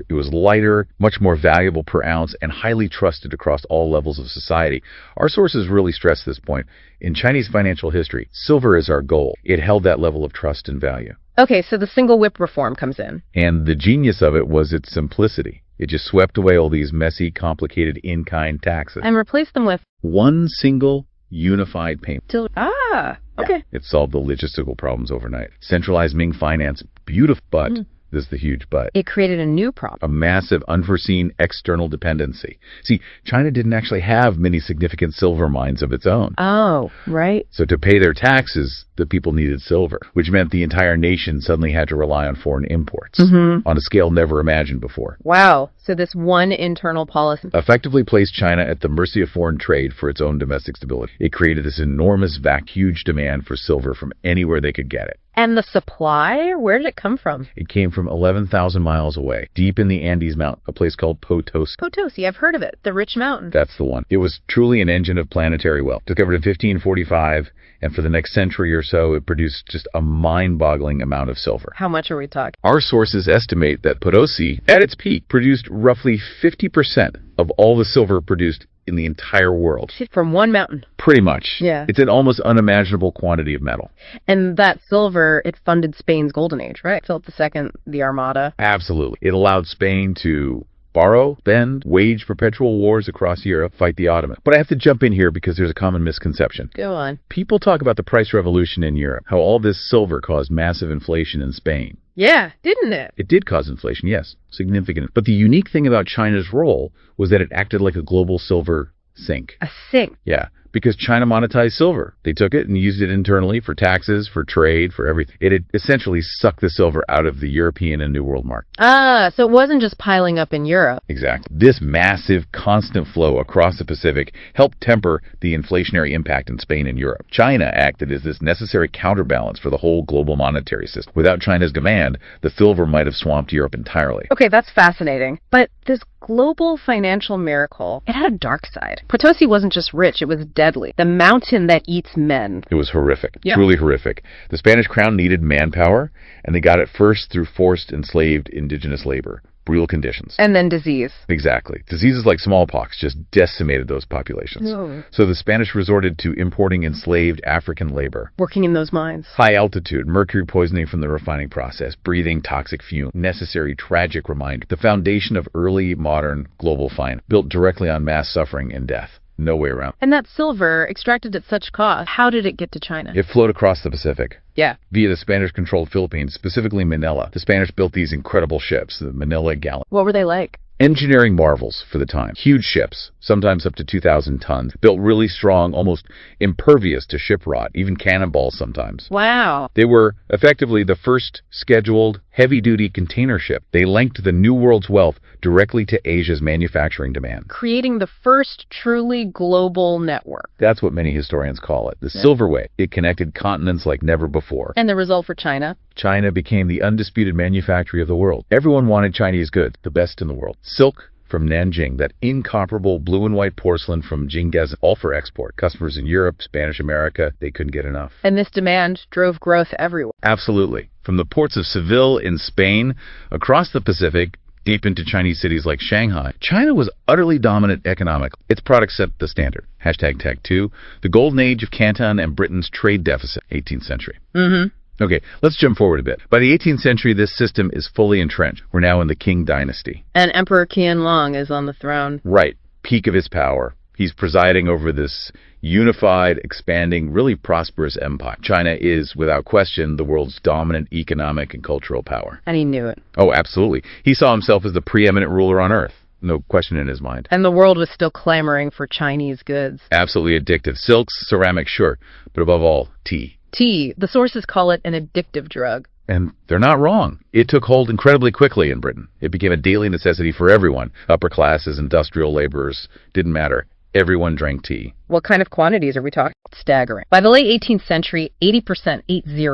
it was lighter, much more valuable per ounce, and highly trusted across all levels of society. Our sources really stress this point. In Chinese financial history, silver is our goal. It held that level of trust and value. Okay, so the single whip reform comes in. And the genius of it was its simplicity. It just swept away all these messy, complicated in-kind taxes. And replaced them with one single unified payment. Okay. It solved the logistical problems overnight. Centralized Ming finance, beautiful, but this is the huge but. It created a new problem. A massive, unforeseen external dependency. See, China didn't actually have many significant silver mines of its own. Oh, right. So to pay their taxes, the people needed silver, which meant the entire nation suddenly had to rely on foreign imports on a scale never imagined before. Wow. So this one internal policy effectively placed China at the mercy of foreign trade for its own domestic stability. It created this enormous, huge demand for silver from anywhere they could get it. And the supply? Where did it come from? It came from 11,000 miles away, deep in the Andes Mountain, a place called Potosi. Potosi, I've heard of it. The rich mountain. That's the one. It was truly an engine of planetary wealth. Discovered in 1545, and for the next century or so, it produced just a mind-boggling amount of silver. How much are we talking? Our sources estimate that Potosi, at its peak, produced roughly 50% of all the silver produced in the entire world. From one mountain. Pretty much. Yeah. It's an almost unimaginable quantity of metal. And that silver, it funded Spain's golden age, right? Philip II, the Armada. Absolutely. It allowed Spain to borrow, spend, wage perpetual wars across Europe, fight the Ottomans. But I have to jump in here because there's a common misconception. Go on. People talk about the price revolution in Europe, how all this silver caused massive inflation in Spain. Yeah, didn't it? It did cause inflation, yes, significant. But the unique thing about China's role was that it acted like a global silver sink. A sink. Yeah, because China monetized silver. They took it and used it internally for taxes, for trade, for everything. It had essentially sucked the silver out of the European and New World market. Ah, so it wasn't just piling up in Europe. Exactly. This massive, constant flow across the Pacific helped temper the inflationary impact in Spain and Europe. China acted as this necessary counterbalance for the whole global monetary system. Without China's demand, the silver might have swamped Europe entirely. Okay, that's fascinating. But this global financial miracle, it had a dark side. Potosi wasn't just rich, it was deadly. The mountain that eats men. It was horrific, Yeah. truly horrific. The Spanish crown needed manpower, and they got it first through forced enslaved indigenous labor. Brutal conditions. And then disease. Exactly. Diseases like smallpox just decimated those populations. Oh. So the Spanish resorted to importing enslaved African labor. Working in those mines. High altitude, mercury poisoning from the refining process, breathing toxic fume, necessary tragic reminder. The foundation of early modern global finance, built directly on mass suffering and death. No way around. And that silver, extracted at such cost, how did it get to China? It flowed across the Pacific. Yeah. Via the Spanish-controlled Philippines, specifically Manila. The Spanish built these incredible ships, the Manila Galleon. What were they like? Engineering marvels for the time. Huge ships, sometimes up to 2,000 tons, built really strong, almost impervious to ship rot, even cannonballs sometimes. Wow. They were effectively the first scheduled heavy-duty container ship. They linked the New World's wealth directly to Asia's manufacturing demand. Creating the first truly global network. That's what many historians call it, the Silver Way. It connected continents like never before. And the result for China? China became the undisputed manufacturer of the world. Everyone wanted Chinese goods, the best in the world. Silk from Nanjing, that incomparable blue and white porcelain from Jingzhen, all for export. Customers in Europe, Spanish America, they couldn't get enough. And this demand drove growth everywhere. Absolutely. From the ports of Seville in Spain, across the Pacific, deep into Chinese cities like Shanghai, China was utterly dominant economically. Its products set the standard. Hashtag Tech 2, the golden age of Canton and Britain's trade deficit, 18th century. Mm-hmm. Okay, let's jump forward a bit. By the 18th century, this system is fully entrenched. We're now in the Qing Dynasty. And Emperor Qianlong is on the throne. Right, peak of his power. He's presiding over this unified, expanding, really prosperous empire. China is, without question, the world's dominant economic and cultural power. And he knew it. Oh, absolutely. He saw himself as the preeminent ruler on earth. No question in his mind. And the world was still clamoring for Chinese goods. Absolutely addictive. Silks, ceramics, sure. But above all, tea. Tea. The sources call it an addictive drug. And they're not wrong. It took hold incredibly quickly in Britain. It became a daily necessity for everyone. Upper classes, industrial laborers, didn't matter. Everyone drank tea. What kind of quantities are we talking? Staggering. By the late 18th century, 80%, 80,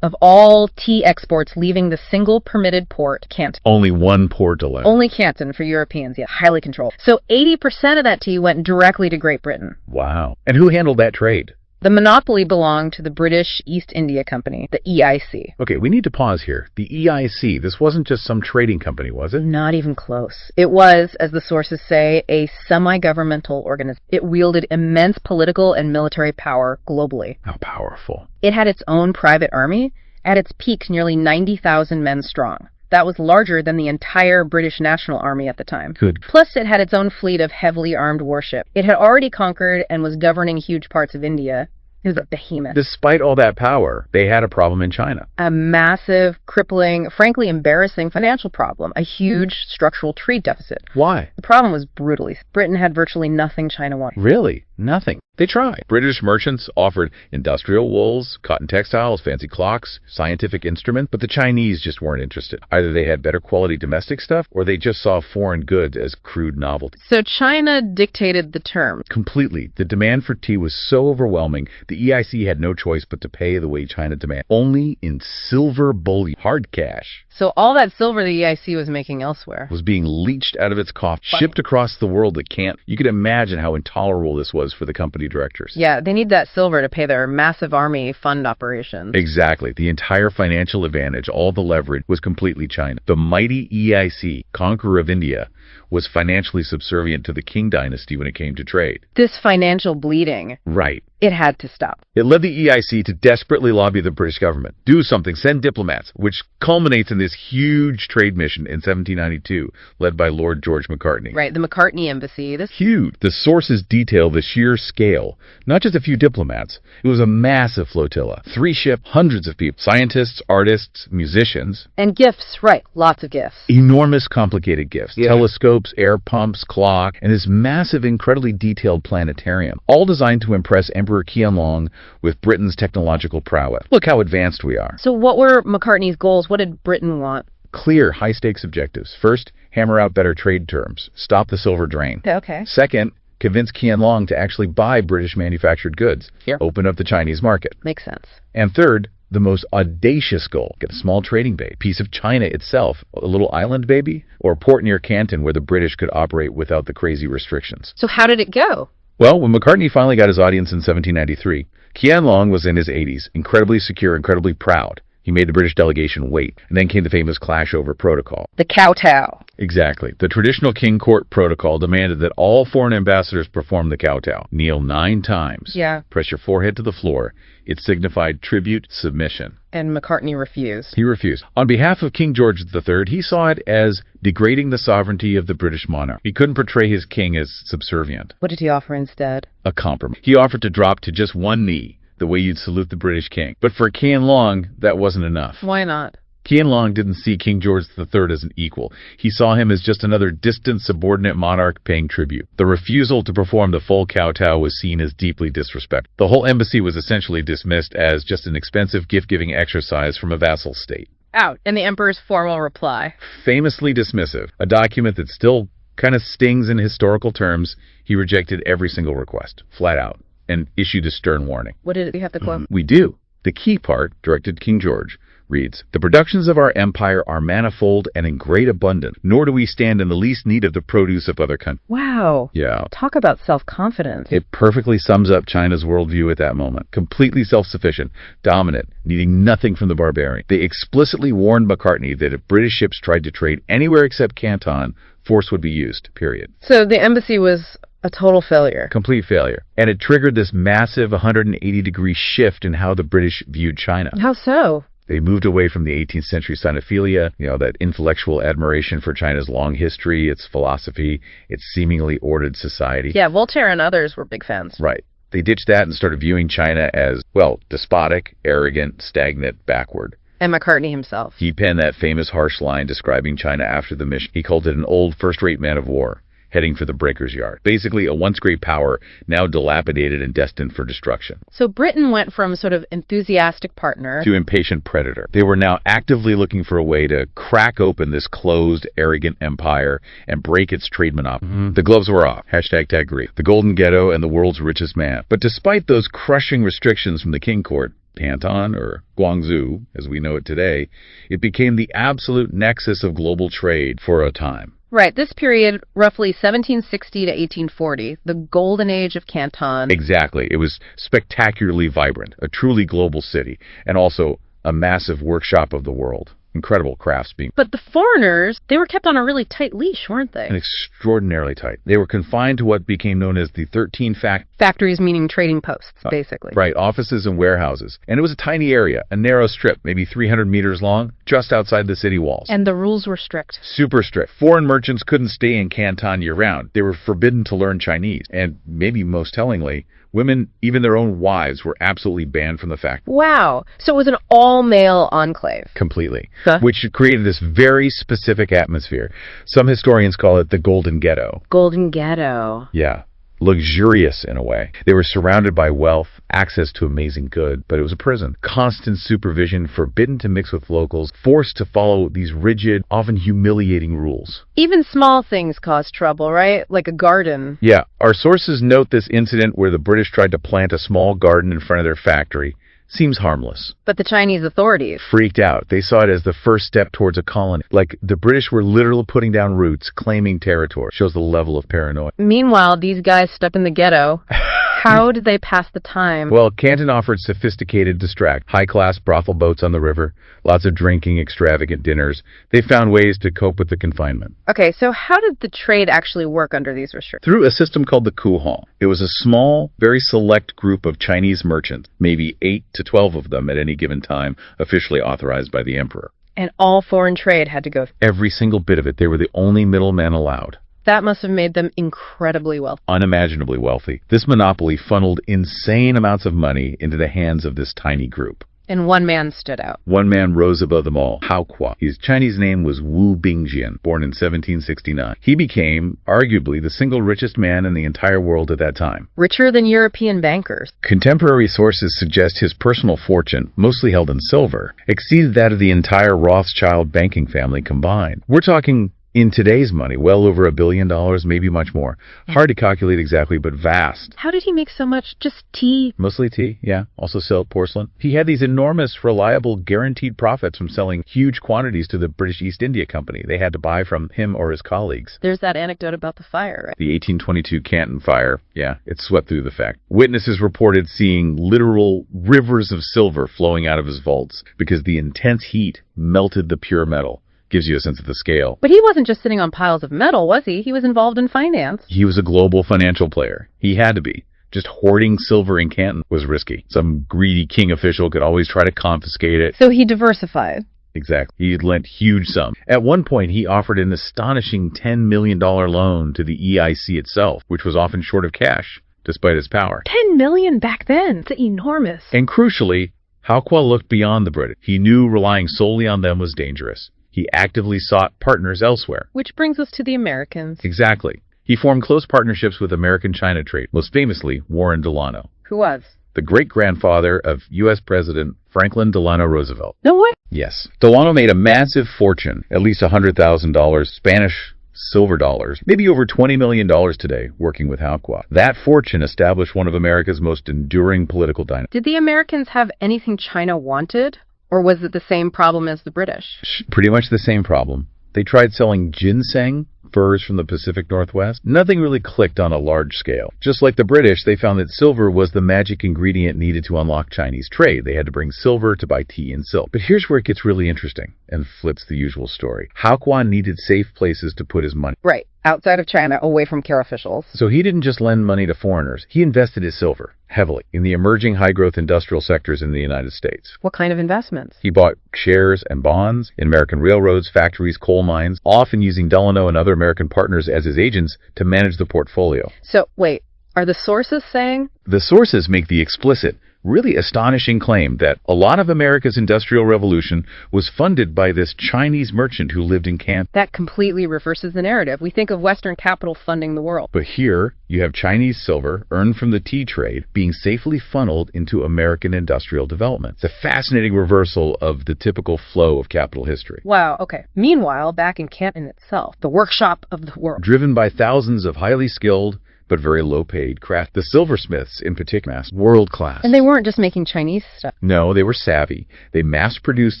of all tea exports leaving the single permitted port, Canton. Only one port allowed. Only Canton for Europeans, yeah, highly controlled. So 80% of that tea went directly to Great Britain. Wow. And who handled that trade? The monopoly belonged to the British East India Company, the EIC. Okay, we need to pause here. The EIC, this wasn't just some trading company, was it? Not even close. It was, as the sources say, a semi-governmental organization. It wielded immense political and military power globally. How powerful. It had its own private army, at its peak nearly 90,000 men strong. That was larger than the entire British National Army at the time. Good. Plus, it had its own fleet of heavily armed warships. It had already conquered and was governing huge parts of India. It was a behemoth. Despite all that power, they had a problem in China. A massive, crippling, frankly embarrassing financial problem. A huge structural trade deficit. Why? The problem was brutally. Britain had virtually nothing China wanted. Really? Nothing. They tried. British merchants offered industrial wools, cotton textiles, fancy clocks, scientific instruments, but the Chinese just weren't interested. Either they had better quality domestic stuff, or they just saw foreign goods as crude novelty. So China dictated the terms. Completely. The demand for tea was so overwhelming, the EIC had no choice but to pay the way China demanded, only in silver bullion, hard cash. So all that silver the EIC was making elsewhere Was being leached out of its coffers, shipped across the world to Canton. You could imagine how intolerable this was for the company directors. Yeah, they need that silver to pay their massive army fund operations. Exactly. The entire financial advantage, all the leverage, was completely China. The mighty EIC, conqueror of India, was financially subservient to the Qing Dynasty when it came to trade. This financial bleeding, Right. it had to stop. It led the EIC to desperately lobby the British government. Do something, send diplomats, which culminates in this huge trade mission in 1792, led by Lord George Macartney. Right, the Macartney Embassy. This Huge. The sources detail the sheer scale. Not just a few diplomats. It was a massive flotilla. 3 ships, hundreds of people. Scientists, artists, musicians. and gifts, right, lots of gifts. Enormous complicated gifts. Telescopes, air pumps, clock, and this massive, incredibly detailed planetarium. All designed to impress Emperor Qianlong with Britain's technological prowess. Look how advanced we are. So what were McCartney's goals? What did Britain want? Clear, high-stakes objectives. First, hammer out better trade terms. Stop the silver drain. Okay. Second, convince Qianlong to actually buy British manufactured goods. Here. Open up the Chinese market. Makes sense. And third, the most audacious goal, get a small trading bay, piece of China itself, a little island baby, or a port near Canton where the British could operate without the crazy restrictions. So how did it go? Well, when Macartney finally got his audience in 1793, Qianlong was in his 80s, incredibly secure, incredibly proud. He made the British delegation wait, and then came the famous clash over protocol. The kowtow. Exactly. The traditional king court protocol demanded that all foreign ambassadors perform the kowtow. Kneel 9 times. Yeah. Press your forehead to the floor. It signified tribute, submission. And McCartney refused. He refused. On behalf of King George III, he saw it as degrading the sovereignty of the British monarch. He couldn't portray his king as subservient. What did he offer instead? A compromise. He offered to drop to just 1 knee, the way you'd salute the British king. But for Qianlong, that wasn't enough. Why not? Qianlong didn't see King George III as an equal. He saw him as just another distant subordinate monarch paying tribute. The refusal to perform the full kowtow was seen as deeply disrespectful. The whole embassy was essentially dismissed as just an expensive gift-giving exercise from a vassal state. Out. And the emperor's formal reply. Famously dismissive, a document that still kind of stings in historical terms. He rejected every single request, flat out, and issued a stern warning. What did you have to quote? We do. The key part, directed to King George, reads, "The productions of our empire are manifold and in great abundance, nor do we stand in the least need of the produce of other countries." Wow. Yeah. Talk about self-confidence. It perfectly sums up China's worldview at that moment. Completely self-sufficient, dominant, needing nothing from the barbarian. They explicitly warned Macartney that if British ships tried to trade anywhere except Canton, force would be used, period. So the embassy was a total failure. Complete failure. And it triggered this massive 180-degree shift in how the British viewed China. How so? They moved away from the 18th century sinophilia, that intellectual admiration for China's long history, its philosophy, its seemingly ordered society. Yeah, Voltaire and others were big fans. Right. They ditched that and started viewing China as, despotic, arrogant, stagnant, backward. And McCartney himself. He penned that famous harsh line describing China after the mission. He called it an old first-rate man of war, heading for the breaker's yard. Basically, a once great power, now dilapidated and destined for destruction. So Britain went from sort of enthusiastic partner To impatient predator. They were now actively looking for a way to crack open this closed, arrogant empire and break its trade monopoly. The gloves were off. #Tag Greek. The Golden Ghetto and the world's richest man. But despite those crushing restrictions from the King Court, Canton, or Guangzhou, as we know it today, it became the absolute nexus of global trade for a time. Right, this period, roughly 1760 to 1840, the golden age of Canton. Exactly. It was spectacularly vibrant, a truly global city, and also a massive workshop of the world. Incredible crafts being... But the foreigners, they were kept on a really tight leash, weren't they? And extraordinarily tight. They were confined to what became known as the 13 Factories meaning trading posts, basically. Right, offices and warehouses. And it was a tiny area, a narrow strip, maybe 300 meters long, just outside the city walls. And the rules were strict. Super strict. Foreign merchants couldn't stay in Canton year-round. They were forbidden to learn Chinese. And maybe most tellingly, women, even their own wives, were absolutely banned from the factory. Wow. So it was an all-male enclave. Completely. Which created this very specific atmosphere. Some historians call it the Golden Ghetto. Golden Ghetto. Yeah. luxurious in a way. They were surrounded by wealth, access to amazing good, but it was a prison. Constant supervision, forbidden to mix with locals, forced to follow these rigid, often humiliating rules. Even small things cause trouble, right? Like a garden. Yeah, our sources note this incident where the British tried to plant a small garden in front of their factory. Seems harmless. But the Chinese authorities Freaked out. They saw it as the first step towards a colony. Like the British were literally putting down roots, claiming territory. Shows the level of paranoia. Meanwhile, these guys stuck in the ghetto. How did they pass the time? Well, Canton offered sophisticated distract, high-class brothel boats on the river, lots of drinking, extravagant dinners. They found ways to cope with the confinement. Okay, so how did the trade actually work under these restrictions? Through a system called the Kuhong. It was a small, very select group of Chinese merchants, maybe 8 to 12 of them at any given time, officially authorized by the emperor. And all foreign trade had to go through. Every single bit of it. They were the only middlemen allowed. That must have made them incredibly wealthy. Unimaginably wealthy. This monopoly funneled insane amounts of money into the hands of this tiny group. And one man stood out. One man rose above them all, Hao Kuo. His Chinese name was Wu Bingjian, born in 1769. He became, arguably, the single richest man in the entire world at that time. Richer than European bankers. Contemporary sources suggest his personal fortune, mostly held in silver, exceeded that of the entire Rothschild banking family combined. We're talking, in today's money, well over $1 billion, maybe much more. Hard to calculate exactly, but vast. How did he make so much? Just tea? Mostly tea, yeah. Also silk, porcelain. He had these enormous, reliable, guaranteed profits from selling huge quantities to the British East India Company. They had to buy from him or his colleagues. There's that anecdote about the fire, right? The 1822 Canton fire, yeah, it swept through the fact. Witnesses reported seeing literal rivers of silver flowing out of his vaults because the intense heat melted the pure metal. Gives you a sense of the scale. But he wasn't just sitting on piles of metal, was he? He was involved in finance. He was a global financial player. He had to be. Just hoarding silver in Canton was risky. Some greedy king official could always try to confiscate it. So he diversified. Exactly. He had lent huge sums. At one point, he offered an astonishing $10 million loan to the EIC itself, which was often short of cash, despite its power. $10 million back then. It's enormous. And crucially, Hao Kuo looked beyond the British. He knew relying solely on them was dangerous. He actively sought partners elsewhere. Which brings us to the Americans. Exactly. He formed close partnerships with American China trade, most famously Warren Delano. Who was? The great-grandfather of U.S. President Franklin Delano Roosevelt. No way. Yes. Delano made a massive fortune, at least $100,000 Spanish silver dollars, maybe over $20 million today, working with Hao Kuo. That fortune established one of America's most enduring political dynasties. Did the Americans have anything China wanted? Or was it the same problem as the British? Pretty much the same problem. They tried selling ginseng, furs from the Pacific Northwest. Nothing really clicked on a large scale. Just like the British, they found that silver was the magic ingredient needed to unlock Chinese trade. They had to bring silver to buy tea and silk. But here's where it gets really interesting and flips the usual story. Hao Kuo needed safe places to put his money. Right. Outside of China, away from care officials. So he didn't just lend money to foreigners. He invested his silver heavily in the emerging high-growth industrial sectors in the United States. What kind of investments? He bought shares and bonds in American railroads, factories, coal mines, often using Delano and other American partners as his agents to manage the portfolio. So, wait, are the sources saying? The sources make the explicit, really astonishing claim that a lot of America's Industrial Revolution was funded by this Chinese merchant who lived in Canton. That completely reverses the narrative. We think of Western capital funding the world. But here, you have Chinese silver earned from the tea trade being safely funneled into American industrial development. It's a fascinating reversal of the typical flow of capital history. Wow, okay. Meanwhile, back in Canton itself, the workshop of the world. Driven by thousands of highly skilled, but very low-paid craft. The silversmiths, in particular, world-class. And they weren't just making Chinese stuff. No, they were savvy. They mass-produced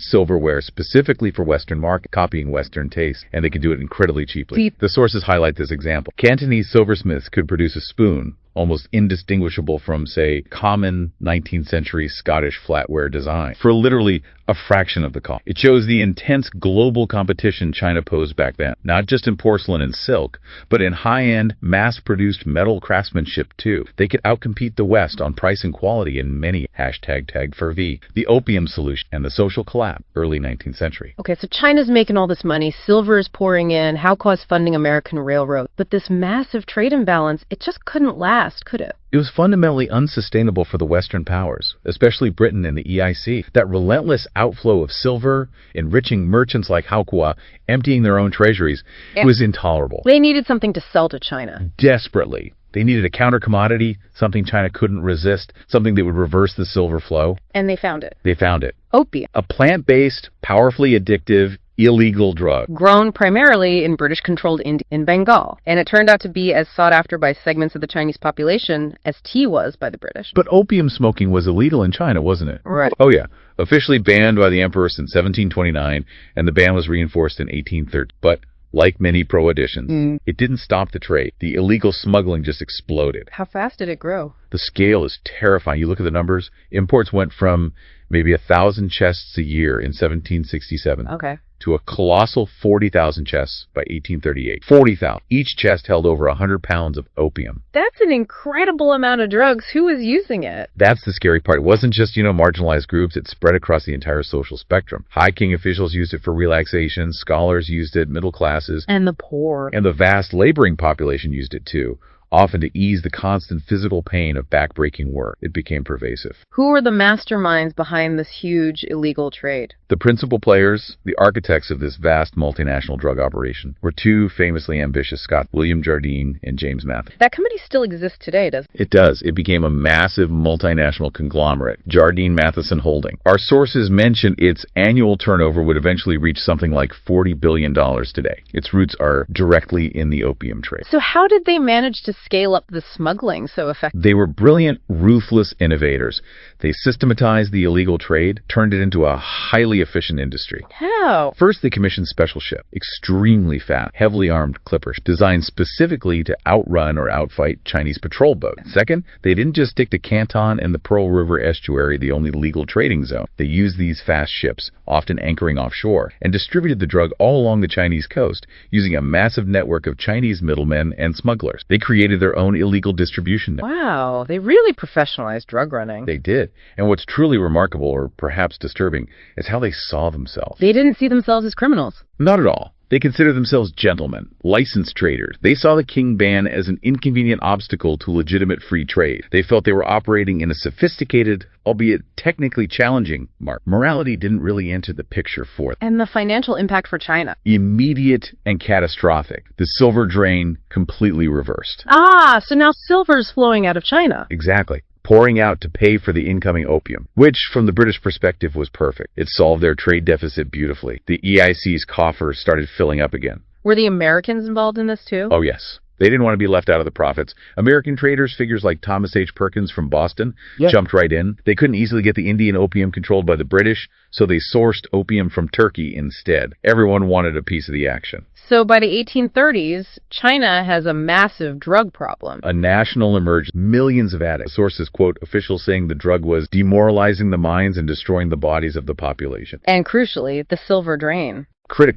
silverware specifically for Western market, copying Western tastes, and they could do it incredibly cheaply. The sources highlight this example. Cantonese silversmiths could produce a spoon almost indistinguishable from, say, common 19th century Scottish flatware design for literally a fraction of the cost. It shows the intense global competition China posed back then, not just in porcelain and silk, but in high-end, mass-produced metal craftsmanship too. They could outcompete the West on price and quality in many #tag for V. The opium solution and the social collapse, early 19th century. Okay, so China's making all this money, silver is pouring in, Hao Kuo's funding American railroad, but this massive trade imbalance, it just couldn't last, could it? It was fundamentally unsustainable for the Western powers, especially Britain and the EIC. That relentless outflow of silver, enriching merchants like Hao Kuo, emptying their own treasuries, was intolerable. They needed something to sell to China. Desperately. They needed a counter commodity, something China couldn't resist, something that would reverse the silver flow. And they found it. They found it. Opium. A plant-based, powerfully addictive, illegal drug. Grown primarily in British-controlled India in Bengal. And it turned out to be as sought after by segments of the Chinese population as tea was by the British. But opium smoking was illegal in China, wasn't it? Right. Oh, yeah. Officially banned by the emperor since 1729, and the ban was reinforced in 1830. But like many prohibitions, it didn't stop the trade. The illegal smuggling just exploded. How fast did it grow? The scale is terrifying. You look at the numbers. Imports went from maybe 1,000 chests a year in 1767 Okay. to a colossal 40,000 chests by 1838. 40,000. Each chest held over 100 pounds of opium. That's an incredible amount of drugs. Who was using it? That's the scary part. It wasn't just, marginalized groups. It spread across the entire social spectrum. High king officials used it for relaxation. Scholars used it. Middle classes. And the poor. And the vast laboring population used it too. Often to ease the constant physical pain of backbreaking work. It became pervasive. Who were the masterminds behind this huge illegal trade? The principal players, the architects of this vast multinational drug operation, were two famously ambitious Scots, William Jardine and James Mathis. That company still exists today, doesn't it? It does. It became a massive multinational conglomerate, Jardine Matheson Holding. Our sources mention its annual turnover would eventually reach something like $40 billion today. Its roots are directly in the opium trade. So how did they manage to scale up the smuggling so effectively? They were brilliant, ruthless innovators. They systematized the illegal trade, turned it into a highly efficient industry. How? First, they commissioned special ships, extremely fast, heavily armed clippers, designed specifically to outrun or outfight Chinese patrol boats. Second, they didn't just stick to Canton and the Pearl River estuary, the only legal trading zone. They used these fast ships, often anchoring offshore, and distributed the drug all along the Chinese coast, using a massive network of Chinese middlemen and smugglers. They created their own illegal distribution network. Wow, they really professionalized drug running. They did. And what's truly remarkable, or perhaps disturbing, is how they saw themselves. They didn't see themselves as criminals. Not at all. They considered themselves gentlemen, licensed traders. They saw the Qing ban as an inconvenient obstacle to legitimate free trade. They felt they were operating in a sophisticated, albeit technically challenging, market. Morality didn't really enter the picture for them. And the financial impact for China. Immediate and catastrophic. The silver drain completely reversed. Ah, so now silver's flowing out of China. Exactly. Pouring out to pay for the incoming opium, which, from the British perspective, was perfect. It solved their trade deficit beautifully. The EIC's coffers started filling up again. Were the Americans involved in this too? Oh, yes. They didn't want to be left out of the profits. American traders, figures like Thomas H. Perkins from Boston, jumped right in. They couldn't easily get the Indian opium controlled by the British, so they sourced opium from Turkey instead. Everyone wanted a piece of the action. So by the 1830s, China has a massive drug problem. A national emergency. Millions of addicts. Sources quote officials saying the drug was demoralizing the minds and destroying the bodies of the population. And crucially, the silver drain.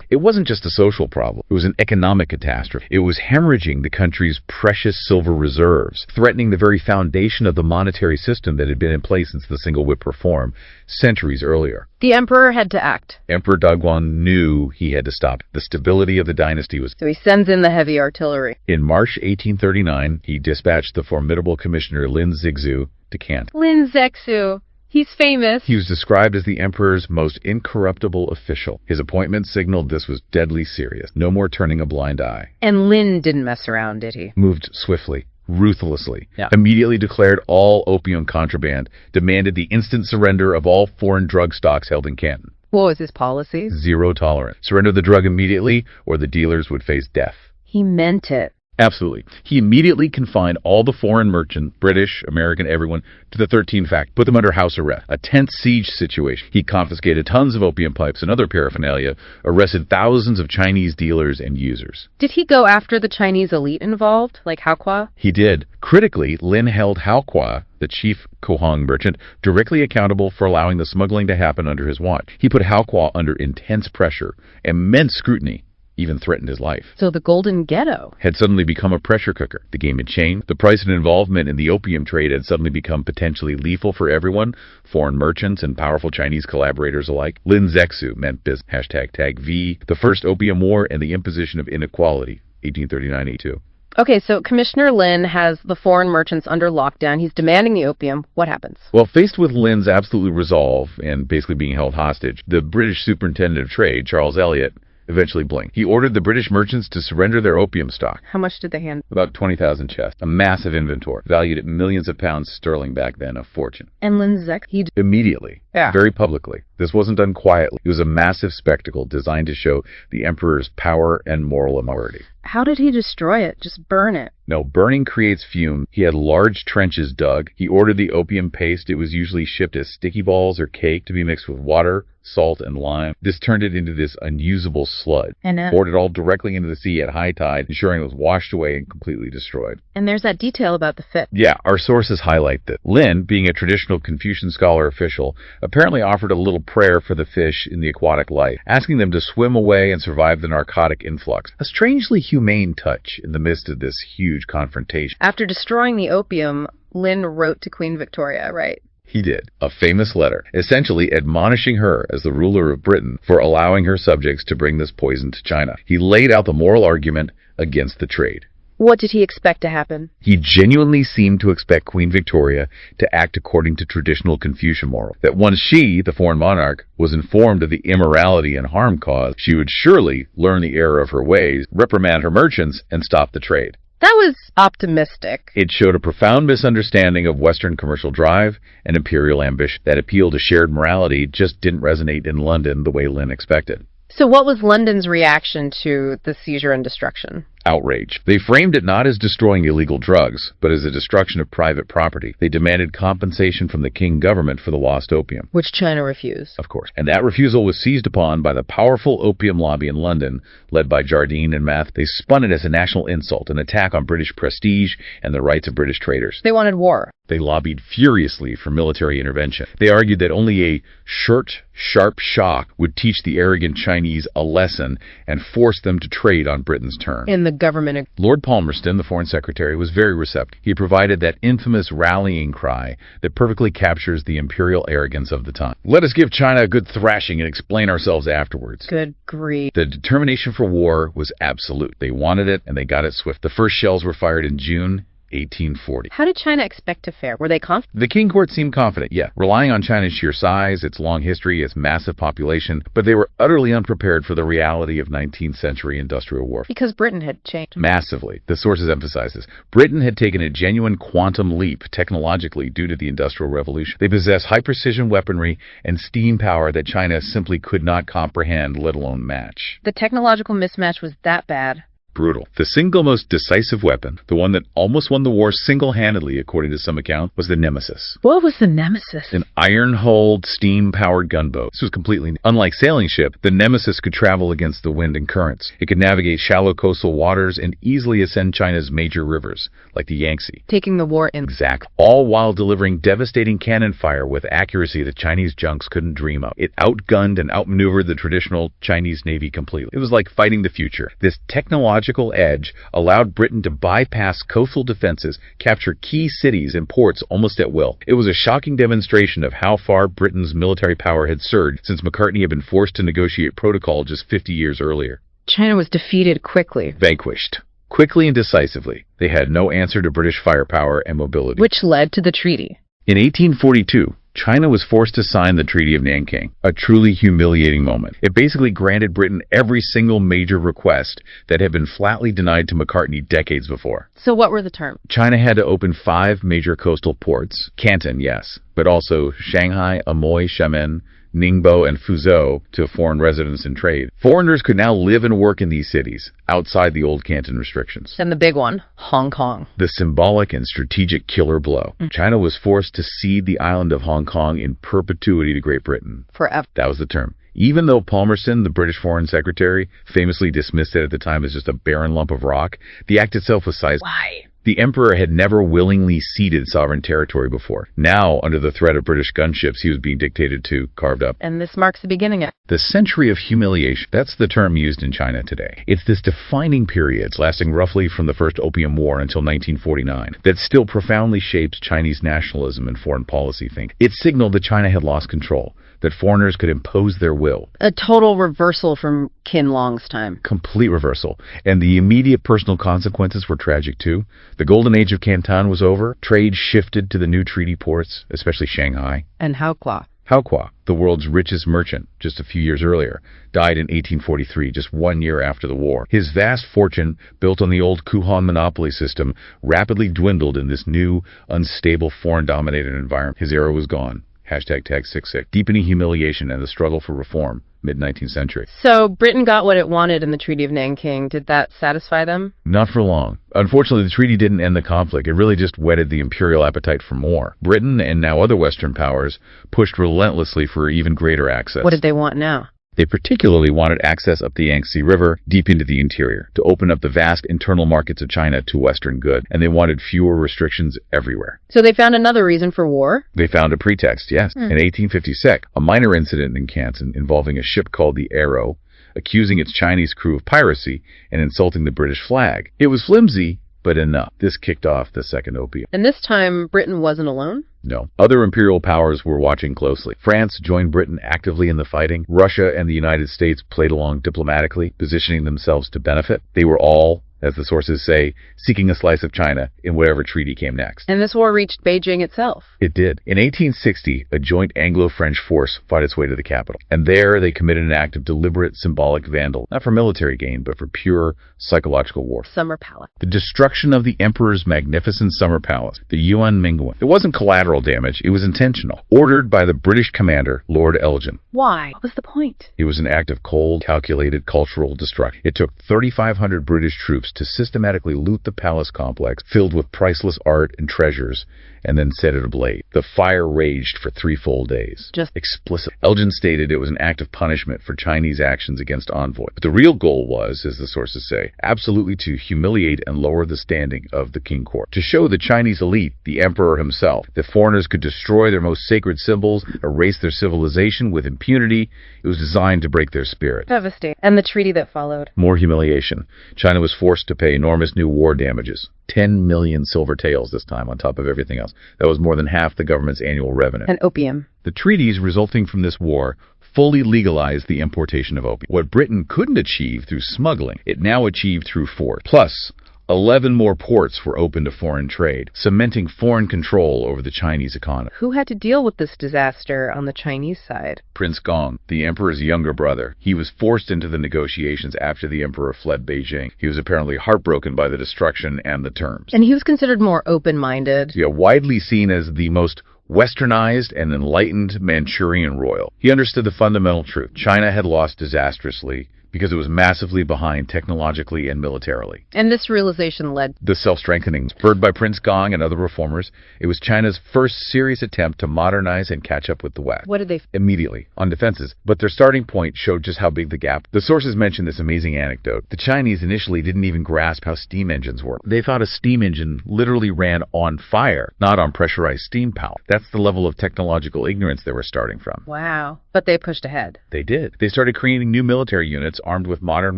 It wasn't just a social problem. It was an economic catastrophe. It was hemorrhaging the country's precious silver reserves, threatening the very foundation of the monetary system that had been in place since the single whip reform centuries earlier. The emperor had to act. Emperor Daguan knew he had to stop. The stability of the dynasty was... So he sends in the heavy artillery. In March 1839, he dispatched the formidable commissioner Lin Zixu to Canton. Lin Zexu. He's famous. He was described as the emperor's most incorruptible official. His appointment signaled this was deadly serious. No more turning a blind eye. And Lin didn't mess around, did he? Moved swiftly, ruthlessly. Immediately declared all opium contraband, demanded the instant surrender of all foreign drug stocks held in Canton. What was his policy? Zero tolerance. Surrender the drug immediately, or the dealers would face death. He meant it. Absolutely. He immediately confined all the foreign merchants, British, American, everyone, to the 13 factories, put them under house arrest. A tense siege situation. He confiscated tons of opium pipes and other paraphernalia, arrested thousands of Chinese dealers and users. Did he go after the Chinese elite involved, like Hao Qua? He did. Critically, Lin held Hao Qua, the chief Kohong merchant, directly accountable for allowing the smuggling to happen under his watch. He put Hao Qua under intense pressure, immense scrutiny, even threatened his life. So the Golden Ghetto had suddenly become a pressure cooker. The game had changed. The price and involvement in the opium trade had suddenly become potentially lethal for everyone, foreign merchants and powerful Chinese collaborators alike. Lin Zexu meant business. #tag V. The first Opium War and the imposition of inequality. 1839-82. Okay, so Commissioner Lin has the foreign merchants under lockdown. He's demanding the opium. What happens? Well, faced with Lin's absolute resolve and basically being held hostage, the British Superintendent of Trade, Charles Elliot, eventually blinked. He ordered the British merchants to surrender their opium stock. How much did they hand? About 20,000 chests. A massive inventory, valued at millions of pounds sterling back then, a fortune. And Linzek, Immediately. Yeah. Very publicly. This wasn't done quietly. It was a massive spectacle designed to show the emperor's power and moral authority. How did he destroy it? Just burn it? No, burning creates fume. He had large trenches dug. He ordered the opium paste. It was usually shipped as sticky balls or cake to be mixed with water, salt, and lime. This turned it into this unusable sludge. And poured it all directly into the sea at high tide, ensuring it was washed away and completely destroyed. And there's that detail about the fish. Yeah, our sources highlight that. Lin, being a traditional Confucian scholar official, apparently offered a little prayer for the fish in the aquatic life, asking them to swim away and survive the narcotic influx. A strangely humane touch in the midst of this huge confrontation. After destroying the opium, Lin wrote to Queen Victoria, right? He did. A famous letter, essentially admonishing her as the ruler of Britain for allowing her subjects to bring this poison to China. He laid out the moral argument against the trade. What did he expect to happen? He genuinely seemed to expect Queen Victoria to act according to traditional Confucian morals. That once she, the foreign monarch, was informed of the immorality and harm caused, she would surely learn the error of her ways, reprimand her merchants, and stop the trade. That was optimistic. It showed a profound misunderstanding of Western commercial drive and imperial ambition. That appeal to shared morality just didn't resonate in London the way Lin expected. So what was London's reaction to the seizure and destruction? Outrage. They framed it not as destroying illegal drugs, but as a destruction of private property. They demanded compensation from the Qing government for the lost opium. Which China refused. Of course. And that refusal was seized upon by the powerful opium lobby in London, led by Jardine and Math. They spun it as a national insult, an attack on British prestige and the rights of British traders. They wanted war. They lobbied furiously for military intervention. They argued that only a short, sharp shock would teach the arrogant Chinese a lesson and force them to trade on Britain's terms. And the government... Lord Palmerston, the Foreign Secretary, was very receptive. He provided that infamous rallying cry that perfectly captures the imperial arrogance of the time. Let us give China a good thrashing and explain ourselves afterwards. Good grief. The determination for war was absolute. They wanted it, and they got it swift. The first shells were fired in June 1840. How did China expect to fare? Were they confident? The Qing court seemed confident, yeah, relying on China's sheer size, its long history, its massive population, but they were utterly unprepared for the reality of 19th century industrial warfare. Because Britain had changed. Massively. The sources emphasize this. Britain had taken a genuine quantum leap technologically due to the Industrial Revolution. They possessed high-precision weaponry and steam power that China simply could not comprehend, let alone match. The technological mismatch was that bad. Brutal. The single most decisive weapon, the one that almost won the war single-handedly, according to some account, was the Nemesis. What was the Nemesis? An iron-hulled, steam-powered gunboat. This was completely... Unlike sailing ship, the Nemesis could travel against the wind and currents. It could navigate shallow coastal waters and easily ascend China's major rivers, like the Yangtze. Taking the war in... Exactly. All while delivering devastating cannon fire with accuracy that Chinese junks couldn't dream of. It outgunned and outmaneuvered the traditional Chinese Navy completely. It was like fighting the future. This technological edge allowed Britain to bypass coastal defenses, capture key cities and ports almost at will. It was a shocking demonstration of how far Britain's military power had surged since Macartney had been forced to negotiate protocol just 50 years earlier. China was defeated quickly. Vanquished. Quickly and decisively. They had no answer to British firepower and mobility. Which led to the treaty. In 1842, China was forced to sign the Treaty of Nanking, a truly humiliating moment. It basically granted Britain every single major request that had been flatly denied to Macartney decades before. So what were the terms? China had to open 5 major coastal ports. Canton, yes, but also Shanghai, Amoy, Xiamen, Ningbo, and Fuzhou to foreign residents and trade. Foreigners could now live and work in these cities, outside the old Canton restrictions. And the big one, Hong Kong. The symbolic and strategic killer blow. China was forced to cede the island of Hong Kong in perpetuity to Great Britain. Forever. That was the term. Even though Palmerston, the British Foreign Secretary, famously dismissed it at the time as just a barren lump of rock, the act itself was sized. Why? The emperor had never willingly ceded sovereign territory before. Now, under the threat of British gunships, he was being dictated to, carved up. And this marks the beginning of The century of humiliation. That's the term used in China today. It's this defining period, lasting roughly from the First Opium War until 1949, that still profoundly shapes Chinese nationalism and foreign policy thinking. It signaled that China had lost control, that foreigners could impose their will. a total reversal from Qin Long's time. Complete reversal. And the immediate personal consequences were tragic too. The golden age of Canton was over. Trade shifted to the new treaty ports, especially Shanghai. And Haokla. Hao, the world's richest merchant just a few years earlier, died in 1843, just 1 year after the war. His vast fortune, built on the old Kuhan monopoly system, rapidly dwindled in this new, unstable, foreign-dominated environment. His era was gone. Hashtag tag 66. Deepening humiliation and the struggle for reform. Mid-19th century. So Britain got what it wanted in the Treaty of Nanking. Did that satisfy them? Not for long. Unfortunately, the treaty didn't end the conflict. It really just whetted the imperial appetite for more. Britain and now other Western powers pushed relentlessly for even greater access. What did they want now? They particularly wanted access up the Yangtze River, deep into the interior, to open up the vast internal markets of China to Western good, and they wanted fewer restrictions everywhere. So they found another reason for war? They found a pretext, yes. In 1856, a minor incident in Canton involving a ship called the Arrow, accusing its Chinese crew of piracy and insulting the British flag. It was flimsy, but enough. This kicked off the Second Opium. And this time, Britain wasn't alone? No. Other imperial powers were watching closely. France joined Britain actively in the fighting. Russia and the United States played along diplomatically, positioning themselves to benefit. They were all, as the sources say, seeking a slice of China in whatever treaty came next. And this war reached Beijing itself. It did. In 1860, a joint Anglo-French force fought its way to the capital. And there they committed an act of deliberate symbolic vandal, not for military gain, but for pure psychological war. Summer Palace. The destruction of the emperor's magnificent summer palace, the Yuan Mingwen. It wasn't collateral damage, it was intentional. Ordered by the British commander, Lord Elgin. Why? What was the point? It was an act of cold, calculated cultural destruction. It took 3,500 British troops to systematically loot the palace complex filled with priceless art and treasures and then set it ablaze. The fire raged for 3 full days. Just explicit. Elgin stated it was an act of punishment for Chinese actions against envoy. But the real goal was, as the sources say, absolutely to humiliate and lower the standing of the king court. To show the Chinese elite, the emperor himself, that foreigners could destroy their most sacred symbols, erase their civilization with impunity. It was designed to break their spirit. devastating. And the treaty that followed. More humiliation. China was forced to pay enormous new war damages. 10 million silver taels this time on top of everything else. That was more than half the government's annual revenue. And opium. The treaties resulting from this war fully legalized the importation of opium. What Britain couldn't achieve through smuggling, it now achieved through force. Plus, 11 more ports were open to foreign trade, cementing foreign control over the Chinese economy. Who had to deal with this disaster on the Chinese side? Prince Gong, the emperor's younger brother. He was forced into the negotiations after the emperor fled Beijing. He was apparently heartbroken by the destruction and the terms. And he was considered more open-minded. Yeah, widely seen as the most westernized and enlightened Manchurian royal. He understood the fundamental truth. China had lost disastrously because it was massively behind technologically and militarily. And this realization led the self-strengthening. Spurred by Prince Gong and other reformers, it was China's first serious attempt to modernize and catch up with the West. What did they Immediately, on defenses. But their starting point showed just how big the gap. The sources mention this amazing anecdote. The Chinese initially didn't even grasp how steam engines work. They thought a steam engine literally ran on fire, not on pressurized steam power. That's the level of technological ignorance they were starting from. Wow. But they pushed ahead. They did. They started creating new military units armed with modern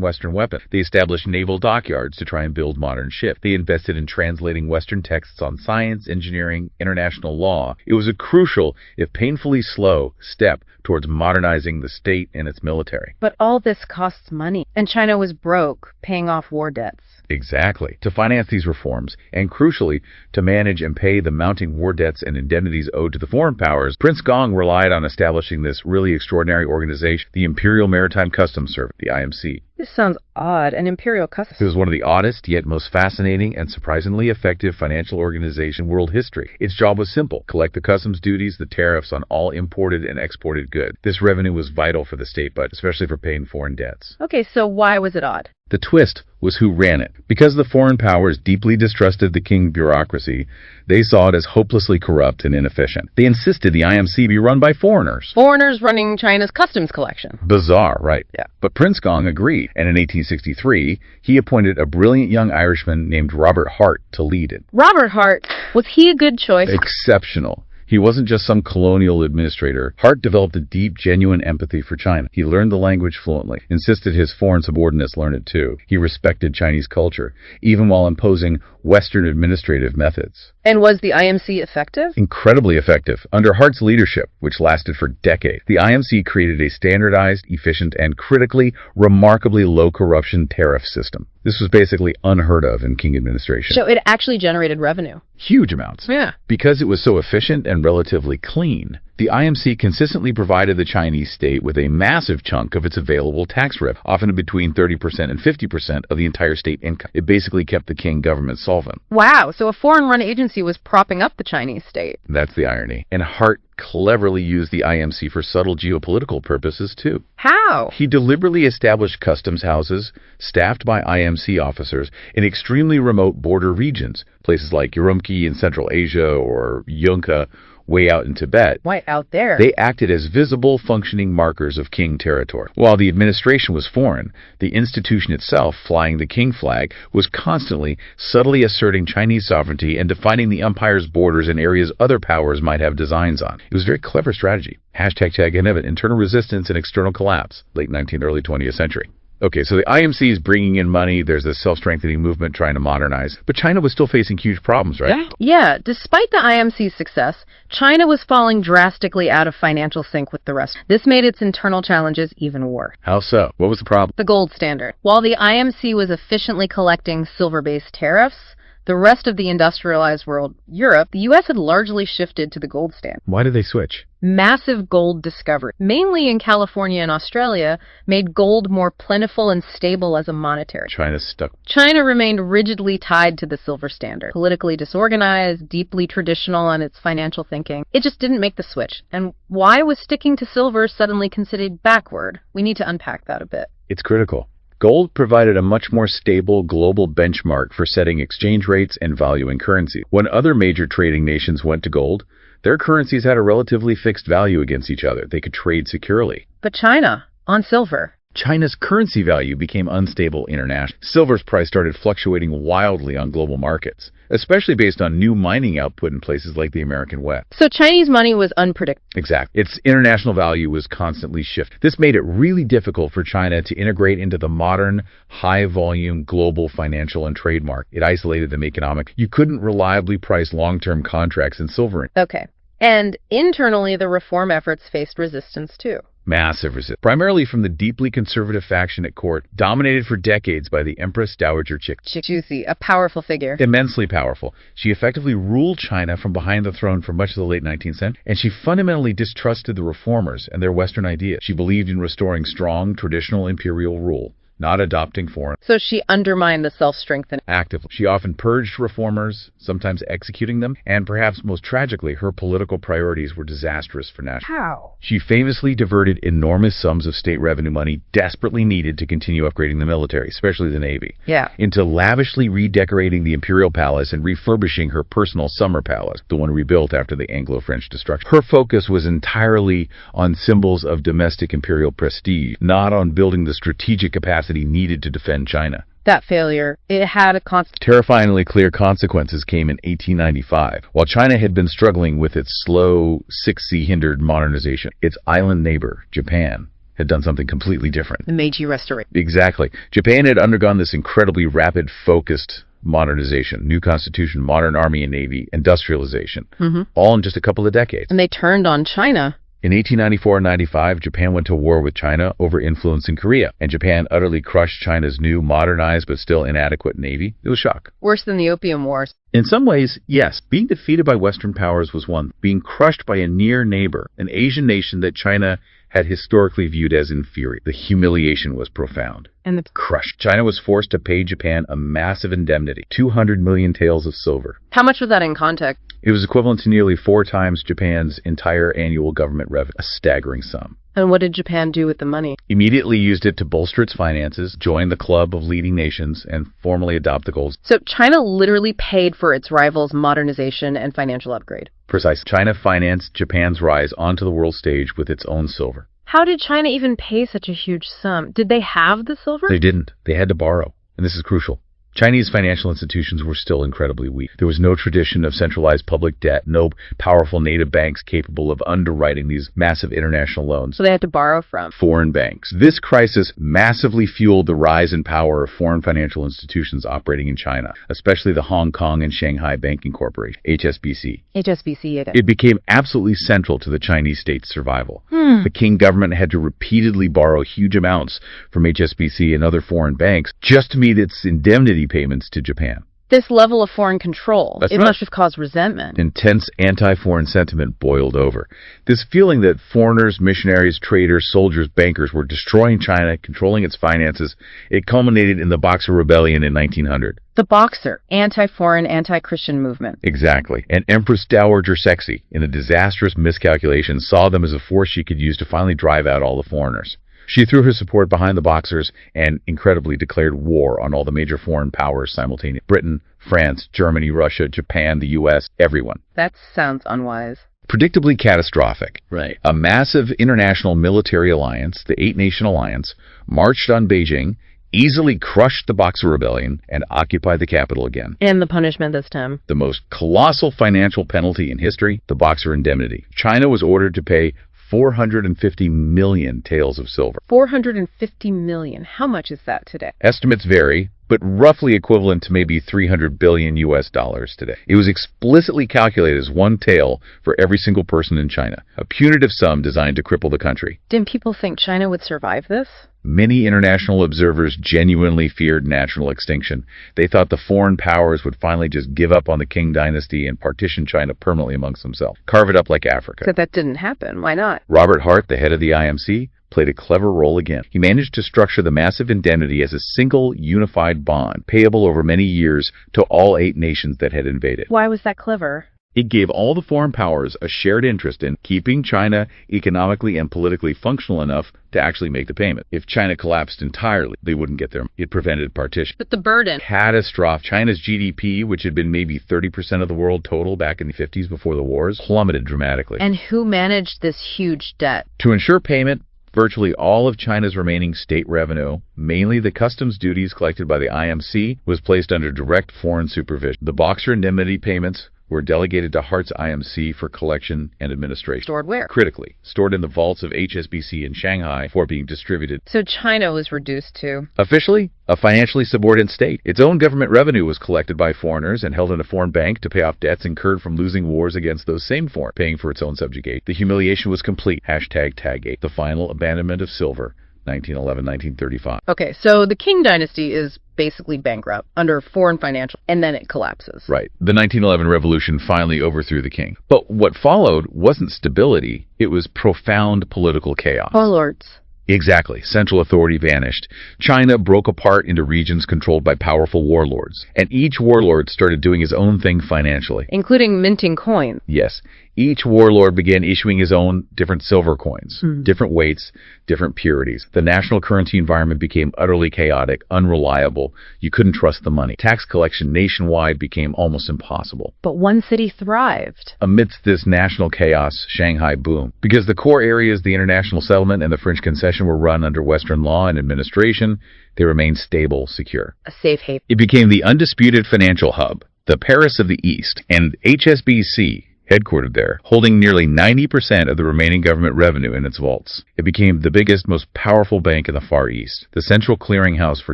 Western weapons. They established naval dockyards to try and build modern ships. They invested in translating Western texts on science, engineering, international law. It was a crucial, if painfully slow, step towards modernizing the state and its military. But all this costs money. And China was broke, paying off war debts. Exactly. To finance these reforms, and crucially, to manage and pay the mounting war debts and indemnities owed to the foreign powers, Prince Gong relied on establishing this really extraordinary organization, the Imperial Maritime Customs Service, the IMC. This sounds odd. An imperial customs. It was one of the oddest, yet most fascinating and surprisingly effective financial organization in world history. Its job was simple: collect the customs duties, the tariffs on all imported and exported goods. This revenue was vital for the state budget, especially for paying foreign debts. Okay, so why was it odd? The twist was who ran it. Because the foreign powers deeply distrusted the Qing bureaucracy, they saw it as hopelessly corrupt and inefficient. They insisted the IMC be run by foreigners. Foreigners running China's customs collection. Bizarre, right? Yeah. But Prince Gong agreed, and in 1863, he appointed a brilliant young Irishman named Robert Hart to lead it. Robert Hart, was he a good choice? Exceptional. He wasn't just some colonial administrator. Hart developed a deep, genuine empathy for China. He learned the language fluently, insisted his foreign subordinates learn it too. He respected Chinese culture, even while imposing Western administrative methods. And was the IMC effective? Incredibly effective. Under Hart's leadership, which lasted for decades, the IMC created a standardized, efficient, and critically, remarkably low corruption tariff system. This was basically unheard of in Qing administration. So it actually generated revenue. Huge amounts. Yeah. Because it was so efficient and relatively clean, the IMC consistently provided the Chinese state with a massive chunk of its available tax revenue, often between 30% and 50% of the entire state income. It basically kept the Qing government solvent. Wow, so a foreign-run agency was propping up the Chinese state. That's the irony. And Hart cleverly used the IMC for subtle geopolitical purposes, too. How? He deliberately established customs houses staffed by IMC officers in extremely remote border regions, places like Urumqi in Central Asia or Yunka way out in Tibet. Why out there? They acted as visible, functioning markers of Qing territory. While the administration was foreign, the institution itself, flying the Qing flag, was constantly, subtly asserting Chinese sovereignty and defining the empire's borders in areas other powers might have designs on. It was a very clever strategy. Hashtag internal resistance and external collapse, late 19th, early 20th century. Okay, so the IMC is bringing in money. There's a self-strengthening movement trying to modernize. But China was still facing huge problems, right? Yeah, despite the IMC's success, China was falling drastically out of financial sync with the rest. This made its internal challenges even worse. How so? What was the problem? The gold standard. While the IMC was efficiently collecting silver-based tariffs, the rest of the industrialized world, Europe, the U.S. had largely shifted to the gold standard. Why did they switch? Massive gold discovery, mainly in California and Australia, made gold more plentiful and stable as a monetary. China stuck. China remained rigidly tied to the silver standard. Politically disorganized, deeply traditional in its financial thinking. It just didn't make the switch. And why was sticking to silver suddenly considered backward? We need to unpack that a bit. It's critical. Gold provided a much more stable global benchmark for setting exchange rates and valuing currency. When other major trading nations went to gold, their currencies had a relatively fixed value against each other. They could trade securely. But China, on silver. China's currency value became unstable internationally. Silver's price started fluctuating wildly on global markets, especially based on new mining output in places like the American West. So Chinese money was unpredictable. Exactly. Its international value was constantly shifting. This made it really difficult for China to integrate into the modern, high-volume global financial and trade market. It isolated them economically. You couldn't reliably price long-term contracts in silver. Okay. And internally, the reform efforts faced resistance too. Massive resistance, primarily from the deeply conservative faction at court, dominated for decades by the Empress Dowager Cixi, a powerful figure. Immensely powerful. She effectively ruled China from behind the throne for much of the late 19th century, and she fundamentally distrusted the reformers and their Western ideas. She believed in restoring strong, traditional imperial rule, not adopting foreign. So she undermined the self-strengthening. Actively. She often purged reformers, sometimes executing them, and perhaps most tragically, her political priorities were disastrous for national. How? She famously diverted enormous sums of state revenue money desperately needed to continue upgrading the military, especially the Navy, into lavishly redecorating the imperial palace and refurbishing her personal summer palace, the one rebuilt after the Anglo-French destruction. Her focus was entirely on symbols of domestic imperial prestige, not on building the strategic capacity needed to defend China. That failure, it had a Terrifyingly clear consequences came in 1895. While China had been struggling with its slow, six-sea-hindered modernization, its island neighbor, Japan, had done something completely different. The Meiji Restoration. Exactly. Japan had undergone this incredibly rapid, focused modernization, new constitution, modern army and navy, industrialization, all in just a couple of decades. And they turned on China. In 1894 and 95, Japan went to war with China over influence in Korea, and Japan utterly crushed China's new, modernized but still inadequate navy. It was a shock. Worse than the Opium Wars. In some ways, yes, being defeated by Western powers was one. Being crushed by a near neighbor, an Asian nation that China had historically viewed as inferior. The humiliation was profound. And the crushed. China was forced to pay Japan a massive indemnity, 200 million taels of silver. How much was that in context? It was equivalent to nearly 4 times Japan's entire annual government revenue, a staggering sum. And what did Japan do with the money? Immediately used it to bolster its finances, join the club of leading nations, and formally adopt the goals. So China literally paid for its rivals' modernization and financial upgrade. Precisely. China financed Japan's rise onto the world stage with its own silver. How did China even pay such a huge sum? Did they have the silver? They didn't. They had to borrow. And this is crucial. Chinese financial institutions were still incredibly weak. There was no tradition of centralized public debt, no powerful native banks capable of underwriting these massive international loans. So they had to borrow from Foreign banks. This crisis massively fueled the rise in power of foreign financial institutions operating in China, especially the Hong Kong and Shanghai Banking Corporation, HSBC. HSBC again. It became absolutely central to the Chinese state's survival. The Qing government had to repeatedly borrow huge amounts from HSBC and other foreign banks just to meet its indemnity payments to Japan. This level of foreign control, That's it right. must have caused resentment. Intense anti-foreign sentiment boiled over. This feeling that foreigners, missionaries, traders, soldiers, bankers were destroying China, controlling its finances, it culminated in the Boxer Rebellion in 1900. The Boxer, anti-foreign, anti-Christian movement. Exactly. And Empress Dowager Sexy, in a disastrous miscalculation, saw them as a force she could use to finally drive out all the foreigners. She threw her support behind the Boxers and, incredibly, declared war on all the major foreign powers simultaneously. Britain, France, Germany, Russia, Japan, the U.S., everyone. That sounds unwise. Predictably catastrophic. Right. A massive international military alliance, the Eight-Nation Alliance, marched on Beijing, easily crushed the Boxer Rebellion, and occupied the capital again. And the punishment this time. The most colossal financial penalty in history, the Boxer Indemnity. China was ordered to pay 450 million taels of silver. 450 million. How much is that today? Estimates vary, but roughly equivalent to maybe 300 billion US dollars today. It was explicitly calculated as one tael for every single person in China, a punitive sum designed to cripple the country. Didn't people think China would survive this? Many international observers genuinely feared national extinction. They thought the foreign powers would finally just give up on the Qing Dynasty and partition China permanently amongst themselves, carve it up like Africa. Except that didn't happen. Why not? Robert Hart, the head of the IMC, played a clever role again. He managed to structure the massive indemnity as a single unified bond, payable over many years to all 8 nations that had invaded. Why was that clever? It gave all the foreign powers a shared interest in keeping China economically and politically functional enough to actually make the payment. If China collapsed entirely, they wouldn't get there. It prevented partition. But the burden. Catastrophe. China's GDP, which had been maybe 30% of the world total back in the 50s before the wars, plummeted dramatically. And who managed this huge debt? To ensure payment, virtually all of China's remaining state revenue, mainly the customs duties collected by the IMC, was placed under direct foreign supervision. The Boxer indemnity payments were delegated to Hart's IMC for collection and administration. Stored where? Critically, stored in the vaults of HSBC in Shanghai before being distributed. So China was reduced to... Officially, a financially subordinate state. Its own government revenue was collected by foreigners and held in a foreign bank to pay off debts incurred from losing wars against those same foreign, paying for its own subjugation. The humiliation was complete. #Taggate. The final abandonment of silver. 1911-1935. Okay, so the Qing Dynasty is basically bankrupt under foreign financial, and then it collapses. Right. The 1911 revolution finally overthrew the king. But what followed wasn't stability, it was profound political chaos. Warlords. Exactly. Central authority vanished. China broke apart into regions controlled by powerful warlords. And each warlord started doing his own thing financially. Including minting coins. Yes. Each warlord began issuing his own different silver coins, different weights, different purities. The national currency environment became utterly chaotic, unreliable. You couldn't trust the money. Tax collection nationwide became almost impossible. But one city thrived. Amidst this national chaos, Shanghai boomed. Because the core areas, the international settlement and the French concession were run under Western law and administration, they remained stable, secure. A safe haven. It became the undisputed financial hub, the Paris of the East, and HSBC, headquartered there, holding nearly 90% of the remaining government revenue in its vaults. It became the biggest, most powerful bank in the Far East, the central clearinghouse for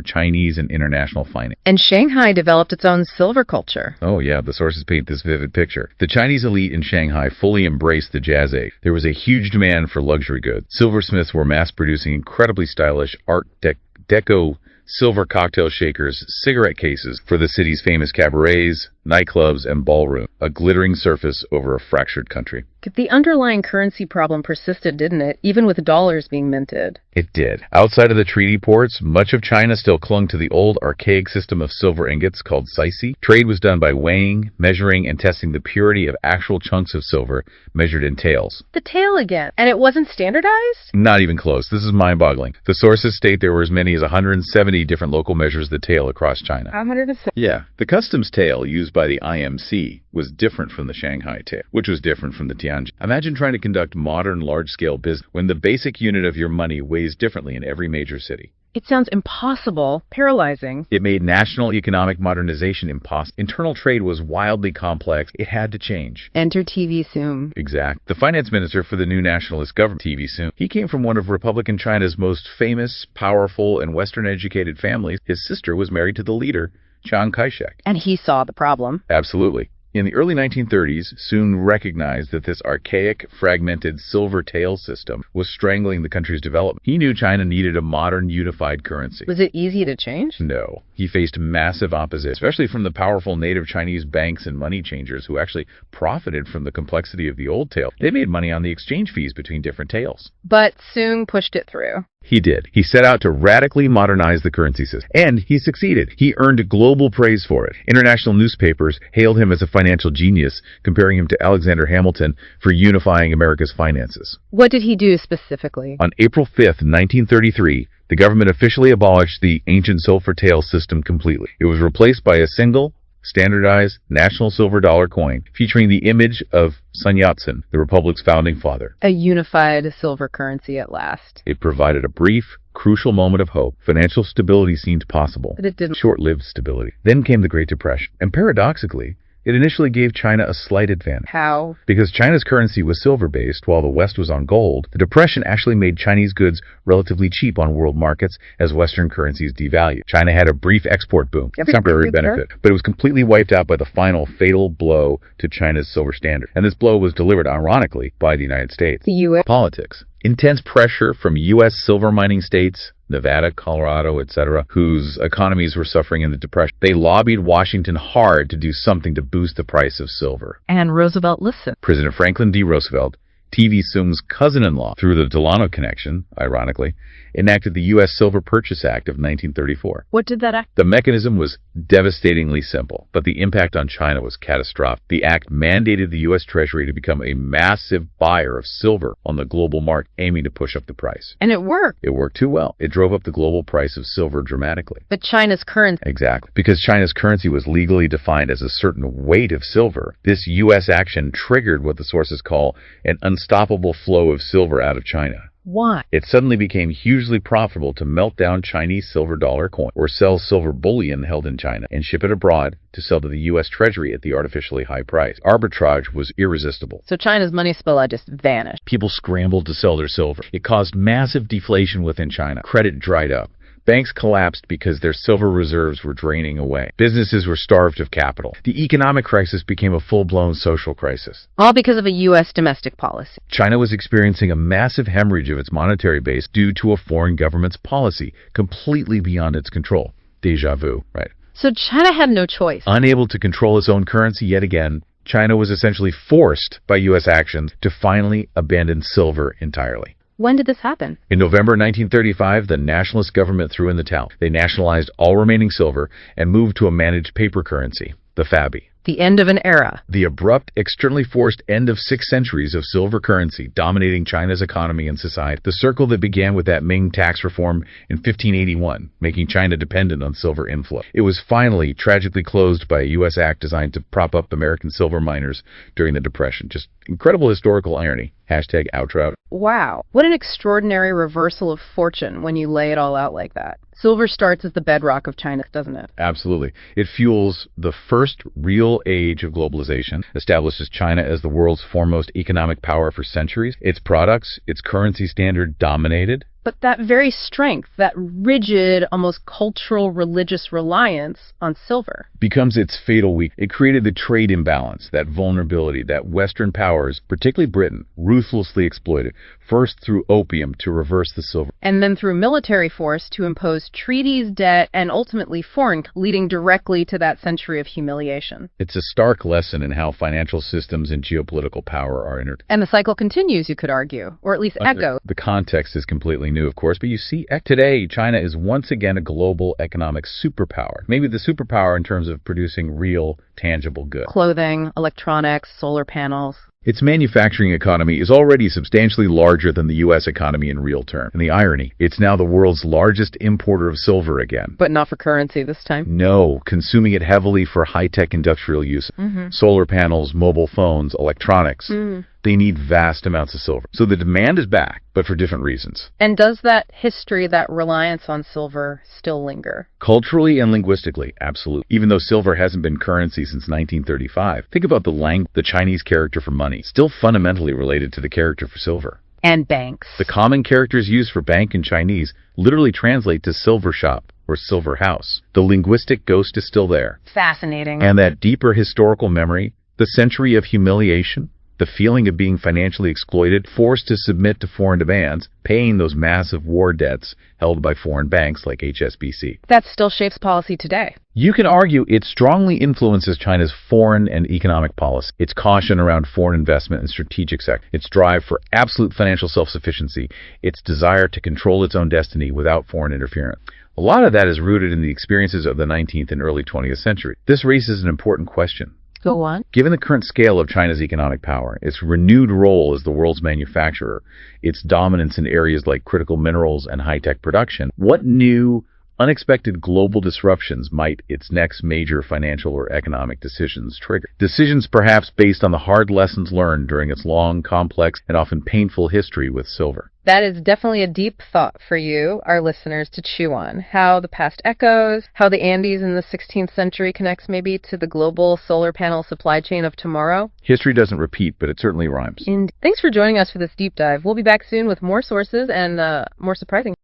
Chinese and international finance. And Shanghai developed its own silver culture. Oh yeah, the sources paint this vivid picture. The Chinese elite in Shanghai fully embraced the Jazz Age. There was a huge demand for luxury goods. Silversmiths were mass-producing incredibly stylish Art Deco silver cocktail shakers, cigarette cases for the city's famous cabarets, nightclubs, and ballroom, a glittering surface over a fractured country. The underlying currency problem persisted, didn't it? Even with dollars being minted. It did. Outside of the treaty ports, much of China still clung to the old archaic system of silver ingots called sisi. Trade was done by weighing, measuring, and testing the purity of actual chunks of silver measured in taels. The tael again. And it wasn't standardized? Not even close. This is mind-boggling. The sources state there were as many as 170 different local measures of the tael across China. 170. Yeah. The customs tael used by the IMC was different from the Shanghai tael, which was different from the Tianjin. Imagine trying to conduct modern large-scale business when the basic unit of your money weighs differently in every major city. It sounds impossible, paralyzing. It made national economic modernization impossible. Internal trade was wildly complex. It had to change. Enter TV Soom. Exact. The finance minister for the new nationalist government, TV Soon, he came from one of Republican China's most famous, powerful, and Western-educated families. His sister was married to the leader, Chiang Kai-shek. And he saw the problem. Absolutely. In the early 1930s, Soon recognized that this archaic, fragmented silver tail system was strangling the country's development. He knew China needed a modern, unified currency. Was it easy to change? No. He faced massive opposition, especially from the powerful native Chinese banks and money changers who actually profited from the complexity of the old tail. They made money on the exchange fees between different tails. But Soong pushed it through. He did. He set out to radically modernize the currency system. And he succeeded. He earned global praise for it. International newspapers hailed him as a financial genius, comparing him to Alexander Hamilton for unifying America's finances. What did he do specifically? On April 5th, 1933, the government officially abolished the ancient silver tail system completely. It was replaced by a single, standardized national silver dollar coin featuring the image of Sun Yat-sen, the Republic's founding father. A unified silver currency at last. It provided a brief, crucial moment of hope. Financial stability seemed possible. But it didn't. Short-lived stability. Then came the Great Depression. And paradoxically, it initially gave China a slight advantage. How? Because China's currency was silver-based while the West was on gold, the Depression actually made Chinese goods relatively cheap on world markets as Western currencies devalued. China had a brief export boom, temporary benefit, but it was completely wiped out by the final fatal blow to China's silver standard. And this blow was delivered, ironically, by the United States. The U.S. Politics. Intense pressure from U.S. silver mining states, Nevada, Colorado, etc., whose economies were suffering in the Depression. They lobbied Washington hard to do something to boost the price of silver. And Roosevelt listened. President Franklin D. Roosevelt, TV Soong's cousin-in-law, through the Delano connection, ironically, enacted the U.S. Silver Purchase Act of 1934. What did that act? The mechanism was devastatingly simple, but the impact on China was catastrophic. The act mandated the U.S. Treasury to become a massive buyer of silver on the global market, aiming to push up the price. And it worked. It worked too well. It drove up the global price of silver dramatically. But China's currency. Exactly. Because China's currency was legally defined as a certain weight of silver, this U.S. action triggered what the sources call an unstoppable flow of silver out of China. Why? It suddenly became hugely profitable to melt down Chinese silver dollar coin or sell silver bullion held in China and ship it abroad to sell to the U.S. Treasury at the artificially high price. Arbitrage was irresistible. So China's money supply just vanished. People scrambled to sell their silver. It caused massive deflation within China. Credit dried up. Banks collapsed because their silver reserves were draining away. Businesses were starved of capital. The economic crisis became a full-blown social crisis. All because of a U.S. domestic policy. China was experiencing a massive hemorrhage of its monetary base due to a foreign government's policy, completely beyond its control. Deja vu, right? So China had no choice. Unable to control its own currency yet again, China was essentially forced by U.S. actions to finally abandon silver entirely. When did this happen? In November 1935, the nationalist government threw in the towel. They nationalized all remaining silver and moved to a managed paper currency, the Fabi. The end of an era. The abrupt, externally forced end of 6 centuries of silver currency dominating China's economy and society. The circle that began with that Ming tax reform in 1581, making China dependent on silver inflow. It was finally tragically closed by a U.S. act designed to prop up American silver miners during the Depression. Just incredible historical irony. Hashtag outro. Wow. What an extraordinary reversal of fortune when you lay it all out like that. Silver starts as the bedrock of China, doesn't it? Absolutely. It fuels the first real age of globalization, establishes China as the world's foremost economic power for centuries. Its products, its currency standard dominated. But that very strength, that rigid, almost cultural, religious reliance on silver, becomes its fatal weakness. It created the trade imbalance, that vulnerability that Western powers, particularly Britain, ruthlessly exploited, first through opium to reverse the silver. And then through military force to impose treaties, debt, and ultimately foreign, leading directly to that century of humiliation. It's a stark lesson in how financial systems and geopolitical power are intertwined. And the cycle continues, you could argue, or at least echo. The context is completely new, of course, but you see, today, China is once again a global economic superpower. Maybe the superpower in terms of producing real, tangible good. Clothing, electronics, solar panels. Its manufacturing economy is already substantially larger than the U.S. economy in real terms. And the irony, it's now the world's largest importer of silver again. But not for currency this time. No, consuming it heavily for high-tech industrial use. Solar panels, mobile phones, electronics. They need vast amounts of silver. So the demand is back, but for different reasons. And does that history, that reliance on silver, still linger? Culturally and linguistically, absolutely. Even though silver hasn't been currency since 1935, think about the Chinese character for money, still fundamentally related to the character for silver. And banks. The common characters used for bank in Chinese literally translate to silver shop or silver house. The linguistic ghost is still there. Fascinating. And that deeper historical memory, the century of humiliation, the feeling of being financially exploited, forced to submit to foreign demands, paying those massive war debts held by foreign banks like HSBC. That still shapes policy today. You can argue it strongly influences China's foreign and economic policy, its caution around foreign investment and strategic sector, its drive for absolute financial self-sufficiency, its desire to control its own destiny without foreign interference. A lot of that is rooted in the experiences of the 19th and early 20th century. This raises an important question. Go on. Given the current scale of China's economic power, its renewed role as the world's manufacturer, its dominance in areas like critical minerals and high-tech production, what new, unexpected global disruptions might its next major financial or economic decisions trigger? Decisions perhaps based on the hard lessons learned during its long, complex, and often painful history with silver. That is definitely a deep thought for you, our listeners, to chew on. How the past echoes, how the Andes in the 16th century connects maybe to the global solar panel supply chain of tomorrow. History doesn't repeat, but it certainly rhymes. And thanks for joining us for this deep dive. We'll be back soon with more sources and more surprising